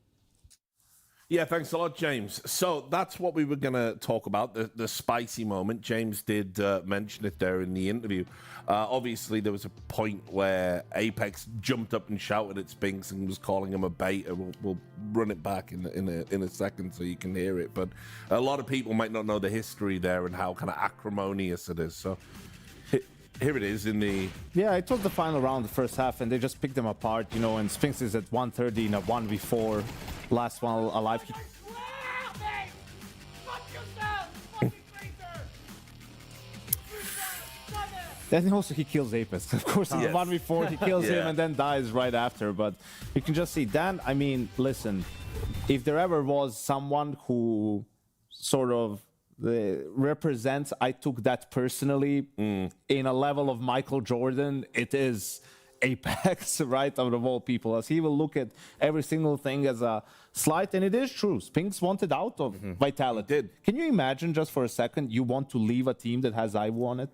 Yeah, thanks a lot, James. So that's what we were going to talk about, the spicy moment. James did mention it there in the interview. Obviously, there was a point where Apex jumped up and shouted at Spinks and was calling him a beta. We'll run it back in a second so you can hear it. But a lot of people might not know the history there and how kind of acrimonious it is. So here it is in the... Yeah, it was the final round, the first half, and they just picked them apart, you know, and Spinks is at 130 in a 1v4. Last one alive. Then also he kills Apex. Of course, in 1v4, he kills him and then dies right after. But you can just see, Dan, I mean, listen, if there ever was someone who sort of represents, I took that personally, in a level of Michael Jordan, it is Apex, right, out of all people, as he will look at every single thing as a slight. And it is true, Spinks wanted out of Vitality. Can you imagine, just for a second, you want to leave a team that has IVO on it?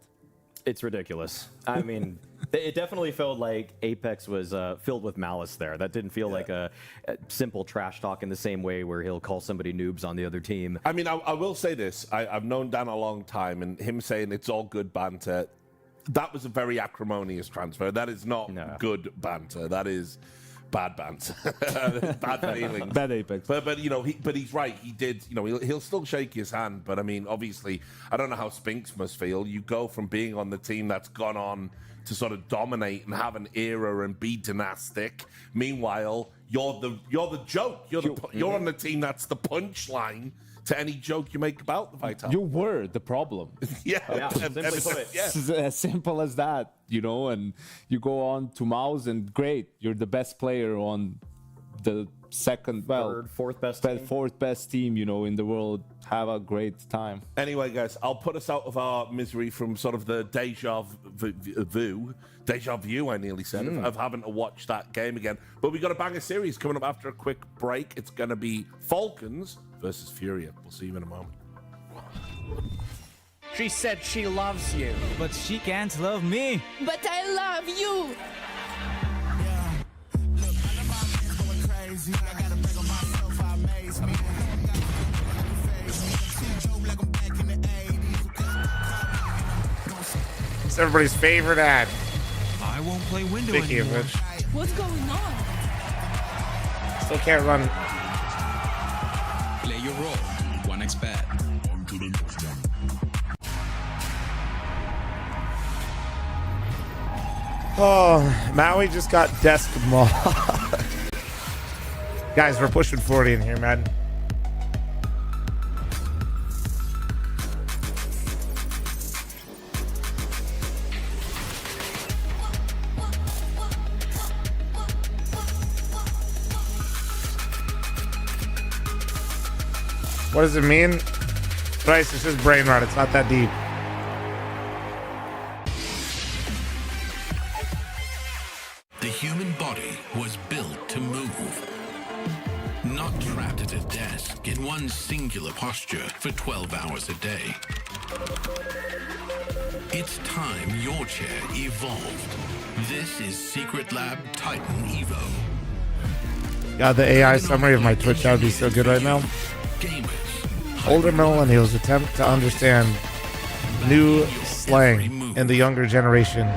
It's ridiculous. I mean, it definitely felt like Apex was filled with malice there. That didn't feel like a simple trash talk in the same way where he'll call somebody noobs on the other team. I mean, I will say this. I've known Dan a long time, and him saying it's all good banter, that was a very acrimonious transfer. That is not good banter. That is bad banter. Bad feelings. Bad Apex. But you know, he's right. He did, you know, he'll still shake his hand. But I mean, obviously, I don't know how Spinks must feel. You go from being on the team that's gone on to sort of dominate and have an era and be dynastic. Meanwhile, you're the joke. You're on the team that's the punchline to any joke you make about the Vitality. You were the problem. As simple as that, you know, and you go on to Mouse and great, you're the best player on the second, fourth best team, you know, in the world. Have a great time. Anyway, guys, I'll put us out of our misery from sort of the deja vu, I nearly said, of having to watch that game again. But we got a banger series coming up after a quick break. It's going to be Falcons versus Furia. We'll see you in a moment. She said she loves you, but she can't love me. But I love you. It's everybody's favorite ad. I won't play window Speaking anymore. of which, What's going on? still can't run. Play your role. 1xBet. Oh, Maui just got desk mobbed. Guys, we're pushing 40 in here, man. What does it mean? Bryce, it's just brain rot. It's not that deep. The human body was built to move. Not trapped at a desk in one singular posture for 12 hours a day. It's time your chair evolved. This is Secret Lab Titan Evo. God, the AI summary of my Twitch chat would be so good right now. Older millennials attempt to understand new slang in the younger generation.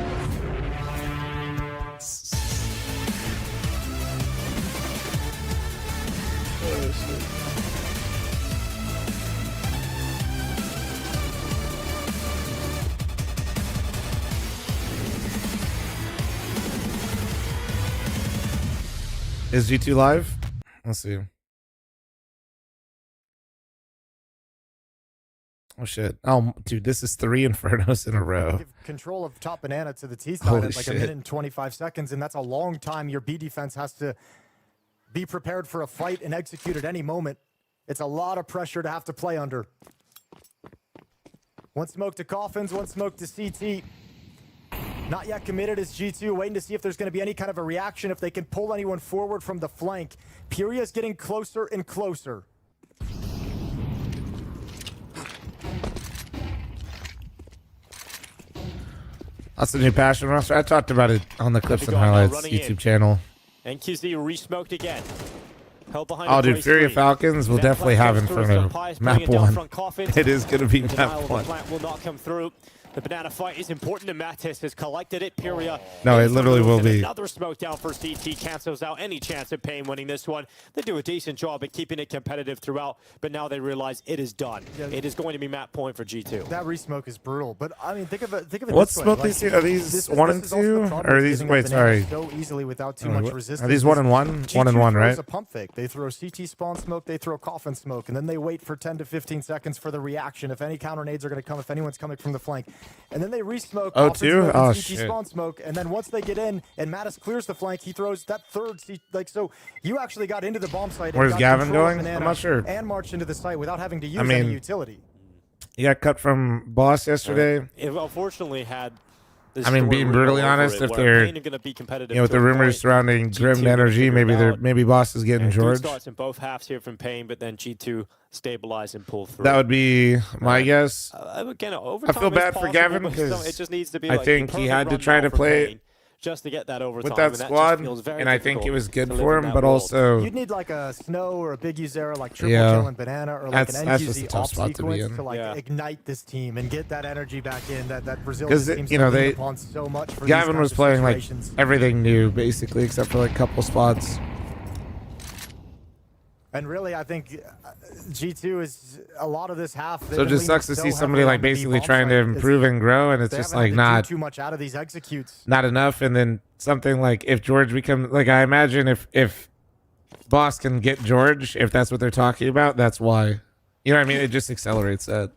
Is G2 live? Let's see. Oh shit. Oh dude, this is 3 Infernos in a row. Give control of top banana to the T side Holy at like shit. a minute and 25 seconds, and that's a long time. Your B defense has to be prepared for a fight and execute at any moment. It's a lot of pressure to have to play under. One smoke to Coffins, one smoke to CT. Not yet committed is G2, waiting to see if there's going to be any kind of a reaction, if they can pull anyone forward from the flank. Puria's getting closer and closer. That's the new passion roster. I talked about it on the Clips and Highlights YouTube channel. And QZ re-smoked again. Held behind Oh, dude, Fury of Falcons will definitely have in front of map 1. It is going to be map 1. Plant will not come through. The banana fight is important to Mattis. Has collected it. Puria. No, it literally will be. Another smoke down for CT cancels out any chance of Pain winning this one. They do a decent job at keeping it competitive throughout, but now they realize it is done. It is going to be map point for G2. That re-smoke is brutal, but I mean, think of it. What this way. smoke these are these 1 and 2? Or are these wait? Sorry. So easily without too much resistance. Are these 1 and 1? 1 and 1, right? A pump fake. They throw CT spawn smoke. They throw coffin smoke, and then they wait for 10 to 15 seconds for the reaction. If any counter nades are going to come, if anyone's coming from the flank, and then they smoke, oh, two? Oh, CT spawn smoke, and then once they get in and Mattis clears the flank, he throws that third so you actually got into the bomb site. Where's and Gavin going? I'm not sure. And marched into the site without having to use any utility. He got cut from boss yesterday. It unfortunately had. I mean, being brutally honest, if they're, with the rumors surrounding Grim Energy, maybe boss is getting George. Starts in both halves here from Pain, but then G2 stabilize and pull through. That would be my guess. Again, I feel bad for Gavin because it just needs to be I think he had to try to play just to get that overtime with that squad, and I think it was good for him, but also you'd need like a Snow or a Big Uzera like triple kill and banana or like an NQZ off sequence to like ignite this team and get that energy back in that Brazilian team's they upon so much for Gavin was playing like everything new basically except for like a couple spots. And really, I think G2 is a lot of this half. So it just sucks to see somebody like basically trying to improve and grow, and it's just like not too much out of these executes. Not enough, and then something like if George becomes like I imagine if Boss can get George, if that's what they're talking about, that's why. You know what I mean? It just accelerates that.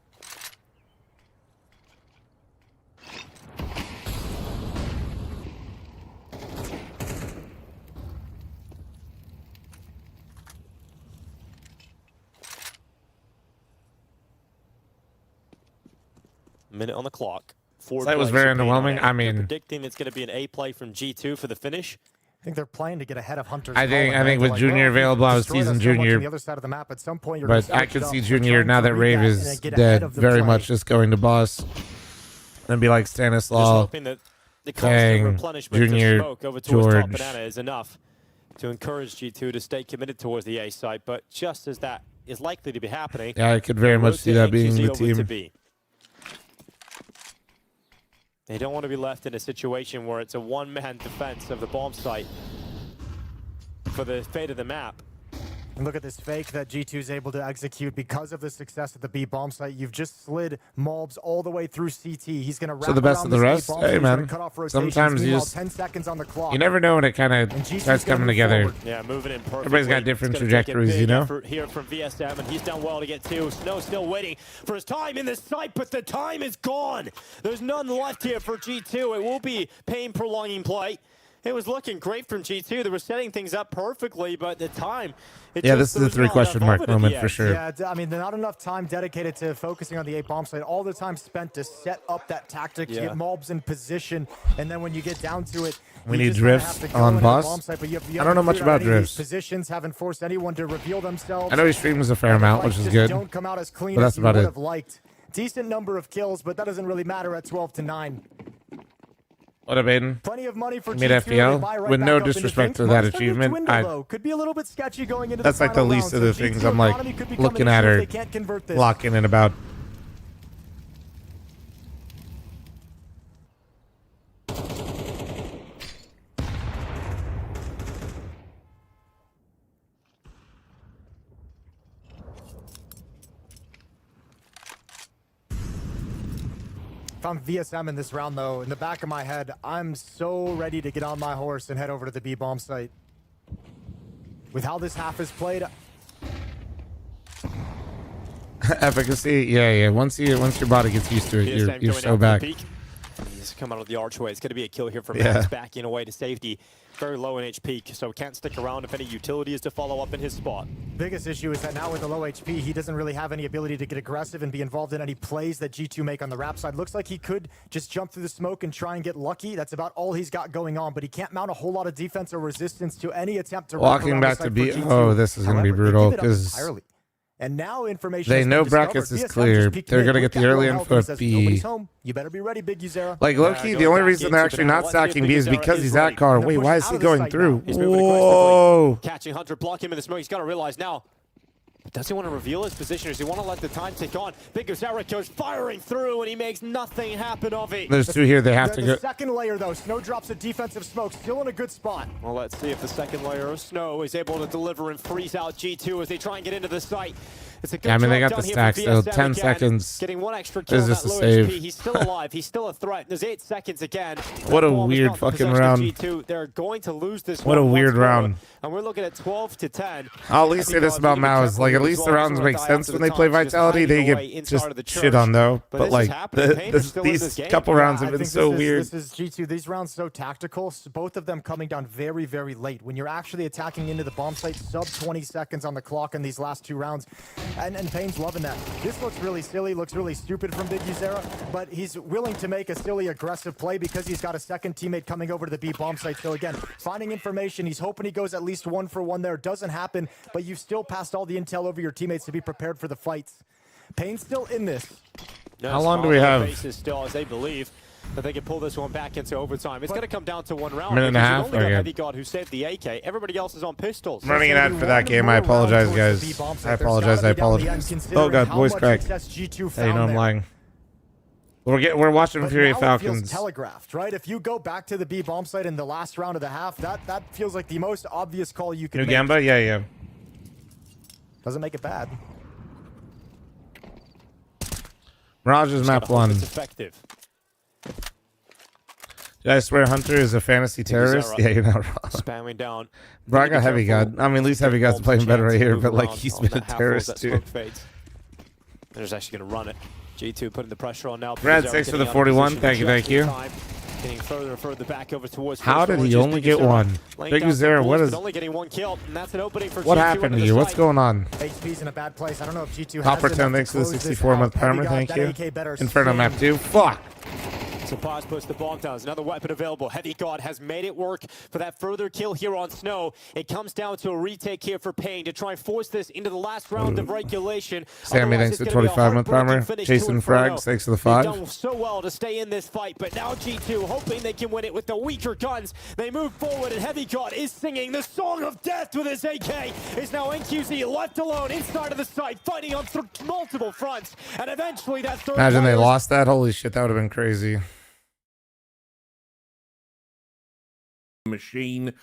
Minute on the clock. That was very underwhelming. I mean, predicting it's going to be an A play from G2 for the finish. I think they're playing to get ahead of Hunter's. I think with Junior available, I was teasing Junior. The other side of the map. At some point, but I could see Junior now that Rave is dead, very much just going to boss and be like Stanislaw, Fang, Junior, George. Banana is enough to encourage G2 to stay committed towards the A side. But just as that is likely to be happening, yeah, I could very much see that being the team. They don't want to be left in a situation where it's a one-man defense of the bomb site for the fate of the map. And look at this fake that G2 is able to execute because of the success at the B bomb site. You've just slid Malbs all the way through CT. He's going to wrap so the best of the rest. Hey man, sometimes you just 10 seconds on the clock. You never know when it kind of starts coming together. Yeah, moving in perfectly. Everybody's got different trajectories, you know. Here from VSM, and he's done well to get two. Snow still waiting for his time in the site, but the time is gone. There's none left here for G2. It will be Pain prolonging play. It was looking great from G2. They were setting things up perfectly, but the time... Yeah, this is a 3 question mark moment for sure. Yeah, I mean, not enough time dedicated to focusing on the A bomb site. All the time spent to set up that tactic, to get Malbs in position, and then when you get down to it, we need drifts on boss. I don't know much about drifts. Positions haven't forced anyone to reveal themselves. I know he streams a fair amount, which is good. Don't come out as clean but that's as you about would it. have liked. Decent number of kills, but that doesn't really matter at 12-9. What up, Aiden? Plenty of money for mid FPL. With no disrespect to that achievement, could be a little bit sketchy going into that's the like the least of the things I'm like looking at or locking in about. If I'm VSM in this round, though, in the back of my head, I'm so ready to get on my horse and head over to the B bomb site. With how this half is played, efficacy, yeah. Once your body gets used to it, you're so back. to come out of the archway. It's going to be a kill here for Yeah. Max, backing away to safety. Very low in HP, so can't stick around if any utility is to follow up in his spot. Biggest issue is that now with the low HP, he doesn't really have any ability to get aggressive and be involved in any plays that G2 make on the rap side. Looks like he could just jump through the smoke and try and get lucky. That's about all he's got going on, but he can't mount a whole lot of defense or resistance to any attempt to Walking back to B. Oh, this is going to be brutal because and now information they has know been brackets discovered. is BSM clear. just peeked They're in. going to get Look the at early low info health. at He says, "Nobody's B. home. You better be ready, Big Uzera." Like, low-key, the only reason they're actually not stacking B is because he's at car. Wait, why is he going through? He's moving Whoa. aggressively. Catching Hunter, block him in the smoke. He's got to realize now. Does he want to reveal his position, or does he want to let the time tick on? Big Uzera goes firing through, and he makes nothing happen of it. There's two here. They have to The go. second layer, though, Snow drops a defensive smoke, still in a good spot. Well, let's see if the second layer of Snow is able to deliver and freeze out G2 as they try and get into the site. It's a good Yeah, I mean, they job got the done here stack for still. VSM 10 again. seconds. Getting one extra kill Is on just that a low save. HP. He's still alive. He's still a threat. There's 8 seconds again. What a That bomb is weird not fucking possessed of round. G2. They're going to lose this What a one weird once more. round. And we're looking at 12 to 10. I'll at least say this about Mao's. Like, at least the rounds make sense when they play Vitality. They get just shit on, though. But, like, these couple rounds have been so weird. This is G2. These rounds so tactical. Both of them coming down very, very late. When you're actually attacking into the bomb site, sub 20 seconds on the clock in these last 2 rounds. And Payne's loving that. This looks really silly, looks really stupid from Big Uzera, but he's willing to make a silly aggressive play because he's got a second teammate coming over to the B bomb site. So again, finding information, he's hoping he goes at least 1 for 1 there. Doesn't happen, but you've still passed all the intel over your teammates to be prepared for the fights. Payne's still in this. How long do we have? Still, as they believe that they can pull this one back into overtime. It's going to come down to 1 round. Minute and a because half? you've only got Okay. Heavy God who saved the AK. Everybody else is on pistols. I'm running an ad for that game. I apologize, guys. I apologize. I apologize. Oh, God. Voice crack. Hey, you know I'm lying. We're watching But Fury now it Falcons. feels telegraphed, right? If you go back to the B bomb site in the last round of the half, that feels like the most obvious call you can New make. Gamba? Yeah, yeah. Doesn't make it bad. Mirage's map 1. It's effective. Did I swear Hunter is a fantasy terrorist? Yeah, you're not wrong. Spamming down. Bro, I got Heavy God. I mean, at least Heavy God's playing better right here, but like he's been a terrorist too. They're just actually going to run it. G2 putting the pressure on now. Brad, 6 for the 41. Thank you, thank you. Getting further and further back over towards. How did he only get 1? Big Uzera, what is? Only getting 1 kill, and that's an opening for What G2 happened into to the you? What's site. going on? HP's in a bad place. I don't know if G2 Hopper has 10, enough thanks to for the close this 64-month out. Heavy perma. God, Thank that you. AK better Inferno sing. map 2. Fuck. Surprise puts the bomb down. There's another weapon available. Heavy God has made it work for that further kill here on Snow. It comes down to a retake here for Payne to try and force this into the last round of regulation. Sammy, thanks for 25-month primer. Jason Frags, thanks for the 5. They've done so well to stay in this fight, but now G2 hoping they can win it with the weaker guns. They move forward, and Heavy God is singing the song of death with his AK. Is now NQZ left alone inside of the site, fighting on multiple fronts, and eventually that third. Imagine they player- lost that. Holy shit, that would have been crazy. Machine,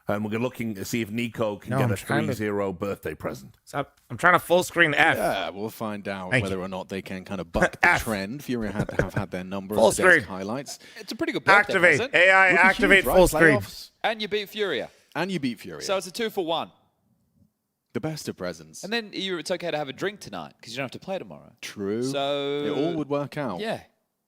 and we're looking to see if Nico can No, get I'm a trying to- 3-0 birthday present. Stop. I'm trying to full screen F. Yeah, we'll find out Thank whether you. or not they can kind of buck the trend. Fury have had their number Full of today's screen. highlights. It's a pretty good birthday Activate. present. AI, Would be activate huge, right? full screen. Playoffs. And you beat Furia. And you beat Fury. So it's a 2 for 1. The best of presents. And then it's okay to have a drink tonight because you don't have to play tomorrow. True. So it all would work out. Yeah.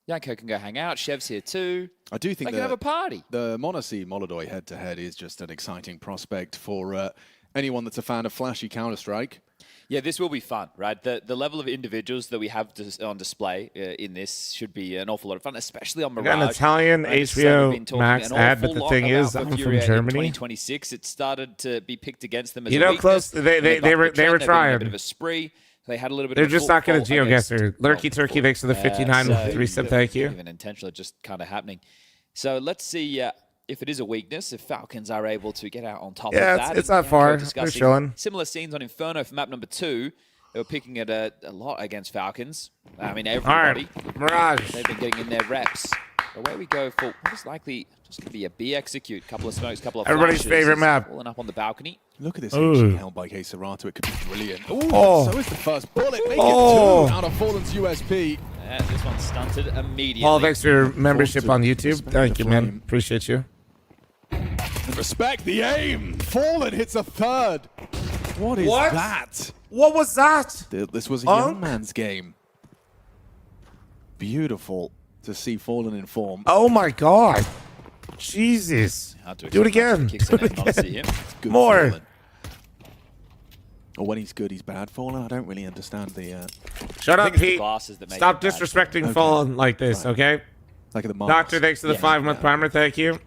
Yanko can go hang out. Chev's here too. I do think they can have a party. The Monacy Molodoi head-to-head is just an exciting prospect for anyone that's a fan of flashy Counter-Strike. Yeah, this will be fun, right? The level of individuals that we have on display in this should be an awful lot of fun, especially on Mirage. I got an Italian right? HBO We've been talking Max an ad, but awful the lot thing about is, I'm from Furia in Germany. 2026, it started to be picked against them as You a know, weakness. close. They were They've been on trying. a bit of a spree. They had a little bit. They're of a just not going to footfall against- geoguesser. Lurky Turkey, thanks for the 59 with the 3 step. Thank you. Even intentional, just kind of happening. So let's see if it is a weakness, if Falcons are able to get out on top of Yeah, that. it's not far. They're chilling. Similar scenes on Inferno for map number 2. They were picking it a lot against Falcons. I mean, everybody. All right, Mirage. They've been getting in their reps. But where we go for what is likely just going to be a B execute. Couple of smokes, couple of Everybody's flashes. favorite map. Pulling up on the balcony. Look at this Ooh. HG held by Serato. It could be brilliant. Ooh, Oh. So is the first bullet. Make Oh. it 2 out of Fallen's USP. Yeah, this one's stunted immediately. Paul, thanks for your membership on YouTube. Thank you, man. Appreciate you. Respect the aim. Fallen hits a third. What is What? that? What was that? This was a young man's game. Beautiful. to see Fallen in form. Oh my god. Jesus. Do it again. Do it again. More. Fallen. Or when he's good, he's bad. Fallen, I don't really understand the... Shut up, Pete. Stop Stop disrespecting Fallen like this, okay? Like the Doctor, thanks for the 5-month primer. Thank you.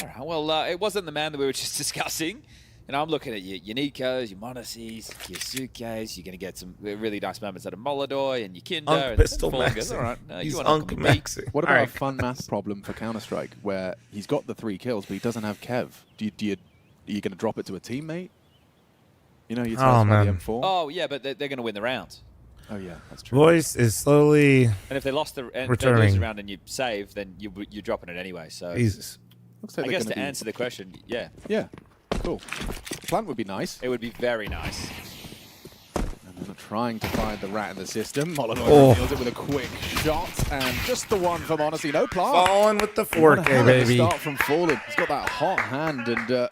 All right, well, it wasn't the man that we were just discussing. And I'm looking at your Nikos, your Monosies, your Sukes. You're going to get some really nice moments out of Molodoi and your Kinder. Unk and pistol Fallen goes, maxing. all right, He's you want unk Uncle me. maxing. What about All a right. fun math problem for Counter-Strike where he's got the 3 kills, but he doesn't have Kev? Are you going to drop it to a teammate? You know, you tell us about the M4. Oh, yeah, but they're going to win the round. Oh, yeah, that's true. Voice is slowly And if they lost the they lose returning. the round and you save, then you're dropping it anyway. So Jesus. Looks like I they're guess to gonna be- answer the question, yeah. Yeah, cool. Plant would be nice. It would be very nice. And then trying to find the rat in the system. Molodoi Oh. reveals it with a quick shot, and just the one from Honesty. No plant. Fallen with the What a 4K, hell of a baby. start from Fallen. He's got that hot hand and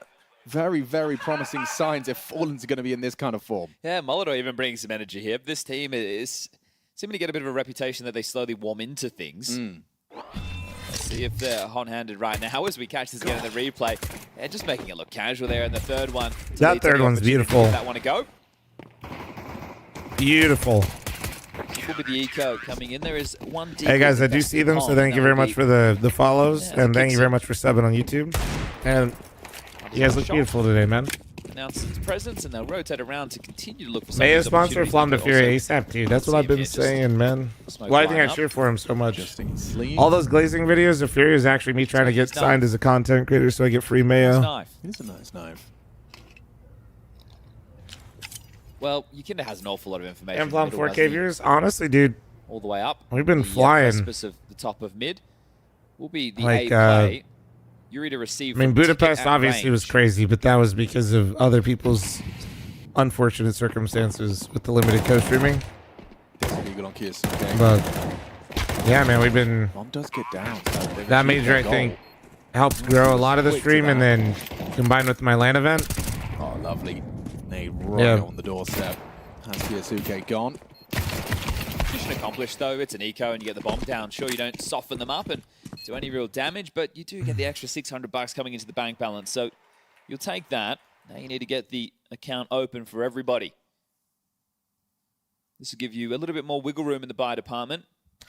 very, very promising signs if Fallen's going to be in this kind of form. Yeah, Molodoi even bringing some energy here. This team is seeming to get a bit of a reputation that they slowly warm into things. Let's see if they're hot-handed right now as we catch this again in the replay. And just making it look casual there in the third one. That third one's beautiful. Give that one a go. Beautiful. Will be the eco coming in. There is one. Hey guys, I do see them, so thank you very much for the follows, and thank you very much for subbing on YouTube. And you guys look beautiful today, man. Announce its presence, and they'll rotate around to continue to look for some May of a these sponsor opportunities, fl0m to but Fury also ASAP, dude. That's what see I've if been you just saying, man. smoke Why do you think I line cheer up. for him so much? Sleeve. All those glazing videos of Fury is actually me trying to get signed as a content creator so I get free mayo. Knife. It is a nice knife. Well, Yukinda has an awful lot of information. And fl0m Middle 4K has the- viewers, honestly, dude. all the way up. We've been The flying. precipice of the top of mid will be the Like, A play. Yuri to receive. I mean, from Budapest ticket at obviously range. was crazy, but that was because of other people's unfortunate circumstances with the limited co-streaming. Illegal on Kiss. Okay. But yeah, man, we've been. Bomb does get down. So they've That achieved major, their I think, goal. helped grow a lot of the Quick to stream, and that. then combined with my LAN event. Oh, lovely. Nade right Yeah. on the doorstep. Has Kiyasuke gone. Mission accomplished, though. It's an eco, and you get the bomb down. Sure, you don't soften them up and do any real damage, but you do get the extra $600 coming into the bank balance. So you'll take that. Now you need to get the account open for everybody. This will give you a little bit more wiggle room in the buy department.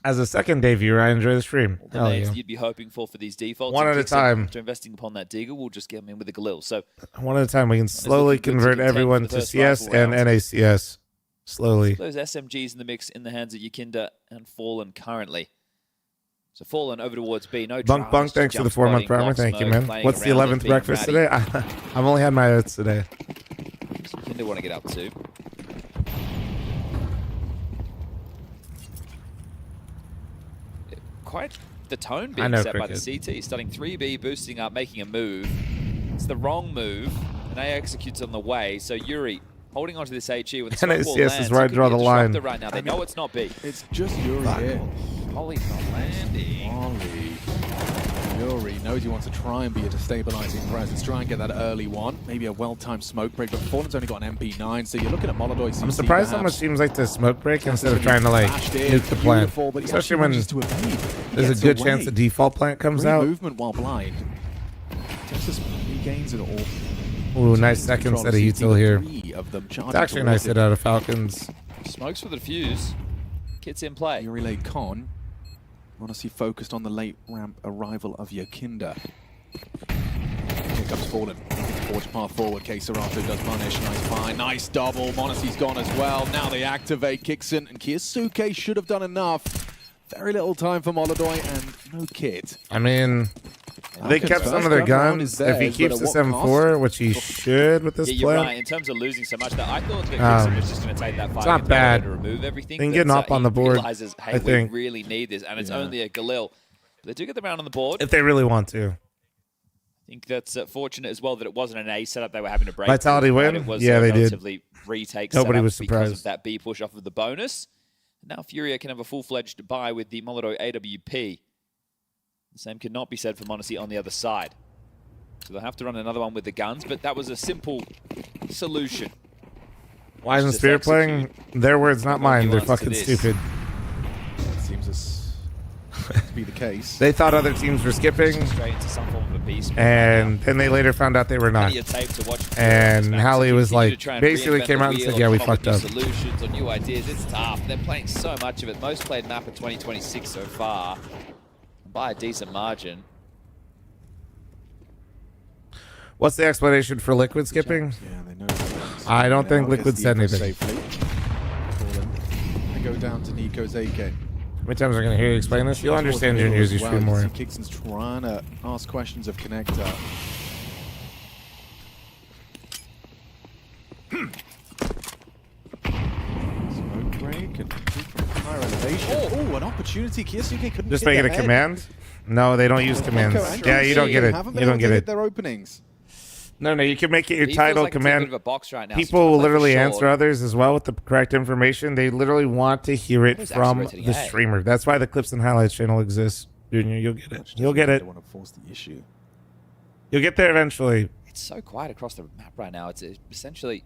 As a second day viewer, I enjoy the stream. The Hell nades yeah. you'd be hoping for these defaults. One And at a Kixon, time. After investing upon that Deagle, we'll just get them in with a Galil. So One at a time, we can slowly looking good to convert contend everyone for the to first CS rifle and round. NACS. Slowly. those SMGs in the mix in the hands of Yukinda and Fallen currently. So Fallen over towards B. No Bunk, dramas, thanks for the jump 4-month spotting, primer. block Thank you, smoke, man. playing What's the around 11th and being breakfast ratty. today? I've only had my oats today. Yukinda want to get up to. Quite the tone I being know set by the cricket. CT. Starting 3B, boosting up, making a move. It's the wrong move, and A executes on the way. So Yuri holding onto this HE when the NACS snowball is lands. where I it could draw be a the line. disruptor right now. They know it's not B. It's just Yuri here. Holly's not landing. Ollie. Yuri knows he wants to try and be a destabilizing presence, try and get that early one. Maybe a well-timed smoke break, but Fallen's only got an MP9, so you're looking at Molodoi CC I'm surprised how much perhaps. seems like the smoke break instead of trying to like Flashed in, nuke the plant. beautiful, but he Especially actually when manages to evade. there's a Gets good away. chance the default plant comes Great out. movement while blind. Texas regains it all. Ooh, nice second set of util here. Three of them It's charging actually a nice towards hit it. out of Falcons. Smokes for the defuse. Kits in play. Yuri laid con. Honestly focused on the late ramp arrival of Yukinda. Here comes Fallen. Forge path forward. Keserato does punish. Nice find. Nice double. Monosi's gone as well. Now they activate Kixon, and Kiyasuke should have done enough. Very little time for Molodoi and no kit. I mean, they kept some of their guns. If he keeps this M4, which he should with this Yeah, you're plan. right. In terms of losing so much, I thought that Kixon was just going to take that fight. It's not against bad. Molodoi to remove everything. They can get an but, op on the he board, realizes, hey, I think. we really need this, and it's Yeah. only a Galil. But they do get the round on the board. If they really want to. I think that's fortunate as well that it wasn't an A setup they were having to break. Vitality through, win? right? It was Yeah, a they did. relatively retake Nobody setup was because surprised. of that B push off of the bonus. Now Furia can have a full-fledged buy with the Molodoi AWP. The same cannot be said for Monacy on the other side. So they'll have to run another one with the guns, but that was a simple solution. Why isn't Just Spirit execute. playing? Their words, not mine. They're nuance to fucking this. stupid. Seems to be the case. They thought other teams were skipping, Straight into some form of a beast. and then they later found out they were not. Plenty of tape to watch. And Hallie was Continue to like, try and basically reinvent came the out and said, wheel yeah, or we come up fucked with up. new solutions or new ideas. It's tough. They're playing so much of it. Most played map in 2026 so far, by a decent margin. What's the explanation for Liquid skipping? Yeah, they know. I don't think Liquid said anything. They go down to Nico's AK. How many times are going to hear you explain this? You'll understand Junior as you stream more. Kixon's trying to ask questions of Connector. Smoke break and from higher elevation. Oh, an opportunity. Kiyasuke couldn't Just get make it a ahead. command? No, they don't use commands. Yeah, you don't get it. Haven't You been don't able get to hit it. their openings. No, you can make it your He feels title like it's in a command. bit of a box right now, so People trying to will play for literally short. answer others as well with the correct information. They literally want to hear it Who's from actually the rotating A? streamer. That's why the Clips and Highlights channel exists, Junior. You'll get it. You'll get it. Don't want to force the issue. You'll get there eventually. It's so quiet across the map right now. It's essentially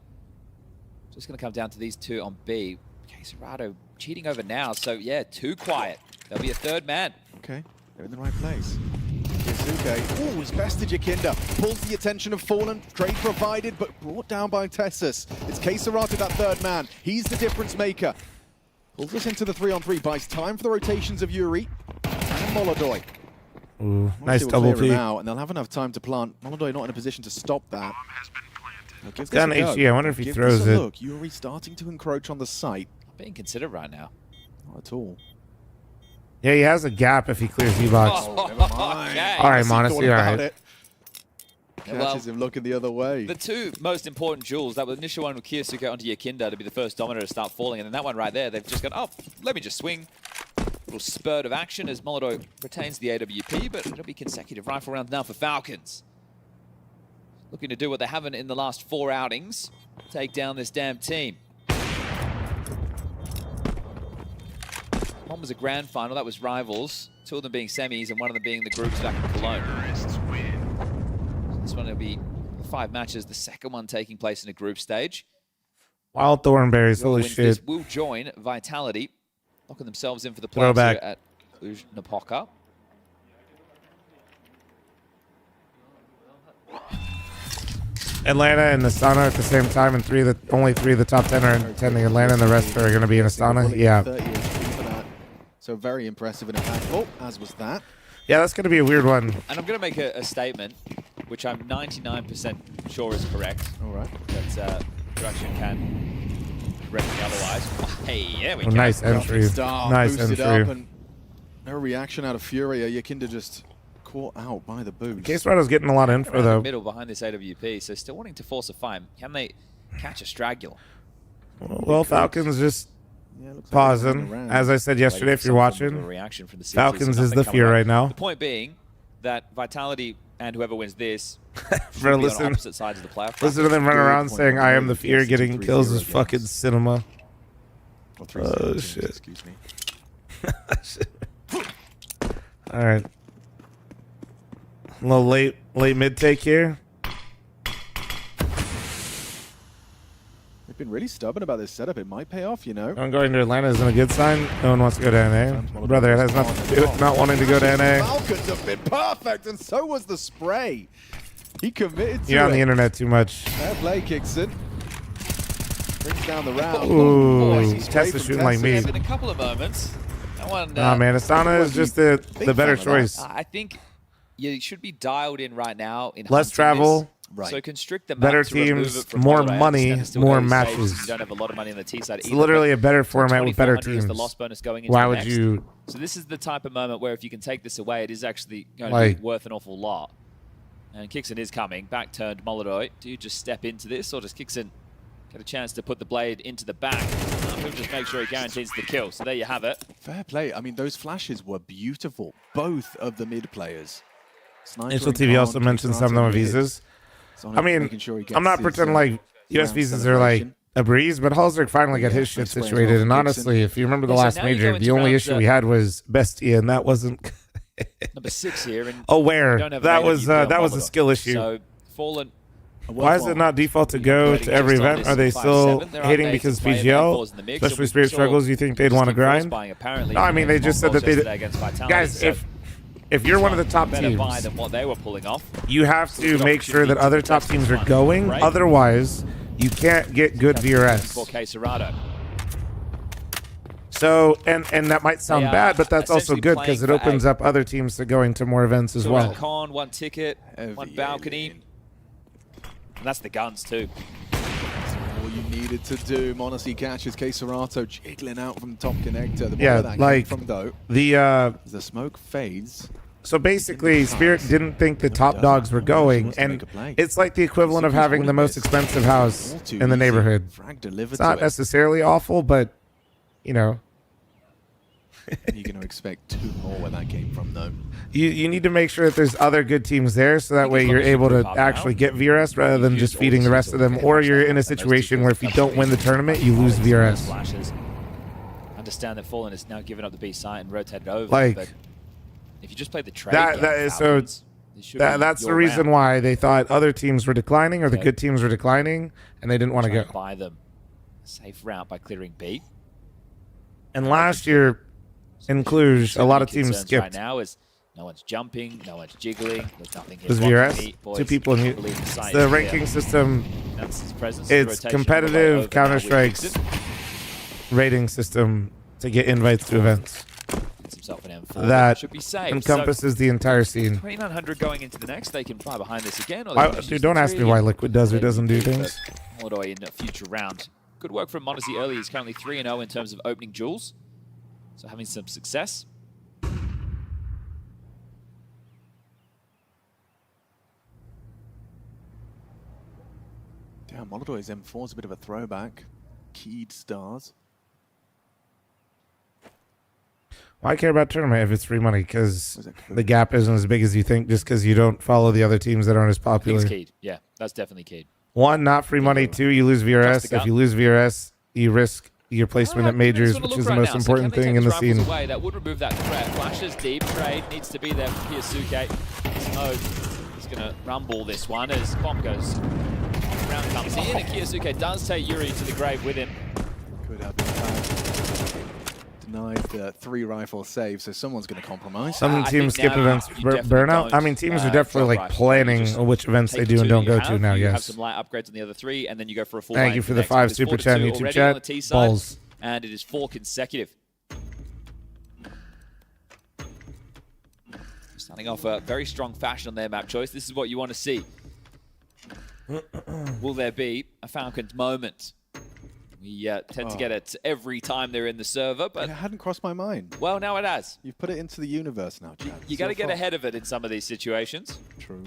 just going to come down to these two on B. Queserado cheating over now. So, yeah, too quiet. There'll be a third man. Okay, they're in the right place. Kiyasuke, oh, it's bested Yakinda. Pulls the attention of Fallen. Trade provided, but brought down by Tessus. It's Queserado, that third man. He's the difference maker. Pulls us into the 3-on-3. Buys time for the rotations of Yuri and Molodoy. Ooh, nice We'll double clear him peek. out, and they'll have enough time to plant. Molodoy not in a position to stop that. He's got an HG. I wonder if he Give throws this a it. Look, Yuri starting to encroach on the site. Not being considered right now. Not at all. Yeah, he has a gap if he clears D-box. Oh, never mind. Okay. All right, He Modesty, thought all about right. it. Catches him looking the other way. The two most important jewels, that was initial one with Kiyasuke onto Yakinda to be the first Dominator to start falling, and then that one right there, they've just gone, oh, let me just swing. Little spurt of action as Molodoy retains the AWP, but it'll be consecutive rifle rounds now for Falcons. Looking to do what they haven't in the last 4 outings, take down this damn team. One was a grand final, that was rivals. 2 of them being semis and 1 of them being the groups back in Cologne. This one will be 5 matches, the second one taking place in a group stage. Wild Thornberries, Whoever holy wins shit. this will join Vitality, locking themselves in for the playoffs Throwback. here at Cluj-Napoca. Atlanta and Astana at the same time, and only 3 of the top 10 are attending Atlanta, and the rest are going to be in Astana. Yeah. 30 HP for that. So very impressive and impactful, as was that. Yeah, that's going to be a weird one. And I'm going to make a statement, which I'm 99% sure is correct. All right. That production can correct me otherwise. Hey, there we go. Nice entry. Star Nice boosted entry. up and no reaction out of Fury. Yakinda just caught out by the boost. Case Rado's getting a lot of info, Around the though. middle behind this AWP, so still wanting to force a fight. Can they catch a straggler? Well, Falcons just pausing. As I said yesterday, if you're watching, Reaction from the CT, Falcons so is the nothing fear coming right up. now. The point being that Vitality and whoever wins this should Bro, be on listen. opposite sides of the playoff. Listen to them run around Good saying, point. I am the fear, Yes, getting 2-3-0 kills is games. fucking cinema. Or Oh, 3-17, shit. excuse me. All right. A little late mid take here. They've been really stubborn about this setup. It might pay off, you know. No one going to Atlanta isn't a good sign. No one wants to go to NA. Brother, it has nothing to do with not wanting to go to NA. Falcons have been perfect, and so was the spray. He committed to You're on it. the internet too much. Fair play, Kixon. Brings down the round. Ooh, Spray Tessa's from shooting like me. There's been a couple of moments. That one, Nah, man, Astana is just the better choice. I think you should be dialed in right now. In Less hunting travel, this. So constrict the map better to remove teams, it from more Molodoy. I money, understand it's still more early stages. matches. You don't have a lot of money on the T side It's either, literally but a better format with better 2,400 is the teams. loss bonus going into Why the would next. you? So this is the type of moment where if you can take this away, it is actually going to Like- be worth an awful lot. And Kixon is coming. Back turned Molodoy. Do you just step into this, or does Kixon get a chance to put the blade into the back? He'll just make sure he guarantees the kill. So there you have it. Fair play. I mean, those flashes were beautiful. Both of the mid players. Sniper Initial and TV also Khan, mentioned some of them Kixon with mid. visas. Sonic I mean, making sure he I'm not gets pretending his, like US round visas are like celebration. a breeze, but Halsberg finally got his shit nice play as situated. well And from honestly, Kixon. if you remember the Yeah, so last now you major, go the into only rounds issue we had was Bestia, and that wasn't. Number 6 here. And Oh, where? we don't have an That was AWP on that was a Molodoy. skill issue. So Fallen. Why is it not default to go to every event? Are they still hating because PGL? Especially Spirit Struggles, you think they'd want to grind? No, I mean, they just said that they... Guys, if if you're one of the top better buy teams, than what they were pulling off. you have to make sure that other top teams are going. Otherwise, you can't get good VRS. For Quesarado. So, and that might sound bad, but that's also essentially good because it playing for opens up other teams to going to more events as So well. Con, one ticket, one balcony. And that's the guns too. All you needed to do. Monacy catches Quesarato jiggling out from top connector. The Yeah, that like came from Doe. the smoke fades. So basically, Spirit didn't think the top dogs were going, and it's like the equivalent of having the most expensive house in the neighborhood. It's not necessarily awful, but you know. You're going to expect 2 more where that came from, though. You need to make sure that there's other good teams there, so that way you're able to actually get VRS rather than just feeding the rest of them. Or you're in a situation where if you don't win the tournament, you lose VRS. Understand that Fallen has now given up the B site and rotated over. Like, but if you just play the trade, that's the reason why they thought other teams were declining or the good teams were declining, and they didn't want to go. Buy them a safe route by clearing B. And last year in Cluj, a lot of teams skipped. Right now is no one's jumping, no one's jiggling, there's nothing here. It was VRS, 2 people in the ranking system. It's competitive Counter-Strike's rating system to get invites to events. That encompasses the entire scene. 2900 going into the next, they can try behind this again. Dude, don't ask me why Liquid does or doesn't do things. Molodoi in a future round. Good work from Monacy early. He's currently 3-0 in terms of opening duels. So having some success. Damn, Molodoi's M4 is a bit of a throwback. Keyed stars. Why care about tournament if it's free money? Because the gap isn't as big as you think just because you don't follow the other teams that aren't as popular. It's keyed. Yeah, that's definitely keyed. 1, not free money. 2, you lose VRS. If you lose VRS, you risk your placement at majors, which is the most important thing in the scene. Away? That would remove that threat. Flashes deep. Trade needs to be there for Kiyasuke. Smoke is going to rumble this one as bomb goes. Round comes in, and Kiyasuke does take Yuri to the grave with him. Could have been denied the 3 rifle save, so someone's going to compromise. Some teams skip events. Burnout? I mean, teams are definitely like planning which events they do and don't go to now, You have yes. some light upgrades on the other 3, and then you go for a full Thank you for the 5 super chat on YouTube chat. Balls. And it is 4 consecutive. Starting off a very strong fashion on their map choice. This is what you want to see. Will there be a Falcons moment? We tend to get it every time they're in the server, but it hadn't crossed my mind. Well, now it has. You've put it into the universe now, Chad. You got to get ahead of it in some of these situations. True.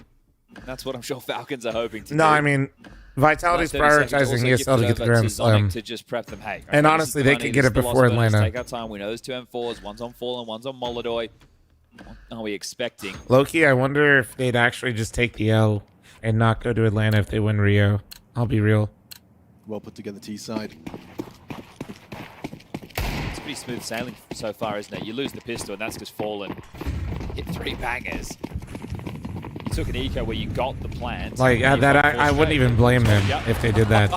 That's what I'm sure Falcons are hoping to do. No, I mean, Vitality's prioritizing ESL to get the Grand Slam. To just prep them. Hey, and honestly, they could get it before Atlanta. Take our time. We know there's 2 M4s. One's on Fallen, one's on Molodoi. What are we expecting? Low-key, I wonder if they'd actually just take the L and not go to Atlanta if they win Rio. I'll be real. Well put together T side. It's pretty smooth sailing so far, isn't it? You lose the pistol, and that's because Fallen hit 3 bangers. You took an eco where you got the plant. Like, I wouldn't even blame them if they did that.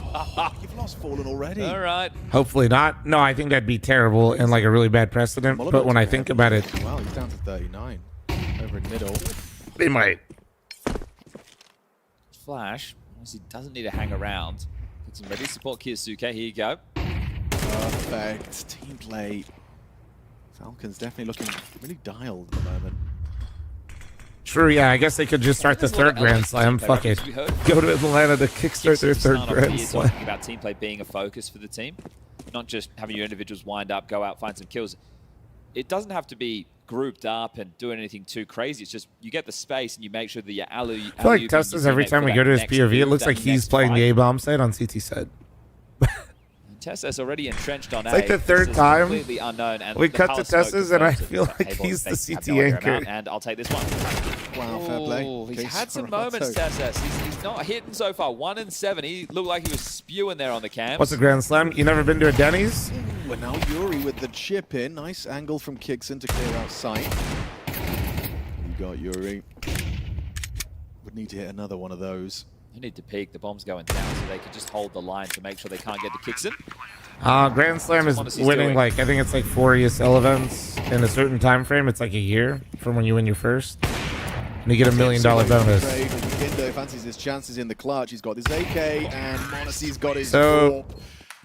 You've lost Fallen already. All right. Hopefully not. No, I think that'd be terrible and like a really bad precedent. But when I think about it... Wow, he's down to 39. Over in middle. They might. Flash, obviously doesn't need to hang around. Gets him ready to support Kiyasuke. Here you go. Perfect. Team play. Falcons definitely looking really dialed at the moment. True, yeah, I guess they could just start the 3rd Grand Slam. Fuck it. Go to Atlanta to kickstart their 3rd Grand Slam. Talking about team play being a focus for the team. Not just having your individuals wind up, go out, find some kills. It doesn't have to be grouped up and doing anything too crazy. It's just you get the space and you make sure that your I feel like Testas every time we go to his POV, it looks like he's playing the A-bomb site on CT side. Tessa's already entrenched on it's like the 3rd time we cut to Tessa's and I feel like he's the CT anchor. And I'll take this one. Wow, fair play. He's had some moments, Tessas. He's not hitting so far. 1 and 7. He looked like he was spewing there on the cams. What's a Grand Slam? You never been to a Denny's? Ooh, and now Yuri with the chip in. Nice angle from Kixon to clear out sight. You got Yuri. Would need to hit another one of those. They need to peek. The bomb's going down, so they can just hold the line to make sure they can't get the Kixon. Grand Slam is winning like I think it's like 4 ESL events in a certain time frame. It's like a year from when you win your first. And you get $1 million bonus. Kindo fancies his chances in the clutch. He's got his AK and Monesi's got his. So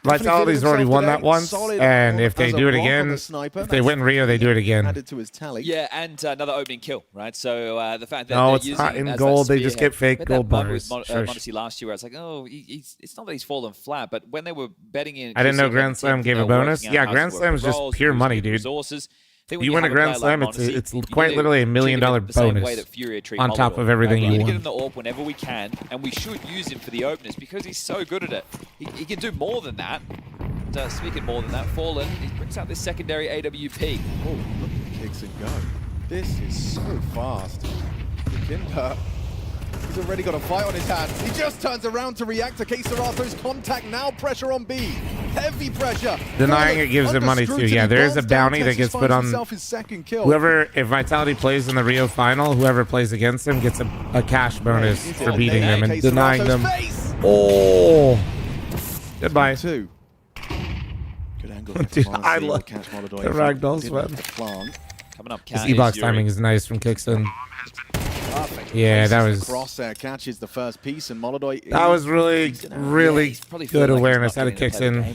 Vitality's already won that once, and if they do it again, if they win Rio, they do it again. Added to his tally. Yeah, and another opening kill, right? So the fact that No, they're it's using not in as gold. that They just get fake spearhead. gold That moment bars. with Monesi last year, where it's like, oh, it's not that he's fallen flat, but when they were betting in, I didn't know kissing Grand and Slam tips, gave they a were bonus. working out Yeah, how Grand to work Slam is just roles, pure using money, dude. resources. I think when You win a have Grand player Slam, like it's Monesi, quite you literally $1 million treat it the same way bonus that Furia treat on top Molotov, of everything right? you Get won. him the AWP whenever we can, and we should use him for the openers because he's so good at it. He can do more than that. And, speaking more than that, Fallen, he brings out this secondary AWP. Oh, look at Kicks and go. This is so fast. Kinder, he's already got a fight on his hands. He just turns around to react to Keisarato's contact. Now pressure on B. Heavy pressure. Denying it gives him money too. Yeah, there is a bounty that gets put on whoever, if Vitality plays in the Rio final, whoever plays against him gets a cash bonus for beating them and denying them. Oh, goodbye. Good angle. Dude, I love the ragdoll sweat. Coming up, His E-box timing is nice from Kixon. Yeah, that was Crosshair catches the first piece, and Molodoi. That was really good awareness out of Kixon.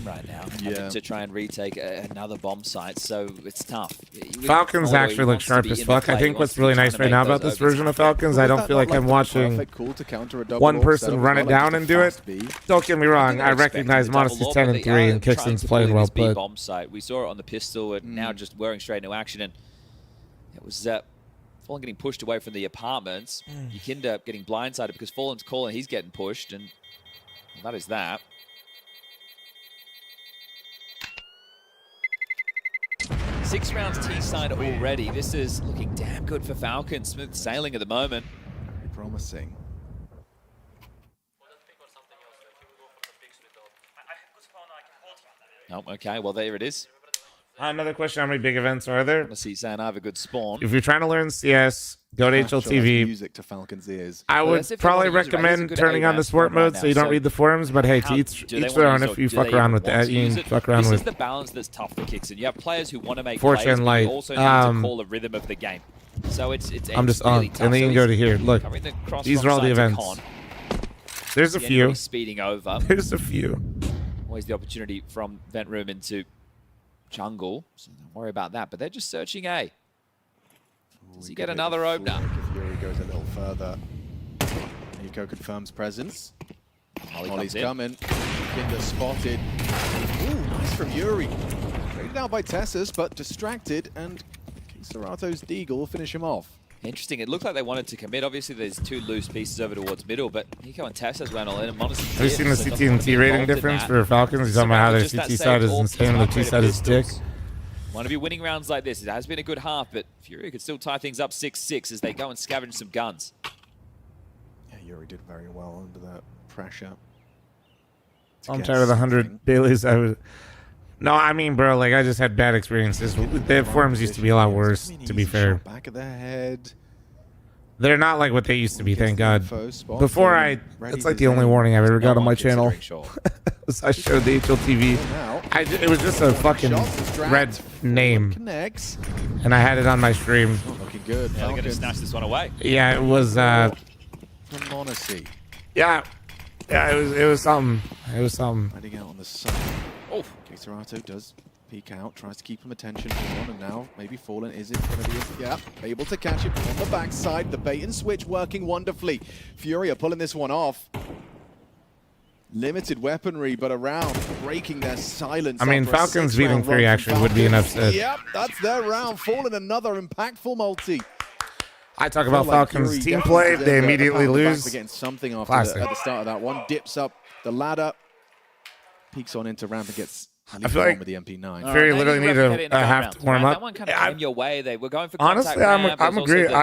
Yeah, to try and retake another bomb site, so it's tough. Falcons actually look sharp as fuck. I think what's really nice right now about this version of Falcons, I don't feel like I'm watching one person run it down and do it. Don't get me wrong, I recognize Monasty's 10 and 3 and Kixon's playing well, but bomb site. We saw it on the pistol, and now just wearing straight into action, and it was Fallen getting pushed away from the apartments. Yukinda getting blindsided because Fallen's calling, he's getting pushed, and that is that. Six rounds T-side already. This is looking damn good for Falcons. Smooth sailing at the moment. Very promising. Oh, okay. Well, there it is. Another question, how many big events are there? Let's see, saying I have a good spawn. If you're trying to learn CS, go to HLTV. Music to Falcons' ears. I would probably recommend turning on the sport mode so you don't read the forums, but hey, to each their own. If you fuck around with that, you can fuck around with. This is the balance that's tough for Kixon. You have players who want to make Fortune plays, but Light. you also need to call the rhythm of the game. So it's I'm just really on, tough. and then you can go to here. Look, these are all the events. There's a few. Speeding over. There's a few. Always the opportunity from vent room into jungle, so don't worry about that. But they're just searching A. Does he get another opener? Fury goes a little further. Nico confirms presence. Molly's coming. Kinder spotted. Ooh, nice from Yuri. Traded out by Tessus, but distracted, and Serato's Deagle will finish him off. Interesting. It looked like they wanted to commit. Obviously, there's two loose pieces over towards middle, but Nico and Tessus went all in. And Monesi have you seen the CT and T rating difference for Falcons? He's talking about how their CT side is insane and the T side is dick. Want to be winning rounds like this. It has been a good half, but Fury could still tie things up 6-6 as they go and scavenge some guns. Yeah, Yuri did very well under that pressure. I'm tired of the 100 dailies. No, I mean, bro, like, I just had bad experiences. The forums used to be a lot worse, to be fair. Back of the head. They're not like what they used to be, thank God. Before it's like the only warning I've ever got on my channel. I showed the HLTV. It was just a fucking red name. And I had it on my stream. Looking good. Yeah, they're going to snatch this one away. Yeah, it was, From Monesi. yeah, it was something. It was something. Heading out on the side. Oh, Serato does peek out, tries to keep him attention for one, and now maybe Fallen is it going to be? Yeah, able to catch him on the backside. The bait and switch working wonderfully. Fury are pulling this one off. Limited weaponry, but around breaking their silence. I mean, Falcons beating Fury actually would be an upset. Yep, that's their round. Fallen another impactful multi. I talk about Falcons team play, they immediately lose. Again, something after at the start of that one. Dips up the ladder, peeks on into ramp and gets. I feel like with the MP9. Fury literally need a half to warm up. That one kind of came your way. They were going for honestly, I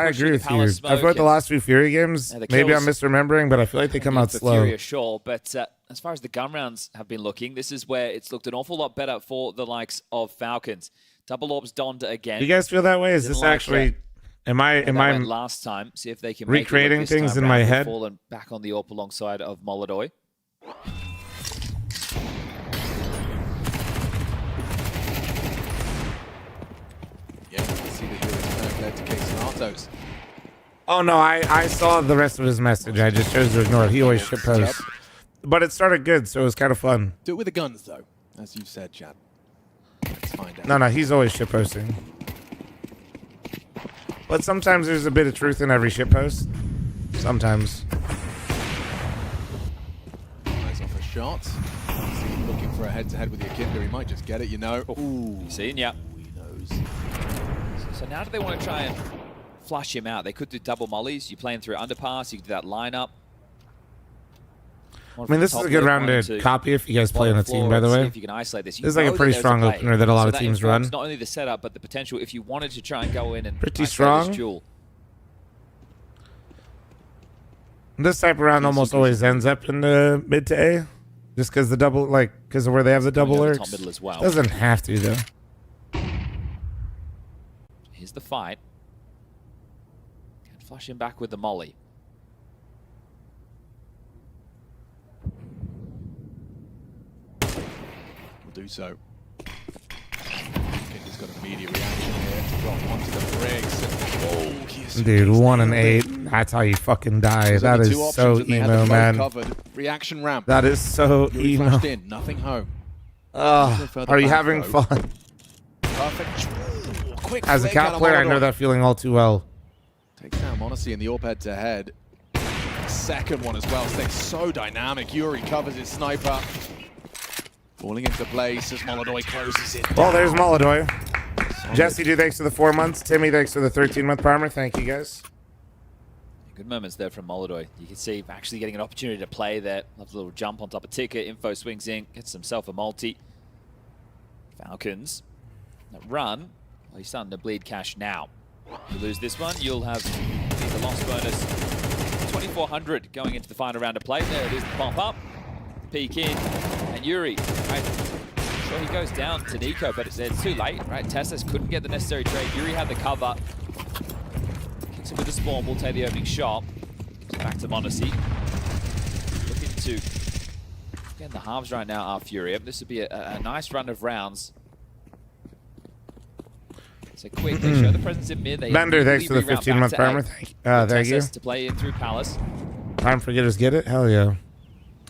agree with you. I feel like the last few Fury games, maybe I'm misremembering, but I feel like they come out slow. Fury, sure, but as far as the gun rounds have been looking, this is where it's looked an awful lot better for the likes of Falcons. Double orbs donned again. You guys feel that way? Is this actually? Am I last time? See if they can recreating things in my head. Fallen back on the AWP alongside of Molodoi. autos. Oh no, I saw the rest of his message. I just chose to ignore it. He always shit posts. But it started good, so it was kind of fun. Do it with the guns, though, as you said, Chad. Let's find out. No, he's always shit posting. But sometimes there's a bit of truth in every shit post. Sometimes. Nice off a shot. He's looking for a head-to-head with Yakinda. He might just get it, you know. Ooh. Seen, yeah. He knows. So now do they want to try and flush him out? They could do double mollies. You're playing through underpass. You can do that lineup. I mean, this is a good round to copy if you guys play on a team, by the way. If you can isolate this. This is like a pretty strong opener that a lot of teams run. Not only the setup, but the potential if you wanted to try and go in and pretty strong. This duel. This type of round almost always ends up in the mid to A, just because the double, like, because of where they have the double lurks. Top middle as well. Doesn't have to though. Here's the fight. Can flush him back with the molly. Do so. Yakinda's got a immediate reaction here to drop onto the bricks. Dude, 1 and 8. That's how you fucking die. That is so emo, man. Reaction ramp. That is so emo. Flashed in, nothing home. Are you having fun? Perfect. Quick As a cap player, I know that feeling all too well. Takes down Monacy in the AWP head-to-head. Second one as well. Staying so dynamic. Yuri covers his sniper. Falling into place as Molodoi closes it down. Well, there's Molodoi. Jesse, do thanks for the 4 months. Timmy, thanks for the 13-month primer. Thank you, guys. Good moments there from Molodoi. You can see actually getting an opportunity to play there. Loves a little jump on top of Ticket. Info swings in, gets himself a multi. Falcons. That run. Well, he's starting to bleed cash now. You lose this one, you'll have the loss bonus. 2,400 going into the final round of play. There it is, the pump up. Peek in. And Yuri, right? Sure, he goes down to Nico, but it's too late, right? Teslas couldn't get the necessary trade. Yuri had the cover. Kicks him with the spawn. We'll take the opening shot. Back to Monacy. Looking to get in the halves right now, our Fury. This would be a nice run of rounds. So quick, they show the presence in mid. They Bender, thanks for the 15-month primer. Thank you. To play in through Palace. Time for getters get it? Hell yeah.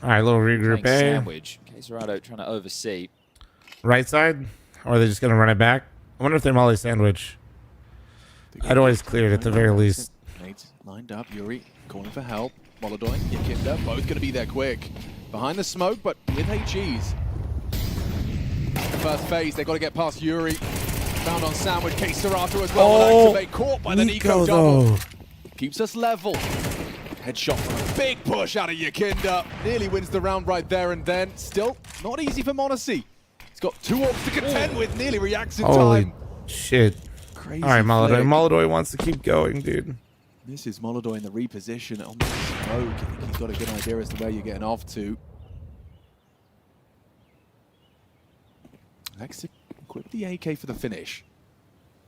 All right, little regroup A. Sandwich. Caserado trying to oversee. Right side? Or are they just going to run it back? I wonder if they molly sandwich. I'd always clear it at the very least. Nate's lined up. Yuri calling for help. Molodoi, Yakinda, both going to be there quick. Behind the smoke, but with HGs. The first phase, they've got to get past Yuri. Found on Sandwich. Caserado as well. Oh, Activate. Caught by the Nico double. Keeps us level. Headshot from a big push out of Yakinda. Nearly wins the round right there and then. Still not easy for Monacy. He's got 2 orbs to contend with. Nearly reacts in Holy time. shit. Crazy all right, Molodoi. flick. Molodoi wants to keep going, dude. This is Molodoi in the reposition on the smoke. I think he's got a good idea as to where you're getting off to. Next, equip the AK for the finish.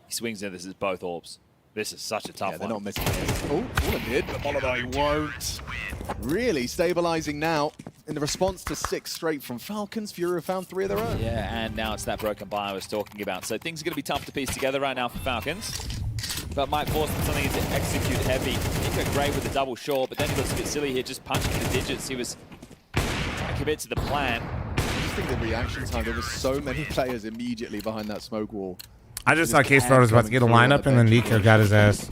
He swings in. This is both orbs. This is such a tough one. They're not missing this. Oh, all it did, but Molodoi won't. Really stabilizing now in the response to 6 straight from Falcons. Fury found 3 of their own. Yeah, and now it's that broken buy I was talking about. So things are going to be tough to piece together right now for Falcons. But might force them something to execute heavy. Nico great with the double short, but then he looks a bit silly here, just punching the digits. He was trying to commit to the plan. I just think the reaction time, there were so many players immediately behind that smoke wall. I just thought Caserado was about to get a lineup, and then Nico got his ass.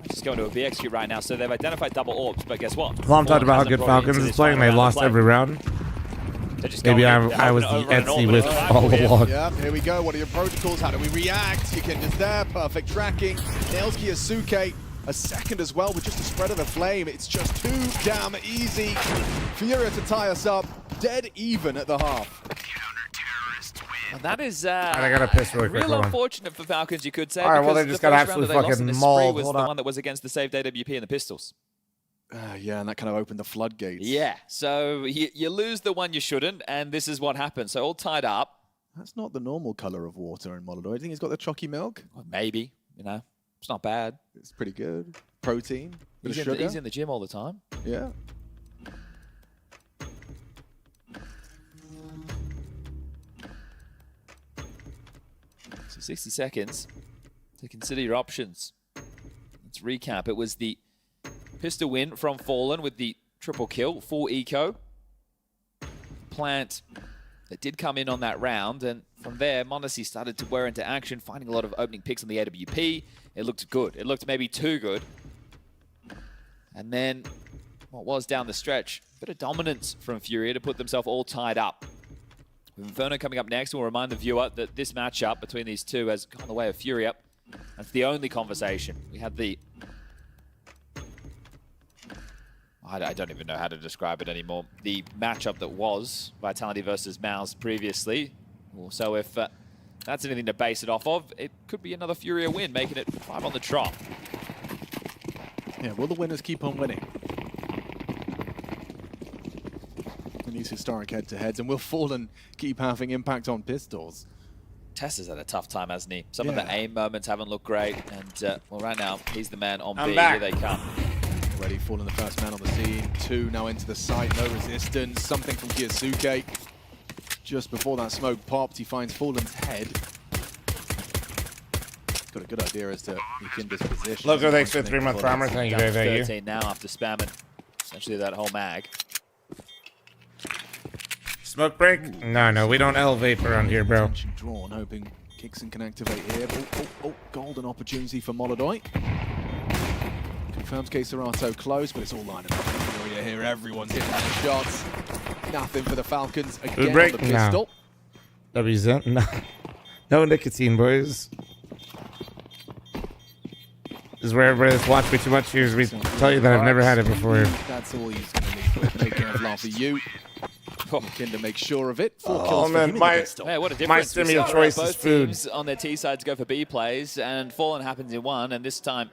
Just going to a B execute right now, so they've identified double orbs, but guess what? Well, I'm talking about how good Falcons is playing. They lost every round. Maybe I was the Etsy with all along. Yeah, here we go. What are your protocols? How do we react? Yakinda's there. Perfect tracking. Nails Kiyasuke. A second as well with just a spread of the flame. It's just too damn easy. Furia to tie us up. Dead even at the half. And that is I gotta piss really quick. real unfortunate for Falcons, you could say. All right, well, because they just the got first round absolutely that they lost in fucking this mauled. spree was Hold the on. one that was against the saved AWP and the Pistols. Yeah, and that kind of opened the floodgates. Yeah, so you lose the one you shouldn't, and this is what happened. So all tied up. That's not the normal color of water in Molodoi. Do you think he's got the chalky milk? Well, maybe, it's not bad. It's pretty good. Protein, bit of sugar. He's in the gym all the time. Yeah. So 60 seconds to consider your options. Let's recap. It was the pistol win from Fallen with the triple kill, full eco. Plant that did come in on that round, and from there, m0NESY started to wear into action, finding a lot of opening picks on the AWP. It looked good. It looked maybe too good. And then, what was down the stretch, a bit of dominance from Furia to put themselves all tied up. With Inferno coming up next, we'll remind the viewer that this matchup between these two has gone the way of Furia. That's the only conversation. We had the... I don't even know how to describe it anymore. The matchup that was Vitality versus MOUZ previously. So if that's anything to base it off of, it could be another Furia win, making it 5 on the trot. Yeah, will the winners keep on winning? In these historic head-to-heads, and will Fallen keep having impact on pistols? Tessa's had a tough time, hasn't he? Some of the aim moments haven't looked great, and well, right now he's the man on B. Here they come. Already Fallen the first man on the scene. 2 now into the site, no resistance. Something from Kiyasuke. Just before that smoke popped, he finds Fallen's head. Got a good idea as to Yikinda's position. Look, thanks for 3-month armor. Thank you, very, very 13 now after spamming essentially that whole mag. Smoke break? No, we don't elevate around here, bro. Attention drawn, hoping Kixon can activate here. Oh, golden opportunity for Molodoy. Confirms Keserato close, but it's all lining up. Furia here, everyone's hitting their shots. Nothing for the Falcons again on the pistol. No. W's in? No. No nicotine, boys. This is where everybody that's watched me too much hears me tell you that I've never had it before. That's all he's going to need for making it laugh for you. Kinder makes sure of it. 4 kills for him in the pistol. Hey, what a difference. My stimulus choice is food. Teams on their T sides go for B plays, and Fallen happens in 1, and this time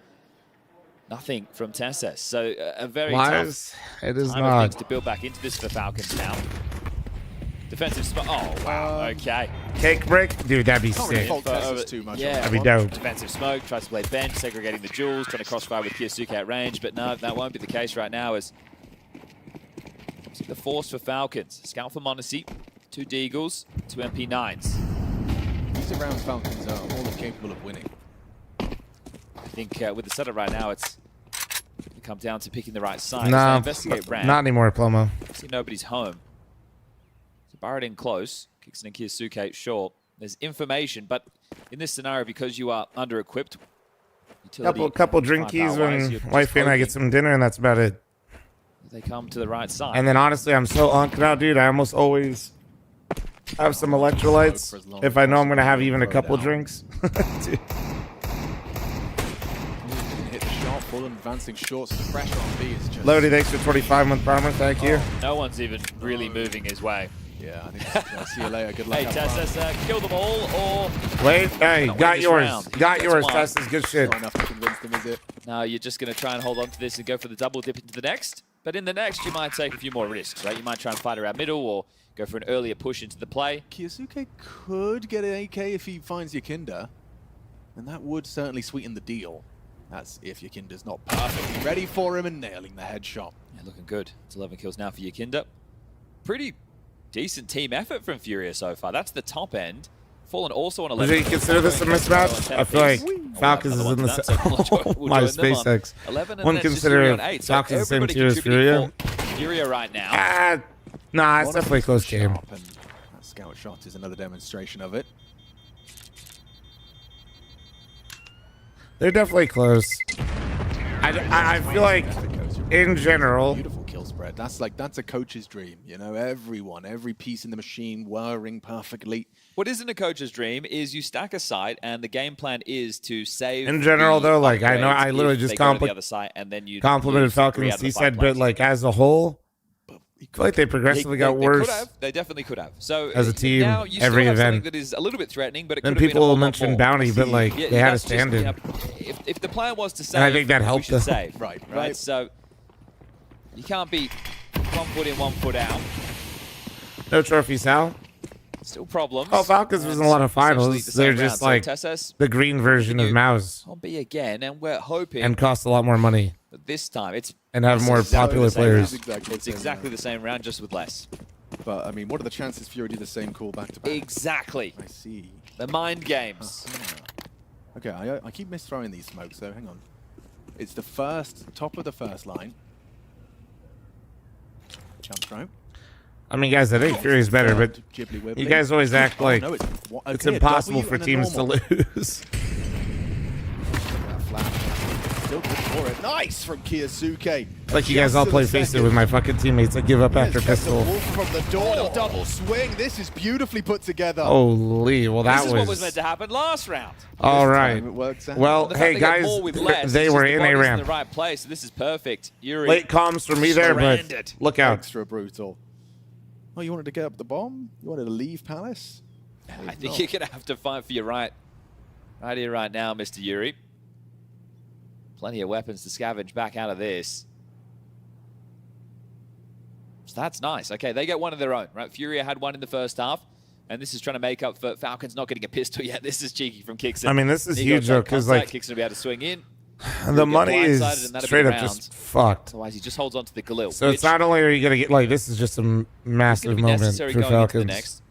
nothing from Tesses. So a very tough it is time not. of things to build back into this for Falcons now. Defensive spot. Oh, wow. Okay. Cake break? Dude, that'd be Can't sick. fault Tesses too much. Yeah. That'd be dope. Defensive smoke, tries to play bench, segregating the jewels, trying to crossfire with Kiyasuke at range, but no, that won't be the case right now as the force for Falcons. Scout for m0NESY, 2 Deagles, 2 MP9s. These are rounds Falcons are more than capable of winning. I think with the setup right now, it's going to come down to picking the right side. No, investigate ramp. not anymore, Plomo. See nobody's home. So Barrett in close. Kixon and Kiyasuke short. There's information, but in this scenario, because you are under-equipped, Couple drinkies when wifey and I get some dinner, and that's about it. They come to the right side. And then honestly, I'm so unked out, dude. I almost always have some electrolytes if I know I'm going to have even a couple drinks. Hit the shot, Fallen advancing short, so the pressure on B is just... Lodi, thanks for 25-month armor. Thank you. No one's even really moving his way. Yeah, I think see you later. Good luck. Hey, Tesses, kill them all, or... Wait, hey, got yours. Got yours, Tesses. Good shit. Not enough to convince them, is it? No, you're just going to try and hold on to this and go for the double dip into the next. But in the next, you might take a few more risks, right? You might try and fight around middle or go for an earlier push into the play. Kiyasuke could get an AK if he finds Yikinda, and that would certainly sweeten the deal. That's if Yikinda's not perfectly ready for him and nailing the headshot. Yeah, looking good. It's 11 kills now for Yikinda. Pretty decent team effort from Furia so far. That's the top end. Fallen also on 11. Would you consider this a mismatch? I feel like Falcons is in the my SpaceX. Wouldn't consider Falcons the same tier as Furia. Furia right now. Nah, it's definitely a close game. That scout shot is another demonstration of it. They're definitely close. I feel like, in general, beautiful kill spread. That's a coach's dream. You know, every piece in the machine whirring perfectly. What isn't a coach's dream is you stack a site, and the game plan is to save. In general, though, like I know, I literally just complimented Falcons. He said, but like as a whole, I feel like they progressively got worse. They definitely could have. So as a team, now you every still have event that is a little bit threatening, but it then could have people will been a mention bounty, but like they had a standard. If the plan was to save, and I think that helped we should them. save. Right. So you can't be 1 foot in, 1 foot out. No trophies, Hal. Still problems. Oh, Falcons was in a lot of finals. They're just like the green version of MOUZ. On B again, and we're hoping. And cost a lot more money. But this time, it's and have more popular players. It's exactly the same round, just with less. But I mean, what are the chances Fury do the same call back to back? Exactly. I see. The mind games. Okay, I keep misthrowing these smokes, so hang on. It's the top of the first line. Jump throw. I mean, guys, I think Fury's better, but Ghibli you wibbly. guys always act like no, it's okay, a impossible W for and a teams to normal. lose. That flash. Still good for it. Nice from Kiyosuke. Like you guys all play face it with my fucking teammates. I give up after pistol. From the door, the double swing. This is beautifully put together. Holy, well that This is was. what was meant to happen last round. All right. It works out. Well, The fact hey they got guys, more with less, they it's were just in the a body's ramp. in the right place. So this is perfect. Yuri Late comms for me there, but surrendered. look out. Extra brutal. Oh, you wanted to get up the bomb? You wanted to leave Palace? I think you're going to have to fight for your right here, right now, Mr. Yuri. Plenty of weapons to scavenge back out of this. So that's nice. Okay, they get one of their own, right? Furia had one in the first half, and this is trying to make up for Falcons not getting a pistol yet. This is cheeky from Kixon. I mean, this is He got huge, though, that 'cause, contact. like, Kixon will be able to swing in. The money is straight up round. just fucked. Otherwise, he just holds on to the Galil. So it's not only are you gonna get like this is just a massive moment necessary for going into the Falcons. next.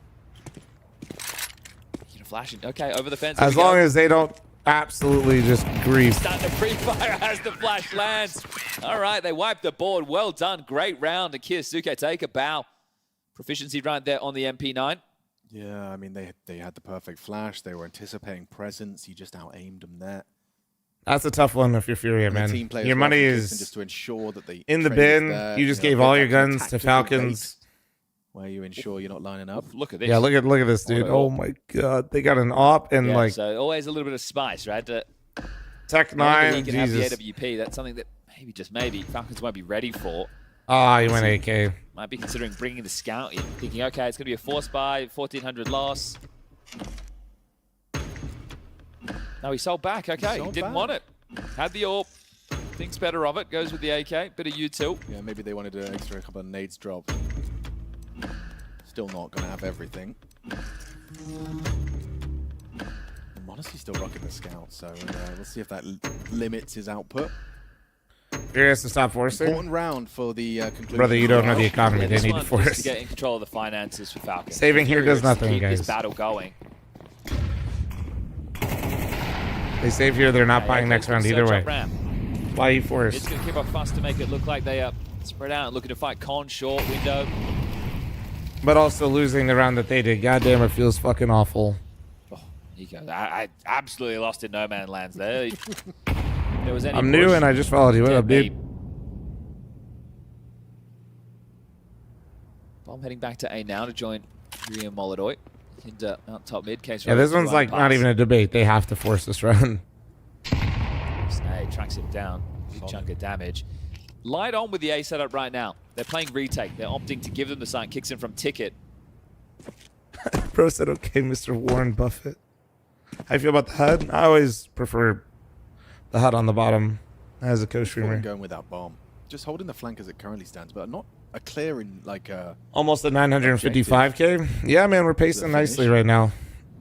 Flashing. Okay, over the fence. As long as they don't absolutely just grief. Start the pre-fire as the flash lands. All right, they wiped the board. Well done. Great round. And Kiyosuke take a bow. Proficiency right there on the MP9. Yeah, I mean, they had the perfect flash. They were anticipating presence. You just out-aimed them there. That's a tough one if you're Furia, And the man. team players Your were money often is Kixon just to ensure that the in the trade is bin. there, You just you know, gave all get your that kind of guns to tactical Falcons. bait where you ensure you're not lining up. Look at this. Yeah, look at this, dude. Oh my god, they got an op and Yeah, like so always a little bit of spice, right? Tech Knowing that 9. he can have Jesus. the AWP. That's something that maybe, just maybe, Falcons won't be ready for. Ah, you went AK. Might be considering bringing the scout in, thinking, okay, it's going to be a force buy, 1,400 loss. No, he sold back. Okay, he didn't want it. Had the AWP. Thinks better of it. Goes with the AK. Bit of U-tilt. Yeah, maybe they wanted an extra couple of nades drop. Still not going to have everything. Modesty still rocking the scout, so we'll see if that limits his output. Furia has to stop forcing. Important round for the conclusion. Brother, you don't know the economy. Yeah, They this need one to is force. to get in control of the finances for Falcons. Saving here does Furious to nothing, keep guys. this battle going. They save here, they're not Yeah, buying okay, next round search either up way. ramp. Why you force? It's going to keep up fuss to make it look like they are spread out and looking to fight Con short window. But also losing the round that they did. Goddamn, it feels fucking awful. He goes, I absolutely lost in no man lands there. If there was any I'm new push, and I just followed you. What up, dead dude? meat. I'm heading back to A now to join Yuri and Molodoy. And out top mid. Case Yeah, this one's like not even a debate. They have to force this round. Snake tracks him down. Big chunk of damage. Light on with the A setup right now. They're playing retake. They're opting to give them the sign. Kicks in from Ticket. Bro said, okay, Mr. Warren Buffett. How you feel about the HUD? I always prefer the HUD on the bottom as a co-streamer. Going with that bomb. Just holding the flank as it currently stands, but not a clearing like a... Almost a 955K. Yeah, man, we're pacing nicely right now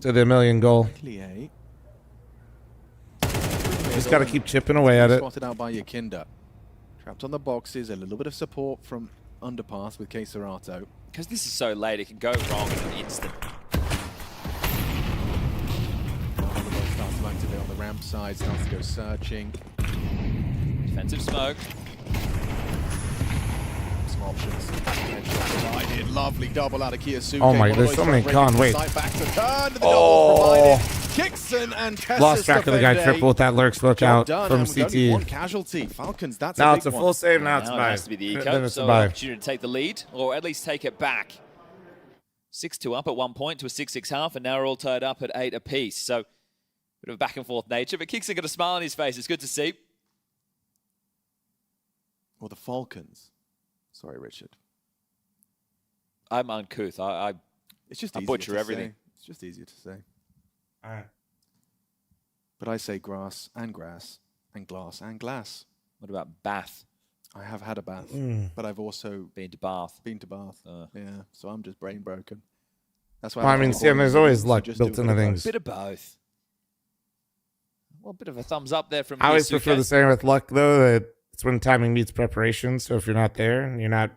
to the 1 million goal. Just got to keep chipping away at it. Spotted out by Yakinda. Trapped on the boxes, a little bit of support from Underpass with Keserato. Because this is so late, it can go wrong in an instant. Starts to activate on the ramp side, starts to go searching. Defensive smoke. Some options. Headshot provided. Lovely double out of Kiyosuke. Oh my, there's so many con. Wait. Back to turn. The Oh. Kixon and Tessa's Lost track of the guy triple with that lurk smoke out done, from and with only one CT. casualty. Falcons, that's Now a it's big a one. full save, now it's Now it buy. has to be the Then eco, it's a so buy. opportunity to take the lead, or at least take it back. 6-2 up at one point to a 6-6 half, and now we're all tied up at 8 apiece. So, bit of a back and forth nature, but Kixon got a smile on his face. It's good to see. Or the Falcons. Sorry, Richard. I'm uncouth. It's just I easier butcher to everything. say. It's just easier to say. All right. But I say grass and glass and glass. What about bath? I have had a bath, Mm. but I've also been to Bath. Yeah, so I'm just brain broken. That's why. Well, I mean, Sam, there's always luck built into things. Bit of both. Well, a bit of a thumbs up there from I always Yusuke. prefer the saying with luck, though, that it's when timing meets preparation. So if you're not there and you're not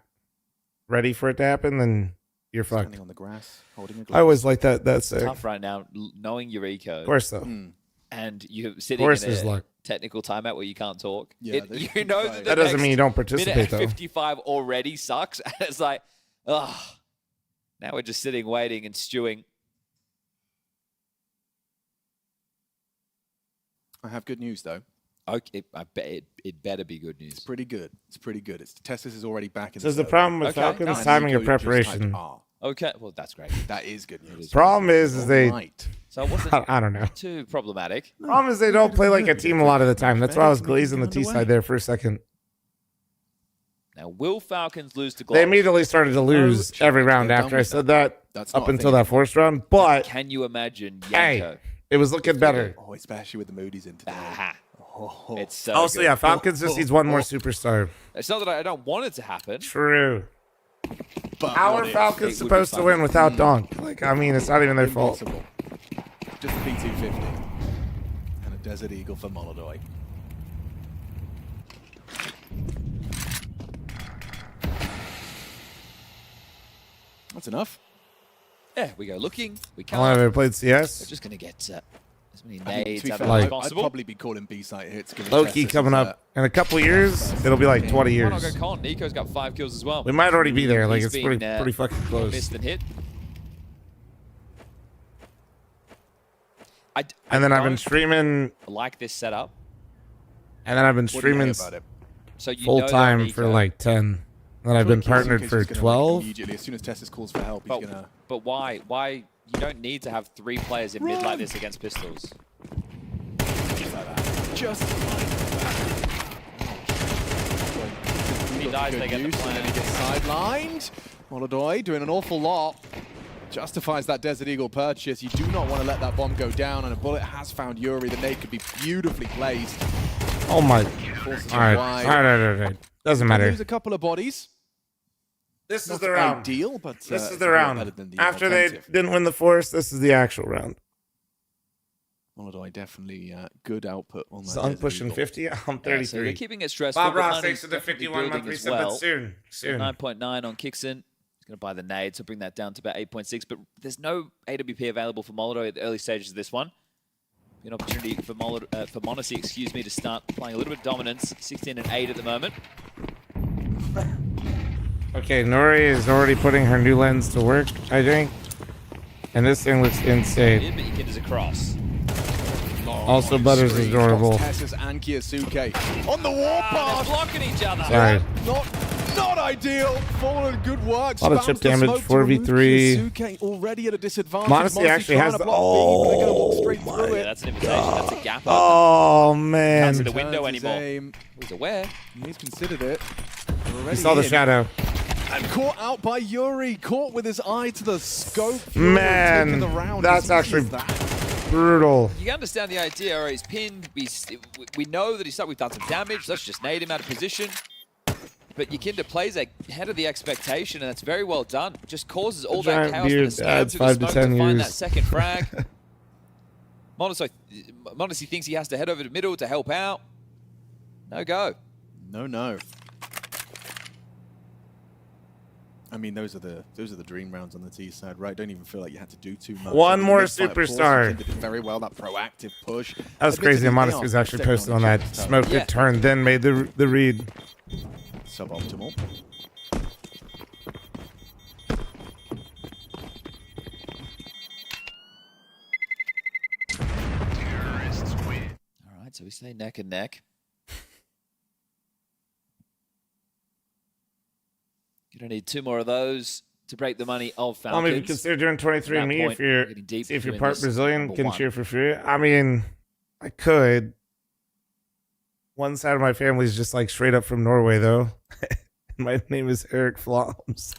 ready for it to happen, then you're fucked. Standing on the grass, holding a I glass. always like that saying. Tough right now, knowing your eco. Of course, though. and you're sitting course in there's a luck. technical timeout where you can't talk. Yeah, You know that, That doesn't mean you don't participate, minute though. 55 already sucks. And it's like, ugh. Now we're just sitting, waiting, and stewing. I have good news, though. Okay, I bet it better be good news. It's pretty good. It's pretty good. Testis is already back in So the the problem with Falcons nice. timing of Nico just preparation. typed R. Okay, well, that's great. That is good news. Problem is they. Right. So it wasn't I don't know. too problematic. Problem is they don't play like a team a lot of the time. That's why I was glazing the T side there for a second. Now, will Falcons lose to Glock? They immediately started to lose every round after I said that, up until that fourth round. But Can you imagine hey, Yanko? it was looking better. Oh, especially with the Moody's in today. Oh, it's so Also, good. yeah, Falcons just needs one more superstar. It's not that I don't want it to happen. True. But How what are if? Falcons It would be supposed to fun. win without Donk? Like, I mean, it's not even their fault. Impossible. Just a P250 and a Desert Eagle for Molodoy. That's enough. Yeah, we go looking. We How long have can't. I played CS? We're just going to get as many I think, nades to be out fair, of as I'd possible. probably be calling B-side hits. given Low key Testis coming is, up in a couple years. It'll be like 20 Why years. not go Con? Nico's got 5 kills as well. We might already be there. Like, He's it's been, pretty fucking close. Missed and hit. And then I've been don't streaming, like this setup. and then I've been What do you streaming hate about it? So you full know that time for Nico- like 10. And I've been partnered Suzuki's for just gonna 12. Immediately, as soon as Testis calls for help, he's But, gonna. but why? Why? You don't need to have 3 players in mid like this against pistols. Just If he dies, they get the and plan. then he gets sidelined. Molodoy doing an awful lot. Justifies that Desert Eagle purchase. You do not want to let that bomb go down, and a bullet has found Yuri. The nade could be beautifully placed. Oh my. Forces All him right. wide. All right. Doesn't matter. Lose a couple of bodies. This is Not the round. ideal, but This it's is the a lot round. better than the After they alternative. didn't win the force, this is the actual round. Molodoy definitely good output on that. So I'm Desert pushing Eagle. 50. I'm So 33. they're keeping it stressful. Bob but Ross, Honey's thanks to the definitely 51 building monthly as sub, well. but soon. So Soon. 9.9 on Kixon. He's going to buy the nade, so bring that down to about 8.6. But there's no AWP available for Molodoy at the early stages of this one. An opportunity for Monacy, excuse me, to start playing a little bit of dominance. 16 and 8 at the moment. Okay, Nori is already putting her new lens to work, I think. And this thing looks insane. But Kinder's across. Also, Butters is adorable. Tessis and Kiyosuke on the warpath. They're blocking each other. Sorry. Not ideal. Fallen, good work. A lot of Spams chip the damage, smoke to remove 4v3. Kiyosuke already at a disadvantage. Monacy actually has trying to the. block B, but they're gonna walk Oh, straight through Yeah, it. that's an invitation. That's a gap open. oh Can't man. see the window Turns his anymore. aim. He's aware. He's considered it. They're You already saw the in. shadow. And caught out by Yuri. Caught with his eye to the scope. Taking Man, the round. that's As easy actually as that. brutal. You can understand the idea. All right, he's pinned. We know that he's stuck. We've done some damage. Let's just nade him out of position. But Yakinda plays ahead of the expectation, and that's very well done. Just causes all that Giant chaos beard for the scam adds through the 5 to smoke 10 to find years. that second frag. Monacy thinks he has to head over to middle to help out. No go. No. I mean, those are the dream rounds on the T side, right? Don't even feel like you had to do too much. One I mean, more mid-fight, of course, superstar. Yakinda did very well. That proactive push. That was crazy. Admittedly, Monacy they was are actually stepping posted on on each that. other's toes. Smoke Yeah. it turned, then made the read. Suboptimal. All right, so we stay neck and neck. You're going to need 2 more of those to break the money of Well, Falcons. maybe consider doing 23 At that me point, if you're getting deep see if you're in part this Brazilian, number can 1. cheer for free. I mean, I could. One side of my family is just like straight up from Norway, though. My name is Eric fl0m. So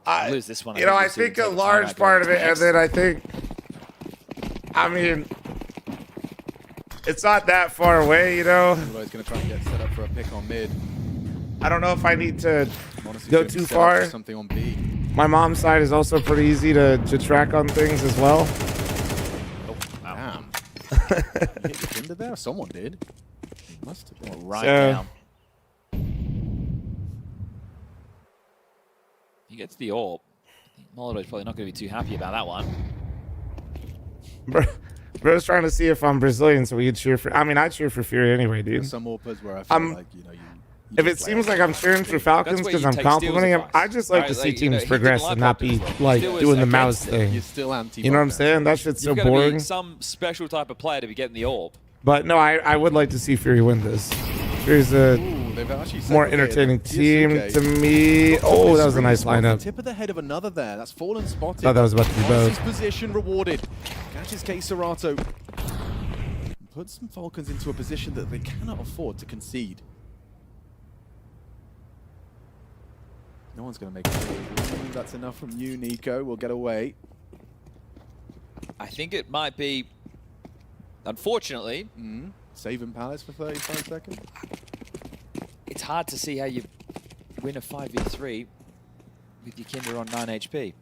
I'll lose this one. I think a large part of it, and then I think, I mean, it's not that far away, Molodoy's going to try and get set up for a pick on mid. I don't know if I need to Monacy's go gonna too set up far. for something on B. My mom's side is also pretty easy to track on things as well. Damn. Hit Yakinda there? Someone did. Must have been. Right So- down. He gets the orb. Molodoy's probably not going to be too happy about that one. Bro's trying to see if I'm Brazilian so we could cheer for. I mean, I cheer for Fury anyway, dude. There's some AWPers where I feel like, you If it seems like I'm cheering for Falcons because I'm complimenting him, I just like to see teams progress and not be like doing the mouse thing. You're still anti. You know what I'm saying? That shit's so You've got to boring. be some special type of player to be getting the orb. But no, I would like to see Fury win this. Fury's a more entertaining team to me. Oh, that was a nice lineup. Tip of the head of another there. That's fallen spotted. Thought that was about to be both. His position rewarded. Catches K Serato. Puts some Falcons into a position that they cannot afford to concede. No one's going to make it. That's enough from you, Nico. We'll get away. I think it might be, unfortunately, saving Palace for 35 seconds. It's hard to see how you win a 5v3 with your Kinder on 9 HP.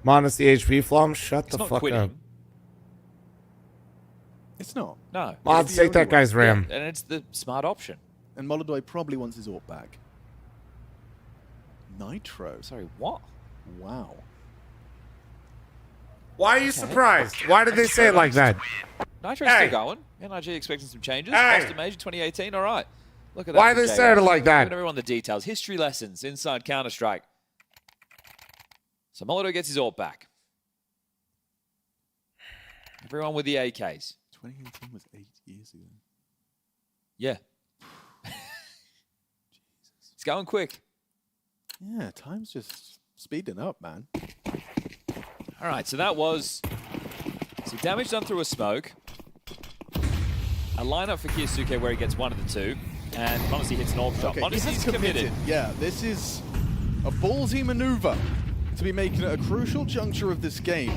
Minus the HP fl0m. Shut It's the not fuck quitting. up. It's not. No. Let's take that guy's RAM. Yeah, and it's the smart option. And Molodoi probably wants his AWP back. Nitro. Sorry, what? Wow. Why are you surprised? Why did they say it like that? Nitro's still going. NRG expecting some changes. Boston Major 2018, all right. Look at that. Why from they JS. say it like that? Giving everyone the details. History lessons inside Counter-Strike. So Molodoi gets his AWP back. Everyone with the AKs. 2018 was 8 years ago. Yeah. It's going quick. Yeah, time's just speeding up, man. All right, so that was some damage done through a smoke. A lineup for Kyosuke where he gets one of the two. And Monacy hits an AWP shot. Okay, Monacy's committed. Yeah, this is a ballsy maneuver to be making at a crucial juncture of this game.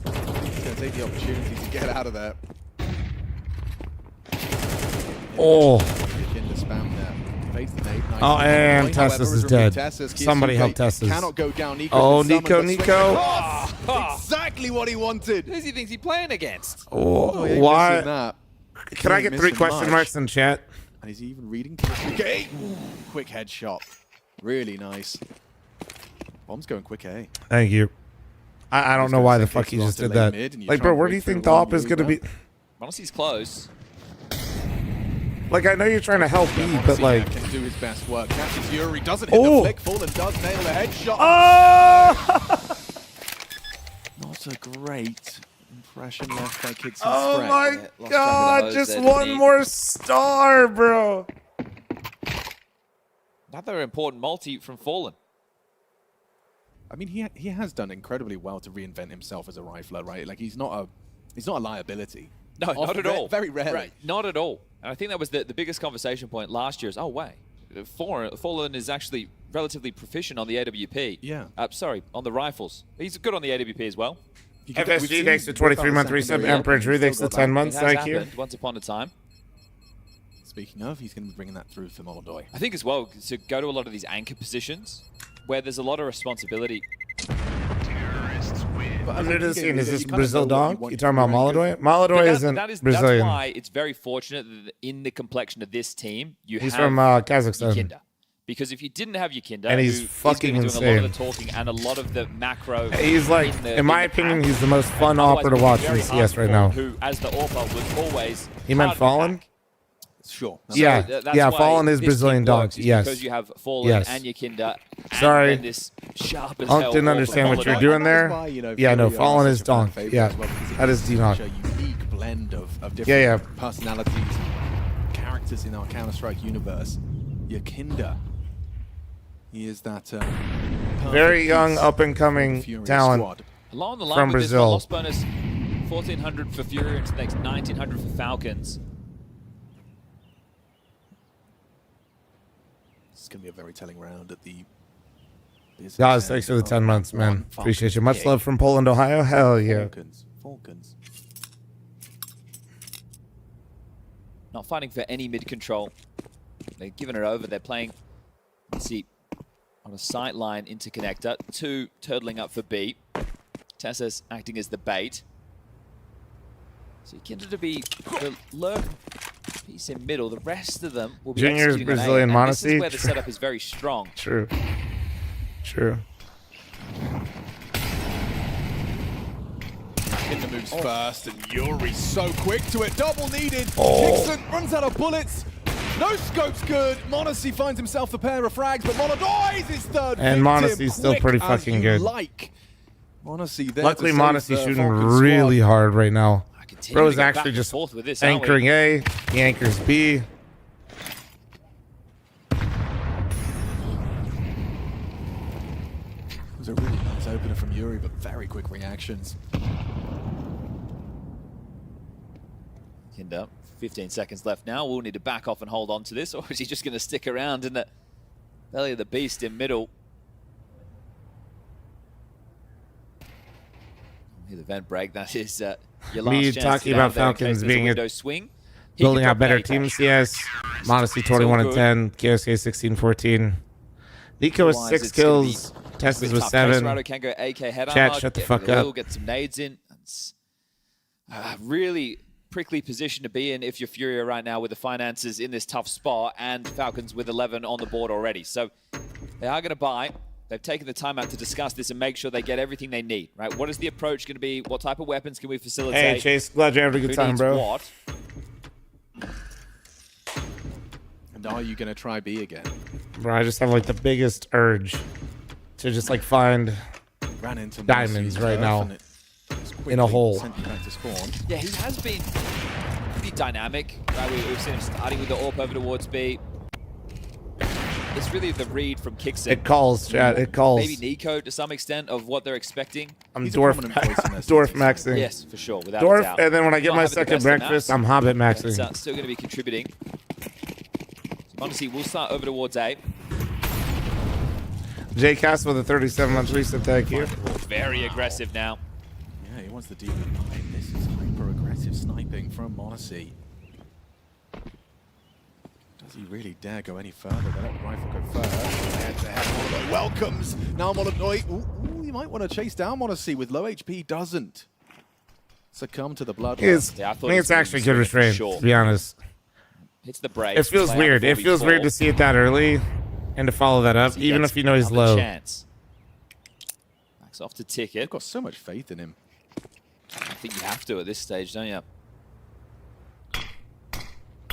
He's going to take the opportunity to get out of there. Oh. Spam there. Evades the nade. Oh, and However, Tessus is removed dead. Tessus. Somebody help Kyosuke Tessus. Cannot go down. Nico Oh, can summon, Nico, but Nico. Exactly what he wanted. Who does he think he's playing against? Oh, he ain't why? missing that. Can He I ain't get 3 missing question much. marks in chat? And is he even reading Kyosuke? Quick headshot. Really nice. Bomb's going quick A. Thank you. I don't know why the fuck he just did that. Like, bro, where do you think the op is going to be? Monacy's close. Like, I know you're trying to help me, but like... Can do his best work. Catches Yuri, doesn't hit the Oh! flick full and does nail the headshot. Oh! Not a great impression left by Kids. Oh my god, just one more star, bro. Another important multi from Fallen. I mean, he has done incredibly well to reinvent himself as a rifler, right? Like he's not a liability. No, not at all. Very rarely. Right, not at all. And I think that was the biggest conversation point last year is, oh, wait. Fallen is actually relatively proficient on the AWP. Yeah. Sorry, on the rifles. He's good on the AWP as well. FSG, thanks to 23-month resub. Emperor Drew, thanks to 10 months. It has Thank you. happened once upon a time. Speaking of, he's going to be bringing that through for Molodoi. I think as well, to go to a lot of these anchor positions where there's a lot of responsibility. But under the scene, is this Brazil donk? You talking about Molodoi? Molodoi isn't Brazilian. That's why it's very fortunate that in the complexion of this team, He's have from Kazakhstan. Yakinda. Because if you didn't have Yakinda, And he's fucking doing insane. a lot of the talking and a lot of the macro. He's like, in my opinion, he's the most fun Otherwise, opera to it's watch very in hard CS right for now. Who, as the AWPer, was always. He meant hard to Fallen? back. Sure. Yeah, that's yeah, why Fallen is this Brazilian team works, donk. is Yes. Because you have Fallen Yes. and Yakinda. Sorry. And then this sharp as Unk hell didn't AWPer understand what you're Molodoi. doing there. Why, you know, Yeah, no, Fury Fallen are is such a fan donk. favorite Yeah, as well, because that is it's D-Knock. such a unique blend of different Yeah. personalities, characters in our Counter-Strike universe. Yakinda. He is that Very young, piece up-and-coming Fury talent squad. Along the line from with Brazil. this, loss bonus 1,400 for Fury into the next 1,900 for Falcons. This is going to be a very telling round at the business Guys, end thanks for the of 10 months, man. Falcons Appreciate you. Much pick. love from Poland, Ohio. Hell yeah. Falcons. Not fighting for any mid-control. They're giving it over. They're playing, let's see, on a sight line interconnector. 2 turtling up for B. Tessus acting as the bait. So Yakinda to be the lurk Piece in middle. The rest of them will be Junior's executing on A, Brazilian and this Monacy. is where the setup is very strong. True. True. In the moves first, and Yuri's so quick to it. Double needed. Oh. Dixon runs out of bullets. No scope's good. Monacy finds himself the pair of frags, but Monadoy is his third And victim. Monacy's still Quick pretty as fucking you good. Like. Monacy there Luckily, to save Monacy's the shooting Falcons really squad. hard right now. continue Bro to is go back actually and just forth with this, aren't we? anchoring A. He anchors B. It was a really nice opener from Yuri, but very quick reactions. Kinder, 15 seconds left now. We'll need to back off and hold on to this, or is he just going to stick around in the belly of the beast in middle? Hear the vent break. That is your last Me chance talking to get out about of there in case Falcons there's being a window swing. He building can out drop better an teams. apex. Yes. Modesty 21 and good. 10. KOCA 16-14. Nico with Otherwise, 6 it's gonna be kills. a Testes bit with tough. 7. Caserado can go AK head Chat, armor, shut the get fuck rid of up. Lil, get some nades in. It's a really prickly position to be in if you're Furia right now with the finances in this tough spot and Falcons with 11 on the board already. So they are going to buy. They've taken the time out to discuss this and make sure they get everything they need, right? What is the approach going to be? What type of weapons can we facilitate? Hey, Chase. Glad you're having a good Who time, needs bro. What? And are you going to try B again? Bro, I just have like the biggest urge to just like find Ran into diamonds Monacy's right turf now and it just in a quickly hole. sent you back to spawn. Yeah, he has been pretty dynamic. Right? We've seen him starting with the AWP over towards B. It's really the read from Kixon. It calls, chat. It calls. Maybe Nico to some extent of what they're expecting. I'm dwarf maxing. Yes, for sure, without Dwarf, a doubt. and then when I get Not my having the second best of breakfast, maps, I'm hobbit but maxing. it's still going to be contributing. Monacy will start over towards A. J Cast with a 37-month reset. Thank you. Very aggressive now. Yeah, he wants the deep behind. This is hyper-aggressive sniping from Monacy. Does he really dare go any further? They let the rifle go first. Head-to-head, Monadoy welcomes. Now Monadoy, ooh, you might want to chase down Monacy with low HP. Doesn't succumb to the blood. I think it's actually good restraint, to be honest. Hits the break. It feels weird. It feels weird to see it that early and to follow that up, even if you know he's low. Chance. Backs off to Ticket. I've got so much faith in him. I think you have to at this stage, don't you?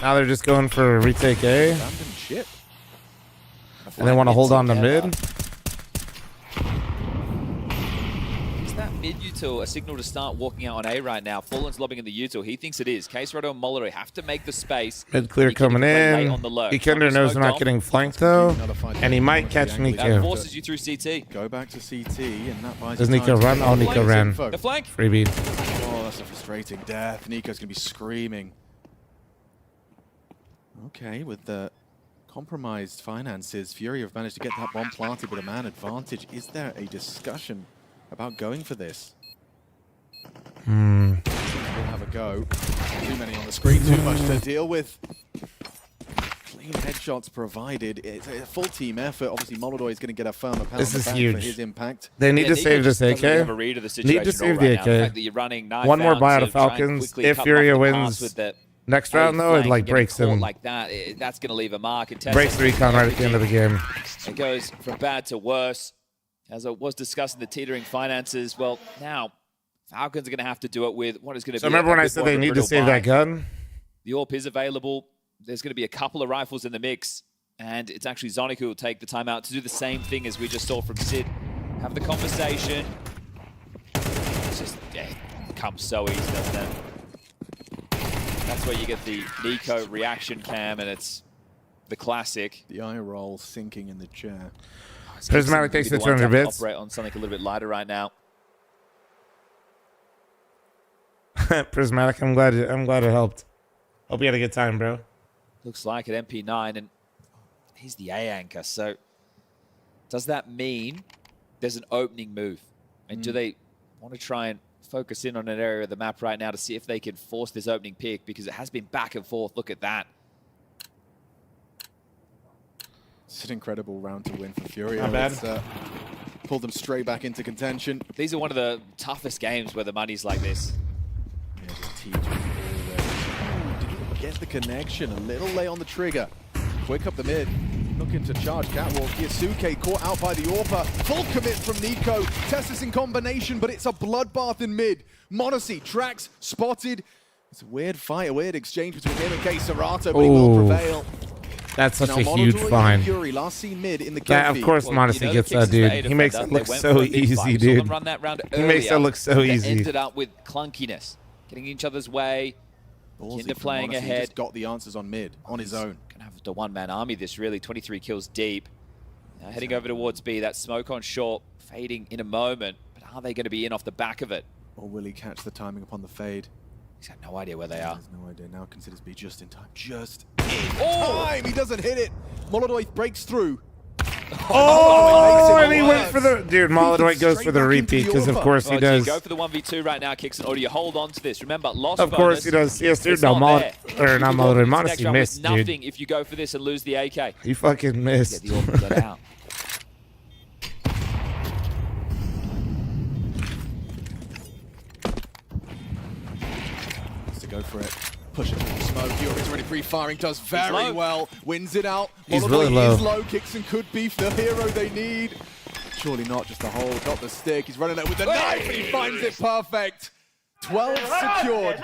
Now they're just going for a retake A. Abandoned ship. And they want to hold on to mid. Is that mid util a signal to start walking out on A right now? Fallen's lobbing in the util. He thinks it is. Caserado and Molleray have to make the space. Mid clear coming in. Ikender knows they're not getting flanked though, and he might catch That Nico. forces you through CT. Go back to CT, and that buys Does you Nico time to run? get Oh, the Nico flanks ran. info. The flank. Freebie. Oh, that's a frustrating death. Nico's going to be screaming. Okay, with the compromised finances, Fury have managed to get that bomb planted with a man advantage. Is there a discussion about going for this? We'll have a go. Too many on the screen, too much to deal with. Clean headshots provided. It's a full team effort. Obviously, Monadoy is going to get a firmer pound This is back huge. for his impact. They need to Nico save just this doesn't really AK. have a read of the Need to situation save all the right now. The AK. fact that you're running knife One more out buy out to of try and Falcons. quickly If cut Furia off the pass wins with the next A round though, it flank like and getting breaks caught him. like that. That's going to leave a mark. And Breaks the recon right at the end of the game. It goes from bad to worse. As I was discussing the teetering finances, well, now Falcons are going to have to do it with what is going to So be remember a when I bit said more of they a need to brittle save buy. that gun? The AWP is available. There's going to be a couple of rifles in the mix. And it's actually Zonic who will take the time out to do the same thing as we just saw from Sid. Have the conversation. It's just, yeah, it comes so easy, doesn't it? That's where you get the Nico reaction cam, and it's the classic. The eye roll sinking in the chair. Prismatic takes the 200 bits. Operate on something a little bit lighter right now. Prismatic, I'm glad it helped. Hope you had a good time, bro. Looks like it, MP9, and he's the A anchor. So does that mean there's an opening move? And do they want to try and focus in on an area of the map right now to see if they can force this opening pick? Because it has been back and forth. Look at that. It's an incredible round to win for Furia. Not bad. It's, pulled them straight back into contention. These are one of the toughest games where the money's like this. Yeah, just TG all there. Did you gets the connection. A little late on the trigger. Quick up the mid. Looking to charge Catwalk. Yasuke caught out by the AWPer. Full commit from Nico. Testis in combination, but it's a bloodbath in mid. Monacy tracks, spotted. It's a weird fight, a weird exchange between him and Serato, but he will prevail. That's such Now, a huge Monodoy find. and Fury, last seen mid in the kill That, of feed. course, Well, Modesty you know, gets the that, Kicks' dude. defender, He makes they it look went so for a big easy, fight. We saw dude. them run that round He makes it earlier. look so They easy. ended up with clunkiness, getting each other's way. Ballsy Kinder from playing Monacy, ahead. Just got the answers on mid, on his own. Gonna have the one-man army this really, 23 kills deep. Now heading over towards B, that smoke on short, fading in a moment. But are they going to be in off the back of it? Or will he catch the timing upon the fade? He's got no idea where they are. He has no idea. Now considers B just in time. Just in time! He doesn't hit it! Molodoy breaks through. Oh, and he went for the... Dude, Molodoy goes for the repeat, because of course he does. Go for the 1v2 right now, Kixon, or do you hold on to this? Remember, lost Of course he does. Yes, dude. No, not Molodoy. Modesty missed, nothing dude. if you go for this and lose the AK. He fucking missed. Get the AWPer let out. Has to go for it. Push it through the smoke. Fury's already pre-firing. Does very low. well. Wins it out. He's Molodoy really low. is low. Kixon could be the hero they need. Surely not. Just a hold. Got the stick. He's running it with the knife, and he finds it perfect. 12 secured.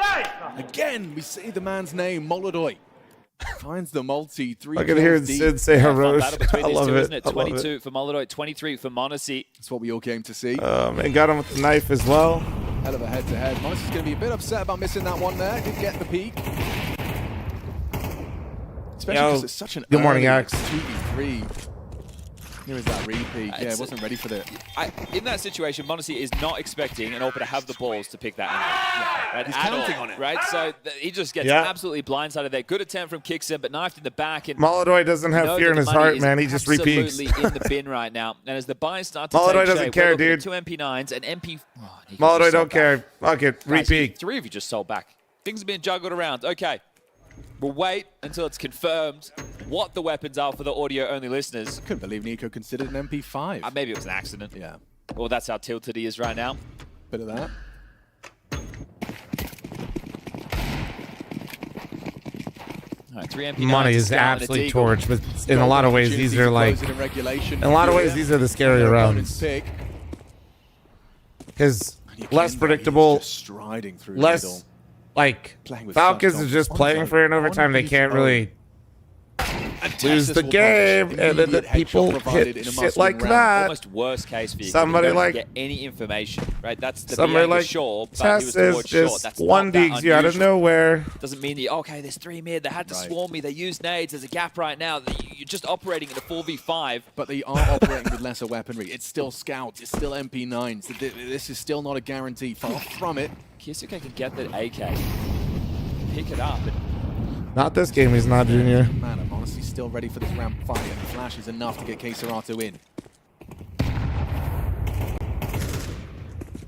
Again, we see the man's name, Molodoy. Finds the multi. 3 I can hear kills deep. Sid say Harosh. Battle between I these love two, it. isn't it? I love 22 it. for Molodoy, 23 for Monacy. That's what we all came to see. And got him with the knife as well. Hell of a head-to-head. Monacy's going to be a bit upset about missing that one there. Did get the peak. Especially because it's such an good morning, early Axe. 2v3. Here is that repeat. Yeah, it wasn't ready for that. In that situation, Monacy is not expecting an AWPer to have the balls to pick that angle. Right? He's At counting all, on it. Right? So he just gets Yeah. absolutely blindsided there. Good attempt from Kixon, but knifed in the back. And Molodoy doesn't have know fear that in the his money heart, is man. He just repeats. absolutely in the bin right now. And as the buys start to Molodoy take doesn't shape, care, we're looking at dude. 2 MP9s and MP... Oh, Nico Molodoy just don't sold care. back. Fuck it. Guys, Repeat. 3 of you just sold back. Things are being juggled around. Okay. We'll wait until it's confirmed what the weapons are for the audio-only listeners. Couldn't believe Nico considered an MP5. Maybe it was an accident. Yeah. Well, that's how tilted he is right now. Bit of that. All right, 3 MP9s. Money is absolutely torch, but in a lot of ways, these are like... In a lot of ways, these are the scarier rounds. Because less predictable, Striding through less... middle. Like, Playing with Falcons such is just confidence. playing for it in overtime. They can't really lose the game, and then the people hit shit like that. Almost worst case for you. Somebody You don't like- get any information, right? That's the Somebody Bianca like sure, but Tess he was is towards short. just That's one not that digs you out of unusual. nowhere. Doesn't mean that, okay, there's 3 mid. They had to swarm me. They used nades. There's a gap right now. You're just operating in a 4v5. But they are operating with lesser weaponry. It's still scouts. It's still MP9s. This is still not a guarantee. Far from it. Kisuke can get the AK. Pick it up. Not this game, he's not junior. Man, I'm honestly still ready for this ramp fight, and the flash is enough to get Serato in.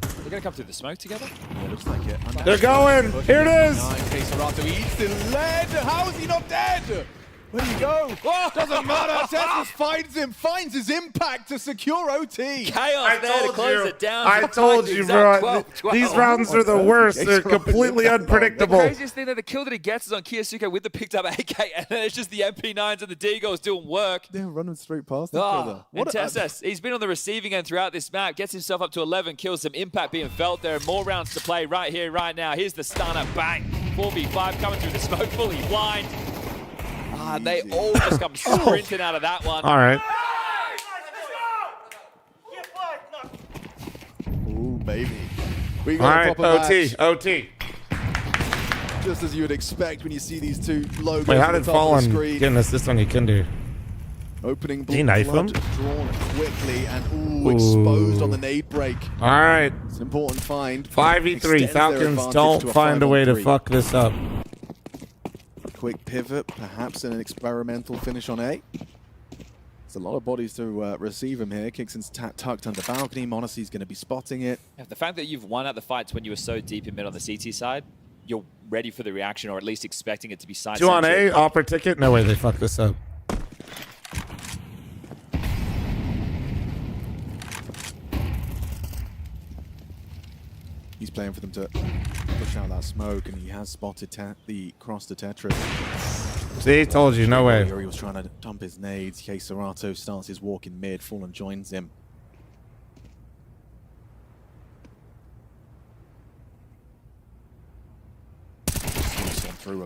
They're going to come through the smoke together? Yeah, looks like it. They're going. Here it is. Serato eats the lead. How is he not dead? Where'd he go? Doesn't matter. Tessus finds him, finds his impact to secure OT. Chaos there to close it down. I told you, bro. These rounds are the worst. They're completely The unpredictable. craziest thing that the kill that he gets is on Kiyosuke with the picked up AK, and then it's just the MP9s and the Deagles doing work. They're running straight past each other. And Tessus, he's been on the receiving end throughout this map, gets himself up to 11 kills, some impact being felt there, more rounds to play right here, right now. Here's the stunner, bang, 4v5 coming through the smoke, fully blind. They all just come sprinting out of that one. All right. Ooh, baby. We All got right, a proper OT, match. OT. Just as you would expect when you see these two logos Wait, how at the did top of the Fallen screen. get an assist on Yikunder? Opening Did he knife blood him? drawn quickly and exposed on the nade break. All right. It's an important find. 5v3. Extends their Falcons advantage don't to a find a way to 5-on-3. fuck this up. Quick pivot, perhaps an experimental finish on A. There's a lot of bodies to receive him here. Kixon's tucked under balcony. Monacy's going to be spotting it. Yeah, the fact that you've won out the fights when you were so deep in mid on the CT side, you're ready for the reaction, or at least expecting it to be side. 2 on A, opera ticket. No way they fuck this up. He's playing for them to push out that smoke, and he has spotted the cross to Tetris. See, told you, no way. He was trying to dump his nades. Case Serato starts his walk in mid. fl0m joins him.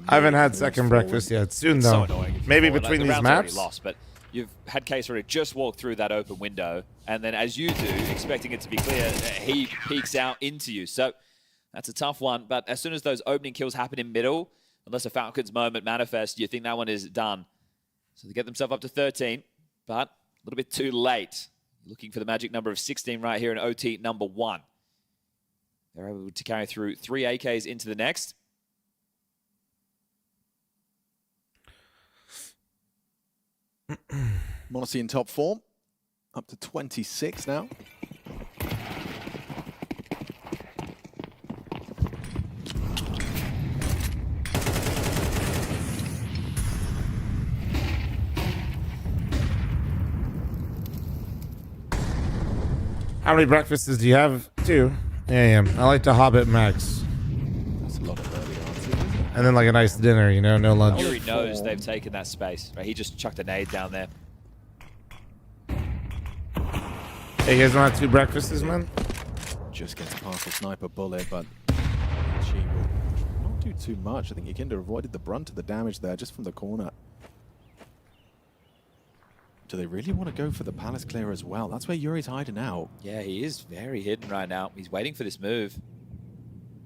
I haven't had second breakfast yet. Soon though. Maybe between these maps. Lost, but you've had Case already just walk through that open window, and then as you do, expecting it to be clear, he peeks out into you. So that's a tough one. But as soon as those opening kills happen in middle, unless a Falcons moment manifests, you think that one is done. So they get themselves up to 13, but a little bit too late. Looking for the magic number of 16 right here in OT number 1. They're able to carry through 3 AKs into the next. m0NESY in top form, up to 26 now. How many breakfasts do you have? 2. Yeah, I like to Hobbit max. That's a lot of early answers, isn't it? And then like a nice dinner, you know, no lunch. Yuri knows they've taken that space. Right? He just chucked a nade down there. Hey, you guys want 2 breakfasts, man? Just gets past the sniper bullet, but she will not do too much. I think Yakinda avoided the brunt of the damage there just from the corner. Do they really want to go for the palace clear as well? That's where Yuri's hiding out. Yeah, he is very hidden right now. He's waiting for this move.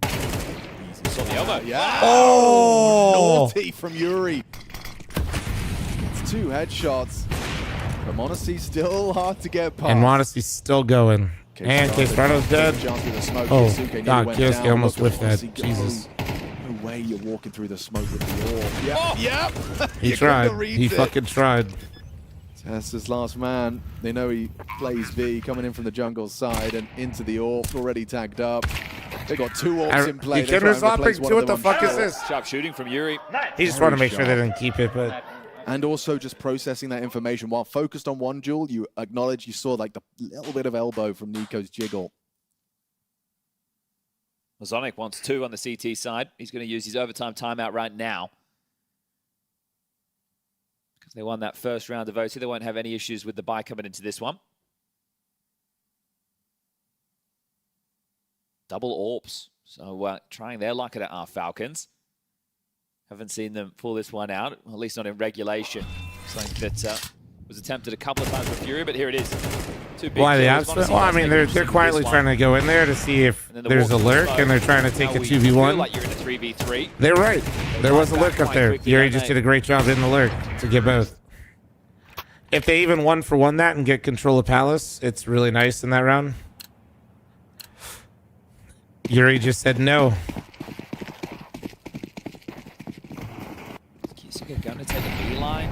Saw the elbow. Yeah. Oh! Naughty from Yuri. It's 2 headshots. But m0NESY still hard to get past. And m0NESY's still going. And K-Strato's dead. Oh, God, Kiosuke almost whiffed that. Jesus. No way you're walking through the smoke with the orb. Yep, yep. He tried. He fucking tried. Tessa's last man. They know he plays B, coming in from the jungle side and into the orb, already tagged up. They got 2 orbs in play. Yakinda's lopping 2. What the fuck is this? Sharp shooting from Yuri. He just wanted to make sure they didn't keep it, but... And also just processing that information. While focused on one duel, you acknowledge you saw like the little bit of elbow from Nico's jiggle. Ozonic wants 2 on the CT side. He's going to use his overtime timeout right now. Because they won that first round of OT. They won't have any issues with the buy coming into this one. Double orbs. So trying their luck at our Falcons. Haven't seen them pull this one out, at least not in regulation. Something that was attempted a couple of times with Fury, but here it is. 2 big Why the kills. absent? Well, I mean, they're quietly trying to go in there to see if there's a lurk, and they're trying to take a 2v1. Like you're in a 3v3. They're right. There was a lurk up there. Yuri just did a great job in the lurk to get both. If they even 1-for-1 that and get control of Palace, it's really nice in that round. Yuri just said no. Kisuke going to take a beeline.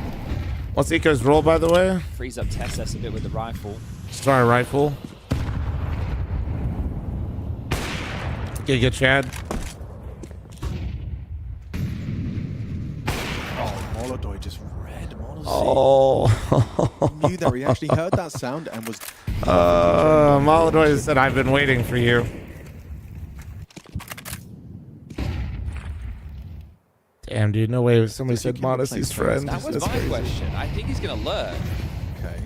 What's Eco's roll, by the way? Frees up Tessess a bit with the rifle. Star rifle. Giga Chad. Oh, Molodoy just read m0NESY. Oh. He knew that. He actually heard that sound and was... Molodoy said, I've been waiting for you. Damn, dude, no way somebody said m0NESY's friend. That was my question. I think he's going to lurk. Okay.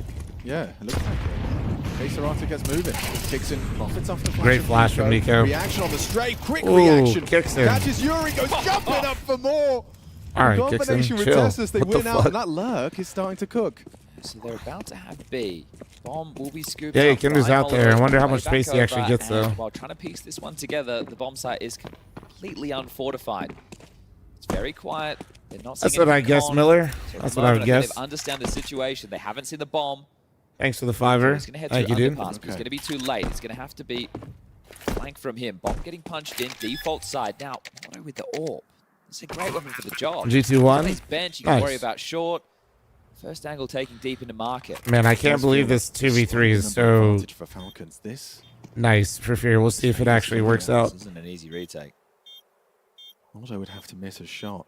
Yeah, it looks like it. K-Serato gets moving. Kicks in, profits off the flash. Great flash from Nico. Reaction on the straight. Quick Ooh, reaction. kicks in. Catches Yuri, goes jumping up for more. All right, combination with chill. Tessus, they What the win out, fuck? and that lurk is starting to cook. So they're about to have B. Bomb will be scooped Yeah, up. Kinder's out there. I wonder how much space he actually gets, though. While trying to piece this one together, the bomb site is completely unfortified. It's very quiet. They're not That's seeing what I anything guess, on. Miller. So at That's the what I moment, would think guess. They understand the situation. They haven't seen the bomb. Thanks for the fiver. He's going to head Thank through you, dude. underpass, but it's going to be too late. It's going to have to be flank from him. Bomb getting punched in, default side. Now, Mono with the orb. It's a great weapon for the job. G2-1. On his bench, you can worry Nice. about short. First angle taking deep into market. Man, I can't believe this 2v3 is so For Falcons, this nice for Fear. We'll see if it actually works out. This isn't an easy retake. Mono would have to miss a shot.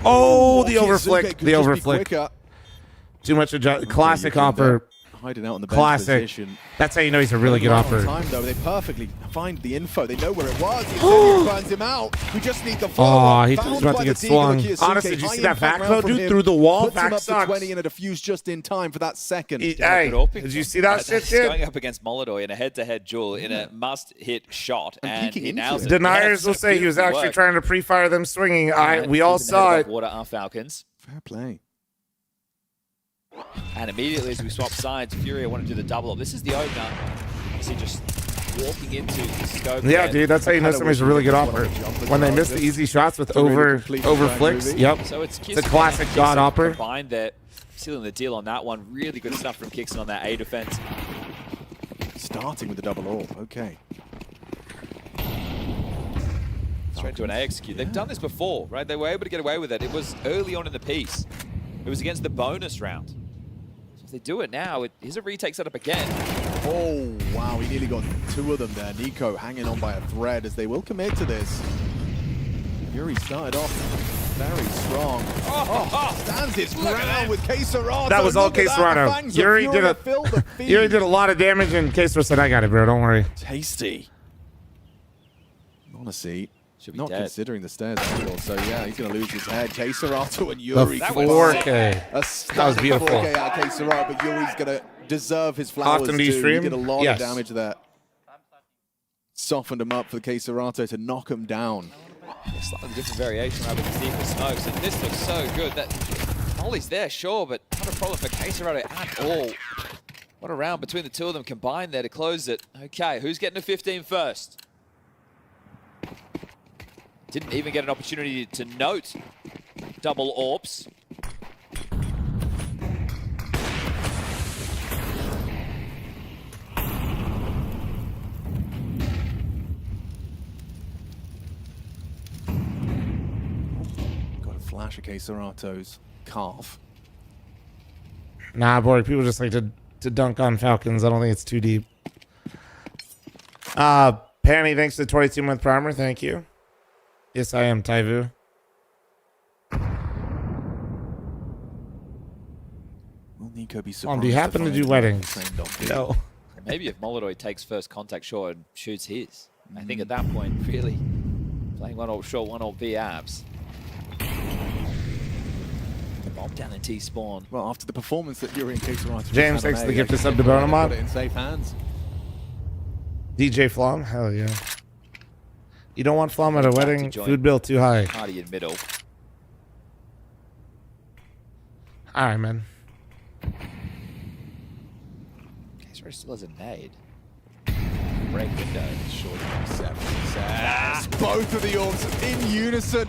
Oh, the Kizuke overflick. could The just be overflick. quicker. Too much adjust. Classic hopper. hiding out in the bench Classic. position. That's how you know he's a really good offer. Time though, they perfectly find the info. They know where it was. He burns him out. We just need the follow. Oh, he's about to get swung. Honestly, did you see that back throw, dude? Through the wall. Puts him Back up sucks. to 20 and a defuse just in time for that second. Hey, did you see that shit, He's dude? going up against Molodoi in a head-to-head duel in a must-hit shot, and he nails it. Deniers Yeah, will say he was beautiful actually work. trying to pre-fire them swinging. We all Keeping the saw head it. above water are Falcons. Fair play. And immediately as we swap sides, Furia want to do the double up. This is the opener. You see just walking into the scope. Yeah, there. dude, that's how you know somebody's a really good offer. When they miss the easy shots with over flicks. Yep. So it's a classic god offer. Combined there, sealing the deal on that one. Really good stuff from Kixon on that A defense. Starting with the double orb. Okay. Straight into an A execute. They've done this before, right? They were able to get away with it. It was early on in the piece. It was against the bonus round. So if they do it now, here's a retake setup again. Oh, wow. He nearly got two of them there. Nico hanging on by a thread as they will commit to this. Yuri started off very strong. Stands his ground with Queserato. That was all Look at that, the Queserato. fangs of Yuri Furia did fill the feed. Yuri did a lot of damage, and Queserato said, "I got it, bro. Don't worry." Tasty. Honestly, not dead. Considering the stairs angle, so yeah, he's going to lose his head. Queserato and Yuri. The 4K. That was beautiful. 4K out of Queserato, but Yuri's going to deserve his flowers Often do you too. stream? He did a lot Yes. of damage there. Softened him up for Queserato to knock him down. A slightly different variation right with the deeper smokes, and this looks so good. That Molly's there, sure, but not a problem for Queserato at all. What a round between the two of them combined there to close it. Okay, who's getting to 15 first? Didn't even get an opportunity to note double orbs. Got a flash of Queserato's calf. Nah, boy, people just like to dunk on Falcons. I don't think it's too deep. Panny, thanks for the 22-month primer. Thank you. Yes, I am, Taivu. Will Nico be surprised? Do you happen to do weddings? No. Maybe if Molodoi takes first contact short and shoots his. I think at that point, really, playing one ult short, one ult B abs. The bomb down in T spawn. Well, after the performance that Yuri and Queserato James, thanks for the gift of sub to Bonamont. Put it in safe hands. DJ fl0m? Hell yeah. You don't want fl0m at a wedding? join. Food bill too high. Party in middle. All right, man. Queserato still has a nade. Break window. Short success. Both of the orbs in unison.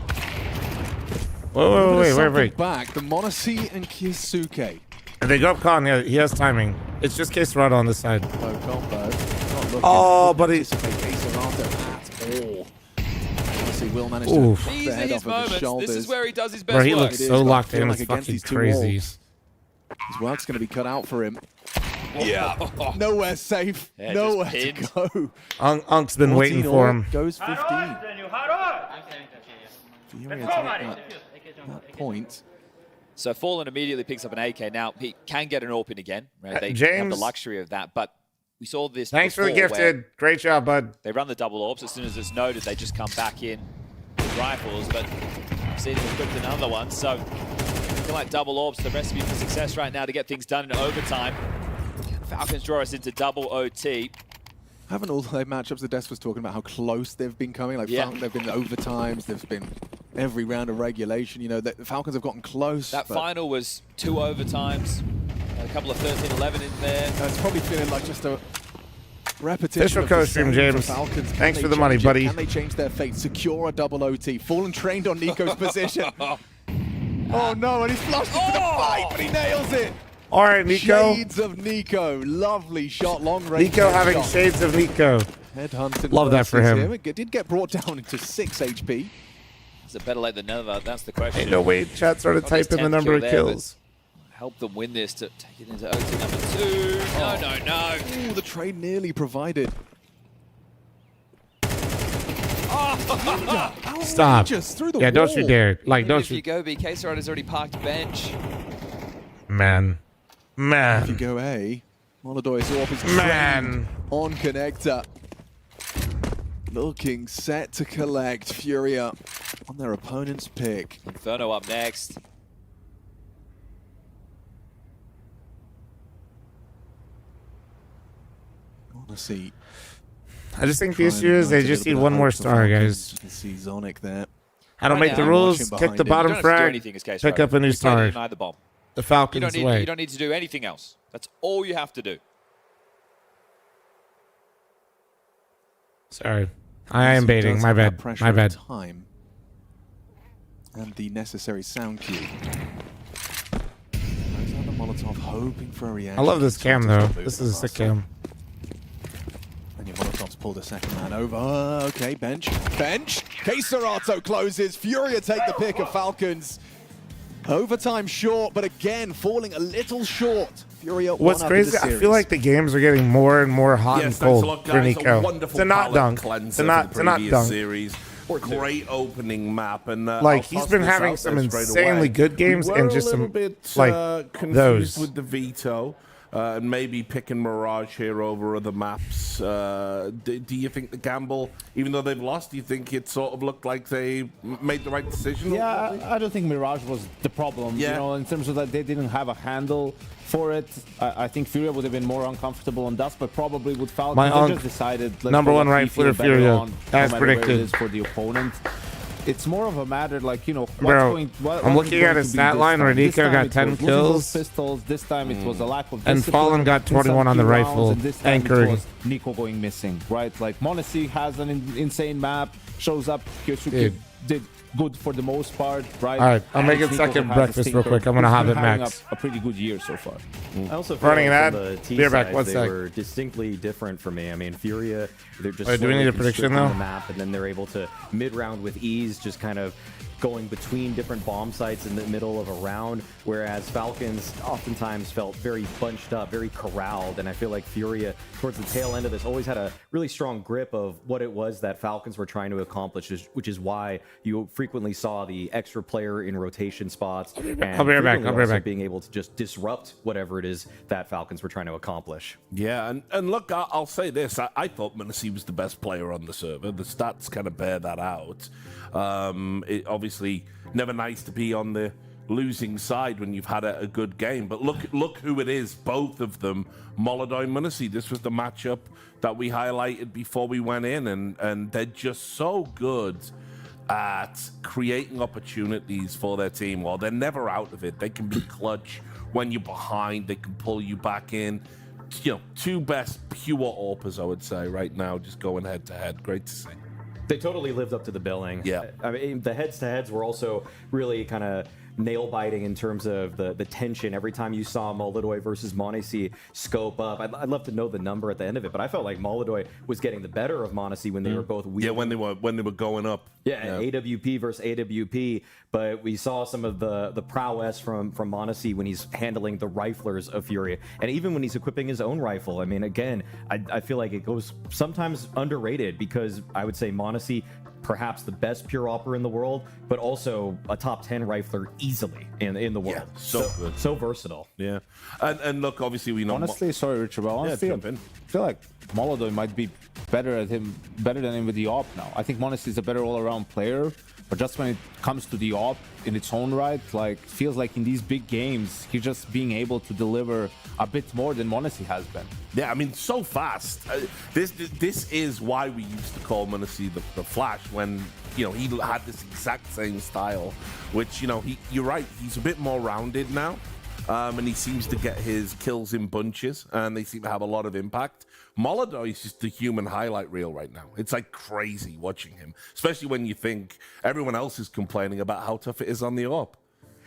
Wait. Back, the Monacy and Kisuke. If they go up con, yeah, he has timing. It's just Queserato on this side. Low combo. Oh, but he... Queserato at all. Monacy will manage to Oof. knock the These are head his off of his moments. shoulders. This is where he does his best Bro, he work. looks so locked in. Like It's against fucking these two crazy. walls. His work's going to be cut out for him. Yeah. Nowhere safe. Yeah, Nowhere just to pinned. go. Unk's been waiting for him. Goes 15. Fury attack that point. So Fallen immediately picks up an AK. Now, he can get an AWP again. Right? They have James. the luxury of that, but we saw this Thanks for the before where gifted. Great job, bud. They run the double orbs. As soon as it's noted, they just come back in with rifles, but we've seen them equipped another one. So, looking like double orbs, the recipe for success right now to get things done in overtime. Falcons draw us into double OT. Haven't all their matchups, the Des was talking about how close they've been coming. Like, they've been overtimes, there's been every round of regulation. You know, the Falcons have gotten close. That final was 2 overtimes, a couple of 13-11 in there. It's probably feeling like just a repetition Official of the co-stream, same for James. Falcons. Can Thanks they for the money, change it? buddy. Can they change their fate? Secure a double OT. Fallen trained on Nico's position. Oh no, and he's flushed into the fight, but he nails it. All right, Nico. Shades of Nico. Lovely shot, long range. Nico having shot. shades of Nico. Headhunting Love that for versus him. It did get brought down into 6 HP. Is it better late than never? That's the question. Ain't no way chat started Got his typing the 10th number of kill there, kills. but help them win this to take it into OT number 2. No. Ooh, the trade nearly provided. Stop. Just through the Yeah, don't you wall. dare. Like, Even don't if you. you go B, Queserato has already parked bench. Man. If you go A, Molodoy's AWP is trained on connector. Looking set to collect. Furia on their opponent's pick. Inferno up next. Honestly, I just think the issue is they just need one more star, guys. You can see Zonic there. I don't make the rules, kick the bottom frag, pick up a new star. Deny the bomb. The Falcons way. You don't need to do anything else. That's all you have to do. Sorry. I am baiting. My bad. My bad. Time and the necessary sound cue. Alexander Molotov hoping for a reaction. I love this cam, though. This is a sick cam. And your Molotov's pulled a second man over. Okay, bench. Bench. Keserato closes. Furia take the pick of Falcons. Overtime short, but again, falling a little short. Furia What's crazy, I feel like the games are getting more and more hot and cold for Nico. To not dunk. To not dunk. Series. Great opening map, and like he's been having some insanely good games and just some like confused with the veto. And maybe picking Mirage here over other maps. Do you think the gamble, even though they've lost, do you think it sort of looked like they made the right decision? Yeah, I don't think Mirage was the problem. Yeah. You know, in terms of that they didn't have a handle for it. I think Furia would have been more uncomfortable on Dust, but probably with Falcons, they just decided number one right footer Furia, as predicted for the opponent. It's more of a matter like, you know, I'm looking at his stat line where Nico got 10 kills. Pistols. This time it was a lack of and Fallen got 21 on the rifle, anchoring. It was Nico going missing, right? Like Monacy has an insane map, shows up. Kyosuke did good for the most part, right? All right, I'll make it second breakfast real quick. I'm gonna have it max. A pretty good year so far. I also feel running like that. on the T Be back. side, One they sec. were distinctly different for me. I mean, Furia, they're just Wait, do we need a prediction though? the map, and then they're able to mid-round with ease, just kind of going between different bomb sites in the middle of a round, whereas Falcons oftentimes felt very bunched up, very corralled, and I feel like Furia, towards the tail end of this, always had a really strong grip of what it was that Falcons were trying to accomplish, which is why you frequently saw the extra player in rotation spots, and I'll be right back. I'll be right back. being able to just disrupt whatever it is that Falcons were trying to accomplish. Yeah, and look, I'll say this. I thought Menassi was the best player on the server. The stats kind of bear that out. It obviously never nice to be on the losing side when you've had a good game. But look who it is, both of them, Molodoy and Menassi. This was the matchup that we highlighted before we went in, and they're just so good at creating opportunities for their team. Well, they're never out of it. They can be clutch when you're behind. They can pull you back in. You know, two best pure AWPers, I would say, right now, just going head to head. Great to see. They totally lived up to the billing. Yeah. I mean, the heads-to-heads were also really kind of nail-biting in terms of the tension. Every time you saw Molodoy versus Monacy scope up, I'd love to know the number at the end of it, but I felt like Molodoy was getting the better of Monacy when they were both weak. Yeah, when they were going up. Yeah, AWP versus AWP, but we saw some of the prowess from Monacy when he's handling the riflers of Furia, and even when he's equipping his own rifle. I mean, again, I feel like it goes sometimes underrated, because I would say Monacy, perhaps the best pure opera in the world, but also a top 10 rifler easily in the world. Yeah, so good. So versatile. Yeah. And look, obviously we know... Honestly, sorry, Richard, but honestly, I feel like Molodoy might be better than him with the AWP now. I think Monacy is a better all-around player, but just when it comes to the AWP in its own right, like, feels like in these big games, he's just being able to deliver a bit more than Monacy has been. Yeah, I mean, so fast. This is why we used to call Monacy the Flash, when, you know, he had this exact same style, which, you know, you're right, he's a bit more rounded now, and he seems to get his kills in bunches, and they seem to have a lot of impact. Molodoy is just the human highlight reel right now. It's like crazy watching him, especially when you think everyone else is complaining about how tough it is on the AWP.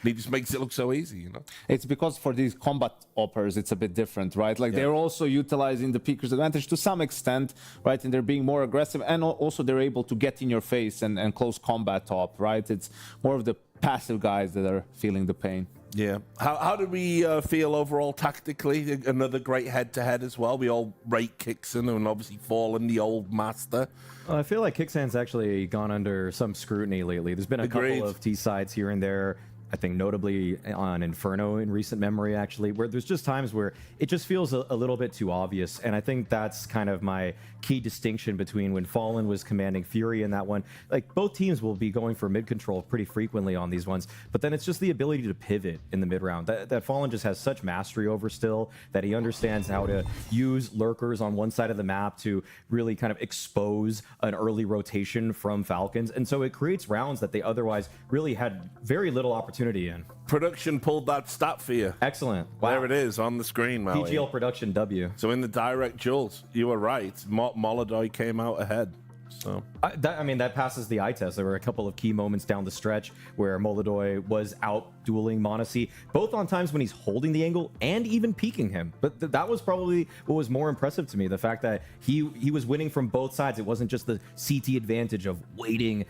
He just makes it look so easy, you know? It's because for these combat operators, it's a bit different, right? Like, they're also utilizing the peeker's advantage to some extent, right? And they're being more aggressive, and also they're able to get in your face and close combat top, right? It's more of the passive guys that are feeling the pain. Yeah. How did we feel overall tactically? Another great head-to-head as well. We all rate Kixen and obviously Fallen, the old master. Well, I feel like Kixan's actually gone under some scrutiny lately. There's been a couple of T-sides here and there. I think notably on Inferno in recent memory, actually, where there's just times where it just feels a little bit too obvious. And I think that's kind of my key distinction between when Fallen was commanding Fury in that one. Like, both teams will be going for mid control pretty frequently on these ones, but then it's just the ability to pivot in the mid round. That Fallen just has such mastery over still, that he understands how to use lurkers on one side of the map to really kind of expose an early rotation from Falcons. And so it creates rounds that they otherwise really had very little opportunity in. Production pulled that stat for you. Excellent. Wow. There it is on the screen, Maui. PGL production W. So in the direct duels, you were right. Molodoi came out ahead. So I mean, that passes the eye test. There were a couple of key moments down the stretch where Molodoi was out dueling m0NESY, both on times when he's holding the angle and even peeking him. But that was probably what was more impressive to me, the fact that he was winning from both sides. It wasn't just the CT advantage of waiting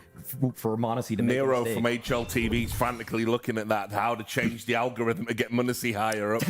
for m0NESY to make a Nero mistake. from HLTV is frantically looking at that, how to change the algorithm to get m0NESY higher up.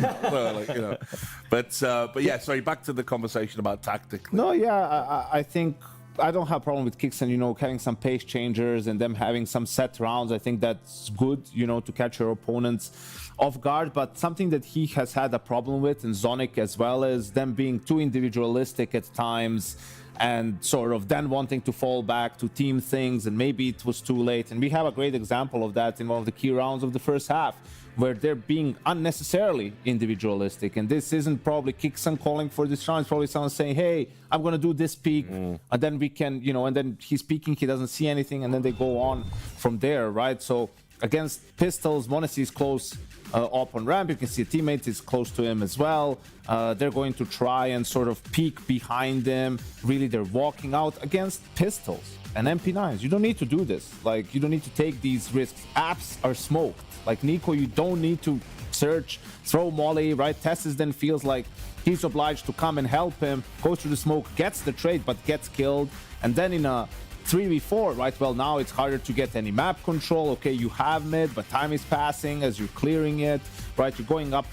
But yeah, sorry, back to the conversation about tactically. No, yeah, I think I don't have a problem with Kixen, having some pace changers and them having some set rounds. I think that's good, to catch your opponents off guard. But something that he has had a problem with, and Zonic as well, is them being too individualistic at times and sort of then wanting to fall back to team things, and maybe it was too late. And we have a great example of that in one of the key rounds of the first half, where they're being unnecessarily individualistic. And this isn't probably Kixen calling for this round. It's probably someone saying, hey, I'm going to do this peak, and then we can, and then he's peeking, he doesn't see anything, and then they go on from there, right? So against Pistols, m0NESY is close up on ramp. You can see a teammate is close to him as well. They're going to try and sort of peek behind them. Really, they're walking out against Pistols and MP9s. You don't need to do this. Like, you don't need to take these risks. Apps are smoked. Like Nico, you don't need to search, throw molly, right? Tessis then feels like he's obliged to come and help him, goes through the smoke, gets the trade, but gets killed. And then in a 3v4, right? Well, now it's harder to get any map control. Okay, you have mid, but time is passing as you're clearing it, right? You're going up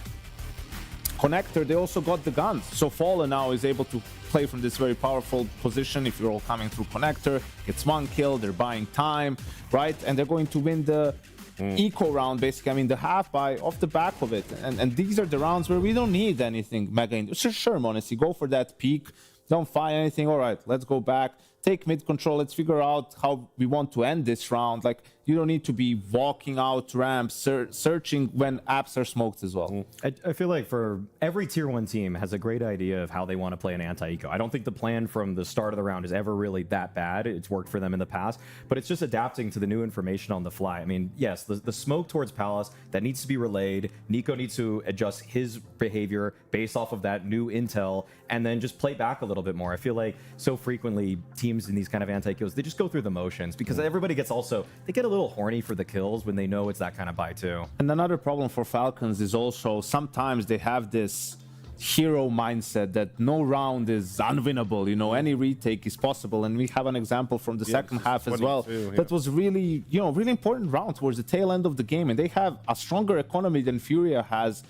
connector. They also got the guns. So Fallen now is able to play from this very powerful position. If you're all coming through connector, gets one kill, they're buying time, right? And they're going to win the eco round, basically. I mean, the half buy off the back of it. And these are the rounds where we don't need anything mega. Sure, m0NESY, go for that peak. Don't find anything. All right, let's go back. Take mid control. Let's figure out how we want to end this round. Like, you don't need to be walking out ramps, searching when apps are smoked as well. I feel like for every tier 1 team has a great idea of how they want to play an anti-eco. I don't think the plan from the start of the round is ever really that bad. It's worked for them in the past, but it's just adapting to the new information on the fly. I mean, yes, the smoke towards Palace, that needs to be relayed. Nico needs to adjust his behavior based off of that new intel, and then just play back a little bit more. I feel like so frequently teams in these kind of anti-kills, they just go through the motions, because everybody gets they get a little horny for the kills when they know it's that kind of buy too. And another problem for Falcons is also sometimes they have this hero mindset that no round is unwinnable. Any retake is possible. And we have an example from the second half as well. That was really, really important round towards the tail end of the game. And they have a stronger economy than Furia has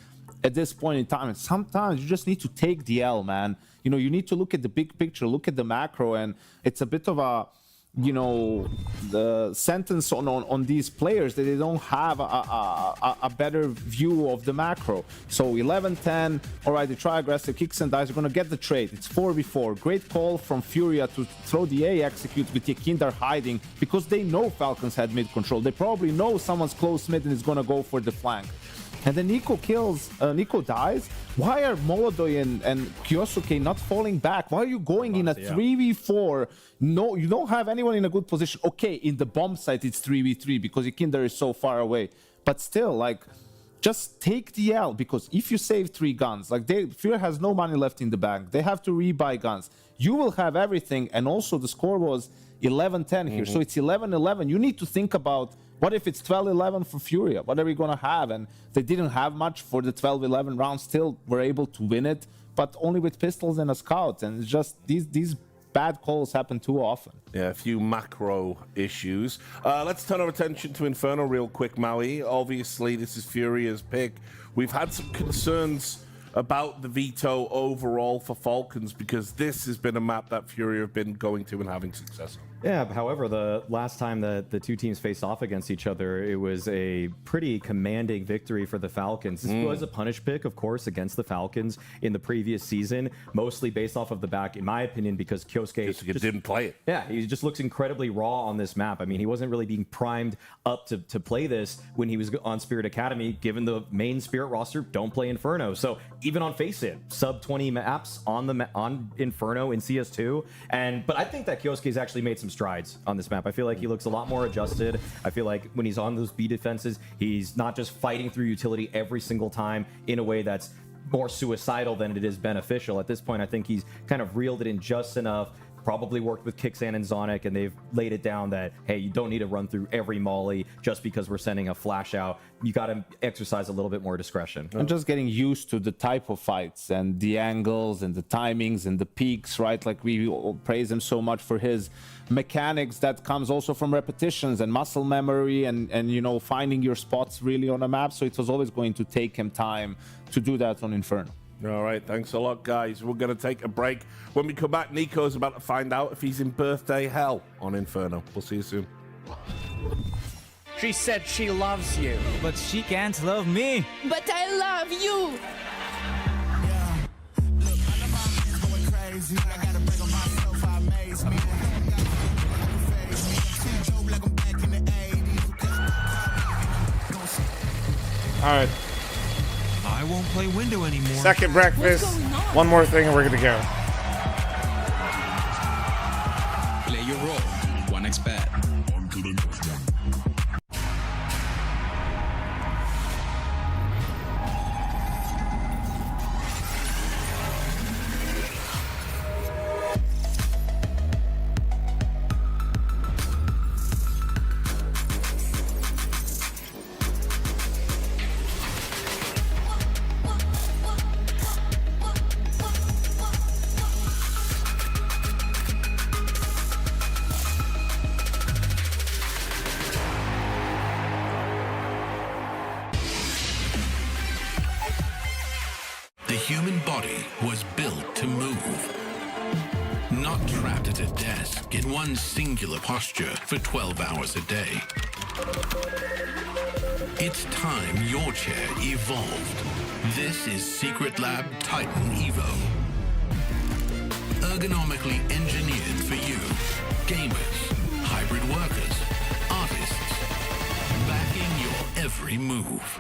at this point in time. And sometimes you just need to take the L, man. You need to look at the big picture, look at the macro, and it's a bit of a the sentence on these players that they don't have a better view of the macro. So 11-10, all right, they try aggressive, kicks and dies, they're going to get the trade. It's 4v4. Great call from Furia to throw the A execute with Yakindar hiding, because they know Falcons had mid control. They probably know someone's close mid and is going to go for the flank. And then Nico dies. Why are Molodoi and Kyosuke not falling back? Why are you going in a 3v4? No, you don't have anyone in a good position. Okay, in the bomb site, it's 3v3 because Yakindar is so far away. But still, like, just take the L, because if you save 3 guns, like, Furia has no money left in the bank. They have to rebuy guns. You will have everything. And also the score was 11-10 here. So it's 11-11. You need to think about, what if it's 12-11 for Furia? What are we going to have? And they didn't have much for the 12-11 round. Still were able to win it, but only with pistols and a scout. And it's just these bad calls happen too often. Yeah, a few macro issues. Let's turn our attention to Inferno real quick, Maui. Obviously, this is Furia's pick. We've had some concerns about the veto overall for Falcons, because this has been a map that Fury have been going to and having success on. Yeah, however, the last time that the two teams faced off against each other, it was a pretty commanding victory for the Falcons. This was a punish pick, of course, against the Falcons in the previous season, mostly based off of the back, in my opinion, because Kyosuke just didn't play it. Yeah, he just looks incredibly raw on this map. I mean, he wasn't really being primed up to play this when he was on Spirit Academy, given the main Spirit roster don't play Inferno. So even on Faceit, sub 20 maps on Inferno in CS2. But I think that Kyosuke's actually made some strides on this map. I feel like he looks a lot more adjusted. I feel like when he's on those B defenses, he's not just fighting through utility every single time in a way that's more suicidal than it is beneficial. At this point, I think he's kind of reeled it in just enough, probably worked with Kixan and Zonic, and they've laid it down that, hey, you don't need to run through every molly just because we're sending a flash out. You got to exercise a little bit more discretion. And just getting used to the type of fights and the angles and the timings and the peaks, right? Like we all praise him so much for his mechanics that comes also from repetitions and muscle memory and you know, finding your spots really on a map. So it was always going to take him time to do that on Inferno. All right, thanks a lot, guys. We're going to take a break. When we come back, Nico's about to find out if he's in birthday hell on Inferno. We'll see you soon. She said she loves you, but she can't love me. But I love you. All right. I won't play window anymore. Second breakfast. One more thing and we're gonna go. Play your role. 1xBet. The human body was built to move, not trapped at a desk in one singular posture for 12 hours a day. It's time your chair evolved. This is Secret Lab Titan Evo. Ergonomically engineered for you, gamers, hybrid workers, artists, backing your every move.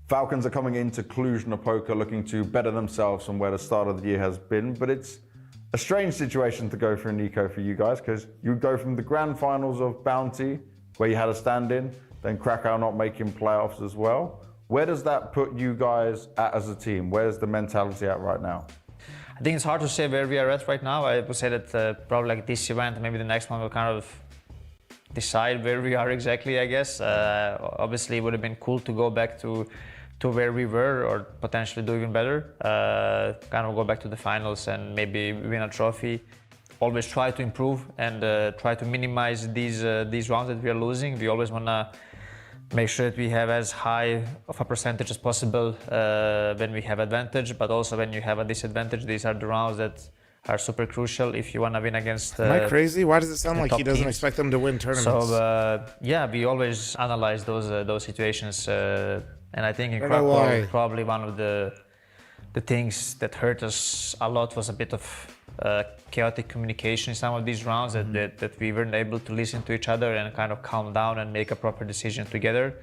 Falcons are coming into Cluj-Napoca looking to better themselves from where the start of the year has been, but it's a strange situation to go through, Nico, for you guys, because you go from the grand finals of Bounty, where you had a stand-in, then Krakow not making playoffs as well. Where does that put you guys at as a team? Where's the mentality at right now? I think it's hard to say where we are at right now. I would say that probably like this event, maybe the next one will kind of decide where we are exactly, I guess. Obviously, it would have been cool to go back to where we were, or potentially do even better. Kind of go back to the finals and maybe win a trophy. Always try to improve and try to minimize these rounds that we are losing. We always want to make sure that we have as high of a percentage as possible when we have advantage, but also when you have a disadvantage. These are the rounds that are super crucial if you want to win against Am I crazy? Why does it sound like he doesn't expect them to win tournaments? So yeah, we always analyze those situations. And I think in Krakow, probably one of the things that hurt us a lot was a bit of chaotic communication in some of these rounds, that we weren't able to listen to each other and kind of calm down and make a proper decision together.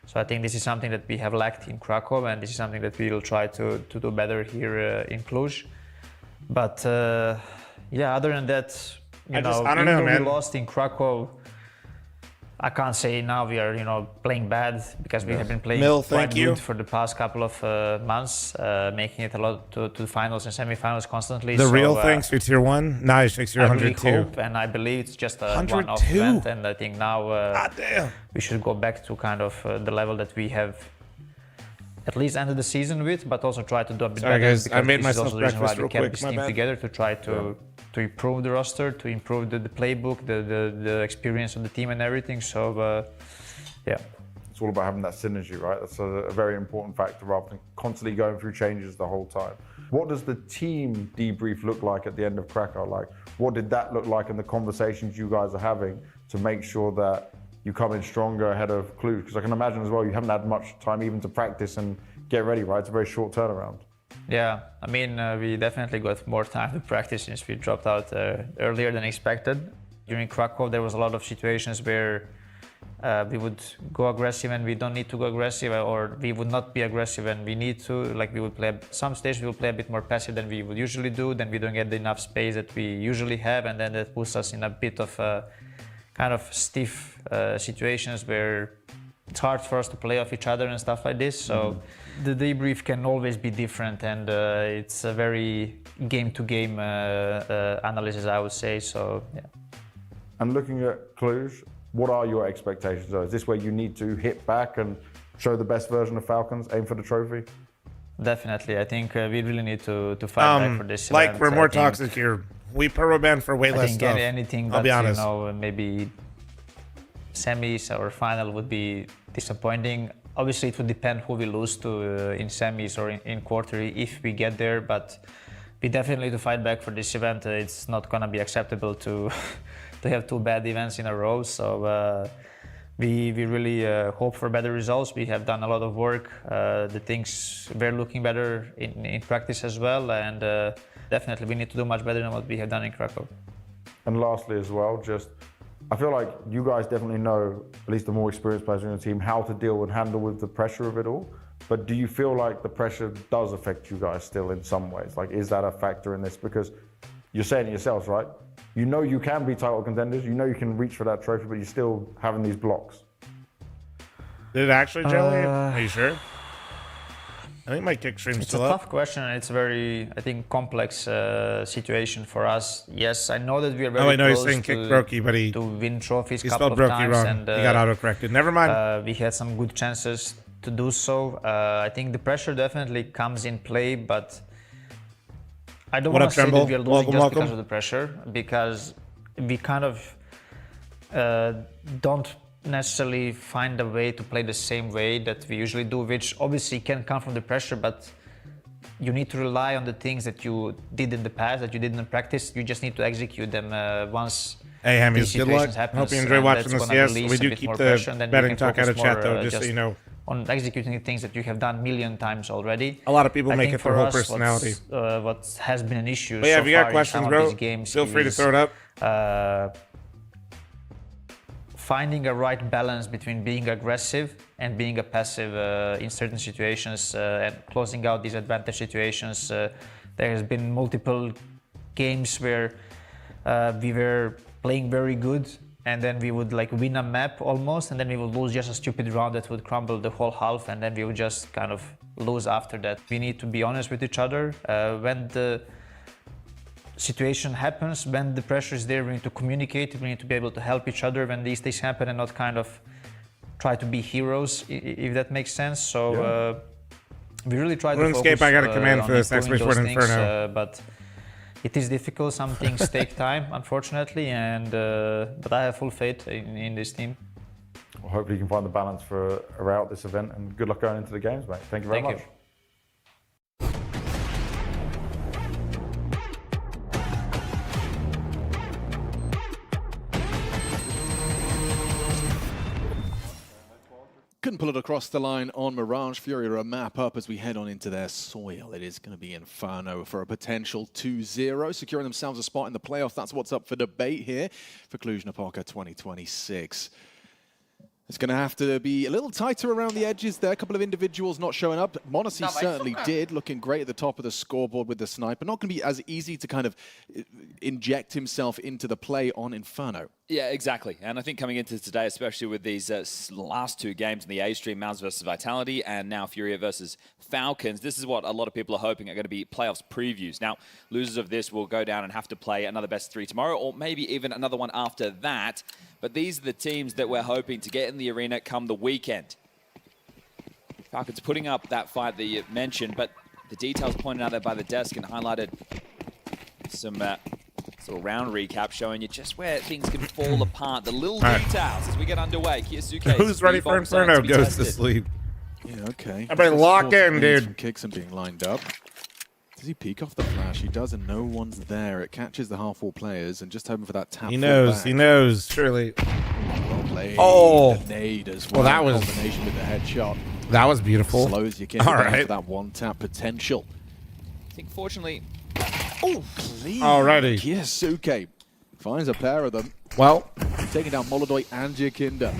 So I think this is something that we have lacked in Krakow, and this is something that we will try to do better here in Cluj. But yeah, other than that, I don't know, man. We lost in Krakow. I can't say now we are, playing bad because we have been playing Mil, quite thank you. good for the past couple of months, making it a lot to finals and semifinals constantly. The so, real thanks for tier 1. Nice, thanks for I really 102. hope, and I believe it's just a 102? one-off event, and I think now damn. we should go back to kind of the level that we have at least ended the season with, but also try to do a bit Sorry, better. guys, I because made this is myself also the reason why breakfast we real kept quick, this my team bad. together to try to improve the roster, to improve the playbook, the experience of the team and everything. So, yeah. It's all about having that synergy, right? That's a very important factor rather than constantly going through changes the whole time. What does the team debrief look like at the end of Krakow? Like, what did that look like in the conversations you guys are having to make sure that you come in stronger ahead of Cluj? Because I can imagine as well, you haven't had much time even to practice and get ready, right? It's a very short turnaround. Yeah, I mean, we definitely got more time to practice since we dropped out earlier than expected. During Krakow, there was a lot of situations where we would go aggressive and we don't need to go aggressive, or we would not be aggressive and we need to. Like, we would play, some stage we will play a bit more passive than we would usually do, then we don't get enough space that we usually have, and then that puts us in a bit of kind of stiff situations where it's hard for us to play off each other and stuff like this. So the debrief can always be different, and it's a very game-to-game analysis, I would say. So, yeah. And looking at Cluj, what are your expectations? Is this where you need to hit back and show the best version of Falcons, aim for the trophy? Definitely. I think we really need to fight back for this like, event. we're more I think- toxic here. We perma ban for way I less think stuff. anything I'll be that's, honest. maybe semis or final would be disappointing. Obviously, it would depend who we lose to in semis or in quarter if we get there, but we definitely need to fight back for this event. It's not going to be acceptable to to have two bad events in a row. So we really hope for better results. We have done a lot of work. The things were looking better in practice as well, and definitely we need to do much better than what we have done in Krakow. And lastly as well, I feel like you guys definitely know, at least the more experienced players in your team, how to deal and handle with the pressure of it all. But do you feel like the pressure does affect you guys still in some ways? Like, is that a factor in this? Because you're saying it yourselves, right? You know you can be title contenders, you know you can reach for that trophy, but you're still having these blocks. Did it actually, Jelly? Are you sure? I think my kick stream's It's still a up. tough question, and it's a very, I think, complex situation for us. Yes, I know that we are very I know he's close saying kick Brokey, but to win trophies he couple spelled of Brokey times, wrong. and He got auto-corrected. Never mind. We had some good chances to do so. I think the pressure definitely comes in play, but I don't What want up, to say that Tremble? we are losing Welcome, just welcome. because of the pressure, because we kind of don't necessarily find a way to play the same way that we usually do, which obviously can come from the pressure, but you need to rely on the things that you did in the past, that you did in practice. You just need to execute them once Hey, these Hammies, good luck. situations happen. Hope you enjoy watching this. Yes, we do keep the betting talk out of chat, though, just so you know. On executing things that you have done a million times already. A lot of people I make think it their for whole us, personality. What has been an issue But yeah, so if you got far questions, in some bro, of these games feel free to is, throw it up. finding a right balance between being aggressive and being a passive in certain situations and closing out these advantage situations. There has been multiple games where we were playing very good, and then we would like win a map almost, and then we would lose just a stupid round that would crumble the whole half, and then we would just kind of lose after that. We need to be honest with each other. When the situation happens, when the pressure is there, we need to communicate, we need to be able to help each other when these things happen and not kind of try to be heroes, if that makes sense. So we really try to focus I got a command for this improving expert those for Inferno. things, but it is difficult. Some things take time, unfortunately, and but I have full faith in this team. Well, hopefully you can find the balance throughout this event, and good luck going into the games, mate. Thank you very much. Couldn't pull it across the line on Mirage. Fury are a map up as we head on into their soil. It is going to be Inferno for a potential 2-0, securing themselves a spot in the playoff. That's what's up for debate here for Cluj-Napoca 2026. It's going to have to be a little tighter around the edges there. A couple of individuals not showing up. Monacy certainly did, looking great at the top of the scoreboard with the sniper. Not going to be as easy to kind of inject himself into the play on Inferno. Yeah, exactly. And I think coming into today, especially with these last two games in the A stream, Mouse versus Vitality, and now Furia versus Falcons, this is what a lot of people are hoping are going to be playoffs previews. Now, losers of this will go down and have to play another best of 3 tomorrow, or maybe even another one after that. But these are the teams that we're hoping to get in the arena come the weekend. Falcons putting up that fight that you mentioned, but the details pointed out there by the desk and highlighted some sort of round recap showing you just where things can fall apart. The little details as we get underway. Kiyosuke. Who's ready for Inferno goes to sleep. Yeah, okay. Everybody lock in, dude. From Kixon being lined up. Does he peek off the flash? He does, and no one's there. It catches the half-wall players, and just hoping for that tap. He knows. He knows. Surely. Well played. Oh. The nade as well. Well, that was combination with the headshot. That was beautiful. Slows your kid All down right. for that one-tap potential. I think fortunately. Oh, clean. Alrighty. Kiyosuke finds a pair of them. Well, taking down Molodoy and Jakinda.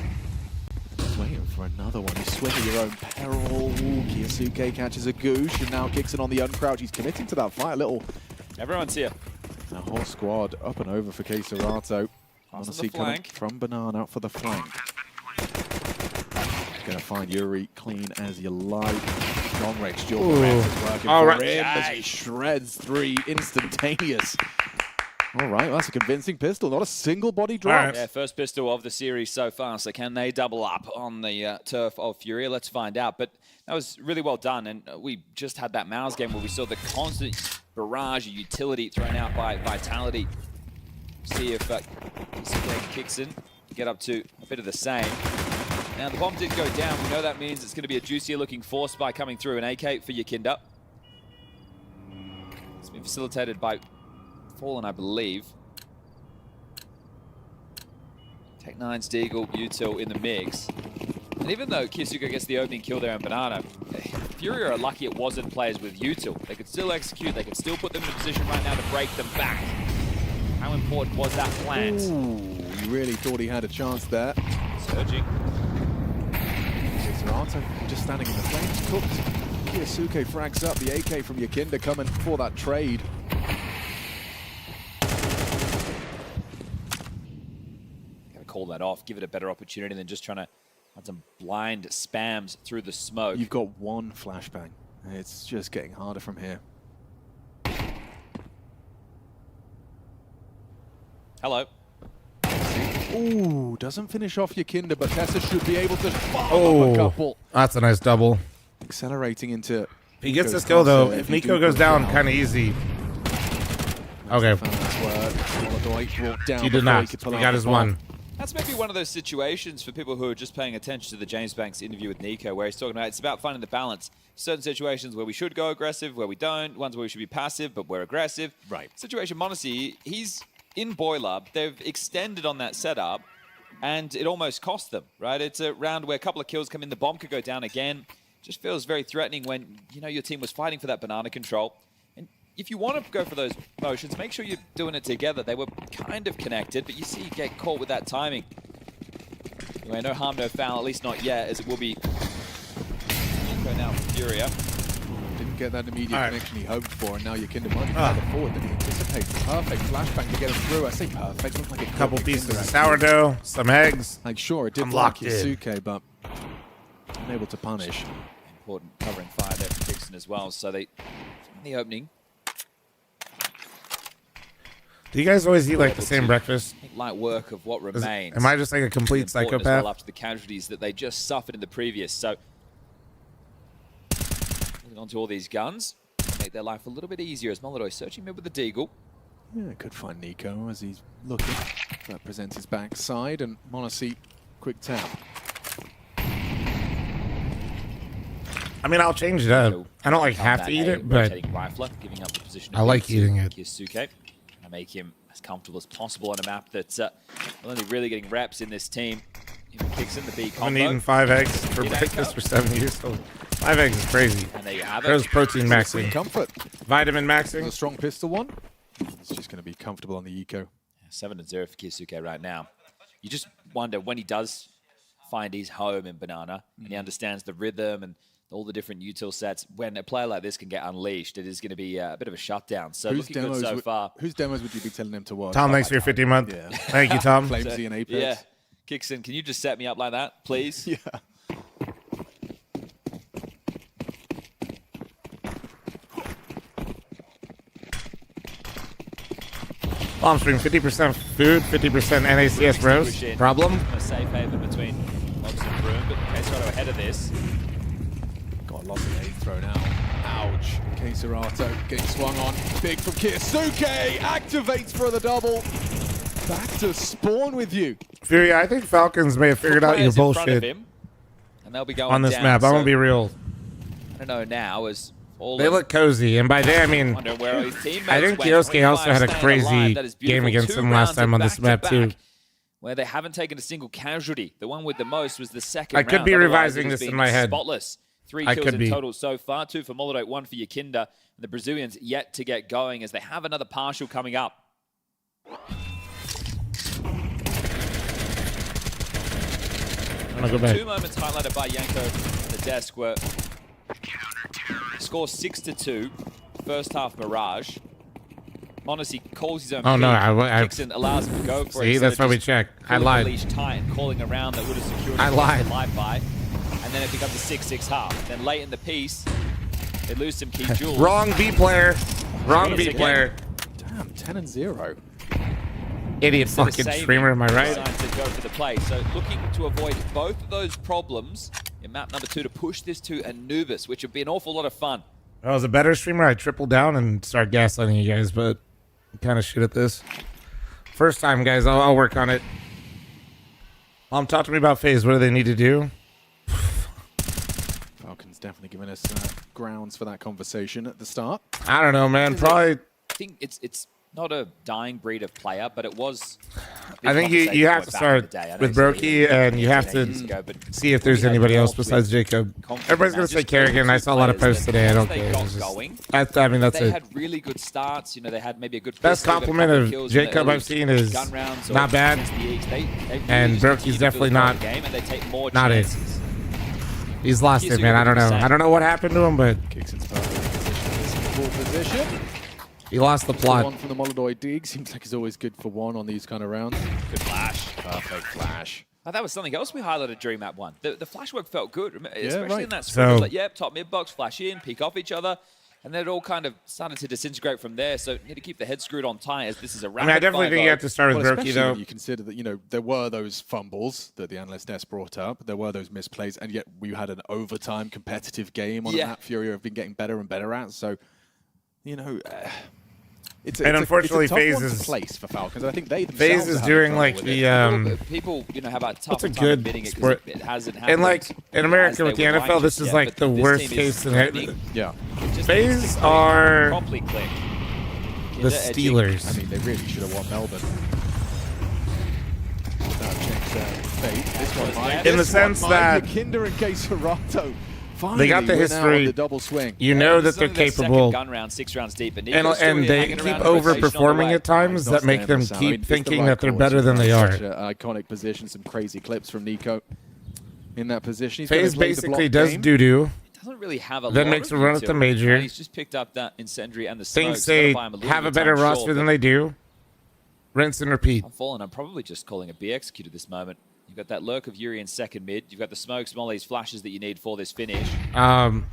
Waiting for another one. You swing at your own peril. Kiyosuke catches a goosh and now kicks it on the uncrouch. He's committing to that fight a little. Everyone's here. The whole squad up and over for Keserato. Want to see coming from Banana for the flank. Going to find Yuri clean as you like. John Rex, Jill is working for him as he shreds 3 instantaneous. All right, well, that's a convincing pistol. Not a single body drop. Yeah, first pistol of the series so far. So can they double up on the turf of Furia? Let's find out. But that was really well done. And we just had that Mouse game where we saw the constant barrage of utility thrown out by Vitality. See if kicks in, get up to a bit of the same. Now, the bomb did go down. We know that means it's going to be a juicier-looking force spy coming through. An AK for Yakinda. It's been facilitated by Fallen, I believe. Tech9's Deagle, Util in the mix. And even though Kiyosuke gets the opening kill there on Banana, Furia are lucky it wasn't players with Util. They could still execute. They could still put them in a position right now to break them back. How important was that plant? Ooh, he really thought he had a chance there. Surging. Keserato just standing in the flames, cooked. Kiyosuke frags up the AK from Yakinda coming for that trade. Gotta call that off, give it a better opportunity than just trying to have some blind spams through the smoke. You've got one flashbang. It's just getting harder from here. Hello. Ooh, doesn't finish off Yakinda, but Tessa should be able to follow up a couple. That's a nice double. Accelerating into... If he gets this kill, though, if Nico goes down, kind of easy. Okay. He did not. He got his one. That's maybe one of those situations for people who are just paying attention to the James Banks interview with Nico, where he's talking about it's about finding the balance. Certain situations where we should go aggressive, where we don't. Ones where we should be passive, but we're aggressive. Right. Situation Monacy, he's in Boiler. They've extended on that setup, and it almost cost them, right? It's a round where a couple of kills come in. The bomb could go down again. Just feels very threatening when, you know, your team was fighting for that banana control. And if you want to go for those motions, make sure you're doing it together. They were kind of connected, but you see you get caught with that timing. Anyway, no harm, no foul, at least not yet, as it will be Nico now for Furia. Didn't get that immediate connection he hoped for, and now Yakinda might be further forward than he anticipated. Perfect flashbang to get him through. I say perfect, looks like a Couple pieces of sourdough, some eggs. Like, sure, it did block Kiyosuke, but unable to punish. Important covering fire there from Dixon as well, so they, in the opening. Do you guys always eat like the same breakfast? Light work of what remains. Am I just like a complete psychopath? As well after the casualties that they just suffered in the previous. So, moving on to all these guns, make their life a little bit easier as Molodoy searching mid with the Deagle. Yeah, could find Nico as he's looking. That presents his backside, and Monacy, quick tap. I mean, I'll change it up. I don't like have to eat it, but Rifler, giving up the position I like eating it. Kiyosuke. Make him as comfortable as possible on a map that's only really getting reps in this team. He kicks in the B combo. I've been eating 5 eggs for breakfast for 7 years old. 5 eggs is crazy. And there you have it. There's protein maxing. Comfort. Vitamin maxing. A strong pistol one. It's just going to be comfortable on the eco. 7-0 for Kiyosuke right now. You just wonder when he does find his home in Banana, and he understands the rhythm and all the different util sets. When a player like this can get unleashed, it is going to be a bit of a shutdown. So Whose looking good so far. Whose demos would you be telling him to watch? Tom, thanks for your 50 month. Yeah. Thank you, Tom. fl0m and Apex. Yeah. Kixon, can you just set me up like that, please? Yeah. Bomb stream, 50% food, 50% NACS bros. Problem? A safe haven between Logs and Broom, but K-Serato ahead of this. Got lots of aid thrown out. Ouch. K-Serato getting swung on. Big from Kiyasuke. Activates for the double. Back to spawn with you. Fury, I think Falcons may have figured out your bullshit And they'll be going on this down, map. I'm so going to be real. I don't know now as all They look cozy, and by they I mean, wondering where his teammates I think went. Kiosuke also 25 had a staying crazy alive. That is game beautiful. against 2 him last rounds time of on this map back-to-back, too. where they haven't taken a single casualty. The one with the most was the second I round. could be Otherwise, revising it has this in been my head. Spotless. 3 I kills could in be. total so far. 2 for Molodite, 1 for Yakinda. And the Brazilians yet to get going as they have another partial coming up. I'm gonna go back. 2 moments highlighted by Yanko on the desk were score 6-2. First half barrage. Monacy calls his own Oh, no, peak. I Dixon allows him to go for it. See, instead that's of why we just check. I pulling the lied. leash tight and calling around that would have secured I a lied. live buy. And then it becomes a 6-6 half. Then late in the piece, they lose some key jewels. Wrong B player. Wrong B Again. player. Damn, 10-0. Idiot Instead of fucking saving, streamer, am I right? decided to go for the play. So looking to avoid both of those problems in map number 2 to push this to Anubis, which would be an awful lot of fun. If I was a better streamer, I'd triple down and start gaslighting you guys, but I'm kind of shit at this. First time, guys, I'll work on it. Talk to me about FaZe. What do they need to do? Falcons definitely giving us grounds for that conversation at the start. I don't know, man. Probably. I think it's not a dying breed of player, but it was. I think you have to start with Brokey, and you have to see if there's anybody else besides Jacob. Everybody's gonna say Kerrigan. I saw a lot of posts today. I don't care. It's just, I mean, that's they it. had really good starts. You know, they had maybe a good. Best pistol, compliment a couple of kills in the Jacob early I've seen is gun rounds or not bad, against the East. They really and just Brokey's continue to definitely build not. the game and they take more Not it. chances. He's lost it, man. I don't know. I don't know what happened to him, but Full position. he lost the The plot. one from the Molodite dig seems like he's always good for one on these kind of rounds. Good flash. Perfect flash. Oh, that was something else we highlighted during map 1. The flash work felt good, especially right. in that sprint. It So- was like, yep, top mid box, flash in, peek off each other. And then it all kind of started to disintegrate from there. So you need to keep the head screwed on tight as this is a rapid I definitely think you have to start with Brokey, especially though. when you consider that, you know, there were those fumbles that the analyst desk brought up. There were those misplays, and yet we had an overtime competitive game on a map Fury have been getting better and better at. So, you know, Unfortunately, it's a tough FaZe one is to place for Falcons. I think they FaZe is doing like the people, you know, have a tough What's a time good admitting it sport? because it hasn't happened. And like in America as with the they would NFL, like this it. is Yeah, like but the this worst team is case scenario. threatening. Yeah. FaZe are Promptly click. the Steelers. I mean, they really should have won Melbourne. That changed their fate. This one might. In the sense that Yakinda and K-Serato they got the finally went out on history. the double swing. You know that This is they're only their capable. second gun round, 6 rounds deep, and Nico's still And here they hanging keep around the rotation on the overperforming way. at times that make them keep thinking that they're better than they are. Iconic position, some crazy clips from Nico in that position. He's FaZe gonna play the basically block does game. doo-doo. Doesn't really have a Then lot makes of a run at the utility. major. And he's just picked up that incendiary and the smoke. Thinks they have a better roster than they do. Rinse and repeat. I'm falling. I'm probably just calling a B execute at this moment. You've got that lurk of Yuri in second mid. You've got the smokes, mollies, flashes that you need for this finish. Smoke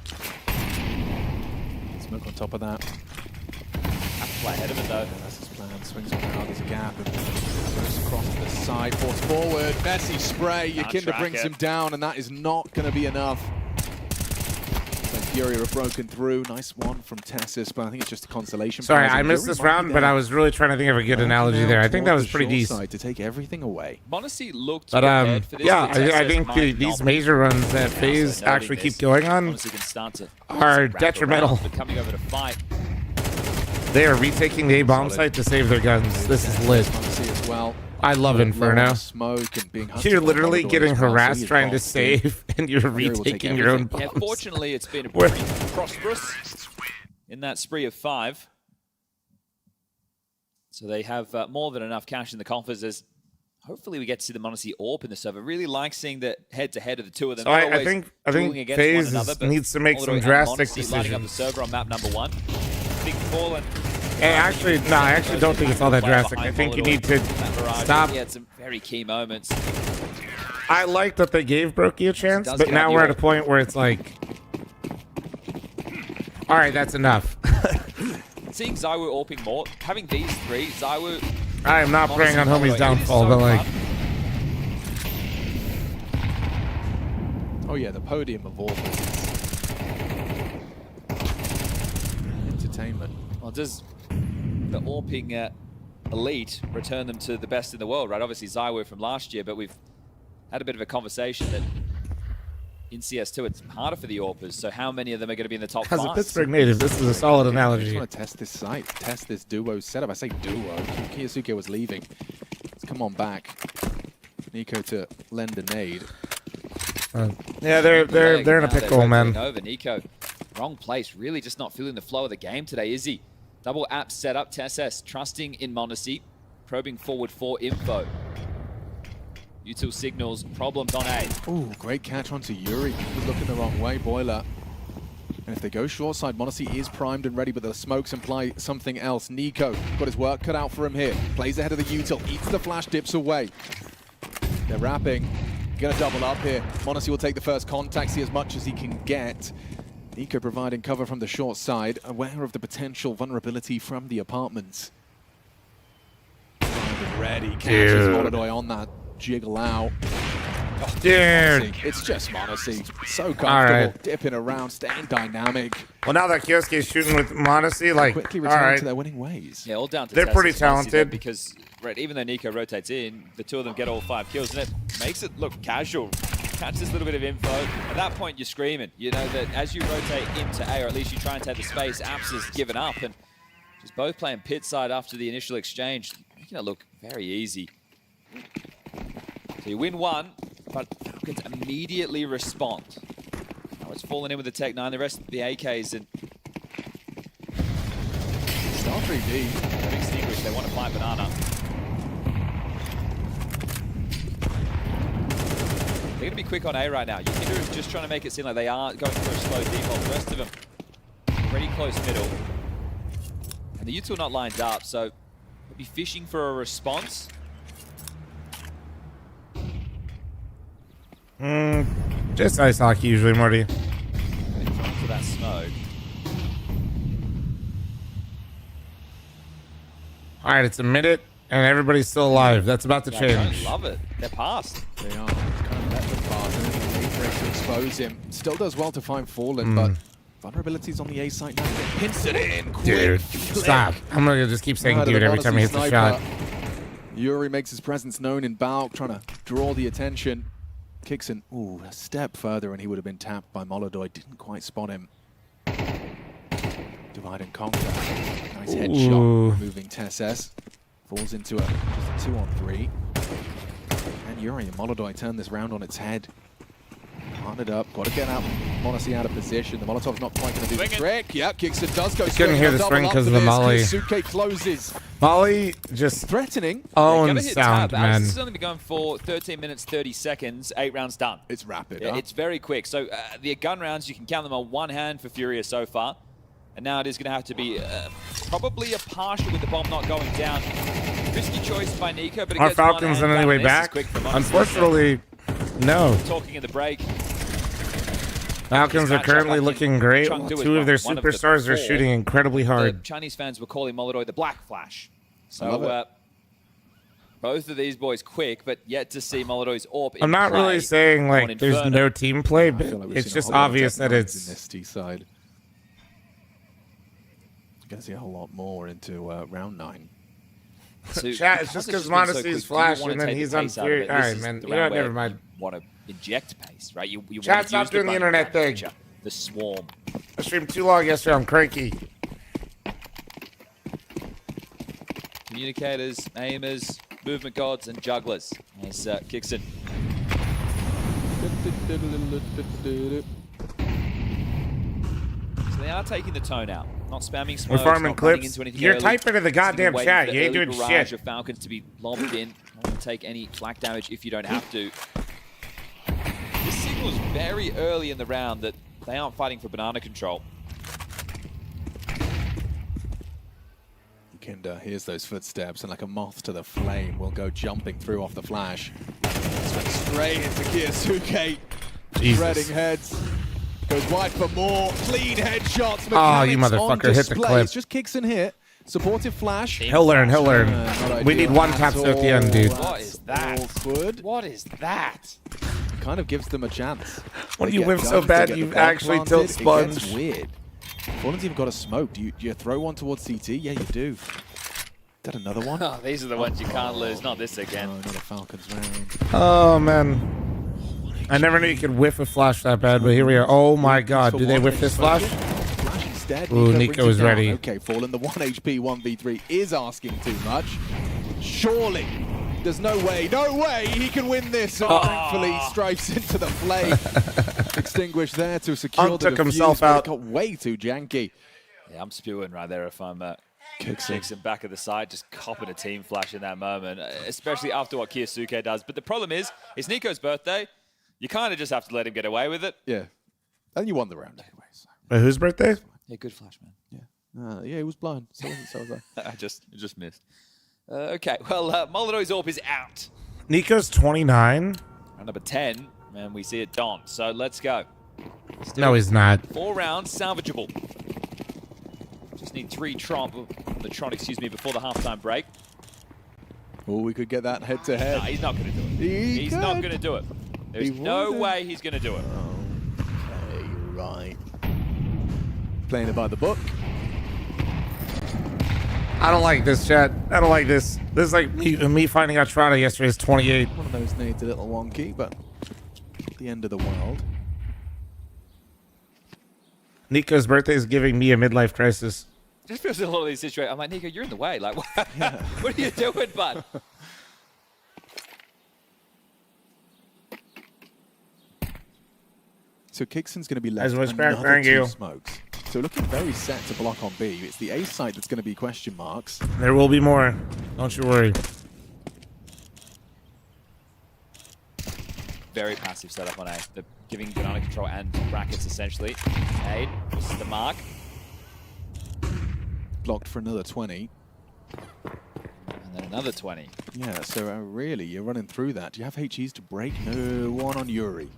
on top of that. Have to play ahead of it though. That's his plan. Swings on out. There's a gap. And goes across to the side. Force forward. Messy spray. Yakinda track brings it. him down, and that is not going to be enough. So Fury have broken through. Nice one from Tessis, but I think it's just a consolation. Sorry, prize, I and missed Fury this might be round, but down. I was really trying to think of a good analogy there. I think that was pretty decent. To take everything away. Monacy looked But prepared for this, yeah, but I Tessis think might these not. major runs that So FaZe noting actually this, keep going on Monacy can start to are wrap detrimental. around, but coming over to fight. They are retaking the A-bomb site to save their guns. This is lit. As well. I love Inferno. Smoke and being hunted You're by literally Molodite getting as well, so harassed he's trying to boxed in. save, and you're Fury will take retaking your own everything. Yeah, bombs. fortunately, it's been Where- pretty prosperous in that spree of 5. So they have more than enough cash in the coffers as hopefully we get to see the Monacy AWP in the server. Really like seeing the head-to-head of the two of them. So I think FaZe needs to make some drastic lining up the decisions. server on map number 1. Big fall and Actually, no, I actually don't think it's all that drastic. I think you need to stop. He had some very key moments. I like that they gave Brokey a chance, but now we're at a point where it's like, all right, that's enough. Seeing ZywOo AWPing more, having these three, ZywOo... I am not praying on homie's downfall, but like... Oh yeah, the podium of AWP is entertainment. Well, does the AWPing elite return them to the best in the world, right? Obviously ZywOo from last year, but we've had a bit of a conversation that in CS2 it's harder for the AWPers, so how many of them are going to be in the top 5? As a Pittsburgh native, this is a solid analogy. I just want to test this site, test this duo setup. I say duo. Kiyosuke was leaving. Let's come on back. Nico to lend a nade. Yeah, they're in a pickle, man. Over. Nico, wrong place. Really just not feeling the flow of the game today, is he? Double app setup. TSS trusting in Monacy, probing forward for info. U2 signals problems on A. Ooh, great catch onto Yuri. Good looking the wrong way, Boiler. And if they go short side, Monacy is primed and ready, but the smokes imply something else. Nico got his work cut out for him here. Plays ahead of the util, eats the flash, dips away. They're wrapping. Gonna double up here. Monacy will take the first contact, see as much as he can get. Nico providing cover from the short side, aware of the potential vulnerability from the apartments. Ready, catches Molodoy on that jiggle out. Oh, dude, it's just Monacy. So comfortable, dipping around, staying dynamic. Well, now that Kyosuke is shooting with Monacy, like, quickly all returning right. to their winning ways. Yeah, all down to They're Tessa's pretty Monacy, talented. because even though Nico rotates in, the two of them get all 5 kills, and it makes it look casual. Catch this little bit of info. At that point, you're screaming. You know that as you rotate into A, or at least you try and take the space, Apps has given up, and just both playing pit side after the initial exchange, making it look very easy. So you win one, but Falcons immediately respond. Now it's falling in with the Tech 9, the rest of the AKs, and Star 3D. They're extinguished, they want to fight Banana. They're going to be quick on A right now. Yukino is just trying to make it seem like they are going for a slow default. The rest of them pretty close middle. And the U2 are not lined up, so they'll be fishing for a response. Just ice hockey usually, Marty. For that smoke. All right, it's a minute, and everybody's still alive. That's about to change. I love it. They're past. They are. Kind of let them pass, and then they break to expose him. Still does well to find Fallen, but vulnerabilities on the A site now. Pins it in. Quick Dude, flip. stop. I'm going to just keep saying dude every time he hits the shot. Yuri makes his presence known in Balk, trying to draw the attention. Kicks in, ooh, a step further and he would have been tapped by Molodoy. Didn't quite spot him. Divide and conquer. Nice headshot. Moving TSS. Falls into just a 2-on-3. And Yuri and Molodoy turn this round on its head. Partnered up. Got to get out Monacy out of position. The Molotov's not quite going to do the trick. Yep, Kingston does go. Couldn't hear the swing because of the Molly. Suke closes. Molly just threatening. owns sound, man. This has only been going for 13 minutes, 30 seconds, 8 rounds done. It's rapid. Yeah, it's very quick. So the gun rounds, you can count them on one hand for Furia so far. And now it is going to have to be probably a partial with the bomb not going down. Risky choice by Nico, but it Are gets Falcons on any way back? Unfortunately, no. Talking in the break. Falcons are currently looking great. Two of their superstars are shooting incredibly hard. The Chinese fans were calling Molodoy the Black Flash. So both of these boys quick, but yet to see Molodoy's AWP in I'm not play really saying like there's Inferno. no team play, but it's just obvious that it's in this T side. You're going to see a whole lot more into round 9. So chat, it's just because Monacy's flash and then he's on Fury. All right, man. Never mind. Want to inject pace, right? You Chat, stop doing the internet thing. The swarm. I streamed too long yesterday. I'm cranky. Communicators, aimers, movement gods, and jugglers. As kicks in. So they are taking the tone out. Not spamming smokes, We're farming not running clips. into anything You're early. typing in the goddamn Waiting chat. for You ain't early doing barrage shit. of Falcons to be lobbed in. and take any flak damage if you don't have to. This signals very early in the round that they aren't fighting for banana control. Here's those footsteps, and like a moth to the flame, will go jumping through off the flash. Straight into Kiyasuke. Shredding heads. Goes wide for more. Clean headshots. Oh, you motherfucker. Hit the clip. It's just kicks in here. Supportive flash. He'll learn. He'll learn. We need one tap at the end, dude. What is that? Awkward. What is that? Kind of gives them a chance. When you whiff so bad, you actually tilt sponge. It gets weird. Fallen's even got a smoke. Do you throw one towards CT? Yeah, you do. Is that another one? Oh, these are the ones you can't lose. Not this again. No, not a Falcons round. Oh, man. I never knew you could whiff a flash that bad, but here we are. Oh, my God. Do they whiff this flash? Ooh, Nico is ready. Okay, Fallen, the 1 HP 1v3 is asking too much. Surely. There's no way he can win this. And thankfully strikes into the flame. Extinguished there to secure the took defuse, himself but out. it got way too janky. Yeah, I'm spewing right there if I'm Kixon back at the side, just copping a team flash in that moment, especially after what Kiyasuke does. But the problem is, it's Nico's birthday. You kind of just have to let him get away with it. Yeah. And you won the round anyway. So. Wait, whose birthday? Yeah, good flash, man. Yeah. Yeah, he was blind. So was I. I just missed. Okay, well, Molotow's AWP is out. Nico's 29. Round number 10, and we see it Don. So let's go. No, he's not. 4 rounds, salvageable. Just need 3 Tron, excuse me, before the halftime break. Oh, we could get that head-to-head. No, he's not going to do it. He's not going to do it. There's no way he's going to do it. Okay, right. Playing it by the book. I don't like this, chat. I don't like this. This is like me finding out Trada yesterday is 28. One of those nades a little wonky, but the end of the world. Nico's birthday is giving me a midlife crisis. It just feels in a lot of these situations. I'm like, Nico, you're in the way. Like, what are you doing, bud? So Kixon's going to be left As much another thank 2 you. smokes. So looking very set to block on B. It's the A side that's going to be question marks. There will be more. Don't you worry. Very passive setup on A. They're giving banana control and brackets, essentially. Nade, this is the mark. Blocked for another 20. And then another 20. Yeah, so really, you're running through that. Do you have HEs to break? No, one on Yuri.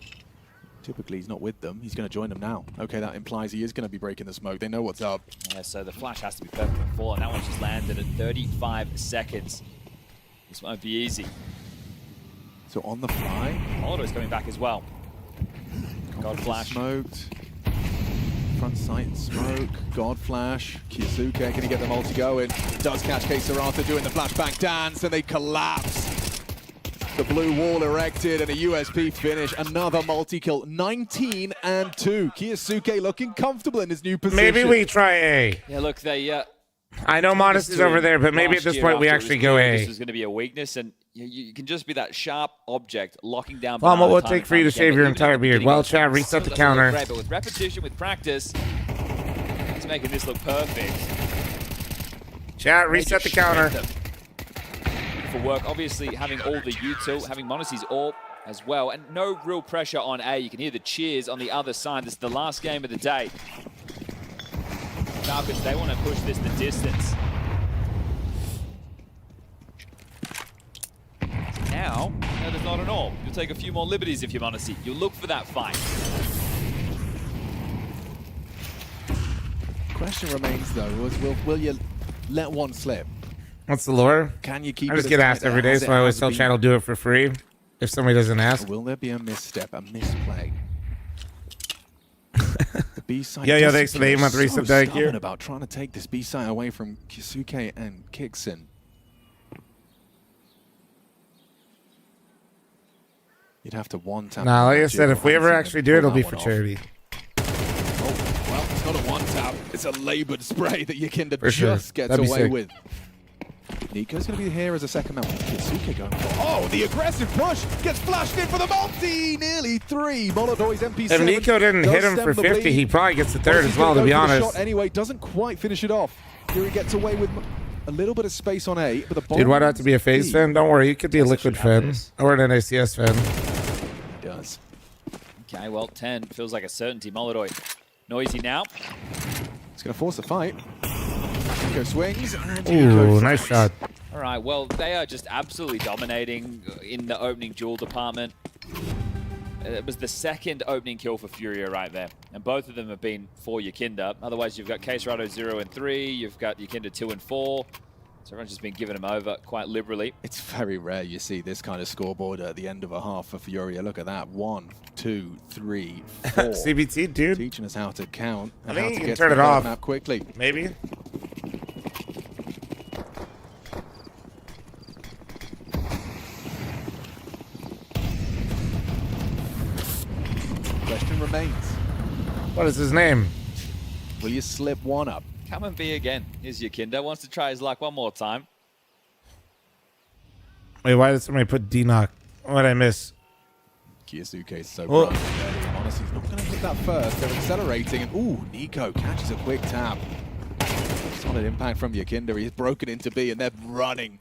Typically, he's not with them. He's going to join them now. Okay, that implies he is going to be breaking the smoke. They know what's up. Yeah, so the flash has to be perfect for 4, and that one's just landed at 35 seconds. This won't be easy. So on the fly. Molotow's coming back as well. God flash. Smoked. Front sight smoke. God flash. Kiyasuke, can he get the multi going? Does catch Kesarata doing the flashback dance, and they collapse. The blue wall erected and a USP finish. Another multi-kill. 19 and 2. Kiyasuke looking comfortable in his new position. Maybe we try A. Yeah, look, they... I know Modesty's over there, but maybe at this point we actually go A. This is going to be a weakness, and you can just be that sharp object locking down... Well, what will it take for you to shave your entire beard? Well, Chad, reset the counter. Great, but with repetition, with practice, it's making this look perfect. Chad, reset the counter. For work, obviously having all the util, having Monasty's AWP as well, and no real pressure on A. You can hear the cheers on the other side. This is the last game of the day. Falcons, they want to push this the distance. Now, no, there's not an AWP. You'll take a few more liberties if you're Monasty. You'll look for that fight. Question remains though, will you let one slip? What's the lure? Can you keep I it just get asked every day, so I always tell been? Chad I'll do it for free if somebody doesn't ask. Will there be a misstep, a misplay? The B side. Yeah, thanks for the 8-month reset. Thank you. About trying to take this B side away from Kiyasuke and Kixon. You'd have to one-tap. Nah, like I said, if we ever actually do it, it'll be for charity. Oh, well, it's not a one-tap. It's a labored spray that Yakinda For sure. just gets That'd be away sick. with. Nico's going to be here as a second man. Kiyasuke going for... Oh, the aggressive push gets flashed in for the multi. Nearly 3. Molotow's MP7. If Nico didn't hit him for 50, he probably gets the third as well, to be honest. Shot anyway, doesn't quite finish it off. Here he gets away with... a little bit of space on A, but the bomb. Dude, why not to be a FaZe fan? Don't worry, you could be a Liquid fan or an NACS fan. He does. Okay, well, 10 feels like a certainty. Molodoy noisy now. He's going to force a fight. Nico swings. And Ooh, nice shot. All right, well, they are just absolutely dominating in the opening duel department. It was the second opening kill for Furia right there. And both of them have been for Yakinda. Otherwise, you've got Case Rado 0 and 3. You've got Yakinda 2 and 4. So everyone's just been giving them over quite liberally. It's very rare you see this kind of scoreboard at the end of a half for Furia. Look at that. 1, 2, 3, 4. CBT, dude. Teaching us how to count and I how think to you get can turn to it the off. map quickly. Maybe. Question remains. What is his name? Will you slip one up? Come and be again. Here's Yakinda. Wants to try his luck one more time. Wait, why did somebody put D-Knock? What did I miss? Kiyosuke is so Oh. bright. Honestly, he's not going to hit that first. They're accelerating. And, ooh, Nico catches a quick tap. Solid impact from Yakinda. He's broken into B, and they're running.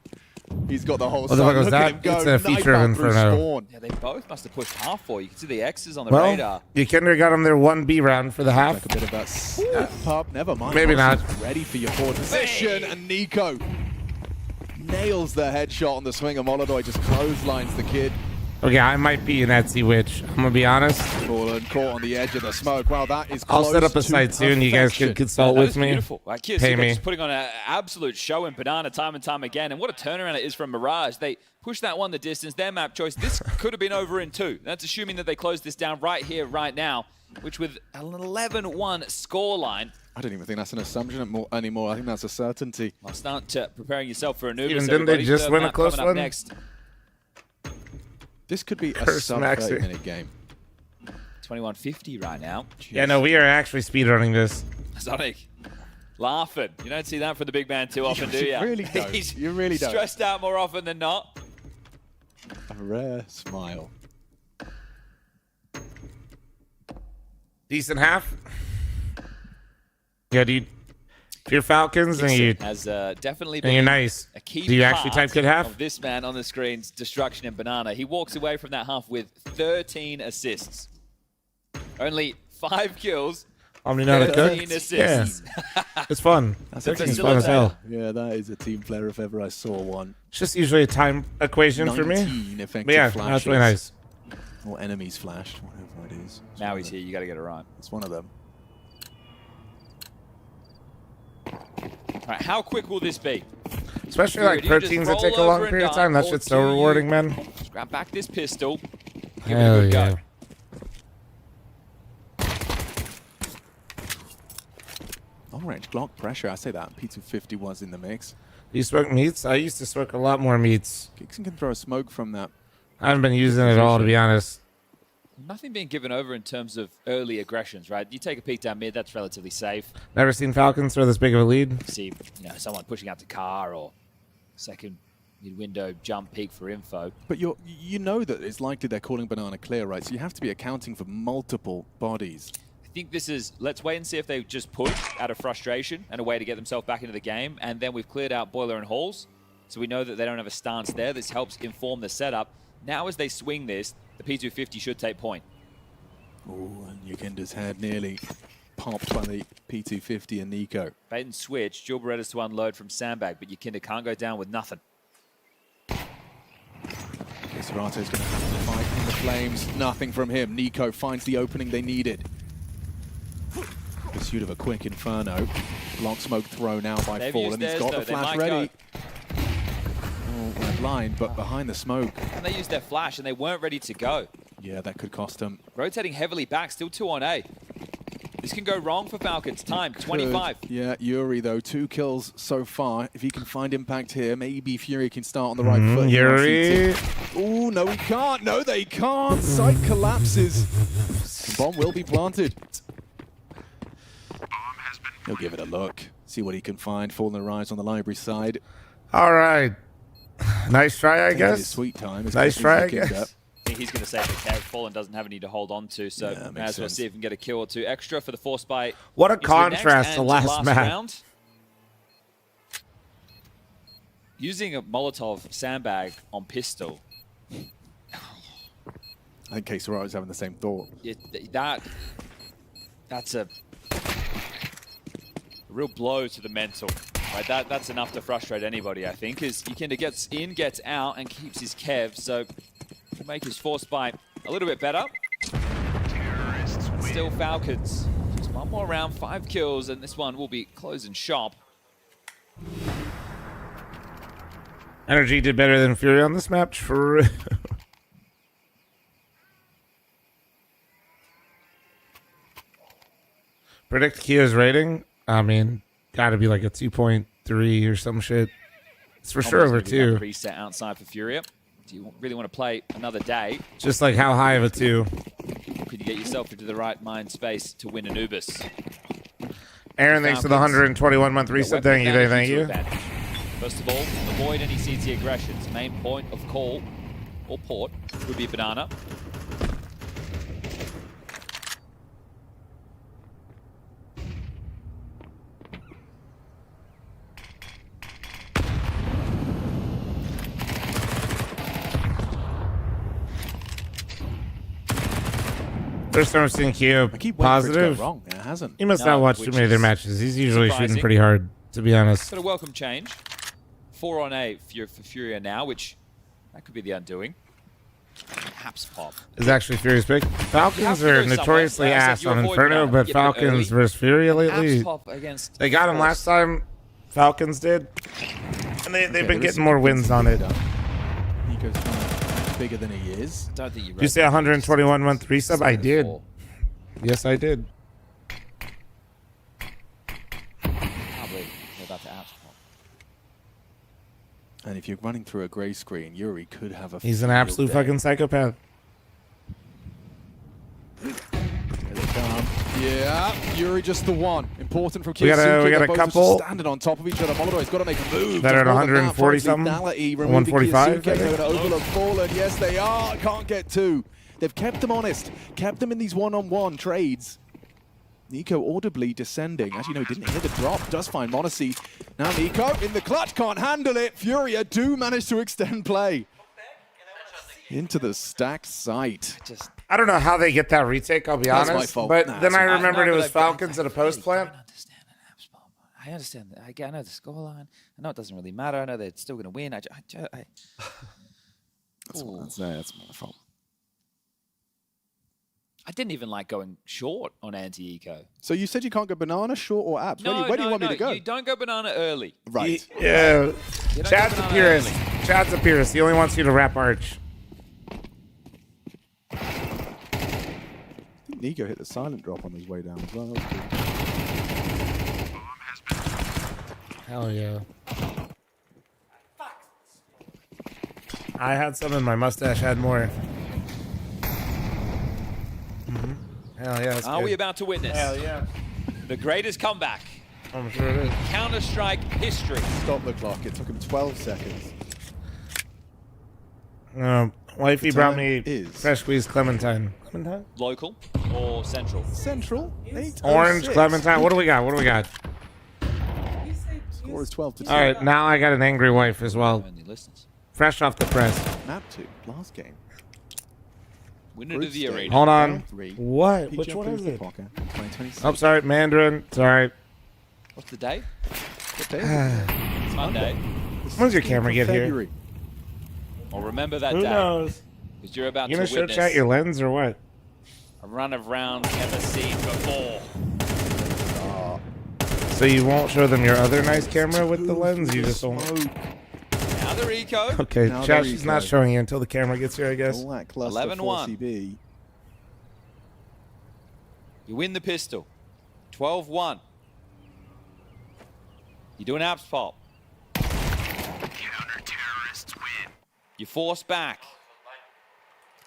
He's got the whole What the side. fuck was Look at that? him go. It's a feature Knife of out through Inferno. spawn. Yeah, they both must have pushed half for. You can see the X's on the Well, radar. Yakinda got him their 1B round for the half. Like a bit of that step up. Never mind. Maybe not. Ready for your forward position. And Nico nails the headshot on the swing. And Molodoy just clotheslines the kid. Okay, I might be an Etsy witch. I'm gonna be honest. Fallen, caught on the edge of the smoke. Wow, that is I'll close set up a to site soon. You guys perfection. can consult That with was me. beautiful. Like, Pay Kiyosuke me. just putting on an absolute show in Banana time and time again. And what a turnaround it is from Mirage. They pushed that one the distance. Their map choice. This could have been over in 2. That's assuming that they closed this down right here, right now, which with an 11-1 scoreline. I don't even think that's an assumption anymore. I think that's a certainty. I'll start preparing yourself for Anubis. Even didn't they everybody. just Third win a map close uh, coming up one? Next. This could be a Curse sub Maxi. 30-minute game. 21:50 right now. Yeah, no, we are actually speedrunning this. Sonic, laughing. You don't see that from the big man too often, do you? You really don't. He's You really don't. stressed out more often than not. A rare smile. Decent half. Yeah, dude. If you're Falcons and you Has definitely and been you're nice, a key do you actually part type good half? of this man on the screen's destruction in Banana. He walks away from that half with 13 assists. Only 5 kills. Omninautica? 13 assists. Yeah. It's fun. That's It's fun as hell. Yeah, that is a team player if ever I saw one. It's just usually a time equation for me. 19 effective But yeah, flashes. that's really nice. Or enemies flashed, whatever it is. Now he's here. You got to get it right. It's one of them. All right, how quick will this be? Especially Fury, like do you just proteins that roll take a long over and period of done, time. That or shit's so do you rewarding, man. just grab back this pistol. Give Hell it a good yeah. go. Long-range Glock pressure, I say that. P250 was in the mix. You smoke meats? I used to smoke a lot more meats. Gixon can throw a smoke from that. I haven't been using it all, to be honest. Nothing being given over in terms of early aggressions, right? You take a peek down mid, that's relatively safe. Never seen Falcons throw this big of a lead. See, someone pushing out to car or second mid-window jump peek for info. But you know that it's likely they're calling Banana clear, right? So you have to be accounting for multiple bodies. I think this is, let's wait and see if they just push out of frustration and a way to get themselves back into the game. And then we've cleared out Boiler and Halls. So we know that they don't have a stance there. This helps inform the setup. Now as they swing this, the P250 should take point. Oh, and Yakinda's head nearly popped by the P250 and Nico. Bait and switch, Jewel Berettas to unload from Sandbag, but Yakinda can't go down with nothing. Cerato's going to have to fight in the flames. Nothing from him. Nico finds the opening they needed. Pursuit of a quick Inferno. Block smoke thrown out by They've Fall, used and he's theirs, got though. the They flash might ready. go. Oh, we're blind, but behind the smoke. And they used their flash and they weren't ready to go. Yeah, that could cost them. Rotating heavily back, still 2 on A. This can go wrong for Falcons. Time, 25. Yeah, Yuri, though, 2 kills so far. If he can find impact here, maybe Fury can start on the right foot. Yuri. Oh, no, he can't. No, they can't. Site collapses. Bomb will be planted. He'll give it a look. See what he can find. Fallen Rise on the library side. All right. Nice try, I Taking his guess. sweet time. as Nice quickly try, I as he can guess. get. I think he's going to save the cave. Fallen doesn't have any to hold on to, so Yeah, may as well sense. see if we can get a kill or 2 extra for the force by. What a into the next contrast to and last map. round. Using a Molotov sandbag on pistol. I think K-Soraro is having the same thought. That's a real blow to the mental. Right, that's enough to frustrate anybody, I think, is Ikenga gets in, gets out, and keeps his kev, so to make his force bite a little bit better. Still Falcons. Just one more round, 5 kills, and this one will be closing shop. Energy did better than Fury on this map. True. Predict Kia's rating. I mean, gotta be like a 2.3 or some shit. It's for sure over 2. Reset outside for Furia. Do you really want to play another day? Just like how high of a 2? Could you get yourself into the right mind space to win Anubis? Aaron, thanks for the 121-month reset. Thank you, thank you. First of all, avoid any CT aggressions. Main point of call or port would be banana. First time I've seen Q positive. Wrong. It hasn't. He must not watch too many of their matches. He's usually shooting pretty hard, to be honest. But a welcome change. 4 on 8 for Furia now, which that could be the undoing. Perhaps pop. Is actually Fury's pick. Falcons are notoriously ass on Inferno, but Falcons versus Furia lately, they got him last time. Falcons did, and they've been getting more wins on it. Nico's bigger than he is. Don't think you say 121-month resub? I did. Yes, I did. And if you're running through a grey screen, Yuri could have a. He's an absolute fucking psychopath. Yeah, Yuri just the one. Important from We got a couple standing on top of each other. Molodoy's got to make a move. that are at 140 something, 145. Overload fallen. Yes, they are. Can't get 2. They've kept them honest, kept them in these one-on-one trades. Nico audibly descending. As you know, didn't hear the drop. Does find Monacy. Now Nico in the clutch, can't handle it. Furia do manage to extend play into the stacked site. I don't know how they get that retake, I'll be honest. My fault. But then I remembered it was Falcons at a post plant. I understand that. I know the scoreline. I know it doesn't really matter. I know they're still going to win. That's my fault. I didn't even like going short on anti-eco. So you said you can't go banana, short, or apps? No, where do you want me to go? You don't go banana early. Right. Yeah. Chad's a purist. Chad's a purist. He only wants you to wrap arch. I think Nico hit the silent drop on his way down as well. Hell yeah. I had some and my mustache had more. Hell yeah. Are we about to witness? Hell yeah. The greatest comeback. I'm sure it is. Counter-Strike history. Stop the clock. It took him 12 seconds. Wifey brought me fresh squeezed clementine. Clementine? Local or central? Central. Orange, clementine. What do we got? What do we got? Score is 12-2. All right, now I got an angry wife as well. Fresh off the press. Map 2. Last game. Winner of the arena. Hold on. What? Which one is it? Oh, sorry. Mandarin. Sorry. What's the date? What day is it? It's Monday. When's your camera get here? Well, remember that Who day. knows? Because you're about You to gonna witness search out your lens or what? a run of rounds never seen before. So you won't show them your other nice camera with the lens? You just won't. Now the Eco. Okay, chat, she's not showing you until the camera gets here, I guess. 11-1. You win the pistol. 12-1. You do an abs pop. Counter-terrorists win. You force back.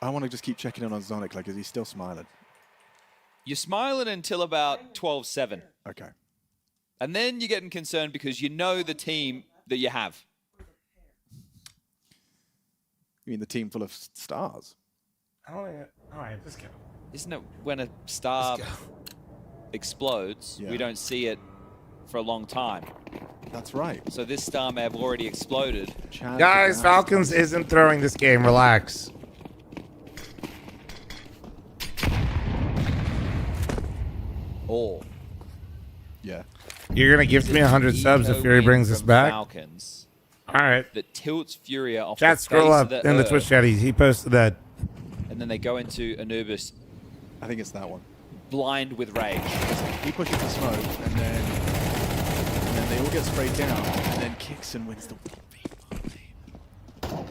I want to just keep checking in on Zonic, like, is he still smiling? You're smiling until about 12-7. Okay. And then you're getting concerned because you know the team that you have. You mean the team full of stars? All right, let's go. Isn't it when a star explodes, we don't see it for a long time? That's right. So this star may have already exploded. Guys, Falcons isn't throwing this game. Relax. Or yeah, You're gonna give me 100 subs if Fury brings us back. Falcons. All right. That tilts Furia off Chat, the scroll face up of the in the earth, Twitch chat. He posted that. and then they go into Anubis. I think it's that one. Blind with rage. He pushes the smoke, and then they all get sprayed down, and then Kixon wins the 1v1.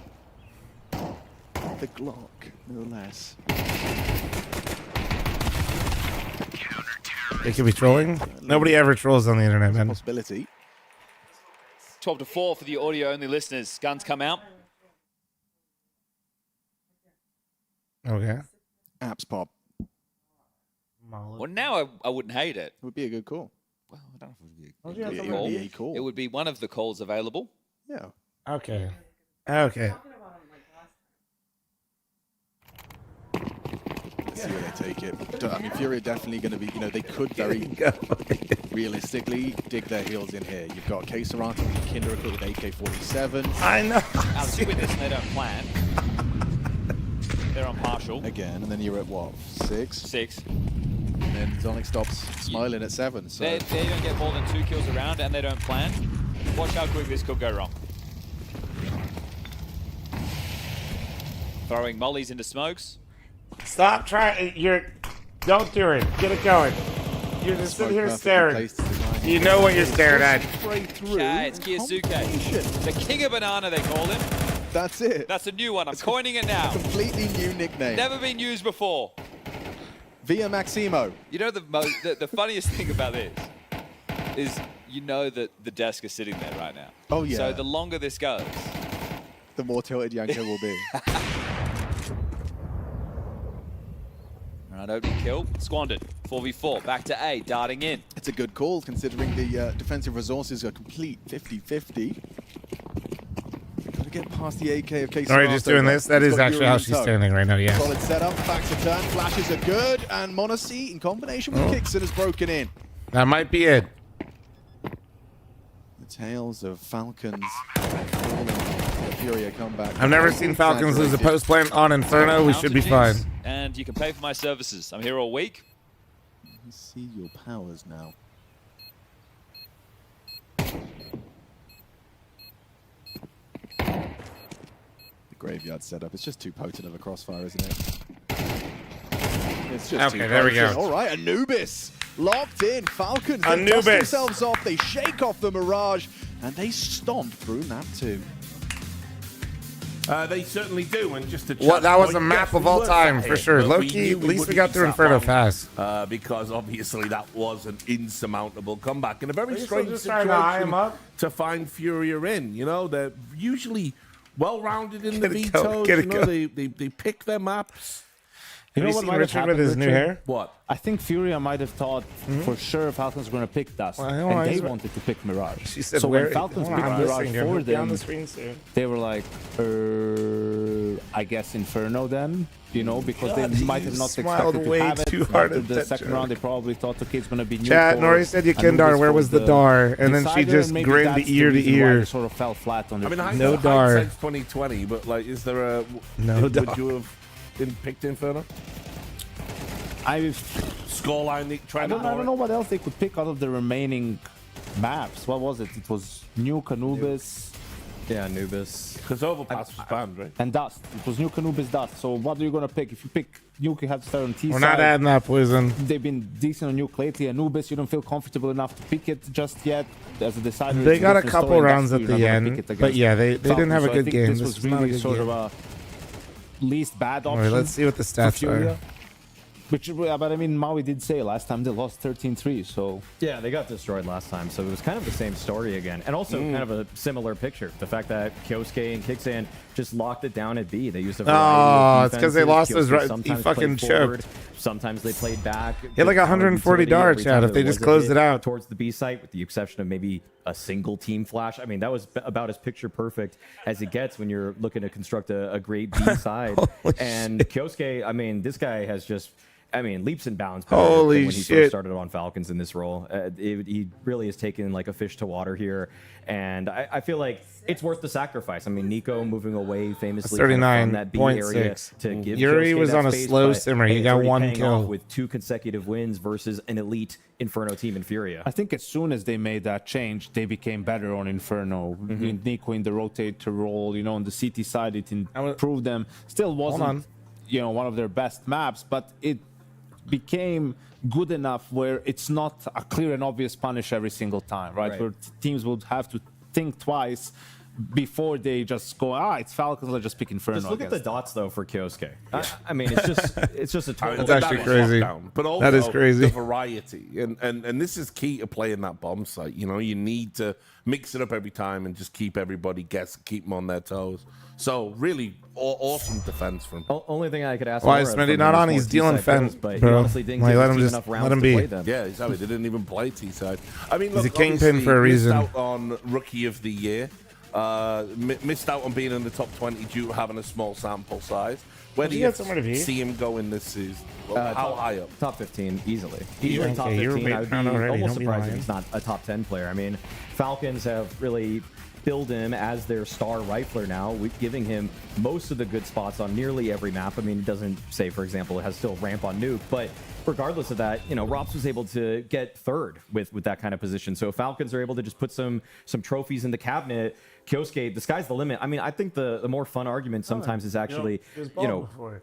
The Glock, no less. They could be trolling. Nobody ever trolls on the internet, man. Possibility. 12-4 for the audio-only listeners. Guns come out. Okay. Apps pop. Well, now I wouldn't hate it. It would be a good call. Well, I don't know if it Would would be a call. It would be one of the calls available. Yeah. Okay. Okay. Let's see where they take it. I mean, Fury are definitely going to be, they could very realistically dig their heels in here. You've got K-Saranta and Kinder equipped with AK-47. I know. Alex, you witness, they don't plan. They're on partial. Again, and then you're at what, 6? 6. And then Zonic stops smiling at 7. So They don't get more than 2 kills around, and they don't plan. Watch how quick this could go wrong. Throwing mollies into smokes. Stop trying. Don't do it. Get it going. You're just sitting here staring. You know what you're staring at. Okay, it's Kiyosuke. The king of banana, they call him. That's it. That's a new one. I'm coining it now. Completely new nickname. Never been used before. Via Maximo. You know the funniest thing about this is you know that the desk is sitting there right now. Oh, yeah. So the longer this goes, the more tilted Yanko will be. All right, opening kill. Squandered. 4v4. Back to A. Darting in. It's a good call considering the defensive resources are complete 50-50. Got to get past the AK of K. Are you just doing this? That is actually how she's standing right now, yeah. Solid setup. Back to turn. Flashes are good. And Monacy in combination with Kixon has broken in. That might be it. The tales of Falcons falling. Furia comeback. I've never seen Falcons lose a post plant on Inferno. We should be fine. And you can pay for my services. I'm here all week. Let's see your powers now. The graveyard setup. It's just too potent of a crossfire, isn't it? It's just okay, there we go. All right, Anubis locked in. Falcons they Anubis. dust themselves off. They shake off the Mirage, and they stomp through map 2. They certainly do, and just to That was a map of all time, for sure. Low-key, at least we got through Inferno fast. Because obviously that was an insurmountable comeback in a very Are you strange still just trying to eye him situation up? to find Furia in. You know, they're usually well-rounded in the Get it going, vetoes. get it You know, going. they pick their maps. You know Have you what seen might have Richard happened, with his new Richard? hair? What? I think Furia might have thought for sure Falcons were going to pick Dust, and they wanted to pick Mirage. She said, so "Where- when Falcons hold on, picked I'm Mirage listening to for him. Be on them, the screen soon. they were like, I guess Inferno then, because God, they might have you not smiled expected to way have it. too hard After at the that second joke. round, they probably thought, okay, it's going to be new. Chat, Nori said you can dar. Where was the dar? And then she just grinned ear to ear. Sort of fell flat on I their mean, No dar. hindsight's 2020, but like, is there a No would dar. you have picked Inferno? Scoreline. I don't know what else they could pick out of the remaining maps. What was it? It was Nuke, Anubis. Yeah, Anubis. Because Overpass was banned, right? And Dust. It was Nuke, Anubis, Dust. So what are you going to pick? If you pick Nuke, you have to start on T We're side. not adding that poison. They've been decent on Nuke lately. Anubis, you don't feel comfortable enough to pick it just yet. As a decider, They it's got a different couple story. rounds That's at why the you're not gonna end, pick it but against yeah, they didn't have a Falcons. So I good think game. This This was is not a really good sort game. of a least bad All option. right, let's see what the for stats Furia. are. But I mean, Maui did say last time they lost 13-3, so... Yeah, they got destroyed last time, so it was kind of the same story again. And also kind of a similar picture. The fact that Kyosuke and Kixan just locked it down at B. They used a variety of it's because they lost defenses. those Kyosuke he sometimes fucking played forward, choked. Sometimes they played back. He had like 140 darts, Chad, if they just closed it out. Towards the B site, with the exception of maybe a single team flash. I mean, that was about as picture perfect as it gets when you're looking to construct a great B side. And Kyosuke, I mean, this guy has just... I mean, leaps and bounds. Holy than when he shit. first started on Falcons in this role. He really has taken like a fish to water here, and I feel like it's worth the sacrifice. I mean, Nico moving away famously from that B area 39.6. to give Yuri Kyosuke was that on a space, slow but, simmer. hey, He it's got already one paying kill off with 2 consecutive wins versus an elite Inferno team in Furia. I think as soon as they made that change, they became better on Inferno. With Nico in the rotator role, you know, on the CT side, it improved them. Still wasn't, you know, one of their best maps, but it became good enough where it's not a clear and obvious punish every single time, right? Where teams would have to think twice before they just go, it's Falcons, let's just pick Inferno. Just look at the dots though for Kyosuke. I mean, it's just a total. That's actually crazy. But also That is crazy. the variety, and this is key to playing that bomb site. You know, you need to mix it up every time and just keep everybody keep them on their toes. So really awesome defense from. Only thing I could ask. Why is Smitty not on? He's dealing fence, but bro. he honestly didn't Like, give let him him just enough let rounds him to be. play them. Yeah, exactly. They didn't even play T-side. I mean, look, He's a kingpin for a missed reason. out on Rookie of the Year. Missed out on being in the top 20 due to having a small sample size. Where do He you had somewhere to be. see him going this season? Well, how high up? Top 15 easily. Yeah, Easily top okay, 15. I would be already. almost Don't be surprised if lying. he's not a top 10 player. I mean, Falcons have really billed him as their star rifler now, giving him most of the good spots on nearly every map. I mean, it doesn't say, for example, it has still ramp on nuke, but regardless of that, you know, Rops was able to get third with that kind of position. So if Falcons are able to just put some trophies in the cabinet, Kyosuke, the sky's the limit. I mean, I think the more fun argument sometimes is actually,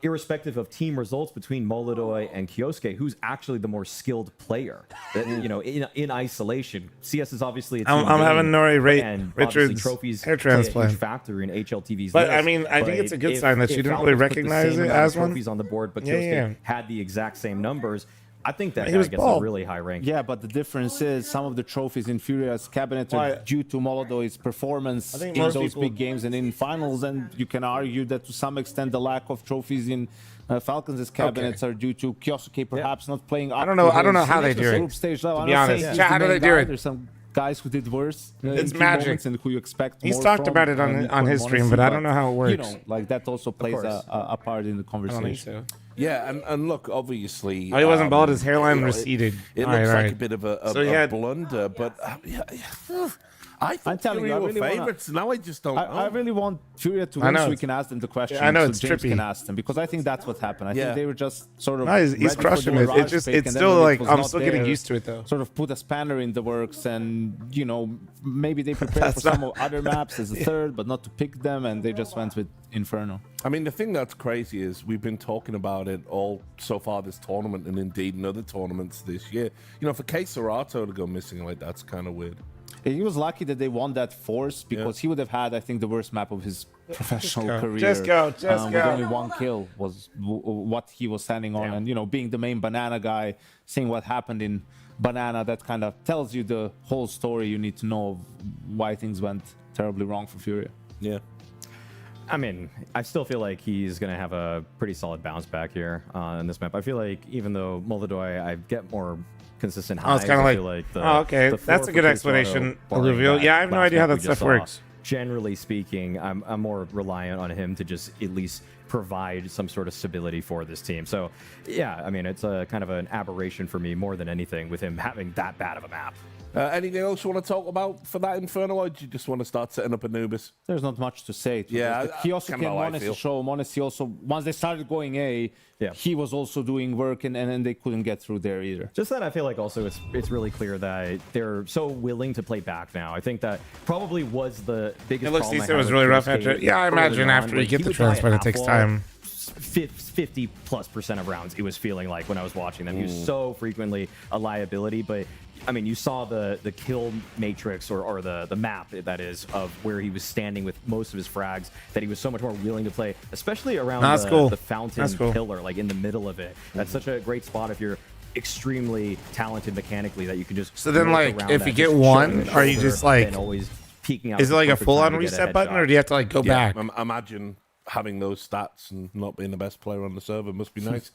irrespective of team results between Molodoy and Kyosuke, who's actually the more skilled player. You know, in isolation, CS is obviously a team I'm having game, Nori rate and obviously Richard's trophies hair play a transplant. huge factor in HLTV's But, list. I mean, I think it's a good if- sign that if you don't Falcons really put the recognize same it amount of as one. trophies on the board, but Yeah, Kyosuke yeah. had the exact same numbers. I think that He guy was gets bald. a really high rank. Yeah, but the difference is some of the trophies in Furia's cabinet are due to Molodoy's performance I think in most those people- big games and in finals, and you can argue that to some extent the lack of trophies in Falcons' cabinets are due to Kyosuke perhaps not playing up. I don't know to how they his do it, group stage level. to I'm be not honest. saying he's Yeah, the how do main they do guy. it? There's some guys who did worse. It's in key magic. moments and who you expect He's more talked from, about it on Nico his and stream, Monacy, but I don't know how it You works. know, like that also plays a part in the conversation. Yeah, and look, obviously. Oh, he wasn't bald, his hairline you know, receded. It Alright, looks like alright. a bit of a So he had- blunder, but I thought telling Fury you, I were really wanna- favorites. Now I just don't know. I really want Furia to I win know, so we it's- can ask them the question. I know, so it's James trippy. can ask them because I think that's what happened. I Yeah. think they were just sort of. No, he's ready for crushing the it. Mirage It's just- pick, it's and then still when it like, was I'm not still getting there, used to it, though. Sort of put a spanner in the works, and you know maybe they prepared for That's some not- other maps as a third, but not to pick them, and they just went with Inferno. I mean, the thing that's crazy is we've been talking about it all so far this tournament, and indeed in other tournaments this year. You know, for K Serato to go missing like that's kind of weird. He was lucky that they won that force because he would have had, I think, the worst map of his professional go. career. Just go, just With go. only one kill was what he was standing on, and you know, being the main Banana guy, seeing what happened in Banana, that kind of tells you the whole story you need to know of why things went terribly wrong for Furia. Yeah. I mean, I still feel like he's going to have a pretty solid bounce back here in this map. I feel like even though Molodoy, I get more consistent highs. Oh, it's kind of I like, feel like oh, okay, the that's floor a good for explanation, K-Serato, barring Alluvial. that Yeah, I have no last idea how map that we just stuff saw, works. Generally speaking, I'm more reliant on him to just at least provide some sort of stability for this team. So, yeah, I mean, it's a kind of an aberration for me more than anything with him having that bad of a map. Anything else you want to talk about for that Inferno, or do you just want to start setting up Anubis? There's not much to say. Yeah, Kiosk kinda and how I Monacy feel. show. Monacy also, once they started going A, he was also doing work, and then they couldn't get through there either. Just that I feel like also it's really clear that they're so willing to play back now. I think that probably was the biggest It looks problem I decent. It had was with really rough Kyosuke after. Yeah, I early imagine on, after where you get he the would die transplant, it half takes wall, time. 50+% of rounds, it was feeling like when I was watching them. He was so frequently a liability, but I mean, you saw the kill matrix or the map, that is, of where he was standing with most of his frags, that he was so much more willing to play, especially around That's the, cool. the fountain That's cool. pillar, like in the middle of it. That's such a great spot if you're extremely talented mechanically that you can just. So then, work like, around if that, you get just one, showing the are you shoulder, just like, and always peeking out. is it the like a perfect full-on time to get reset a button, headshot. or do you have to like go back? Imagine having those stats and not being the best player on the server must be nice.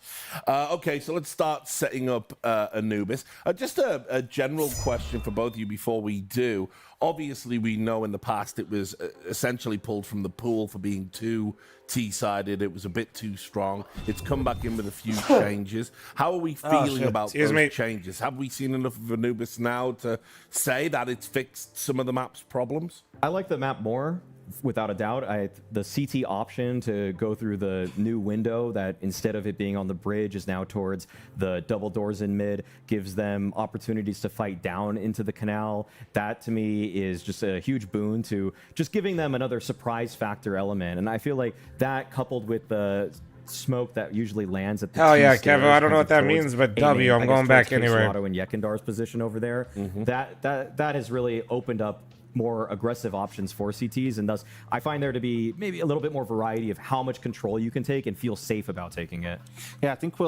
Okay, so let's start setting up Anubis. Just a general question for both of you before we do. Obviously, we know in the past it was essentially pulled from the pool for being too T-sided. It was a bit too strong. It's come back in with a few changes. How are we feeling about those changes? Have we seen enough of Anubis now to say that it's fixed some of the map's problems? I like the map more, without a doubt. The CT option to go through the new window that instead of it being on the bridge is now towards the double doors in mid, gives them opportunities to fight down into the canal. That to me is just a huge boon to just giving them another surprise factor element. And I feel like that coupled with the smoke that usually lands at the Hell yeah, Kevin. I don't know what that means, but W, I'm going back anyway. Otto and Yekendar's position over there. That has really opened up more aggressive options for CTs, and thus I find there to be maybe a little bit more variety of how much control you can take and feel safe about taking it. Yeah, I think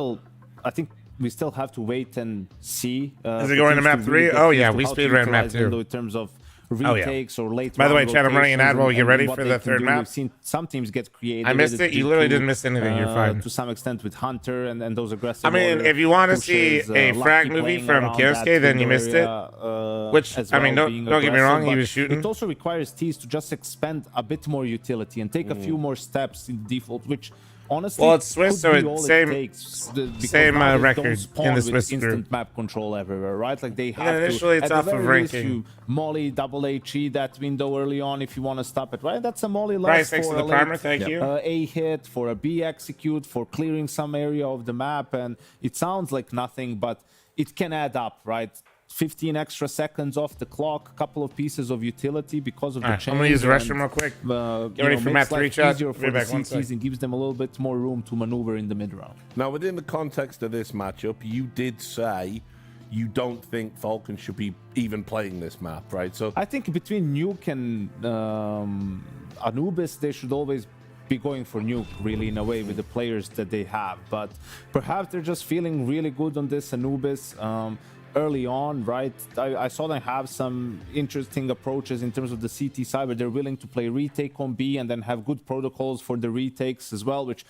we still have to wait and see. Is it going to map 3? Oh yeah, we speedran map 2. In terms of retakes or late. By the way, Chad, I'm running an ad while you get ready for the third map. We've seen some teams get creative. I missed it. You literally didn't miss anything. You're fine. To some extent with Hunter and those aggressive. I mean, if you want to see a frag movie from Kioske, then you missed it. Which, I mean, don't get me wrong, he was shooting. It also requires teams to just expand a bit more utility and take a few more steps in default, which honestly, well, it's Swiss, so it's same record in the Swiss group. Instant map control everywhere, right? Like they have to. Initially, it's off of ranking. Molly, double HE that window early on if you want to stop it, right? That's a Molly last for the primer, thank you. A hit, for a B execute, for clearing some area of the map, and it sounds like nothing, but it can add up, right? 15 extra seconds off the clock, a couple of pieces of utility because of the change. I'm gonna use the restroom real quick. Get ready for map 3, chat. Easier for the CTs and gives them a little bit more room to maneuver in the mid round. Now, within the context of this matchup, you did say you don't think Falcon should be even playing this map, right? So I think between Nuke and Anubis, they should always be going for Nuke, really, in a way, with the players that they have. But perhaps they're just feeling really good on this Anubis. Early on, right? I saw them have some interesting approaches in terms of the CT side, where they're willing to play retake on B and then have good protocols for the retakes as well, which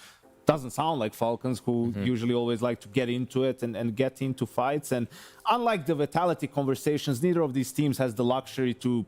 doesn't sound like Falcons, who usually always like to get into it and get into fights. And unlike the Vitality conversations, neither of these teams has the luxury to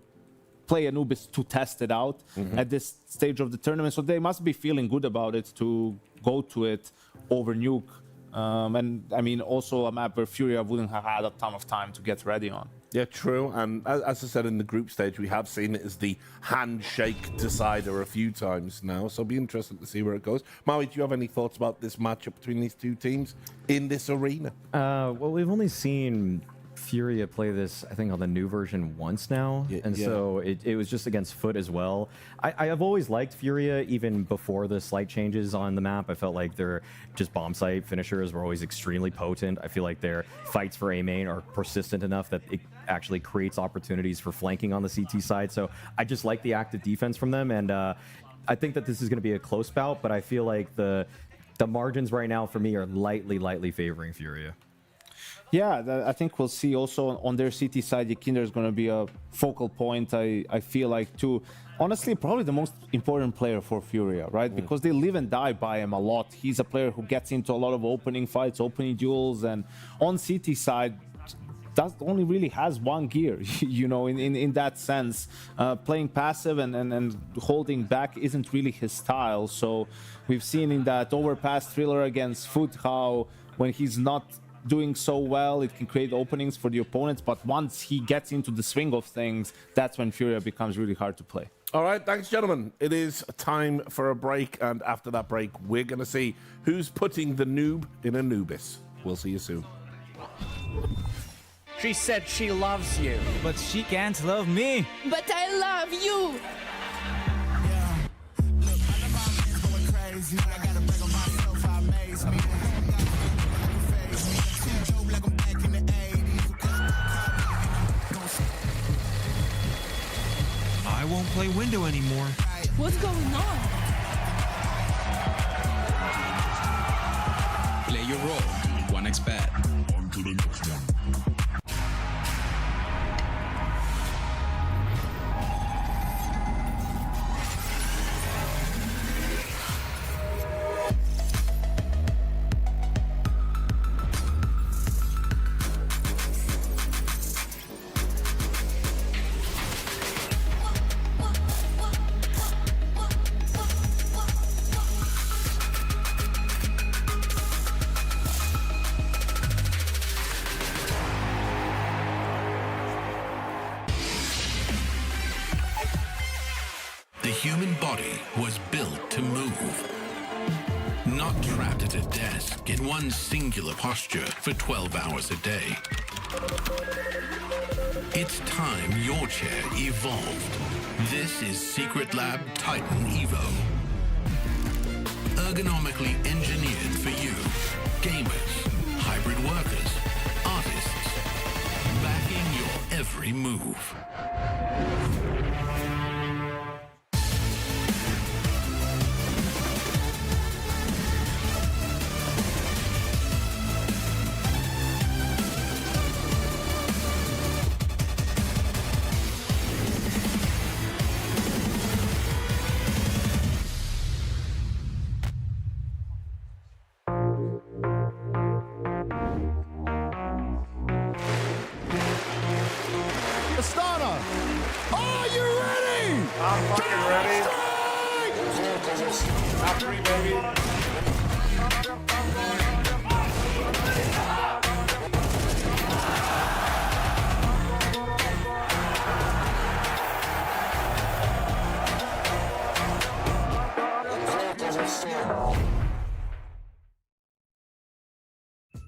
play Anubis to test it out at this stage of the tournament. So they must be feeling good about it to go to it over Nuke. And I mean, also a map where Furia wouldn't have had a ton of time to get ready on. Yeah, true. And as I said in the group stage, we have seen it as the handshake decider a few times now. So it'll be interesting to see where it goes. Maui, do you have any thoughts about this matchup between these two teams in this arena? Well, we've only seen Furia play this, I think, on the new version once now, so it was just against Foot as well. I have always liked Furia, even before the slight changes on the map. I felt like their just bomb site finishers were always extremely potent. I feel like their fights for A main are persistent enough that it actually creates opportunities for flanking on the CT side. So I just like the active defense from them, and I think that this is going to be a close bout, but I feel like the margins right now for me are lightly favoring Furia. Yeah, I think we'll see also on their CT side, Yekinder is going to be a focal point, I feel like, too. Honestly, probably the most important player for Furia, right? Because they live and die by him a lot. He's a player who gets into a lot of opening fights, opening duels, and on CT side, that only really has one gear, you know, in that sense. Playing passive and holding back isn't really his style. So we've seen in that overpass thriller against Foot how when he's not doing so well, it can create openings for the opponents, but once he gets into the swing of things, that's when Furia becomes really hard to play. All right, thanks, gentlemen. It is time for a break, and after that break, we're going to see who's putting the noob in Anubis. We'll see you soon. She said she loves you, but she can't love me. But I love you. I won't play window anymore. What's going on? Play your role. 1xbet. On to the next one. human body was built to move. Not trapped at a desk in one singular posture for 12 hours a day. It's time your chair evolved. This is Secret Lab Titan Evo. Ergonomically engineered for you, gamers, hybrid workers, artists, backing your every move. Astana, are you ready? I'm fucking ready. Top 3, baby.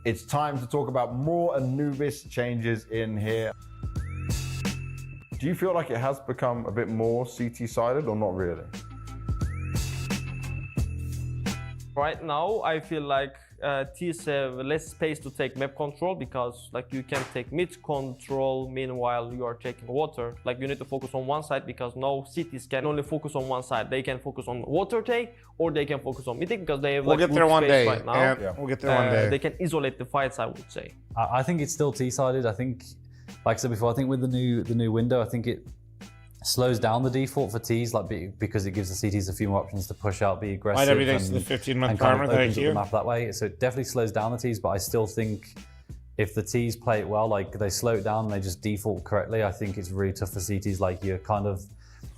It's time to talk about more Anubis changes in here. Do you feel like it has become a bit more CT-sided or not really? Right now, I feel like T's have less space to take map control because like you can take mid control meanwhile you are taking water. Like you need to focus on one side because now cities can only focus on one side. They can focus on water take or they can focus on mid because they have We'll like get there one day. right now. And we'll get there one day. They can isolate the fights, I would say. I think it's still T-sided. I think, like I said before, I think with the new window, I think it slows down the default for T's, like because it gives the CTs a few more options to push out, be aggressive, everything's and, the 15-month and kind armor, of thank opens up you. the map that way. So it definitely slows down the T's, but I still think if the T's play it well, like they slow it down and they just default correctly, I think it's really tough for CTs. Like you're kind of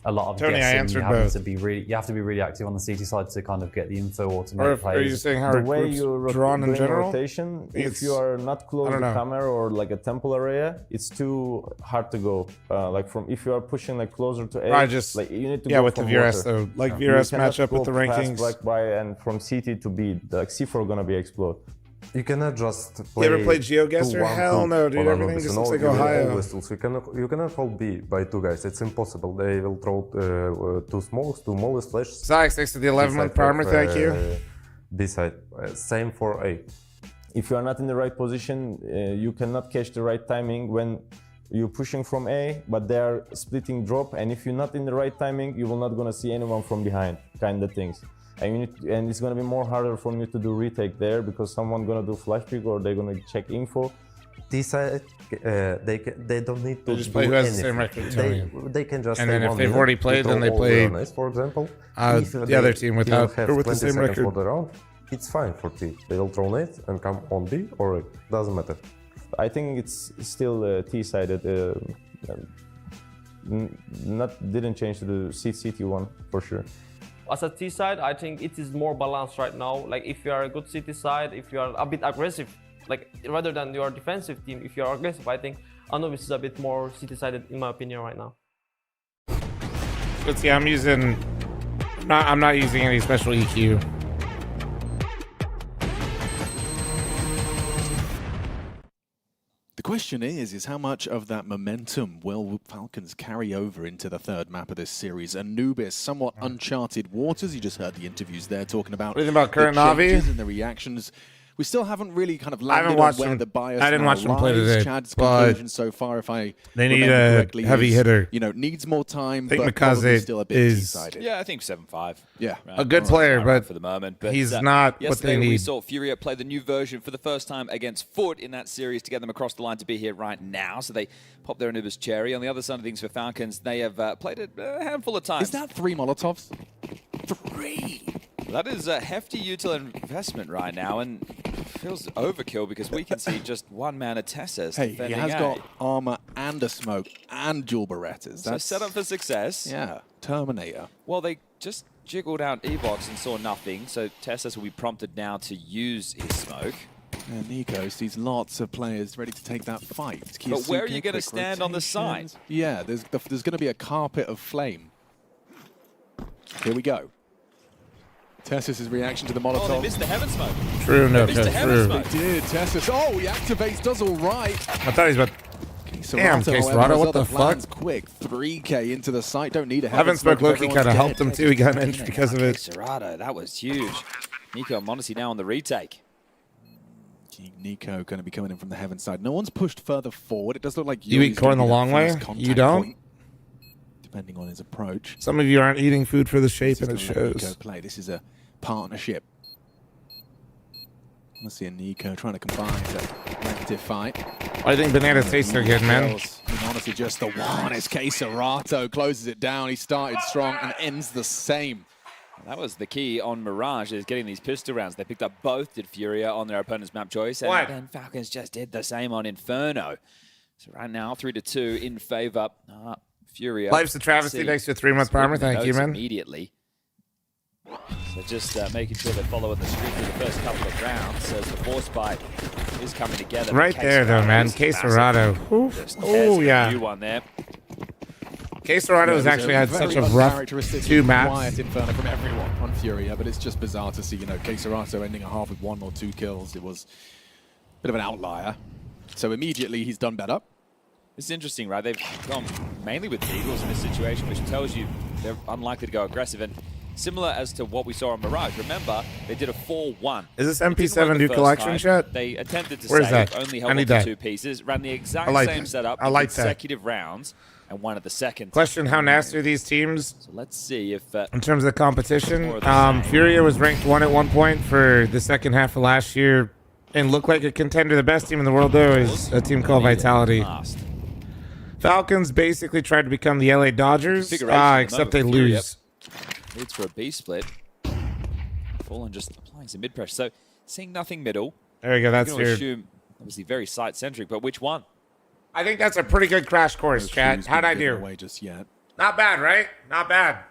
a lot of Tony, I guessing. answered You have both. to be really, you have to be really active on the CT side to kind of get the info or to make Or if, plays. are you saying how The it way groups you drawn in doing general? rotation, if It's- you are not close I to don't know. camera or like a temple area, it's too hard to go. Like from if you are pushing like closer to A, I just- like you need to yeah, go with the from VRS water. though, like You VRS cannot matchup with go the past rankings. Black by and from CT to B, like C4 gonna be explode. You cannot just You play. ever played GeoGuessr? 2-1-2 Hell no, dude. on Everything Anubis. just No, looks like you will Ohio. always lose. You cannot hold B by 2 guys. It's impossible. They will throw 2 smokes, 2 mollies, flashes. Sykes, thanks to the 11-month primer, thank you. B side. Same for A. If you are not in the right position, you cannot catch the right timing when you're pushing from A, but they are splitting drop. And if you're not in the right timing, you will not gonna see anyone from behind, kind of things. And it's gonna be more harder for you to do retake there because someone gonna do flash pick or they're gonna check info. T side, they don't need to They just do play who has the anything. same record, Tony. They can just And stay then if 1 they've minute, already played, withdraw then they all play, the RNAs, for example. If the they other team without will have or with the 20 same seconds record. for the round, it's fine for T. They will throw nades and come on B or A. Doesn't matter. I think it's still T-sided. Didn't change to the CT one for sure. As a T side, I think it is more balanced right now. Like if you are a good CT side, if you are a bit aggressive, like rather than your defensive team, if you are aggressive, I think Anubis is a bit more CT sided in my opinion right now. Let's see, I'm using. I'm not using any special EQ. The question is how much of that momentum will Falcons carry over into the third map of this series? Anubis, somewhat uncharted waters. You just heard the interviews there talking about What do you think about current the Navi? changes and the reactions. We still haven't really kind of I haven't landed on watched where them. the bias I didn't now watch them play lies. today, Chad's but conclusion so far, if I they need remember a correctly, heavy is, hitter. You know, needs more time, I think but probably Mikaze still a bit is- T-sided. Yeah, I think 7-5. Yeah. A good player, but for the moment, but he's not what they yesterday we need. saw Furia play the new version for the first time against Foot in that series to get them across the line to be here right now. So they popped their Anubis cherry. On the other side of things for Falcons, they have played it a handful of times. Is that 3 Molotovs? 3? That is a hefty util investment right now, and feels overkill because we can see just one man at Tessus. Hey, he defending has A. got armor and a smoke and dual Berettas. So set up for success. Yeah, Terminator. Well, they just jiggled out Evox and saw nothing, so Tessus will be prompted now to use his smoke. And Nico sees lots of players ready to take that fight. But where are Kiyasuke, you going to quick stand on the side? rotations. Yeah, there's going to be a carpet of flame. Here we go. Tessus' reaction to the Molotov. Oh, they missed the heaven smoke. True, no, They missed the heaven true. smoke. They did. Tessus. Oh, he activates, does all right. I thought he was about. Damn, K-Serrato, what the fuck? Quick, 3K into the site. Don't need a Heaven Smoke Loki kind of helped him too. He got an inch because of it. Serrato, that was huge. Nico and Mondesi now on the retake. Nico going to be coming in from the Heaven side. No one's pushed further forward. It does look like You eat corn the long way? You don't? Point, depending on his approach. Some of you aren't eating food for the shape, and it shows. Nico play. This is a partnership. Let's see a Nico trying to combine to rectify. I think banana tastes are good, man. And honestly, just the one. It's K-Serrato closes it down. He started strong and ends the same. That was the key on Mirage, is getting these pistol rounds. They picked up both, did Furia on their opponent's map choice, and then Falcons just did the same on Inferno. So right now, 3-2 in favor. Furia. Life's a travesty. Thanks for 3-month primer. Thank you, man. Immediately. So just making sure they follow the streak through the first couple of rounds as the force bite is coming together. Right there, though, man. K-Serrato. Oh, yeah. New one there. K-Serrato has actually had such a rough 2 maps. Quiet Inferno from everyone on Furia, but it's just bizarre to see, K-Serrato ending a half with 1 or 2 kills. It was a bit of an outlier. So immediately he's done better. It's interesting, right? They've gone mainly with Eagles in this situation, which tells you they're unlikely to go aggressive. And similar as to what we saw on Mirage. Remember, they did a 4-1. Is this MP7 new collection shot? They attempted to Where's save, that? only I held on need to that. 2 pieces, ran the exact I like same that. setup I like that. consecutive rounds, and won at the second. Question, how nasty are these teams? So let's see if... in terms of the competition, Furia was ranked 1 at one point for the second half of last year and looked like a contender. The best team in the world, though, is a team called Vitality. Falcons basically tried to become the LA Dodgers, except they lose. Leads for a B split. Fallen just applying some mid pressure. So seeing nothing middle. There you go. That's you're going to weird. assume, obviously, very site centric, but which one? I think that's a pretty good crash course, Chad. How'd I do? Away just yet. Not bad, right? Not bad.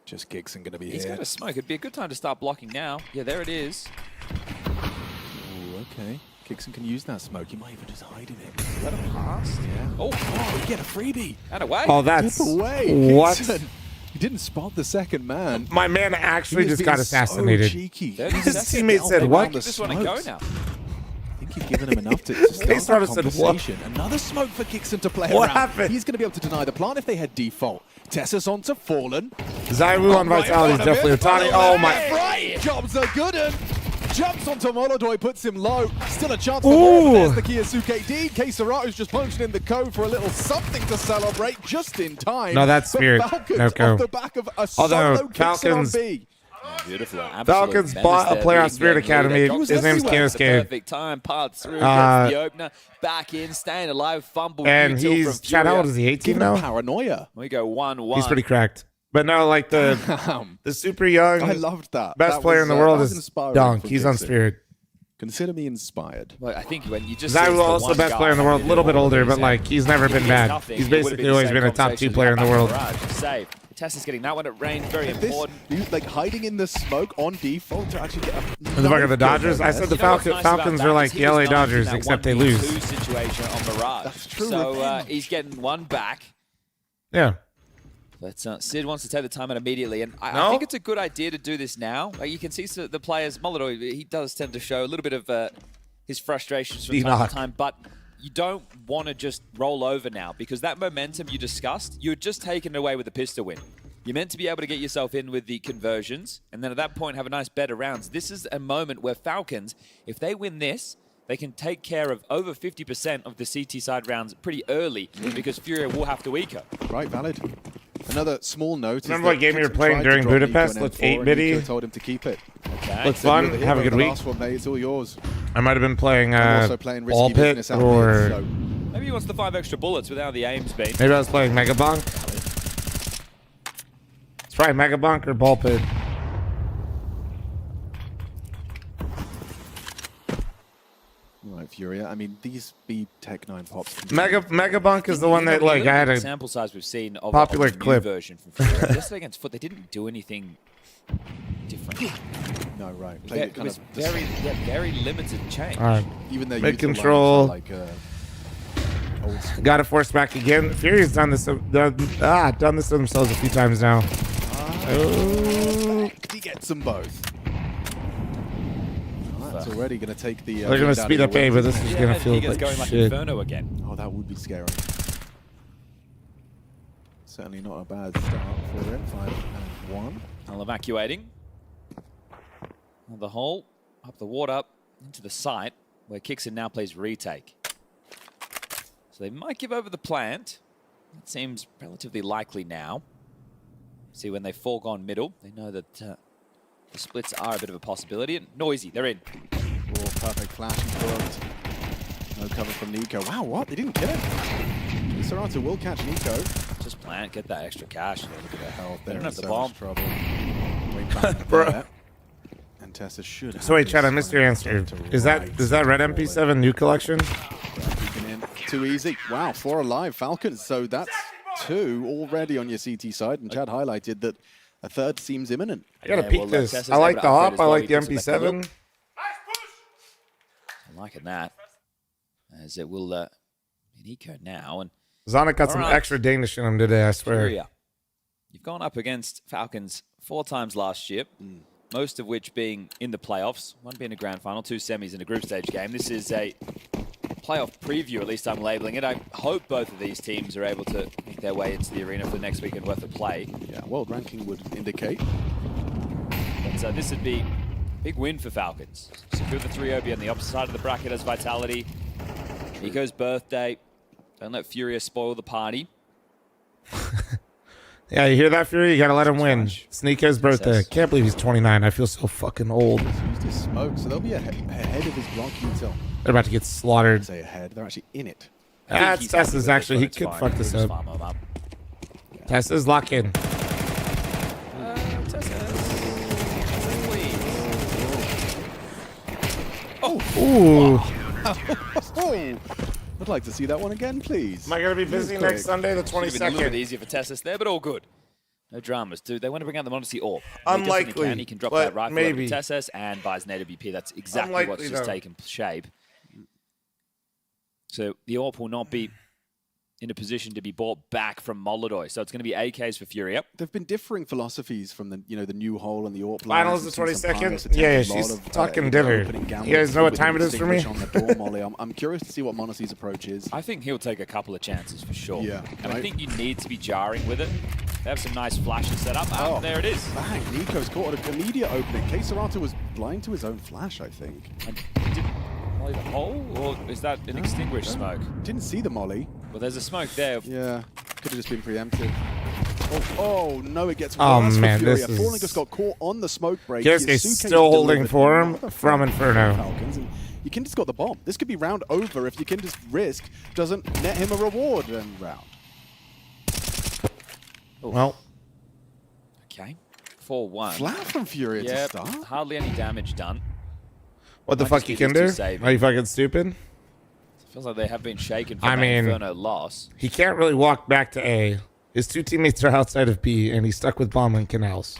Just Gigson going to be He's here. going to smoke. It'd be a good time to start blocking now. Yeah, there it is. Ooh, okay. Gigson can use that smoke. He might even just hide in it. Let him pass. Yeah. Oh, he get a freebie. And away. Oh, that's Tip away. what? Gigson. He didn't spot the second man. My man actually He is just got being assassinated. So cheeky. His teammate said, "What?" Just want to go now. I think he's given him enough to start that started said, "What?" conversation. Another smoke for Gigson to play What around. happened? He's going to be able to deny the plant if they had default. Tessus onto Fallen. Zyru on Vitality is definitely Otani. Oh my! Right, jobs are good and jumps onto Molodoi, puts him low. Still a chance for Ooh. more. There's the Kiyosuke D. K-Serrato's just punched in the code for a little something to celebrate just in time. No, that's But Spirit. Falcons No go. off the back of a Although solo Gigson on Falcons- B. Beautiful. Falcons bought a player on Spirit Academy. His name's Kiyosuke. Perfect time. Part through. Gets the opener. Back in. Staying alive. Fumble. And util he's from Chad. How Furia. old is he? 18 Give him now. paranoia. We go 1-1. He's pretty cracked. But no, like the super young, I loved that. best That player was, in the world that was is inspiring Donk. from He's on Gigson. Spirit. Consider me inspired. Well, I think when you just Zyru also the best player in the world. A little bit older, but like he's never been bad. He's basically always been a top 2 player in the world. Save. Tessa's getting that one at range. Very If this, important. you, like hiding in the smoke on default to actually get a And the fuck are the Dodgers? I said the Falcons are like the LA Dodgers, except they lose. Situation on Mirage. That's true. So he's getting one back. Yeah. But Sid wants to take the time out immediately, and I No? think it's a good idea to do this now. Like you can see the players, Molodoi, he does tend to show a little bit of his frustrations from time to time, but you don't want to just roll over now because that momentum you discussed, you're just taken away with the pistol win. You're meant to be able to get yourself in with the conversions, and then at that point have a nice better rounds. This is a moment where Falcons, if they win this, they can take care of over 50% of the CT side rounds pretty early because Furia will have to eco. Right, valid. Another small note. Remember what game you were playing during Budapest? Looked 8-bitty. Told him to keep it. Okay. Looked fun. Have a good week. Last one, mate. It's all yours. I might have been playing I'm also playing Ball Risky Pit Business out or mid, so. Maybe he wants the 5 extra bullets without the aims being. maybe I was playing Mega Bonk. Let's try Mega Bonk or Ball Pit. Right, Furia. I mean, these B Tech 9 pops. Mega Bonk is the one that like I had a sample size we've seen of popular of the new clip. version from Furia. Yesterday against Foot, they didn't do anything different. No, right. It Played it kind was of very limited change. All right. Even though Mid control. like old school. Got to force back again. Fury's done this to themselves a few times now. Oh. He gets them both. Well, that's already going to take the... They're going to speed up A, but this is going to feel like going like shit. Inferno again. Oh, that would be scary. Certainly not a bad start for it. 5-1. Well, evacuating. Well, the hole, up the water, into the site, where Kixon now plays retake. So they might give over the plant. It seems relatively likely now. See, when they've foregone middle, they know that the splits are a bit of a possibility. And noisy, they're in. Oh, perfect flash. He's booked. No cover from Nico. Wow, what? They didn't kill him. Serato will catch Nico. Just plant, get that extra cash. Look at their health. They They're don't in have the so bomb. much trouble. Way back Bro. there. And Tessa should have So wait, this Chad, I missed your answer. Is that Red MP7 new collection? Peeking in. Too easy. Wow, 4 alive Falcons. So that's 2 already on your CT side. And Chad highlighted that a third seems imminent. I gotta peek this. I like the hop. I like the MP7. I'm liking that. As it will be Nico now. And Zonic got some Alright. extra Danish in him today, I swear. Furia. You've gone up against Falcons 4 times last year, most of which being in the playoffs, 1 being a grand final, 2 semis in a group stage game. This is a playoff preview, at least I'm labeling it. I hope both of these teams are able to make their way into the arena for next weekend worth of play. Yeah, world ranking would indicate. But this would be a big win for Falcons. Secure the 3-0, be on the opposite side of the bracket as Vitality. Nico's birthday. Don't let Furia spoil the party. Yeah, you hear that, Fury? You gotta let him win. It's Nico's birthday. Can't believe he's 29. I feel so fucking old. He's used his smoke, so they'll be ahead of his block util. They're about to get slaughtered. Say ahead. They're actually in it. That's Tessa's actually. He could fuck this up. Tessa's lock in. Ooh. I'd like to see that one again, please. Am I going to be busy next Sunday, the Should have been a little bit 22nd? easier for Tessus there, but all good. No dramas. Do they want to bring out the Modesty Orb? Unlikely, He can drop but that rifle maybe. over to Tessus and buys an AWP. That's exactly Unlikely, what's just though. taken shape. So the Orb will not be in a position to be bought back from Molodoy. So it's going to be AKs for Furia. There've been differing philosophies from the the new hole and the AWP. Finals the 22nd? Yeah, she's talking dinner. You guys know what time it is for me? On the door, Molly. I'm curious to see what Monacy's approach is. I think he'll take a couple of chances for sure. Yeah, And I think you need to be jarring with it. They have some nice flashes set up. Oh, there it is. Bang, Nico's caught an immediate opening. K. Serato was blind to his own flash, I think. And did Molly the hole? Or is that an extinguished smoke? Didn't see the Molly. Well, there's a smoke there. Yeah, could have just been preempted. Oh no, it gets Oh, worse man, for this Furia. Falling just got caught on the smoke break. Kyosuke's Yasuke's still holding delivered for him another from frag Inferno. for Falcons, and Yukinda's got the bomb. This could be round over if Yukinda's risk doesn't net him a reward in round. Well. Okay. 4-1. Flat from Furia to start. Hardly any damage done. What the Might fuck just you be can these do? two saving. Are you fucking stupid? Feels like they have been shaken from I that mean, Inferno loss. he can't really walk back to A. His 2 teammates are outside of B, and he's stuck with bomb and canals.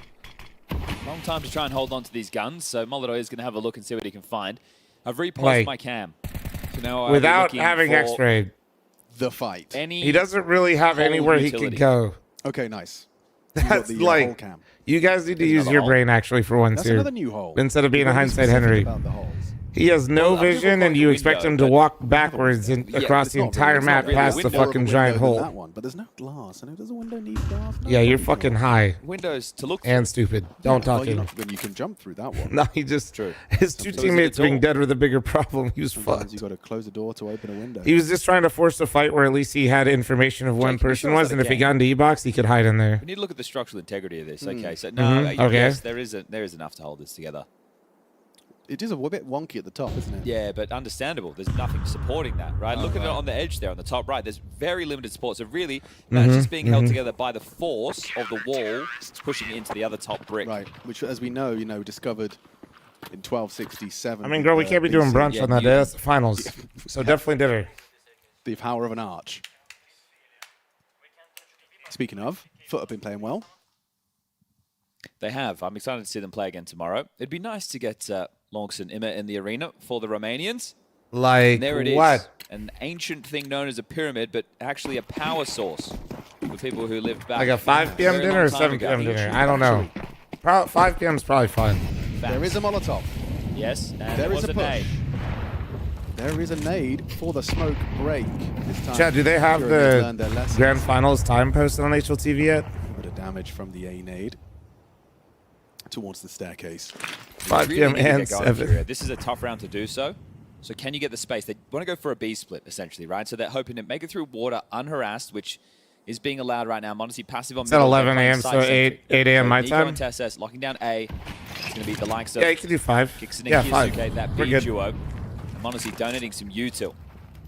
Long time to try and hold on to these guns, so Molodoy is going to have a look and see what he can find. I've repaused Like, my cam. So now I'll be Without looking having for X-ray, The fight. Any he doesn't really have whole anywhere he utility. could go. Okay, nice. That's the, whole like, cam. you guys need to There's use another your hole. brain actually for once That's here. another new hole. Instead of being Be a really hindsight specific Henry. about the holes. He has no Well, I'm vision, gonna and you call it a expect window, him to but- walk backwards Yeah, across it's the not entire really- it's not map really past a the window, fucking window giant than hole. That one, but there's no glass. And does a window need glass? No, Yeah, you're no. fucking high windows to look and stupid. Don't Well, talk you're him. not- when you can jump through that one. No, he just True. his 2 So is it teammates the being door? dead were the bigger problem. He was Sometimes fucked. you got to close the door to open a window. He was just trying to force a fight where at least he had information of one Jake, can you person show us was, that and if he again? got into E-box, he could hide in there. We need to look at the structural integrity of this. Okay, so Mhm, okay. yes, there is enough to hold this together. It is a bit wonky at the top, isn't it? Yeah, but understandable. There's nothing supporting that, right? Look at it on the edge there, on the top right. There's very limited support. So really, that's just being held together by the force of the wall pushing it into the other top brick. Right, which, as we know, discovered in 1267. I mean, girl, we can't be doing BC. brunch on that day. That's the finals. So definitely dinner. The power of an arch. Speaking of, Foot have been playing well. They have. I'm excited to see them play again tomorrow. It'd be nice to get Lonks and Imma in the arena for the Romanians. Like And there it is. what? An ancient thing known as a pyramid, but actually a power source. for people who lived back. Like a 5 p.m. very dinner long or time 7 ago. p.m. dinner? I don't know. 5 p.m. is probably fine. There is a Molotov. Yes, and There it is was a a push. nade. There is a nade for the smoke break. This time, Chad, do they have Fury have the learned their lessons. grand finals time posted on HLTV yet? A bit of damage from the A nade towards the staircase. 5 Really p.m. need to and get going 7. here. This is a tough round to do so. So can you get the space? They want to go for a B split, essentially, right? So they're hoping to make it through water unharassed, which is being allowed right now. Monty passive on It's at middle, 11 they're playing a.m., so side-centric. 8 a.m. my Nico time. and TSS locking down A. It's going to be the likes of... Yeah, you can do 5. Kixon Yeah, and 5. Kiyasuke, that We're B good. duo. And Monty donating some util.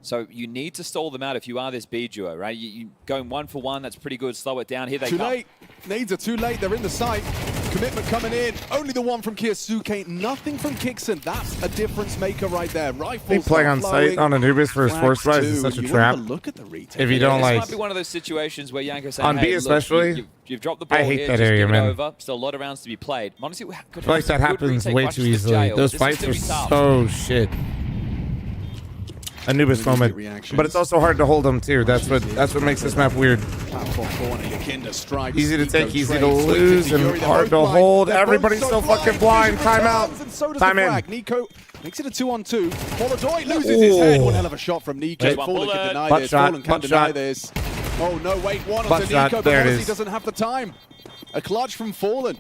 So you need to stall them out if you are this B duo, right? You going 1 for 1, that's pretty good. Slow it down. Here they Too come. late. Nades are too late. They're in the site. Commitment coming in. Only the one from Kiyasuke. Nothing from Kixon. That's a difference maker right there. I Rifles think playing on site on Anubis versus Force Rise is such a trap. Look at the retake. If you don't this like... might be one of those situations where Yanko saying, On B hey, look, especially, you've dropped the ball I hate here, that just area, give it man. over. Still a lot of rounds to be played. Honestly, I feel like that happens way too easily. Those fights are so shit. Anubis moment, but it's also hard to hold them too. That's what makes this map weird. Easy to take, easy to lose, and hard to hold. Everybody's so fucking blind. Timeout. Time in. Nico makes it a 2-on-2. Molodoy loses his head. One hell of a shot from Nico. Wait. Fallen can deny Butt this. shot, Fallen can butt deny shot. this. Oh no, wait, one Butt onto shot, Nico, but there it honestly is. doesn't have the time. A clutch from Fallen.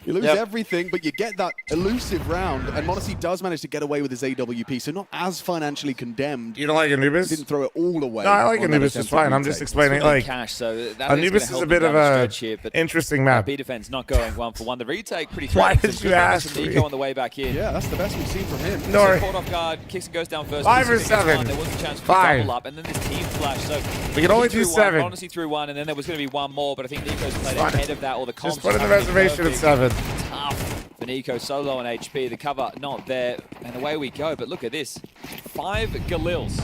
You lose everything, but you get that elusive round, and Monacy does manage to get away with his AWP, so not as financially condemned. You don't like Anubis? He didn't throw it all away. No, I like on that Anubis just attempt at fine. I'm just retake. explaining, like, Cash, so that Anubis is a bit of a interesting map. B defense not going 1 for 1. The retake pretty Why threatening. did Some you good damage ask from me? Nico on the way back in. Yeah, that's the best we've seen from him. No. So caught off guard. Kixon goes down first. 5 or Kixon gets 7. one. There was a chance for 5. the double up, and then this team flash. So We can only he do threw 7. One, honestly threw 1, and then there was going to be 1 more, but I think Nico's played Fine. ahead of that, or the comms Just put in the haven't been reservation at perfect. 7. Tough for Nico, solo on HP. The cover not there, and away we go. But look at this. 5 Galils.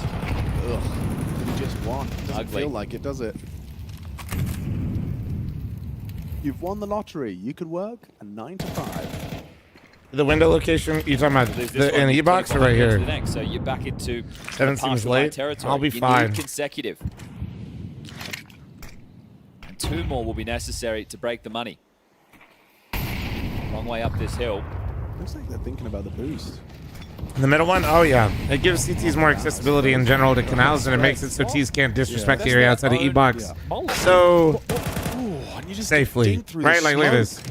Ugh. He just won. Doesn't Ugly. feel like it, does it? You've won the lottery. You could work a 9 to 5. The window location, you talking about in the E-box or right here? Next, so you're back into 7 seems late. territory. I'll be you fine. Need consecutive. And 2 more will be necessary to break the money. Long way up this hill. Looks like they're thinking about the boost. The middle one? Oh, yeah. It gives CTs more accessibility in general to canals, and it makes it so Ts can't disrespect the area outside of E-box so safely. Right? Like, look at this.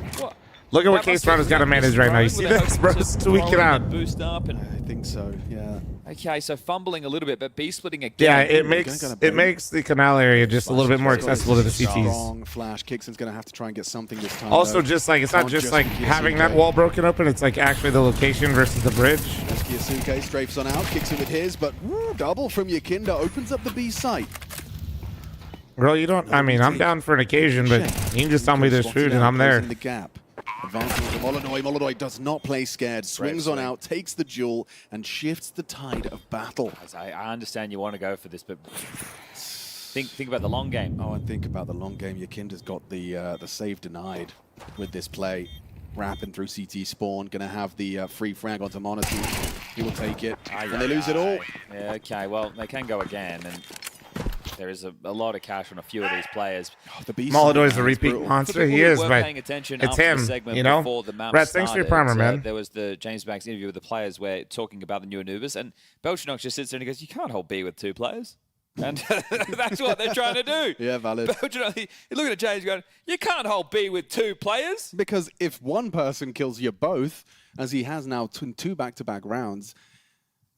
Look at what Case Ronda's got to manage right now. You see this, bro? Tweaking out. Boost up and I think so, yeah. okay, so fumbling a little bit, but B splitting again. Yeah, it makes the canal area just a little bit more accessible to the CTs. Strong flash. Kixon's going to have to try and get something this time. Also, though. just like, it's not Can't just like be having Kiyasuke. that wall broken open, it's like actually the location versus the bridge. That's Kiyasuke strafes on out, kicks it with his, but double from Yakinda opens up the B site. Girl, you don't, I mean, I'm down for an occasion, but you can just tell me there's food and I'm there. The gap. Advancing to Molodoy. Molodoy does not play scared. Swings on out, takes the duel, and shifts the tide of battle. I understand you want to go for this, but think about the long game. Oh, and think about the long game. Yakinda's got the save denied with this play. Rapping through CT spawn, gonna have the free frag onto Monacy. He will take it, and they lose it all. Yeah, okay, well, they can go again, and there is a lot of cash on a few of these players. Molodoy's a repeat monster. He is, but it's him, you know? Brad, thanks for your primer, man. There was the James Banks interview with the players where talking about the new Anubis, and Belchinox just sits there and he goes, you can't hold B with 2 players. And that's what they're trying to do. Yeah, valid. Belchinox, you look at James going, you can't hold B with 2 players. Because if one person kills you both, as he has now 2 back-to-back rounds,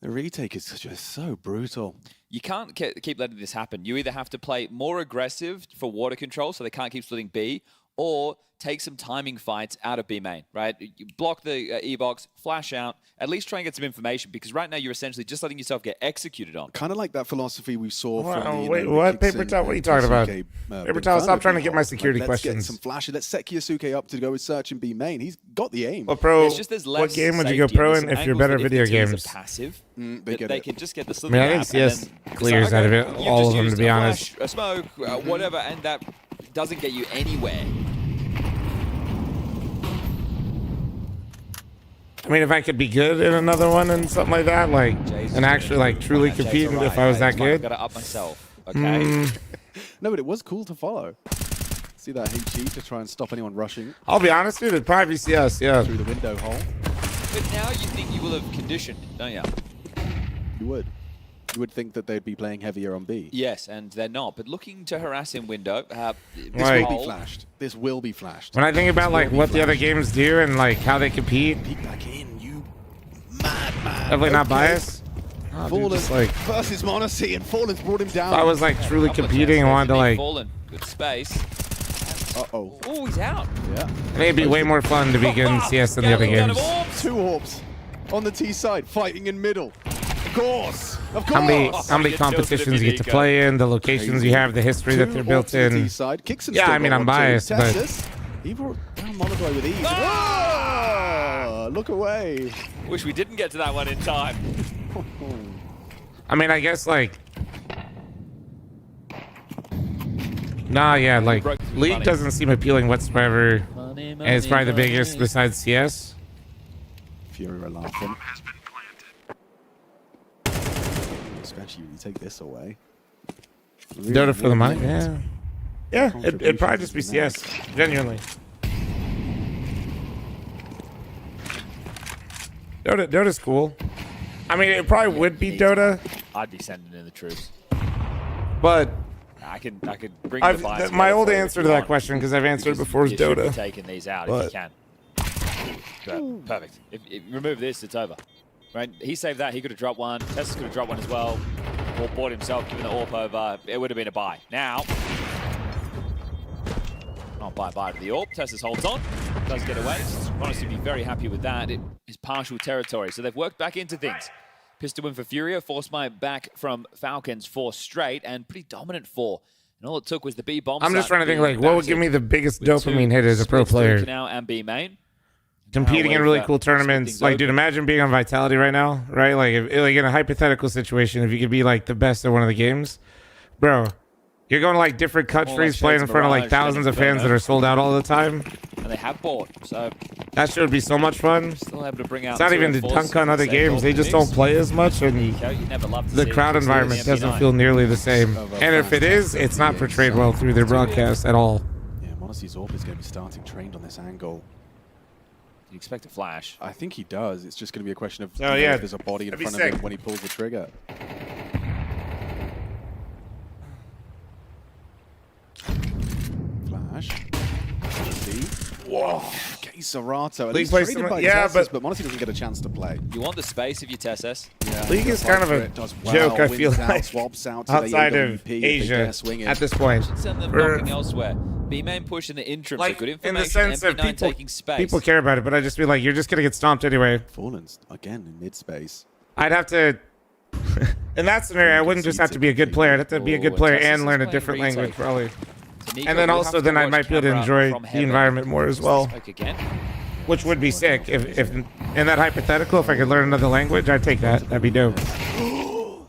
the retake is just so brutal. You can't keep letting this happen. You either have to play more aggressive for water control so they can't keep splitting B, or take some timing fights out of B main, right? You block the E-box, flash out, at least try and get some information, because right now you're essentially just letting yourself get executed on. Kind of like that philosophy we saw from the... Wait, what? Paper Towel? What are you talking about? Paper Towel, stop trying to get my security let's get questions. some flashes. Let's set Kiyasuke up to go with search and B main. He's got the aim. What pro? It's just there's What less game would you go safety pro and in there's if you're angles better that video if the teams games? are passive, they can just get the I slip mean, I map think and CS then clears out of it, you all just of them, used to be a honest. flash, a smoke, whatever, and that doesn't get you anywhere. I mean, if I could be good in another one and something like that, like, and actually, like, truly compete if I was that good. I've got to up myself, okay? No, but it was cool to follow. See that HE to try and stop anyone rushing. I'll be honest, dude. It'd probably be CS, yeah. Through the window hole. But now you think you will have conditioned, don't you? You would. You would think that they'd be playing heavier on B. Yes, and they're not. But looking to harass in window, this will be flashed. This will be flashed. When I think about like what the other games do and like how they compete, peek back in, you madman. Definitely not biased. Oh, Fallen dude, just like versus Monacy, and Fallen's brought him down. if I was like truly competing and wanted to like, Fallen, good space. Uh-oh. Oh, he's out. Yeah. I think it'd be way more fun to be good in CS than the other games. 2 orbs on the T side, fighting in middle. Of course. How many competitions you get to play in, the locations you have, the history that they're built in. Yeah, I mean I'm biased, but he brought down Monadoy with ease. Oh, look away. Wish we didn't get to that one in time. I mean, I guess like, nah, yeah, like League doesn't seem appealing whatsoever, and it's probably the biggest besides CS. Fury are laughing. Especially when you take this away. Dota for the money, yeah. Yeah, it'd probably just be CS, genuinely. Dota's cool. I mean, it probably would be Dota. I'd be sending in the troops. But I could bring the bias. my old answer to that question, because I've answered it before, is you should be Dota. taking these out But if you can. Perfect. If remove this, it's over. Right? He saved that. He could have dropped one. Tessus could have dropped one as well. Or bought himself, giving the AWP over. It would have been a buy. Now, not bye to the AWP. Tessus holds on. Does get away. Honestly, be very happy with that. It is partial territory. So they've worked back into things. Pistol win for Furia. Force my back from Falcons 4 straight and pretty dominant 4. And all it took was the B bomb. I'm just trying to think like what would give me the biggest dopamine hit as a pro player. Now and B main. Competing in really cool tournaments. Like, dude, imagine being on Vitality right now, right? Like, like in a hypothetical situation, if you could be like the best at one of the games, bro, you're going to like different countries, playing in front of like thousands of fans that are sold out all the time. And they have bought, so that should be so much fun. Still able to bring out. It's not even to dunk on other games; they just don't play as much, and the crowd environment doesn't feel nearly the same. And if it is, it's not portrayed well through their broadcast at all. Yeah, Monacy's AWP is going to be starting trained on this angle. Do you expect a flash? I think he does. It's just going to be a question of yeah, if there's a body in front of him when he pulls the trigger. Flash. Whoa. Okay, Serato. At least traded by Tessus, but Monacy doesn't get a chance to play. You want the space if you Tessus. Yeah, League is kind of a joke, I feel like, outside of Asia at this point. Send them knocking elsewhere. B-main pushing the interim, like, so good in information. the sense of taking space. people care about it, but I just feel like you're just going to get stomped anyway. Fallen's, again, in mid-space. I'd have to... in that scenario, I wouldn't just have to be a good player. I'd have to be a good player and learn a different language, probably. And then also, then I might be able to enjoy the environment more as well. Which would be sick. If in that hypothetical, if I could learn another language, I'd take that. That'd be dope.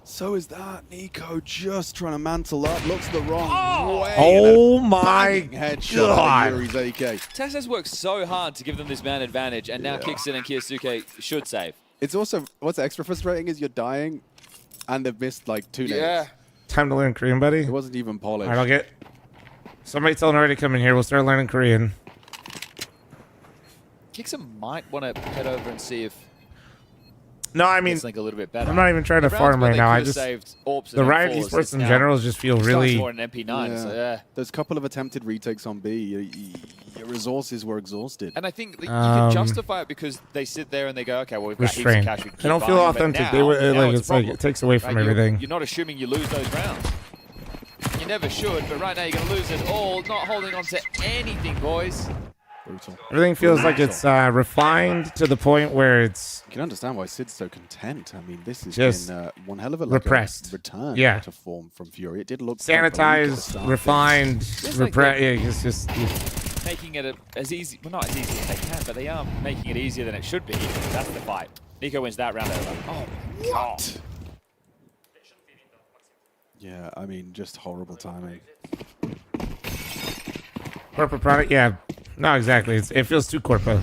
So is that. Nico just trying to mantle up. Looks the wrong way. Oh my God. Yuri's AK. Tessus worked so hard to give them this man advantage, and now Kixin and Kiyosuke should save. It's also, what's extra frustrating is you're dying, and they've missed like 2 nades. Yeah. Time to learn Korean, buddy. It wasn't even polished. All right, I'll get... Somebody tell Nori to come in here. We'll start learning Korean. Kixin might want to head over and see if... No, I mean, a little bit better. I'm not even trying to farm right now. I just... The Riot M4s, esports in general just feel really... More an MP9, so yeah. There's a couple of attempted retakes on B. Your resources were exhausted. And I think that you can justify it because they sit there and they go, okay, well, we've got heaps of cash. We can They don't feel authentic. They were like, it's like it takes away from everything. You're not assuming you lose those rounds. You never should, but right now you're going to lose it all. Not holding on to anything, boys. Brutal. Everything feels like it's refined to the point where it's... You can understand why Sid's so content. I mean, this has just been one hell of a repressed return to form from Fury. It did look sanitized, refined, repressed. Yeah, it's just... Making it as easy, well, not as easy as they can, but they are making it easier than it should be. That's the fight. Nico wins that round over. Oh, what? Yeah, I mean, just horrible timing. Corporate product, yeah. No, exactly. It feels too corpo.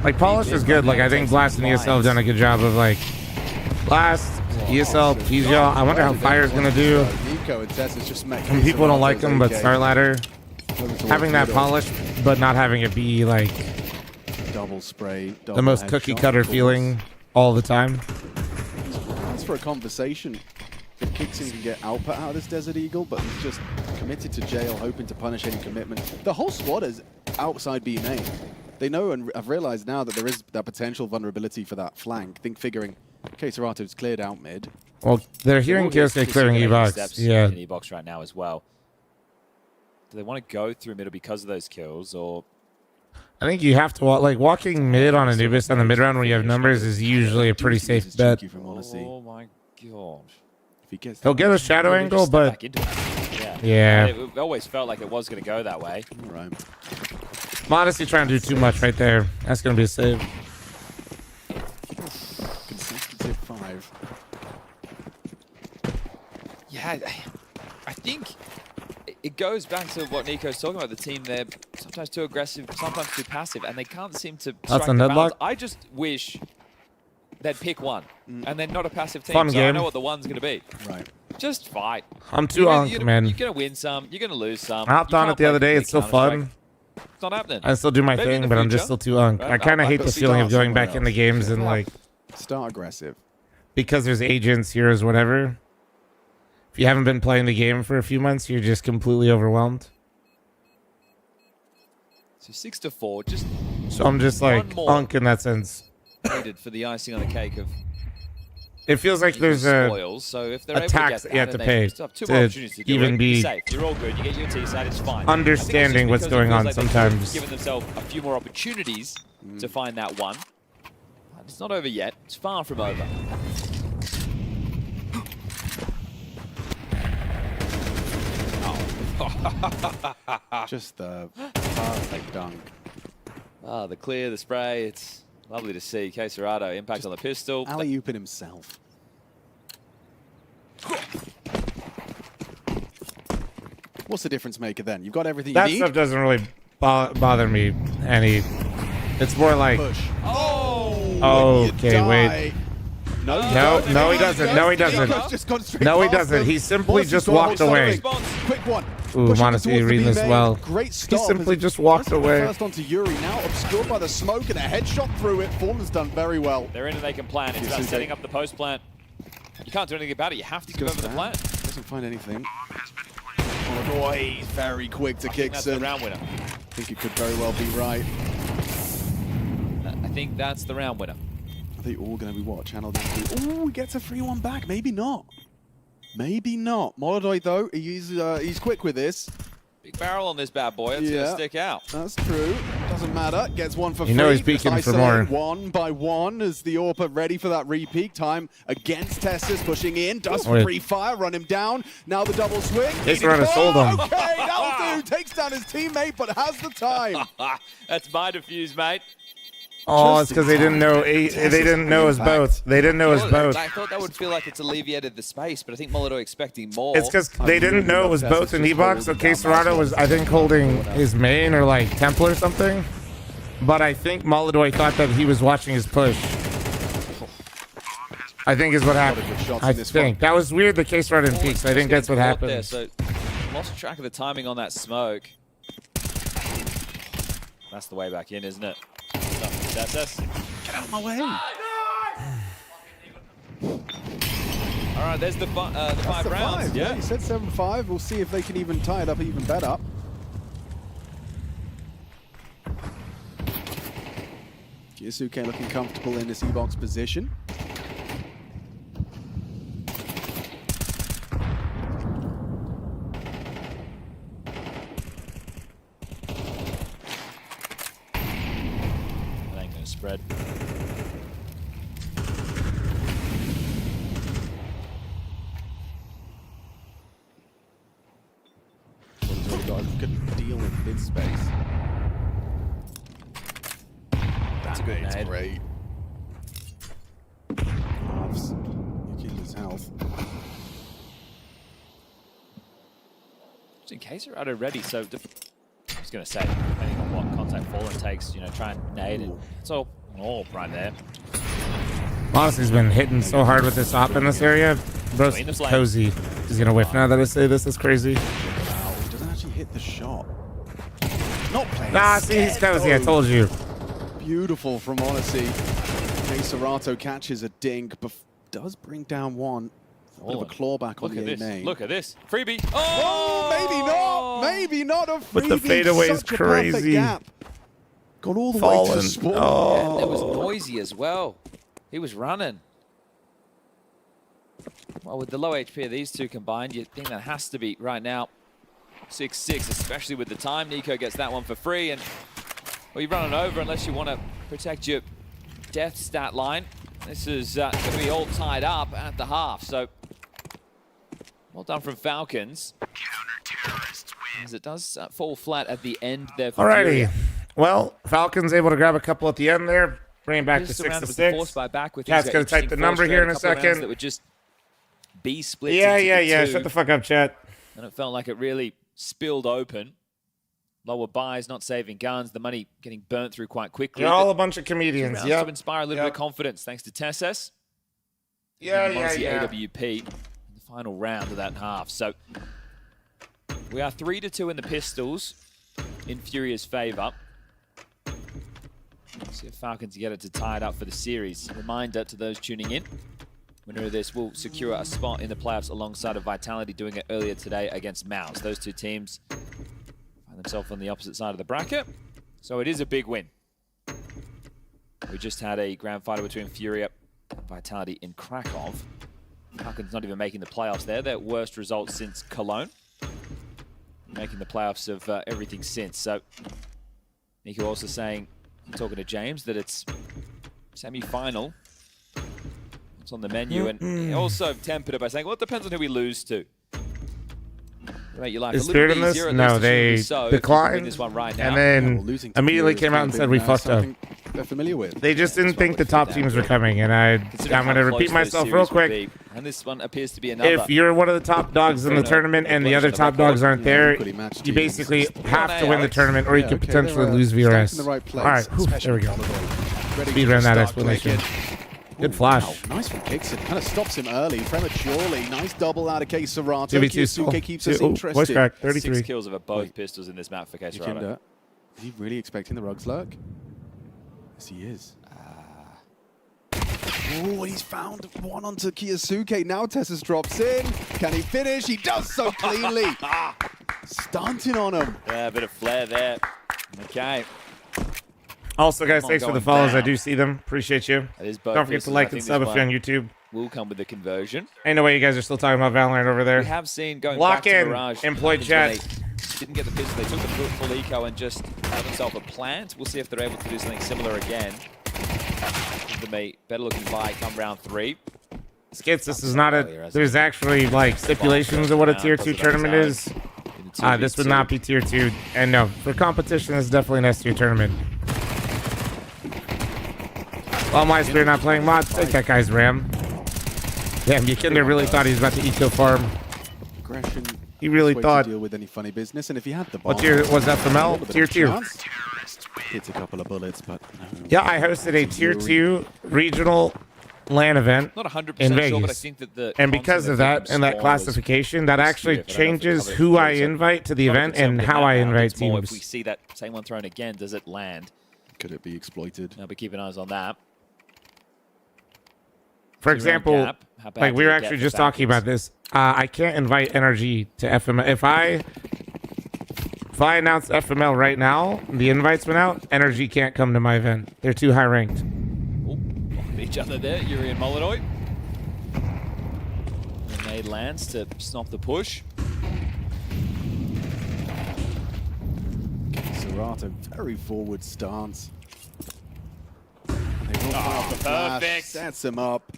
Like, Polish is good. Like, I think Blast and ESL have done a good job of, like, Blast, ESL, PGL. I wonder how Fire's going to do. Echo and Tessa's just met. Some people don't like him, but Star Ladder, having that polish, but not having it be like double spray, the most cookie cutter feeling all the time. That's for a conversation. If Kixin can get output out of this Desert Eagle, but he's just committed to jail, hoping to punish any commitment. The whole squad is outside B main. They know and have realized now that there is that potential vulnerability for that flank. Figuring K-Serato's cleared out mid. Well, they're hearing Kyosuke clearing E-Box. Yeah. In E-Box right now as well. Do they want to go through middle because of those kills, or? I think you have to walking mid on Anubis on the mid round when you have numbers is usually a pretty safe bet. Oh my god. He'll get a shadow angle, but yeah. It always felt like it was going to go that way. Right. Modesty trying to do too much right there. That's going to be a save. Consistency of 5. Yeah, I think it goes back to what Nico's talking about. The team, they're sometimes too aggressive, sometimes too passive, and they can't seem to strike the balance. I just wish they'd pick one, and then not a passive team. Fun so game. I know what the one's going to be. Right. Just fight. I'm too man. You're going to win some, you're going to lose some. I hopped on it the other day. It's so fun. It's not happening. I still do my Maybe thing, but I'm just still too I kind of hate the feeling of going back into games and like start aggressive because there's agents, heroes, whatever. If you haven't been playing the game for a few months, you're just completely overwhelmed. So 6-4, just. So I'm just like unk in that sense. Needed for the icing on the cake of. It feels like there's a spoils, so if they're able tax to that you have to they pay still have two to more opportunities to do even it. be You're safe. You're all good. You get your T side, it's fine. understanding what's going on sometimes. Giving themselves a few more opportunities to find that one. But it's not over yet. It's far from over. Just the perfect dunk. Ah, the clear, the spray. It's lovely to see. K-Serrato impact just on the pistol. Alley-ooping himself. What's the difference maker then? You've got everything That you need. stuff doesn't really bother me any. It's more like. Push. Okay, wait. No, he doesn't. No, he doesn't. No, he doesn't. He simply just walked away. Quick one. Ooh, Modesty reading this well. Great He simply just walked away. First onto Yuri, now obscured by the smoke and a headshot through it. Fl0m's done very well. They're in and they can plan. It's about setting up the post plant. You can't do anything about it. You have to go over the plant. Doesn't find anything. Oh, he's very quick to kick. That's the round winner. I think it could very well be right. I think that's the round winner. Are they all going to be what? Channeled into? Oh, he gets a 3-1 back. Maybe not. Maybe not. Molodoi, though, he's quick with this. Big barrel on this bad boy. It's going to stick out. That's true. Doesn't matter. Gets one for free. You know he's peeking for more. One by one as the Orpa ready for that repeak time against Tessus, pushing in. Does free fire, run him down. Now the double swing. K-Serrato sold him. Okay, that'll do. Takes down his teammate, but has the time. That's my defuse, mate. Oh, it's because they didn't know. They didn't know it was both. They didn't know it was both. I thought that would feel like it's alleviated the space, but I think Molodoi expecting more. It's because they didn't know it was both in E-Box. So K-Serrato was, I think, holding his main or like Temple or something. But I think Molodoi thought that he was watching his push. I think is what happened. I think that was weird. The K-Serrato didn't peek, so I think that's what happened. There, so lost track of the timing on that smoke. That's the way back in, isn't it? That's us. Get out of my way. All right, there's the 5 rounds. Yeah, you said 7-5. We'll see if they can even tie it up even better. Kyosuke looking comfortable in this E-Box position. Spread. Got a good deal in mid space. That's a good nade. Great. You killed his health. Just in case you're ready, so I was going to say, depending on what contact Fallen takes, try and nade it. It's all right there. Modesty's been hitting so hard with this op in this area. Bro's Between the flames. cozy. He's gonna whiff now that I say this. Is crazy. Wow, he doesn't actually hit the shot. Not playing. Nah, see, he's cozy. I told you. Beautiful from Odyssey. Serato catches a dink, but does bring down one. A bit of a clawback on the this. main. Look at this. Freebie. Oh, maybe not. Maybe not a freebie. But the fadeaway is Such a perfect crazy. gap. Got all the way Fallen. to spawn. Oh. It was noisy as well. He was running. Well, with the low HP of these two combined, you'd think that has to be right now 6-6, especially with the time. Nico gets that one for free, and well, you're running over unless you want to protect your death stat line. This is going to be all tied up at the half, so well done from Falcons. As it does fall flat at the end there for Alrighty. Furia. Well, Falcons able to grab a couple at the end there, bring it back to Just 6 around to with the force 6. by back with Cat's these gonna type interesting the number force here in a trade, couple of rounds second. that would just be split. Yeah, into yeah. two, Shut the fuck up, chat. and it felt like it really spilled open. Lower buys, not saving guns, the money getting burnt through quite quickly. You're all but a bunch of comedians. rounds Yep. to inspire a little bit of confidence, thanks to Tessus. Yeah, And yeah, obviously yeah. AWP in the final round of that half. So we are 3-2 in the pistols in Furia's favor. See if Falcons get it to tie it up for the series. Reminder to those tuning in, winner of this will secure a spot in the playoffs alongside of Vitality doing it earlier today against Mouse. Those two teams find themselves on the opposite side of the bracket. So it is a big win. We just had a grand final between Furia and Vitality in Krakow. Falcons not even making the playoffs there. Their worst result since Cologne. Making the playoffs of everything since. So Nico also saying, talking to James, that it's semi-final. It's on the menu, and he also tempered it by saying, well, it depends on who we lose to. Make your life Is a little Spirit bit in this? easier, at No, least they assumably so, if you can win declined, this one right now. and then losing to immediately Fury came has out and been said we fucked up. something they're familiar with. They just didn't think the top teams were coming, and I'm going to repeat myself real quick. And this one appears to be another. If you're one of the top dogs in the tournament and the other top dogs aren't there, you basically have to win the tournament, or you could potentially lose VRS. All right, whew, there we go. Speed ran that explanation. Good flash. Nice from Kixon. Kind of stops him early, prematurely. Nice double out of Serato. 2v2 Kiyasuke keeps us Voice interested. crack, 33. 6 kills over both pistols in this map for Serato. Jinder, is he really expecting the rugs lurk? Yes, he is. Oh, he's found one onto Kiyasuke. Now Tessus drops in. Can he finish? He does so cleanly. Stunting on him. Yeah, a bit of flair there. Okay. Also, guys, Come on, thanks for the going follows. I down. do see them. Appreciate you. That is both Don't forget to pistols. I like think and sub this if you're on one YouTube. Will come with the conversion. Ain't no way you guys are still talking about Valorant over there. We have seen going Lock back to in, Mirage. employed Falcons chat. when they didn't get the pistol. They took the full eco and just had themselves a plant. We'll see if they're able to do something similar again. Give them a better looking buy come round 3. Skits, this is not a... There's actually, like, stipulations of what a Tier 2 tournament is. This would not be Tier 2. And no, for competition, it's definitely an S-Tier tournament. While my Spirit not playing mods, take that guy's Ram. Damn, Yakinder really thought he was about to eco farm. Aggression. He really Way thought... to deal with any funny business, and if he had the What bomb, tier was that from L? a bit of a Tier 2. chance. Hits a couple of bullets, but no. Yeah, I hosted a Tier 2 regional LAN event Not 100% in sure, Vegas. but I think that the And because of that and that classification, that actually changes who I invite to the event and how I invite If we teams. see that same one thrown again, does it land? Could it be exploited? I'll be keeping eyes on that. For example, gap, how bad like did we were it get actually for just talking about this. I can't invite NRG to FML. If I announce FML right now, the invite's been out, NRG can't come to my event. They're too high ranked. Blocking each other there, Yuri and Molotov. Grenade lands to stop the push. Serato, very forward stance. And they will fire the flash, perfect. sets him up.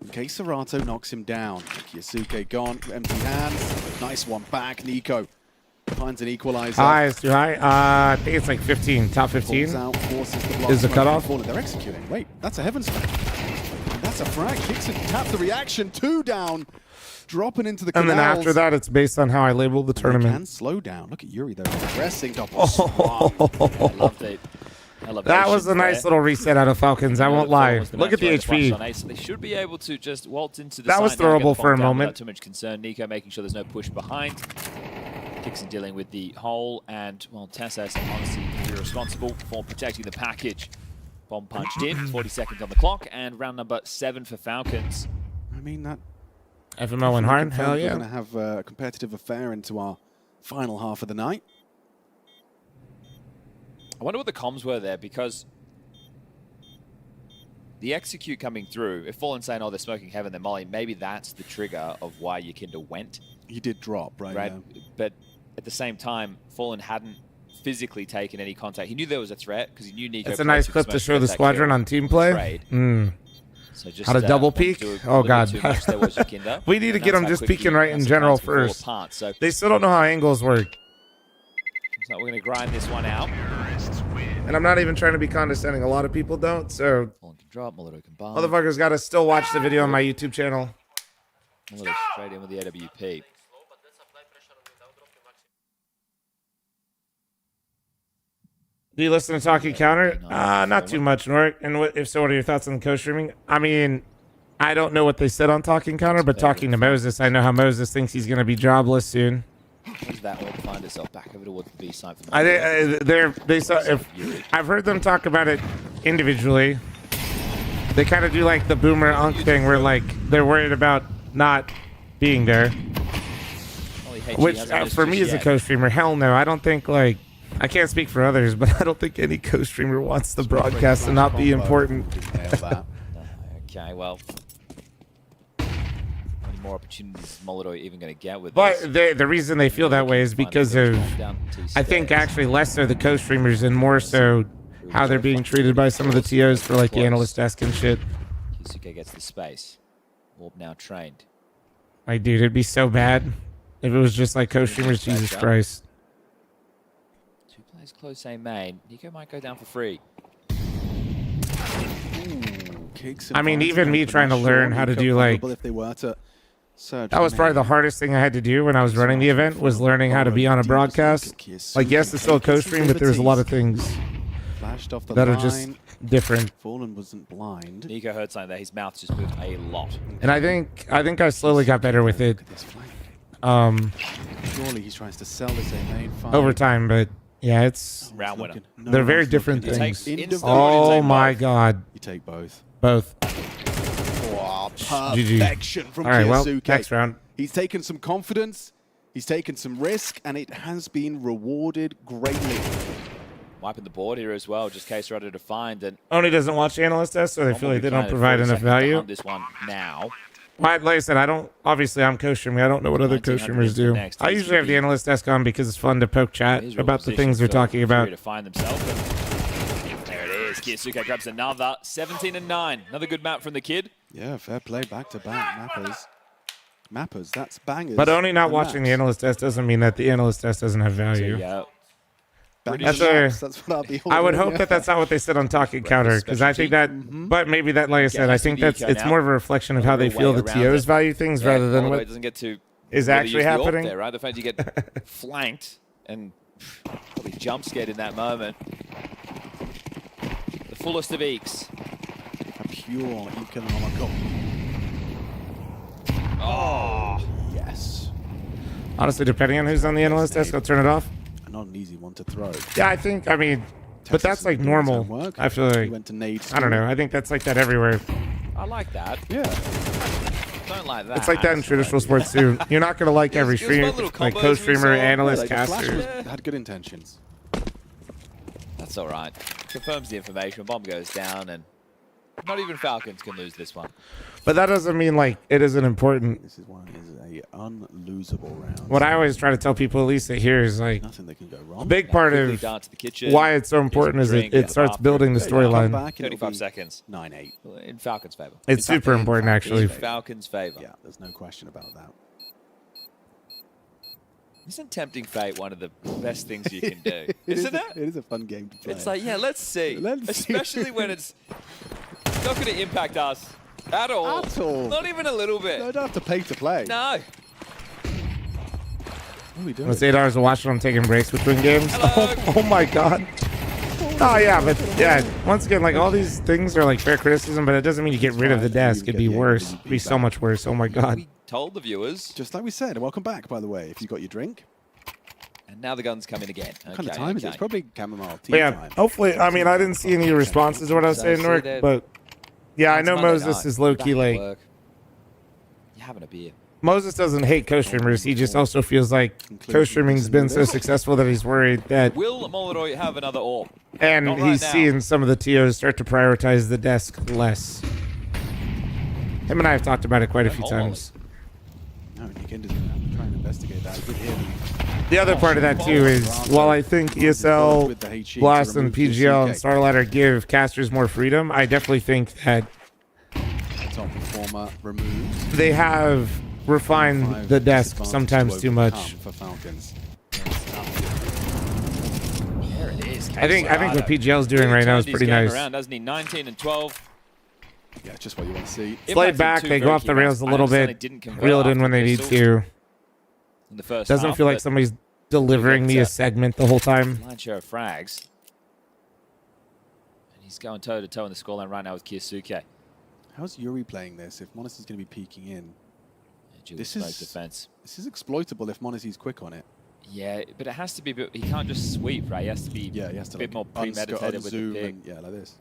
Okay, Serato knocks him down. Kiyasuke gone, empty hands. Nice one back. Nico finds an equalizer. High is too high. I think it's like 15, top 15 Pulls out, forces the block is the smoke cutoff. forward. They're executing. Wait, that's a heaven smack. And that's a frag. Kicks it, taps the reaction. 2 down. Dropping into the And then canals. after that, it's based on how I label the They tournament. can slow down. Look at Yuri though. Pressing double Oh. I loved it. That was a nice little reset out of Falcons. I won't lie. Look at the HP. So they should be able to just waltz into the That was side now, get throwable the for a bomb down moment. without too much concern. Nico making sure there's no push behind. Dixon dealing with the hole, and well, Tessas honestly be responsible for protecting the package. Bomb punched in, 40 seconds on the clock, and round number 7 for Falcons. I mean, that FMO and Harn, hell We're yeah. going to have a competitive affair into our final half of the night. I wonder what the comms were there, because the execute coming through, if Fallen saying, oh, they're smoking heaven, they're molly, maybe that's the trigger of why Yakinda went. He did drop, right? Yeah. But at the same time, Fallen hadn't physically taken any contact. He knew there was a threat, because he knew Nico... It's a nice clip to show the squadron on team play. So just, how to double peek? Oh, God. There was Yakinda, We need to get them just peeking right in general first. So They still don't know how angles work. So we're going to grind this one out. And I'm not even trying to be condescending. A lot of people don't, so... Fallen can drop, Molotov can bomb. Motherfuckers got to still watch the video on my YouTube channel. Molotov straight in with the AWP. Do you listen to Talking Counter? Not too much, Nort. And if so, what are your thoughts on the co-streaming? I mean, I don't know what they said on Talking Counter, but talking to Moses, I know how Moses thinks he's going to be jobless soon. Does that all find itself back over towards the B side? For I've heard them talk about it individually. They kind of do like the Boomer Unk thing where like they're worried about not being there. Which for me as a co-streamer, hell no. I don't think like... I can't speak for others, but I don't think any co-streamer wants the broadcast to not be important. Okay, well... How many more opportunities is Molotov even going to get with But this? the reason they feel that way is because of... I think actually less so the co-streamers and more so how they're being treated by some of the TOs for like the analyst desk and shit. Kisuke gets the space. Warp now trained. Like, dude, it'd be so bad if it was just like co-streamers. Jesus Christ. Plays close A main. Nico might go down for free. I mean, even me trying to learn how to do like... If they were to that was probably the hardest thing I had to do when I was running the event, was learning how to be on a broadcast. Like, yes, it's still a co-stream, but there's a lot of things that are just different. Fallen wasn't blind. Nico heard something there. His mouth just moved a lot. And I think I slowly got better with it. Surely he tries to sell this A main over time, but yeah, it's round winner. They're very different things. Oh my God! You take both. Both. Oh, GG. perfection from All right, well, Kisuke. next round. He's taken some confidence. He's taken some risk, and it has been rewarded greatly. Wiping the board here as well, just case ready to find. And Only doesn't watch analyst tests, so they feel like they don't provide enough value. This one now. Like I said, I don't. Obviously, I'm co-streaming. I don't know what other co-streamers do. I usually have the analyst desk on because it's fun to poke chat about the things they're talking about. To find themselves. And there it is. Kisuke grabs another 17-9. Another good map from the kid. Yeah, fair play. Back-to-back mappers. That's bangers. But only not watching the analyst test doesn't mean that the analyst test doesn't have value. Yeah. That's what I'll be I would hope that that's not what they said on Talking Counter, because I think that, but maybe that, like I said, I think it's more of a reflection of how they feel the TOs value things rather than what doesn't get to is actually happening. There, right? The fact you get flanked and probably jump scared in that moment. The fullest of eeks. A pure economical. Oh, yes. Honestly, depending on who's on the analyst desk, I'll turn it off. Not an easy one to throw. Yeah, I mean, but that's like normal. I feel like, I don't know. I think that's like that everywhere. I like that. Yeah. Don't like that. It's like that in traditional sports too. You're not going to like every stream, like co-streamer, analyst, caster. Had good intentions. That's all right. Confirms the information. Bomb goes down, and not even Falcons can lose this one. But that doesn't mean like it isn't important. This is why it is a unlosable round. What I always try to tell people, at least that here, is like nothing that can go wrong. A big part of why it's so important is it starts building the storyline. 35 seconds. 9-8. In Falcons' favor. It's super important, actually. In Falcons' favor. Yeah, there's no question about that. Isn't tempting fate one of the best things you can do? Isn't it? It is a fun game to play. It's like, yeah, let's see. Especially when it's not going to impact us at all. At all. Not even a little bit. No, I don't have to pay to play. No. What are we doing? It's 8 hours of watching. I'm taking breaks between games. Oh my God. Oh yeah, but yeah, once again, like all these things are like fair criticism, but it doesn't mean you get rid of the desk. It'd be worse. It'd be so much worse. Oh my god. Told the viewers. Just like we said, and welcome back, by the way, if you got your drink. And now the guns come in again. What kind of time is it? It's probably chamomile tea But yeah, time. hopefully, I mean, I didn't see any responses to what I was saying, Noric, but yeah, I know Moses is low-key like, You're having a beer. Moses doesn't hate co-streamers. He just also feels like co-streaming's been so successful that he's worried that, Will Molodoy have another AWP? and Not right he's now. seeing some of the TOs start to prioritize the desk less. Him and I have talked about it quite a few times. No, you can just try and investigate that. We did hear them. The other part of that too is, while I think ESL, Blast, and PGL and Starladder give casters more freedom, I definitely think that Top performer removed. they have refined the desk sometimes too much. For Falcons. There it is. I think what PGL's doing right now is pretty nice. Around, doesn't he? 19 and 12. Yeah, just what you want to see. Slide back, they go off the rails a little bit, reel it in when they need to. In the first Doesn't half, feel like but somebody's delivering me a segment the whole time. line share of frags. And he's going toe-to-toe in the scoreline right now with Kiyasuke. How's Yuri playing this if Monasty's going to be peeking in? This is defense. This is exploitable if Monasty's quick on it. Yeah, but it has to be. He can't just sweep, right? He has to be. Yeah, he has to a bit like more premeditated with the unzoom pick. and, yeah, like this.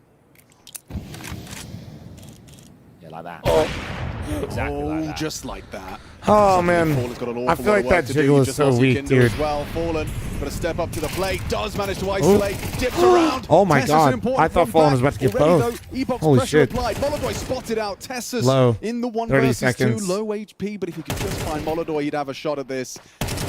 Yeah, like that. Oh, exactly like that. Just like that. Oh man, Fallen's got an awful I feel lot like of work that to do. jiggle You is just so lost your weak, Kindle dude. as well. Fallen, got to step up to the plate. Does manage to isolate. Dips around. Oh my Tessa's an god, important I thought one Fallen was back. about to get Already, both. though, Epoch's Holy pressure shit. applied. Molodoy spotted out. Tessa's Low. in the 1 30 versus seconds. 2. Low HP, but if he could just find Molodoy, he'd have a shot at this.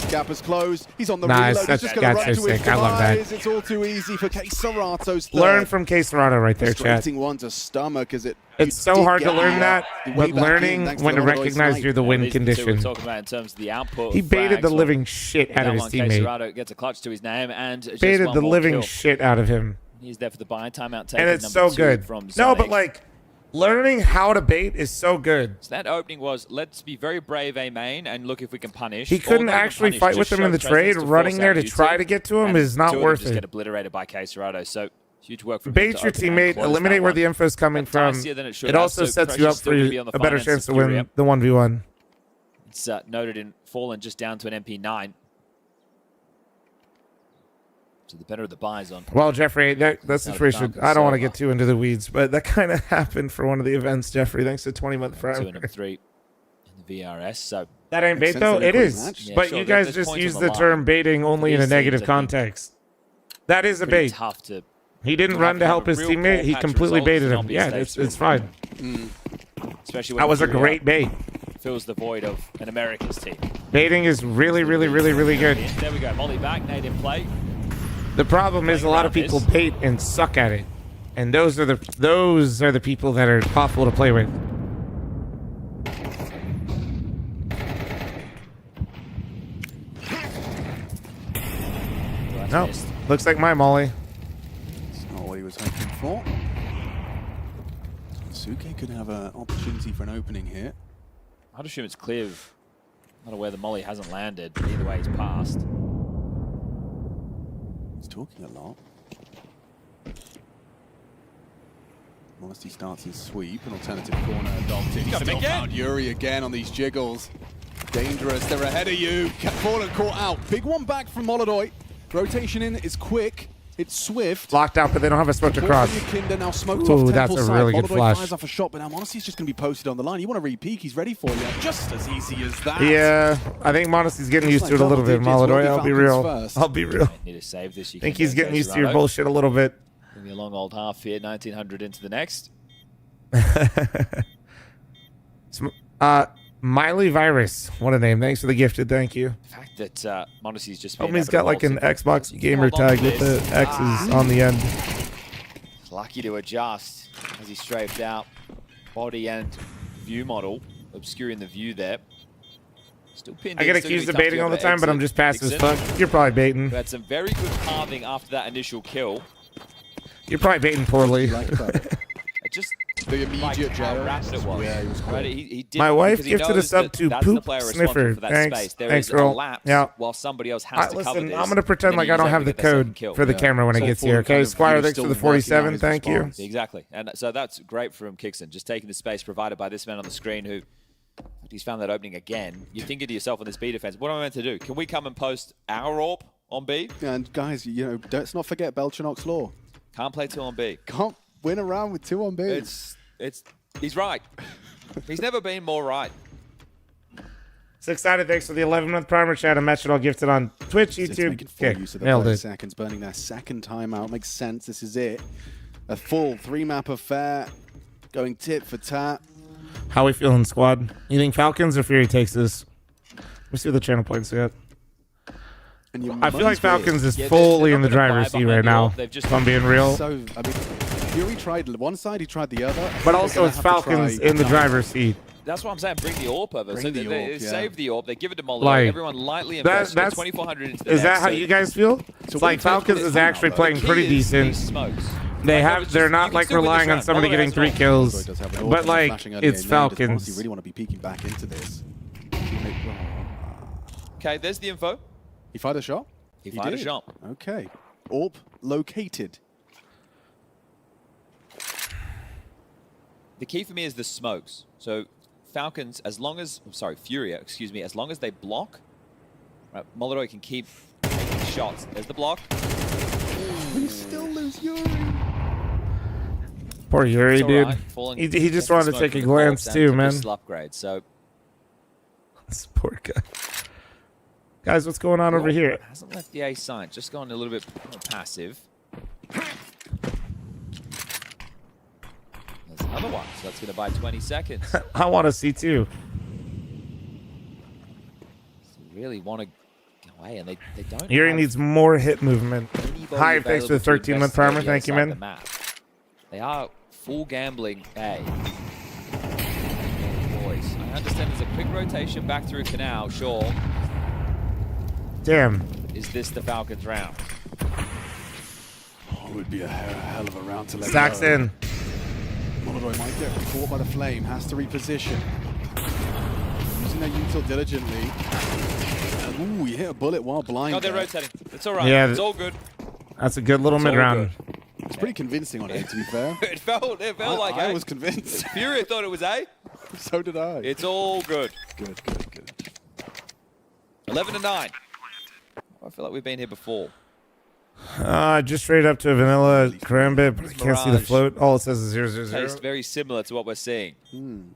Gap is closed. He's on the Nice, reload. that's- He's just going to that's run so to his sick. I love that. demise. It's all too easy for Case Serato's third. Learn from Case Serrato right there, chat. Frustrating one to stomach as it. It's so hard to learn that, but learning when to recognize you're the win condition. We're talking about in terms of the output. He of baited frags. the living shit out of his teammate. Serrato gets a clutch to his name and just Baited one the more living kill. shit out of him. He's there for the buy timeout take. And it's so good. From No, Sonic. but like, learning how to bait is so good. So that opening was, let's be very brave, A main, and look if we can punish. He Or couldn't not even actually punish, fight with just him in show the trade. presence to Running force there out to try UT, to get to him and is not two of them worth just it. get obliterated by Case Serrato. So huge work from him Bait to your open and teammate, close eliminate that where one. the info's coming from. Dicier than it should It have, also so sets you pressure's up still for gonna be on the a better finance chance to of win Furia. the 1v1. It's noted in Fallen just down to an MP9. So the better of the buys on. Well, Jeffrey, that situation, I don't want to get too into the weeds, but that kind of happened for one of the events, Jeffrey, thanks to 20-month forever. 2 and 3 in the VRS. So That ain't bait, though? It is. Yeah, but sure, you guys there's just points use on the line. term baiting only in a These negative teams, I think, context. That is a pretty bait. tough to. He didn't to run to have help a his real teammate. poor He patch completely result baited to him. not be Yeah, safe. it's fine. Especially when That was a Furia great bait. fills the void of an American's team. Baiting is really, really, really, really good. There we go. Molly back. Nade in play. The problem is a lot of people bait and suck at it. And those are the people that are awful to play with. No, looks like my Molly. It's not what he was hoping for. Suke could have an opportunity for an opening here. I'd assume it's clear of not where the Molly hasn't landed, but either way he's passed. He's talking a lot. Modesty starts his sweep, an alternative corner adopted. He's still found Yuri again on these jiggles. Dangerous, they're ahead of you. Fallen caught out. Big one back from Molodoy. Rotation in is quick. It's swift. Locked out, but they don't have a smoke to cross. Kinder now smoked Ooh, off that's Temple a side. really good Molodoy flash. fires off a shot, but now Monasty's just going to be posted on the line. You want to re-peek, he's ready for you. Just as easy as that. Yeah, I think Monasty's getting used to it a little bit, Molodoy. I'll be real. I'll be real. Need to save this. I think he's getting used to your bullshit a little bit. Give me a long old half here. 1900 into the next. Miley Virus. What a name. Thanks for the gifted. Thank you. The fact that Monasty's just Hope he's got like an Xbox gamer tag with the X's on the end. Lucky to adjust as he strafed out body and view model, obscuring the view there. Still pinned I get in, still accused gonna of be tough baiting to all the go for time, but I'm exit. just passive as Dixon, fuck. You're probably baiting. who had some very good carving after that initial kill. You're probably baiting poorly. Just The immediate how rapid it was. Yeah, he was quick. Right, he did My wife because he gifted a knows sub that to that's Poop the player Sniffer. responsible for that Thanks, space. There thanks, is a girl. lapse Yeah. while somebody else has to cover Listen, this. I'm gonna pretend and like then I don't you have the get that second code kill. for the camera when it So gets for here. the Okay, kind of Squire, view thanks for still the working 47. out his Thank you. response. Exactly, and so that's great from Kixon, just taking the space provided by this man on the screen who. He's found that opening again. You're thinking to yourself on this B defense, what am I meant to do? Can we come and post our AWP on B? And guys, you know, let's not forget Belchenok's law. Can't play 2 on B. Can't win around with 2 on B. He's right. He's never been more right. Excited, thanks for the 11-month primer chat. I matched it all gifted on Twitch, YouTube. Making full use of the nailed 30 it. seconds, burning their second timeout. Makes sense. This is it. A full 3-map affair. Going tit for tat. How we feeling, squad? You think Falcons or Fury takes this? Let me see what the channel points yet. I feel like Falcons is fully in the driver's seat right now, if I'm being real. So, I mean, Fury tried one side, he tried the other. But also it's Falcons in the driver's seat. That's what I'm saying. Bring the AWP over. So they save the AWP. They give it to Molotov. Like, Everyone lightly invests. that's 2,400 into the Is that next, how so- you guys feel? So It's when like you take Falcons this is time actually out, playing the key pretty is decent. these smokes. They're not like relying on somebody getting 3 kills, but like it's Falcons. You really want to be peeking back into this. Okay, there's the info. He fired a shot? He fired a did. shot. Okay. AWP located. The key for me is the smokes. So Falcons, Furia, excuse me, as long as they block, right, Molotov can keep taking shots. There's the block. We still lose Yuri. Poor Yuri, It's all dude. right. Falling- He just getting wanted to smoked take a from the glance corpse too, and man. took a slap grade. So This poor guy. Guys, what's going on over here? hasn't left the A side, just gone a little bit more passive. There's another one, so that's going to buy 20 seconds. I want to see too. Really want to go away, and they don't. Yuri have needs more hit movement. anybody Hi, thanks for the available to 13-month primer. investigate Thank you, outside the man. map. They are full gambling A. Boys, I understand there's a quick rotation back through Canal, sure. Damn. Is this the Falcons round? Oh, it would be a hell of a round to let Stacks go. in. Molotov might get caught by the flame, has to reposition. Using their util diligently. Ooh, he hit a bullet while blind. No, they're there. rotating. It's all right. Yeah, It's all good. That's a good little It's all mid-round. It's pretty convincing on A, to be fair. It felt like I A. was convinced. Fury thought it was A. So did I. It's all good. Good. 11-9. I feel like we've been here before. Just straight up to a vanilla karambit, but I can't see the Mirage. float. All it says is 000. Tastes very similar to what we're seeing.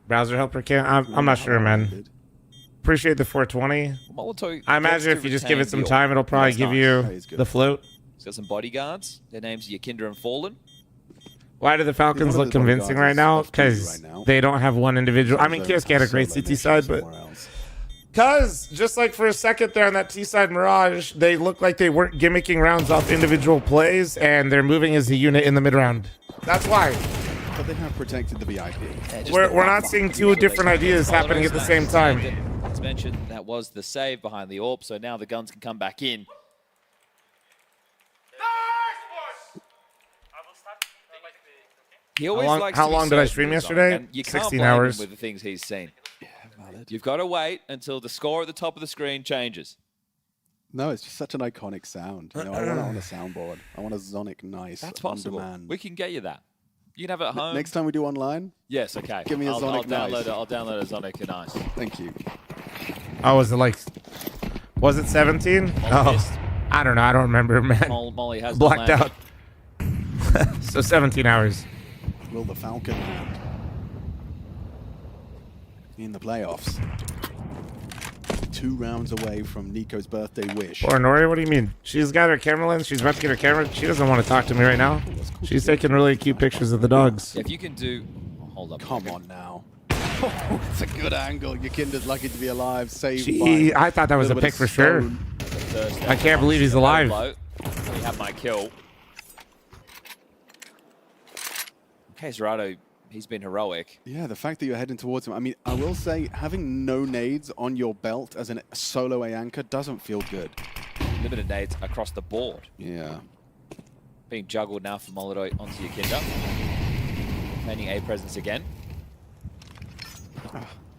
Browser helper can't. I'm not sure, man. Appreciate the 420. Molotov I imagine gets if to you just give it retain some the time, it'll probably That's give nice. you That is good. the float. He's got some bodyguards. Their names are Yakinda and Fallen. Why do the Falcons One look of the convincing right bodyguards now? is off duty Because right now. they don't have one individual. I mean, Solo- Kiosk had a great CT side, but because just like for a second there on that T side Mirage, they looked like they weren't gimmicking rounds off individual plays, and they're moving as a unit in the mid round. That's why. But they have protected the VIP. We're not seeing two different ideas happening at the same time. As mentioned, that was the save behind the AWP, so now the guns can come back in. He always likes How to be long did I safe stream with his yesterday? own, and you can't 16 blame him hours. with the things he's seen. You've got to wait until the score at the top of the screen changes. No, it's just such an iconic sound. You know, I want it on a soundboard. I want a Sonic nice. That's possible. On demand. We can get you that. You can have it at home. Next time we do online. Yes, okay. Give me a I'll Sonic download nice. it. I'll download a Sonic and Ice. Thank you. Oh, was it like? Was it 17? Oh, I don't know. I don't remember, man. Molly has Blacked the out. So 17 hours. Will the Falcon land in the playoffs? 2 rounds away from Nico's birthday wish. Or Nori, what do you mean? She's got her camera lens. She's about to get her camera. She doesn't want to talk to me right now. She's taking really cute pictures of the dogs. If you can do... Oh, hold up. Come on now. It's a good angle. Yakinda's lucky to be alive. Saved Gee, by I thought that was a little bit pick of for sure. stone. I can't believe he's alive. We have my kill. Okay, Zerato, he's been heroic. Yeah, the fact that you're heading towards him. I mean, I will say having no nades on your belt as a solo A anchor doesn't feel good. Limited nades across the board. Yeah. Being juggled now from Molotov onto Yakinda. Maintaining A presence again.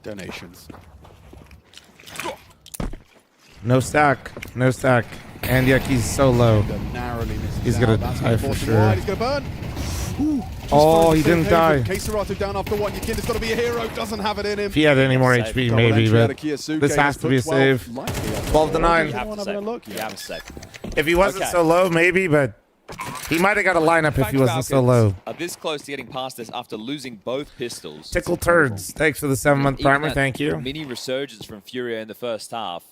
Donations. No stack. No stack. And Yucky's so low. Narrowly misses He's out. gonna That's die gonna for force him sure. wide. He's gonna burn. Ooh, just Oh, finds he the same didn't die. pavement. K-Serato down after one. Your kid has got to be a hero. Doesn't have it in him. If he had any more HP, maybe, but this has to be a save. 12 to 9. You have to save. You have to save. If he wasn't Okay. so low, maybe, but he might have got a lineup if he wasn't so low. Are this close to getting past this after losing both pistols. Tickle turds. Thanks for the 7-month Even primer. that Thank you. Mini resurgence from Furia in the first half.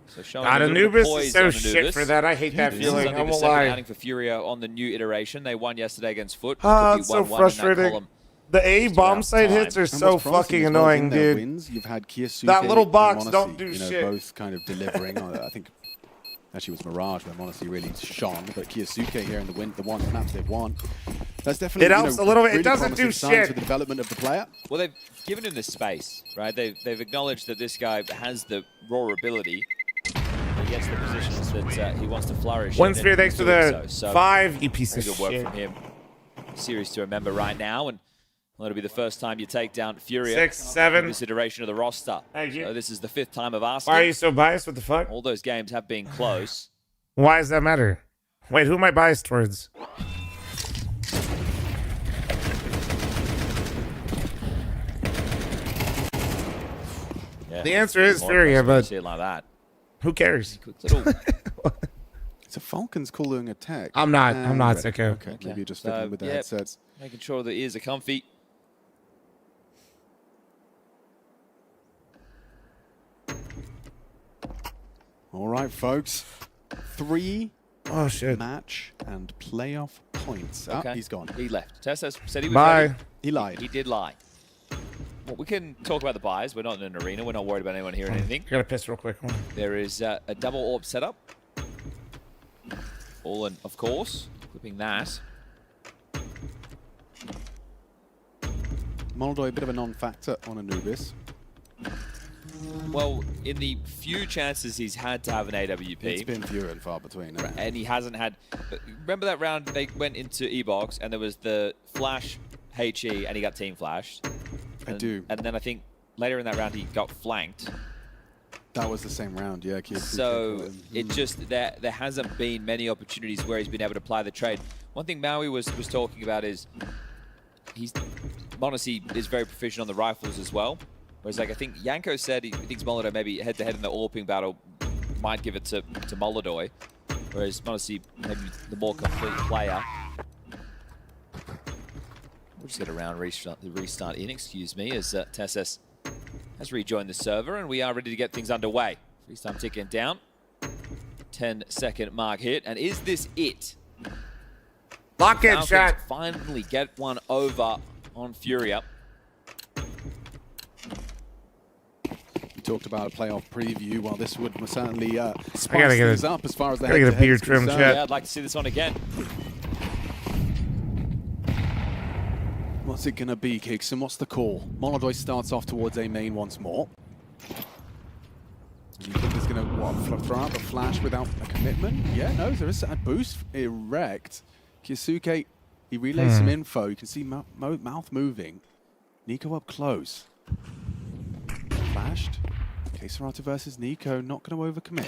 So showing God, a little bit of Anubis poise is so on shit Anubis. for that. I hate that This feeling. is only I the won't second lie. outing for Furia on the new iteration. They won yesterday against Foot. Ah, Could be it's so 1-1 in that frustrating. column. The A bomb out site time. hits are And so what's promising fucking as well is annoying, in their dude. wins, you've had Kiyasuke That little and box Monesi, don't do you know, shit. both kind of delivering. I think actually it was Mirage where Monesi really shone, but Kiyasuke here in the win, the one maps they've won. That's definitely It helps a little bit. It really doesn't do promising signs shit. for the development of the player. Well, they've given him the space, right? They've acknowledged that this guy has the raw ability. He gets the positions that he wants to flourish. One in, sphere, and thanks for he's doing the so. 5, you piece Very of good work shit. from him. Series to remember right now, and it'll be the first time you take down Furia. 6, 7. in this iteration of the roster. Thank you. So this is the 5th time of Arsenal. Why are you so biased? What the fuck? All those games have been close. Why does that matter? Wait, who am I biased towards? Yeah, The answer is more Furia, impressive when you but see it like that. who cares? It's a Falcons calling attack. I'm not Sicko. Okay, maybe you're just fiddling with the headsets. Making sure the ears are comfy. All right, folks. 3 Oh, shit. match and playoff points. Okay. Ah, he's gone. He left. Tess said he was Bye. ready. He lied. He did lie. Well, we can talk about the buys. We're not in an arena. We're not worried about anyone hearing anything. I gotta piss real quick. There is a double orb setup. All in, of course. Clipping that. Moldoy, a bit of a non-factor on Anubis. Well, in the few chances he's had to have an AWP. It's been few and far between. And he hasn't had... Remember that round they went into E-Box and there was the flash HE and he got team flashed? I do. And then I think later in that round he got flanked. That was the same round, yeah. So it just... There hasn't been many opportunities where he's been able to apply the trade. One thing Maui was talking about is... Monesi is very proficient on the rifles as well. Whereas, like, I think Yanko said he thinks Molodoi maybe head-to-head in the AWPing battle might give it to Molodoi. Whereas Monesi, maybe the more complete player. We'll just get a round restart in, excuse me, as Tessus has rejoined the server, and we are ready to get things underway. Freeze time ticking down. 10-second mark hit, and is this it? Lock in, Falcons chat. finally get one over on Furia. We talked about a playoff preview. Well, this would certainly spice gotta get things a- up as far as the gotta get a head-to-head beard is trim, concerned. chat. Yeah, I'd like to see this one again. What's it going to be, Kixon? What's the call? Molodoi starts off towards A main once more. And you think he's going to throw out the flash without a commitment? Yeah, no, there is a boost erect. Kiyasuke, he relays some info. You can see mouth moving. Nico up close. Flashed. K-Serato versus Nico, not going to overcommit.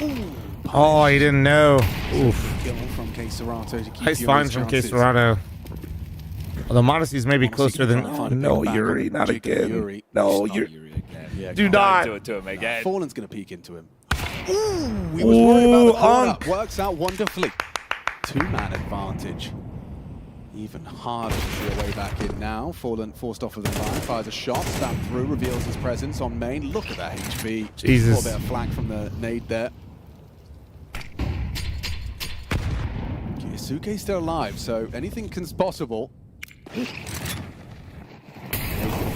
Ooh, Oh, he didn't know. Oof. kill from K-Serato to keep Nice Yuri's find from chances. K-Serato. Although Modesty's maybe Honestly, closer than... trying to Oh, find a no, bit back Yuri, on not Jacob again. Yuri. No, It's not Yuri. Yuri again. Yeah, Do don't not. Do it to him again. Fallen's going to peek into him. Ooh, he was worried about the corner. Unk. Works out wonderfully. Two-man advantage. Even harder to see a way back in now. Fallen forced off of the line, fires a shot, stabbed through, reveals his presence on main. Look at that HP. Jesus. A little bit of flank from the nade there. Kiyasuke's still alive, so anything is possible.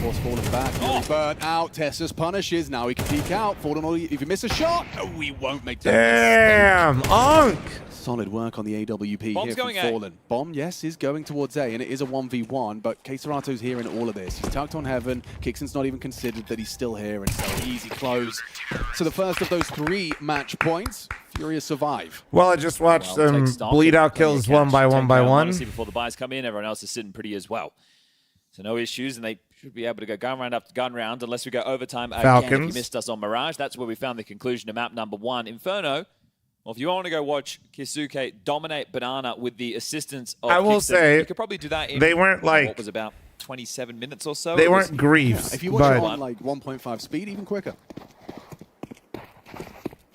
Force Fallen back. Yuri burnt out. Tessus punishes. Now he can peek out. Fallen, if you miss a shot, oh, he won't make that. Damn, Unk. Solid work on the AWP Bomb's here from going A. Fallen. Bomb, yes, is going towards A, and it is a 1v1, but K-Serato's here in all of this. He's tucked on heaven. Kixon's not even considered that he's still here, and so easy close. So the first of those 3 match points. Furia survive. Well, I just watched them bleed out kills one by one by one. Before the buys come in, everyone else is sitting pretty as well. So no issues, and they should be able to go gun round after gun round unless we go overtime again. Falcons. If you missed us on Mirage, that's where we found the conclusion of map number 1. Inferno, well, if you want to go watch Kisuke dominate Banana with the assistance of I will Kingston, say, you could probably do that in they weren't like what was about 27 minutes or so. They weren't griefs. If you watch it on like 1.5 speed, even quicker.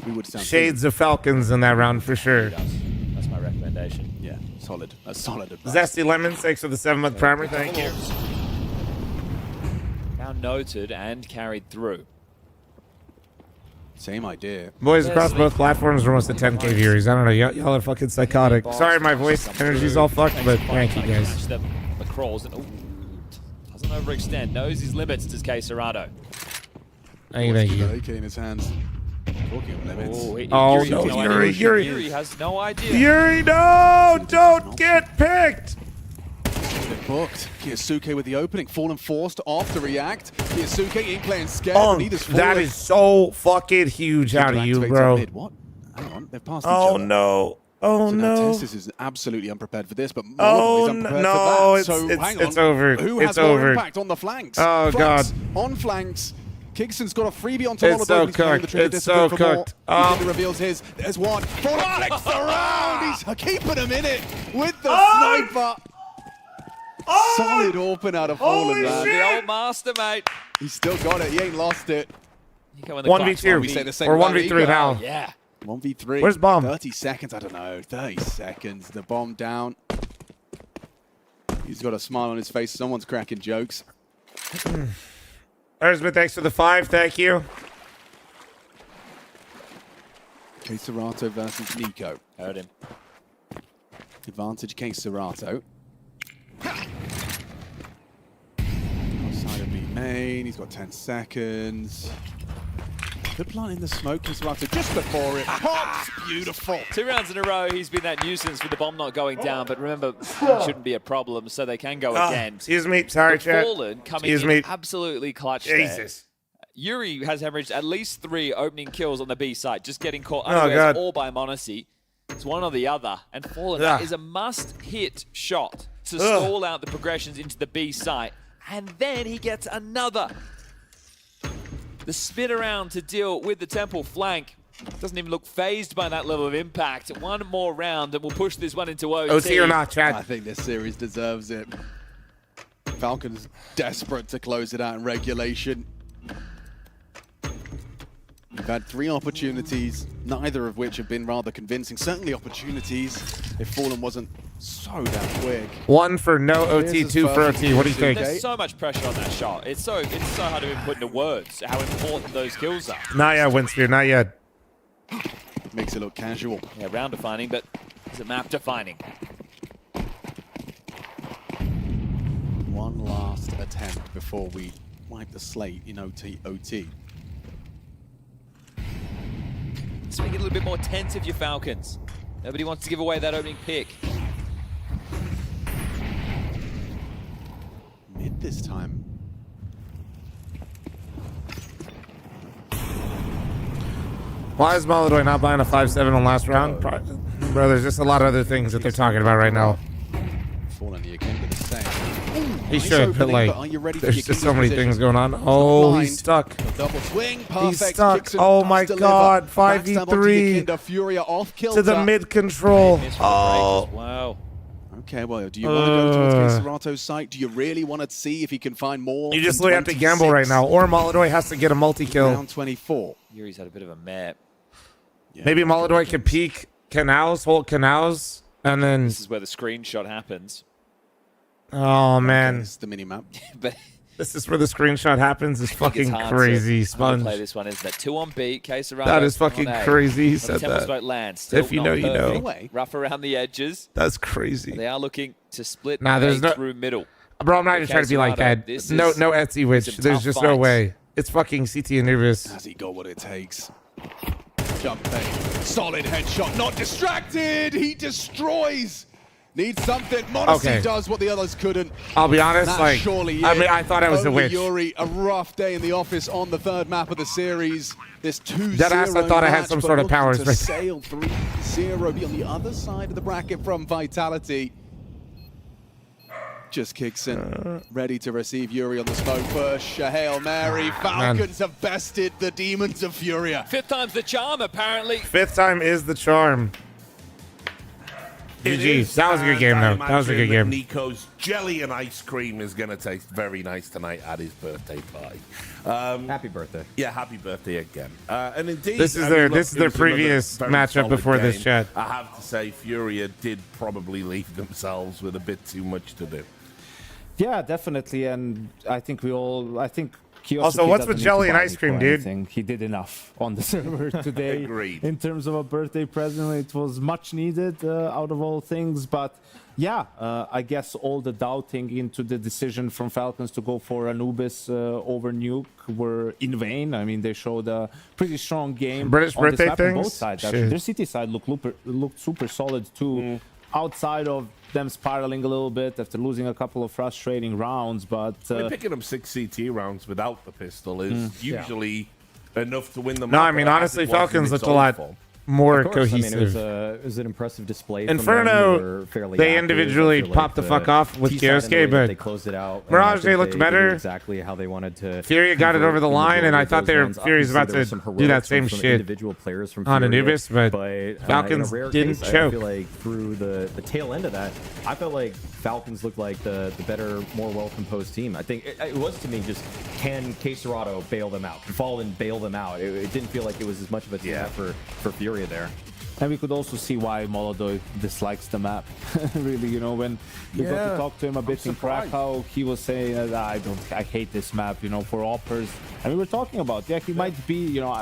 We would sound Shades of Falcons in that round for sure. That's my recommendation. Yeah, solid. A solid advice. Zesty Lemon, thanks for the 7-month primer. Thank you. Now noted and carried through. Same idea. Boys across both platforms are almost at 10K viewers. I don't know. Y'all are fucking psychotic. Sorry, my voice energy's all fucked, but thank you guys. The crawls and doesn't overextend. Knows his limits. Does K Serrato? Thank you. AK in his hands. Talking of limits. Oh, no, Yuri has no idea. Yuri, no! Don't get picked! They're booked. Kiyasuke with the opening. Fallen forced off to react. Kiyasuke in playing scared. Oh, Neither's that is so fucking huge out of you, bro. What? Hang on. They've passed Oh, each other. no. Oh, So now no. Testis is absolutely unprepared for this, but Oh, is unprepared no, for that. it's- So it's- hang on. it's over. Who It's has more over. impact on the flanks? Oh, Flanks God. On flanks. Kingston's got a freebie on It's Molotov. so He's playing the cooked. trigger It's discipline so for more. cooked. He reveals his. There's one. Fallen flicks around. He's keeping him in it with the sniper. Solid open out of Fallen, man. The old master, mate. He's still got it. He ain't lost it. 1v2 We say the same or about 1v3 Ego. now. Yeah. 1v3. Where's bomb? 30 seconds. I don't know. 30 seconds. The bomb down. He's got a smile on his face. Someone's cracking jokes. Erzbeth, thanks for the 5. Thank you. K Serato versus Nico. Heard him. Advantage K Serato. Outside of B main. He's got 10 seconds. Good plant in the smoke. K Serato just before it pops. Beautiful. 2 rounds in a row, he's been that nuisance with the bomb not going down, but remember, it shouldn't be a problem, so they can go again. Excuse me. Sorry, But chat. Fallen coming Excuse in me. absolutely clutch Jesus. there. Yuri has averaged at least 3 opening kills on the B side, just getting caught Oh, unawares God. all by Monacy. It's one or the other, and Fallen Ugh. is a must-hit shot to Ugh. stall out the progressions into the B site, and then he gets another. The spin around to deal with the temple flank. Doesn't even look phased by that level of impact. One more round, and we'll push this one into OT. OT or not, Chad? I think this series deserves it. Falcons desperate to close it out in regulation. We've had 3 opportunities, neither of which have been rather convincing. Certainly opportunities if Fallen wasn't so damn quick. 1 for no OT, Here's 2 his for first OT. What do you think? There's so much pressure on that shot. It's so hard to even put into words how important those kills are. Not yet, Winspear. Not yet. Makes it look casual. Yeah, round defining, but is it map defining? One last attempt before we wipe the slate in OT. Let's make it a little bit more tense if you're Falcons. Nobody wants to give away that opening pick. Mid this time. Why is Molotov not buying a 5-7 on last round? Bro, there's just a lot of other things that they're talking about right now. Fallen, you can do the same. He Nice should, but opening, like, are you ready for there's your just King's so many position? things going on. Oh, blind. he's stuck. Double swing, perfect. He's stuck. Kickson Oh does my deliver. God, Backstab onto 5v3 Yakinda, Furia off kilter. to the mid control. Oh, Wow. Okay, well, do you want to go towards K Serato's site? Do you really want to see if he can find more? you just than really have to gamble 26? right now, or Molotov has to get a multi-kill. Round 24. Yuri's had a bit of a map. Maybe Molotov can peek canals, hold canals, and then. This is where the screenshot happens. Oh man, It's the mini map. But this is where the screenshot happens. It's fucking crazy, hard to Sponge. play this one, isn't it? 2 on B, K Serrato That is fucking on A. crazy. He But said the temple that. smoke lands. Still If you not know, you know. perfect. Rough around the edges. That's crazy. They are looking to split Nah, there's A no- through middle. Bro, I'm not even Okay, trying to be like Serrato, that. this No, is no Etsy witch. some There's tough just no fights. way. It's fucking CT and Nervous. Has he got what it takes? Jump bait. Solid headshot. Not distracted. He destroys Needs something. Modesty does what the others couldn't. I'll be honest, That's like, surely I it. mean, I thought I was the Only witch. Yuri, a rough day in the office on the third map of the series. This 2-0 Deadass, I thought I had match, some but sort of looking powers to right sail 3-0, be on the other side of the bracket from Vitality. Just kicks in, ready to receive Yuri on the smoke push. A Hail Mary. Falcons have bested the Demons of Furia. 5th time's the charm, apparently. 5th time is the charm. GG. That was a good game, though. That was a good game. Nico's jelly and ice cream is going to taste very nice tonight at his birthday party. Happy birthday. Yeah, happy birthday again. And indeed, This is their previous matchup before this chat. I have to say, Furia did probably leave themselves with a bit too much to do. Yeah, definitely, and I think Kiosuke Also, what's with doesn't need jelly to and buy ice me cream, for dude? anything. He did enough on the server today. Agreed. In terms of a birthday present, it was much needed out of all things. But yeah, I guess all the doubting into the decision from Falcons to go for Anubis over Nuke were in vain. I mean, they showed a pretty strong game. British on this birthday map on things? both sides. Shit. Actually, their city side looked super solid too. Outside of them spiraling a little bit after losing a couple of frustrating rounds, but I mean, picking up 6 CT rounds without the pistol is usually enough to win the match. No, I mean, honestly, Falcons looked a lot more Of course, cohesive. I mean, it was an impressive display. from them. Inferno, They were fairly they active. individually I feel popped the fuck off with T-side and the way Kiosuke, that but they closed it out. and I Mirage, think they looked did better. Exactly how they wanted to. Furia got it convert over the the line, and majority I of thought those wins. Furia's about Obviously, there to was some do that heroics same from shit individual players from on Furia, Anubis, but in Falcons a rare didn't case, I choke. feel like through the tail end of that, I felt like Falcons looked like the better, more well-composed team. I think it was, to me, just can Caserado bail them out? Can Fallen bail them out? It didn't feel like it was as much of a team effort for Furia there. And we could also see why Molodoi dislikes the map. Really, you know, when we got to talk to him a bit in Krakow, he was saying, I hate this map, you know, for Oppers. And we were talking about, he might be, you know,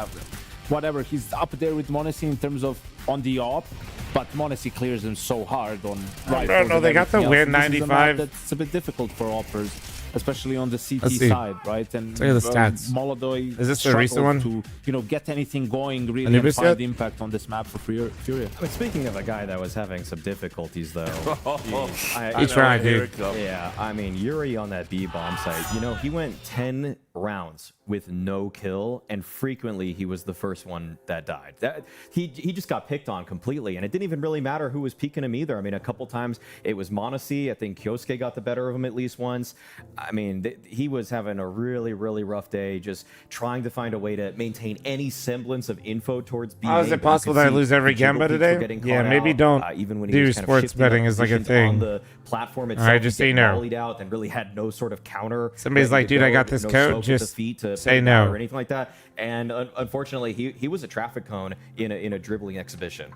whatever, he's up there with Monacy in terms of on the op, but Monacy clears him so hard on rifles. No, they got the win 95. That's a bit difficult for Oppers, especially on the CT Let's see. side, right? And Look at the stats. Molodoi Is this the recent one? to, you know, get anything going really Anubis and find yet? impact on this map for Furia. But speaking of a guy that was having some difficulties, though, He tried, dude. Yeah, I mean, Yuri on that B bomb site, you know, he went 10 rounds with no kill, and frequently he was the first one that died. He just got picked on completely, and it didn't even really matter who was peeking him either. I mean, a couple times it was Monacy. I think Kyosuke got the better of him at least once. I mean, he was having a really, really rough day, just trying to find a way to maintain any semblance of info towards B. How is it possible that I lose every Gamba today? Yeah, maybe don't even when he do was kind of sports shifting betting up as like a positions on thing. the platform All itself. right, just he'd say get no. volleyed out and really had no sort of counter. Somebody's ready like, to dude, I go, got this no coat, smoke with the just feet to say put no. out or anything like that. And unfortunately, he was a traffic cone in a dribbling exhibition.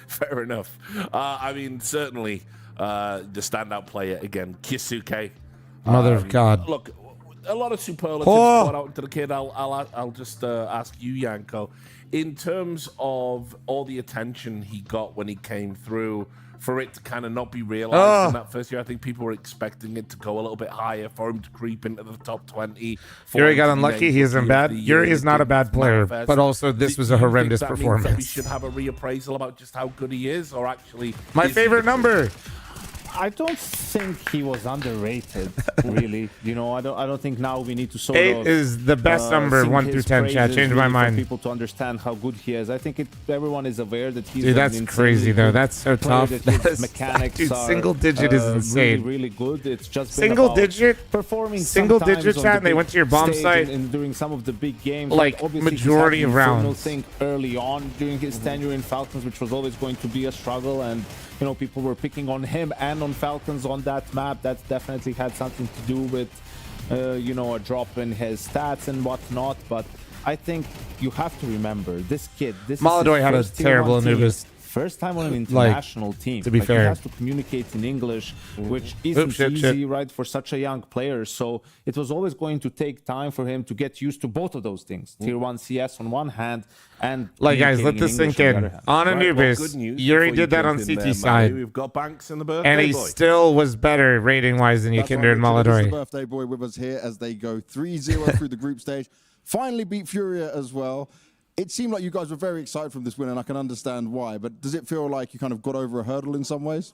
Fair enough. I mean, certainly the standout player again, Kisuke. Mother of God. Look, a lot of superlatives poured out into the kid. I'll just ask you, Yanko, in terms of all the attention he got when he came through, for it to kind of not be realized in that first year. I think people were expecting it to go a little bit higher, for him to creep into the top 20. Yuri got unlucky. He isn't bad. Yuri is not a bad player, but also this was a horrendous that performance. Means that we should have a reappraisal about just how good he is, or actually My favorite number. I don't think he was underrated, really. You know, I don't think now we need to sort 8 of is the best number, sing 1 his through 10. Chat, praises changed my really for mind. people to understand how good he is. I think everyone is aware that he's Dude, an that's insanely crazy though. good That's so player, tough. that That his is, mechanics dude, are, single digit is insane. Really, really good. It's just Single been about digit, performing single sometimes digit on chat. the And they big went to your bomb stage site. and during some of the big games, Like, obviously he's majority had of the infernal rounds. thing early on during his tenure in Falcons, which was always going to be a struggle, and you know, people were picking on him and on Falcons on that map. That definitely had something to do with, you know, a drop in his stats and whatnot. But I think you have to remember this kid. This Molodoi is had a his first tier terrible one team, Anubis. First time on an Like, international team. to be Like, fair. he has to communicate in English, which isn't shit, easy, right, for such a young player. So it was always going to take time for him to get used to both of those things: Tier 1 CS on one hand, and Like, guys, let communicating this sink English on the in. other hand. On Right, Anubis, well, good news Yuri before you did that jump on in CT there, side. We've got Banks in the birthday And he boy. still was better rating-wise than That's Yakinder and right, Richard is the Molodoi. birthday boy with us here as they go 3-0 through the group stage. Finally beat Furia as well. It seemed like you guys were very excited from this win, and I can understand why. But does it feel like you kind of got over a hurdle in some ways?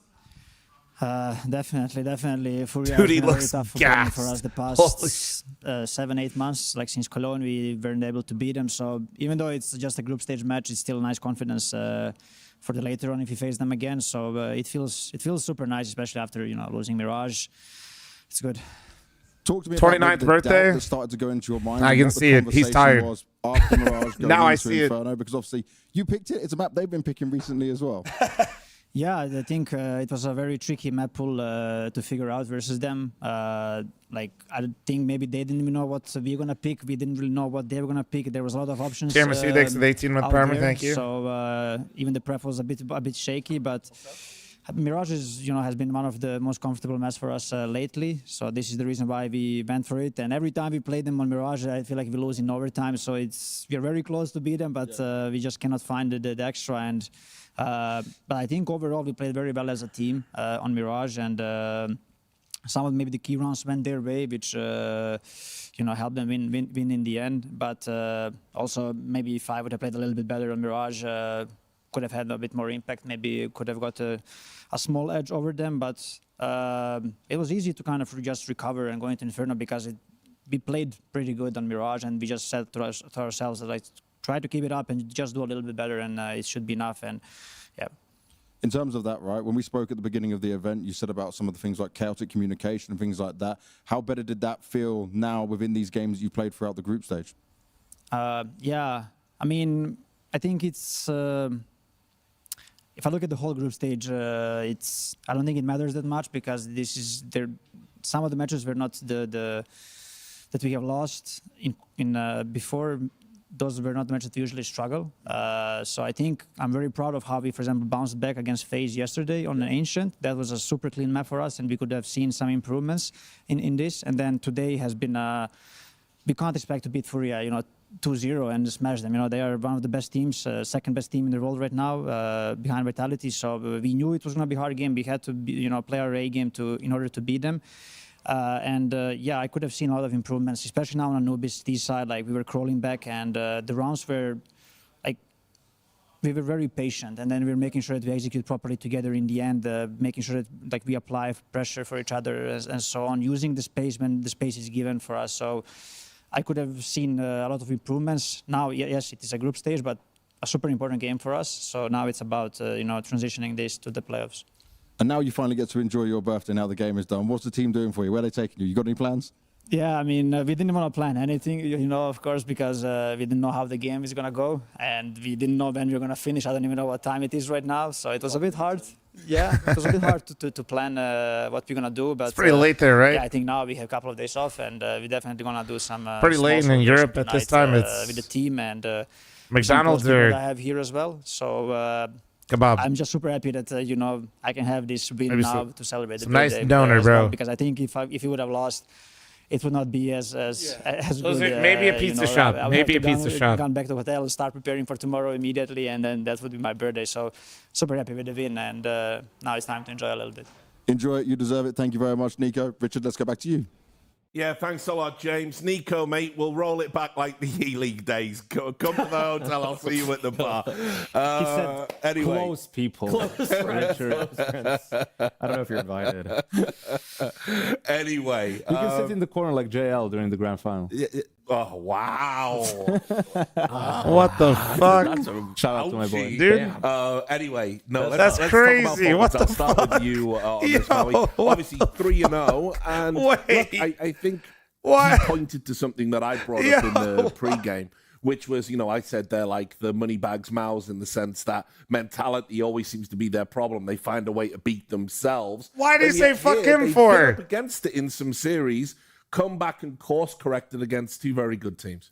Definitely. Furia Dude, has he been a very looks tough opponent for us gassed. the past 7-8 months. Like since Cologne, we weren't able to beat them. So even though it's just a group stage match, it's still nice confidence for the later on if we face them again. So it feels super nice, especially after losing Mirage. It's good. Talk to me 29th about the birthday. doubt that started to go into your mind. I and can what the see it. He's conversation tired. was after Mirage going Now I into see it. Inferno, because obviously you picked it. It's a map they've been picking recently as well. Yeah, I think it was a very tricky map pool to figure out versus them. Like I think maybe they didn't even know what we were gonna pick. We didn't really know what they were gonna pick. There was a lot of options. Camera Sudex with 18-month out primer, there. thank you. So even the prep was a bit shaky, but Mirage is, has been one of the most comfortable maps for us lately. So this is the reason why we went for it. And every time we play them on Mirage, I feel like we lose in overtime. So we're very close to beat them, but we just cannot find the extra. And but I think overall we played very well as a team on Mirage, and some of maybe the key rounds went their way, which helped them win in the end. But also maybe if I would have played a little bit better on Mirage, could have had a bit more impact. Maybe could have got a small edge over them. But it was easy to kind of just recover and go into Inferno because we played pretty good on Mirage, and we just said to ourselves that like try to keep it up and just do a little bit better, and it should be enough. And yeah. In terms of that, right, when we spoke at the beginning of the event, you said about some of the things like chaotic communication and things like that. How better did that feel now within these games you played throughout the group stage? Yeah, I mean, I think it's... if I look at the whole group stage, I don't think it matters that much because some of the matches were not that we have lost before. Those were not the matches that we usually struggle. So I think I'm very proud of how we, for example, bounced back against FaZe yesterday on an Ancient. That was a super clean map for us, and we could have seen some improvements in this. And then today has been, we can't expect to beat Furia, 2-0 and smash them. They are one of the best teams, second best team in the world right now, behind Vitality. So we knew it was going to be a hard game. We had to, play our A game in order to beat them. Yeah, I could have seen a lot of improvements, especially now on Anubis T side. Like we were crawling back, and the rounds were like we were very patient, and then we were making sure that we execute properly together in the end, making sure that like we apply pressure for each other and so on, using the space when the space is given for us. So I could have seen a lot of improvements. Now, yes, it is a group stage, but a super important game for us. So now it's about transitioning this to the playoffs. And now you finally get to enjoy your birthday now the game is done. What's the team doing for you? Where are they taking you? You got any plans? Yeah, I mean, we didn't want to plan anything, of course, because we didn't know how the game is going to go. And we didn't know when we were going to finish. I don't even know what time it is right now. So it was a bit hard. Yeah, it was a bit hard to plan what we're going to do. But it's pretty late there, right? Yeah, I think now we have a couple of days off, and we're definitely going to do some... pretty late in Europe at this time. It's with the team and... McDonald's that I have here as well. So... Kebab. I'm just super happy that I can have this win now to celebrate the nice birthday donor, as bro. well, because I think if you would have lost, it would not be as good. Maybe a pizza shop. I would Maybe a have pizza shop. Gone back to the hotel, start preparing for tomorrow immediately, and then that would be my birthday. So super happy with the win, and now it's time to enjoy a little bit. Enjoy it. You deserve it. Thank you very much, Nico. Richard, let's go back to you. Yeah, thanks a lot, James. Nico, mate, we'll roll it back like the E-League days. Come to the hotel, I'll see you at the bar. He said anyway. Close people. Close friends. I don't know if you're invited. Anyway. You can sit in the corner like JL during the grand final. Oh, wow. What the fuck? Shout out to my boy. Dude. Anyway, no, that's let's crazy. Talk about What the I'll start fuck? with you on this, Maui. Obviously, 3-0. And look, I think What? you pointed to something that I brought up in the pregame, which was, I said they're like the money bags mouths in the sense that mentality always seems to be their problem. They find a way to beat themselves. Why did And you say yet fuck here, him they've for? been up against it in some series, come back and course corrected against two very good teams.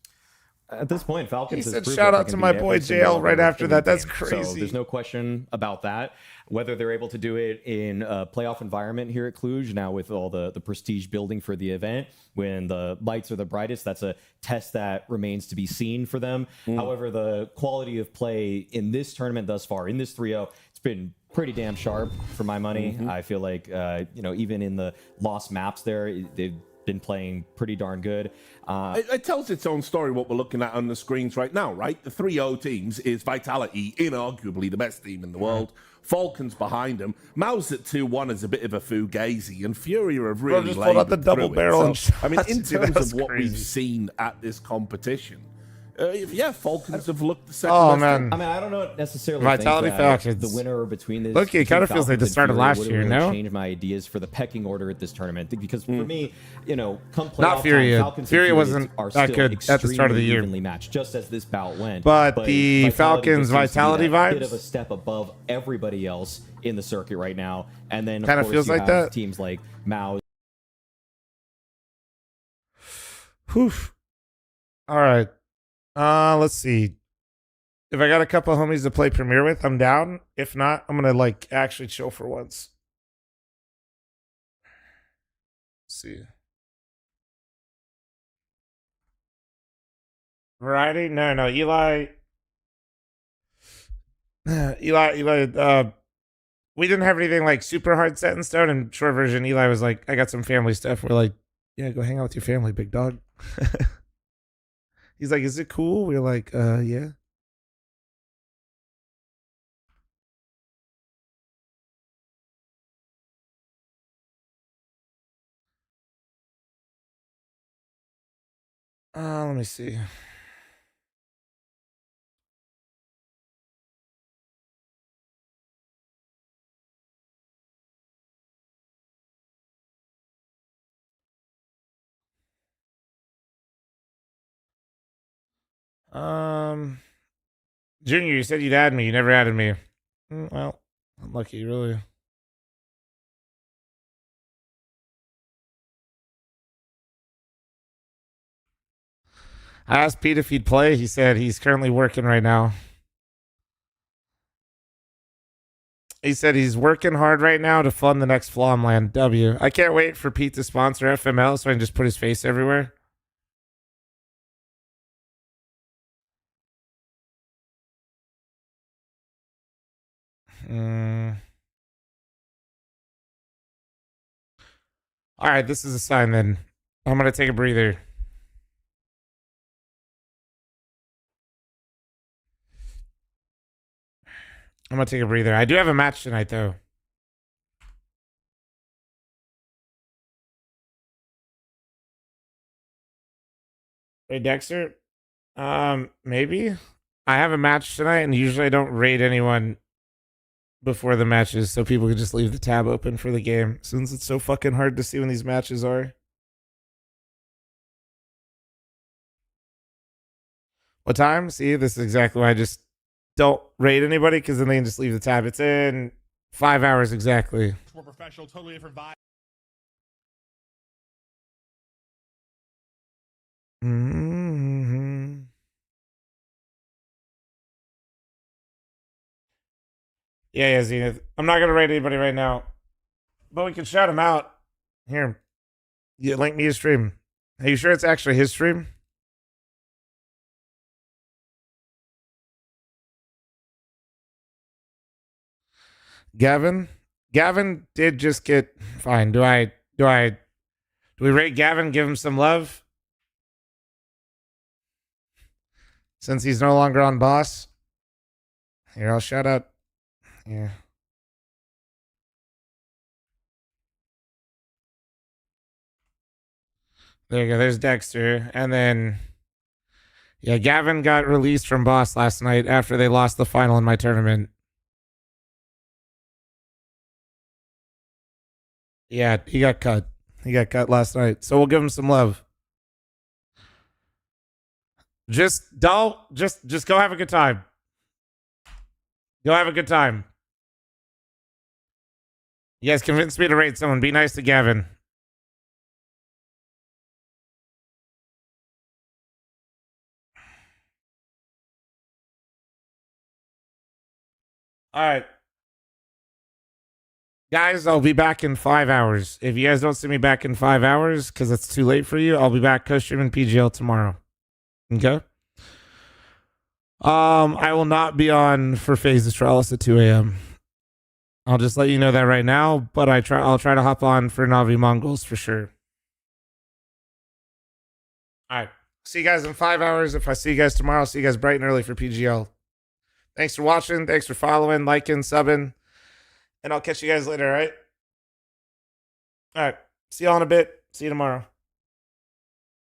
At this point, Falcons He has said proved shout that out they to can my beat boy every single JL right other after that. That's game. crazy. So there's no question about that. Whether they're able to do it in a playoff environment here at Cluj, now with all the prestige building for the event, when the lights are the brightest, that's a test that remains to be seen for them. However, the quality of play in this tournament thus far, in this 3-0, it's been pretty damn sharp for my money. I feel like, even in the lost maps there, they've been playing pretty darn good. It tells its own story what we're looking at on the screens right now, right? The 3-0 teams is Vitality, inarguably the best team in the world. Falcons behind them. Mouse at 2-1 is a bit of a fugazi, and Fury have really just pulled out the double barrel. So, I mean, in Dude, terms that's of what crazy. we've seen at this competition, yeah, Falcons have looked the second Oh best man, team. I mean, I don't know necessarily Vitality think that Falcons. the winner between this. Look, it kind of feels like the start of last year, no? Change my ideas for the pecking order at this tournament because for me, you know, come playoff Not Fury. time, Falcons Fury and wasn't are that still good at the start of the extremely year. evenly matched, just as this bout went. But the Vitality Falcons just seems to be Vitality that bit vibes? of a step above everybody else in the circuit right now, and then of Kinda course feels you like have that. teams like Mao. Whew. All right. Let's see. If I got a couple of homies to play Premiere with, I'm down. If not, I'm gonna like actually chill for once. Let's see. Variety? No. Eli. We didn't have anything like super hard set in stone. And short version, Eli was like, I got some family stuff. We're like, yeah, go hang out with your family, big dog. He's like, is it cool? We're like, yeah. Let me see. Junior, you said you'd add me. You never added me. Well, unlucky, really. I asked Pete if he'd play. He said he's currently working right now. He said he's working hard right now to fund the next fl0m W. I can't wait for Pete to sponsor FML so I can just put his face everywhere. All right, this is a sign then. I'm going to take a breather. I'm going to take a breather. I do have a match tonight, though. Hey, Dexter? Maybe. I have a match tonight, and usually I don't raid anyone before the matches, so people can just leave the tab open for the game, since it's so fucking hard to see when these matches are. What time? See, this is exactly why I just don't raid anybody, because then they can just leave the tab. It's in 5 hours exactly. More professional, totally different vibe. Mm-hmm. Yeah, Zenith. I'm not gonna raid anybody right now, but we can shout him out. Here, yeah, link me his stream. Are you sure it's actually his stream? Gavin did just get fine. Do we rate Gavin? Give him some love since he's no longer on boss. Here, I'll shout out. Yeah. There you go. There's Dexter. And then, yeah, Gavin got released from boss last night after they lost the final in my tournament. Yeah, he got cut. He got cut last night. So we'll give him some love. Just go have a good time. Go have a good time. You guys convinced me to rate someone. Be nice to Gavin. All right. Guys, I'll be back in 5 hours. If you guys don't see me back in 5 hours, because it's too late for you, I'll be back co-streaming PGL tomorrow. Okay? I will not be on for FaZe Astralis at 2 a.m. I'll just let you know that right now, but I'll try to hop on for Navi Mongols for sure. See you guys in 5 hours. If I see you guys tomorrow, see you guys bright and early for PGL. Thanks for watching. Thanks for following, liking, subbing. And I'll catch you guys later, all right? All right. See y'all in a bit. See you tomorrow.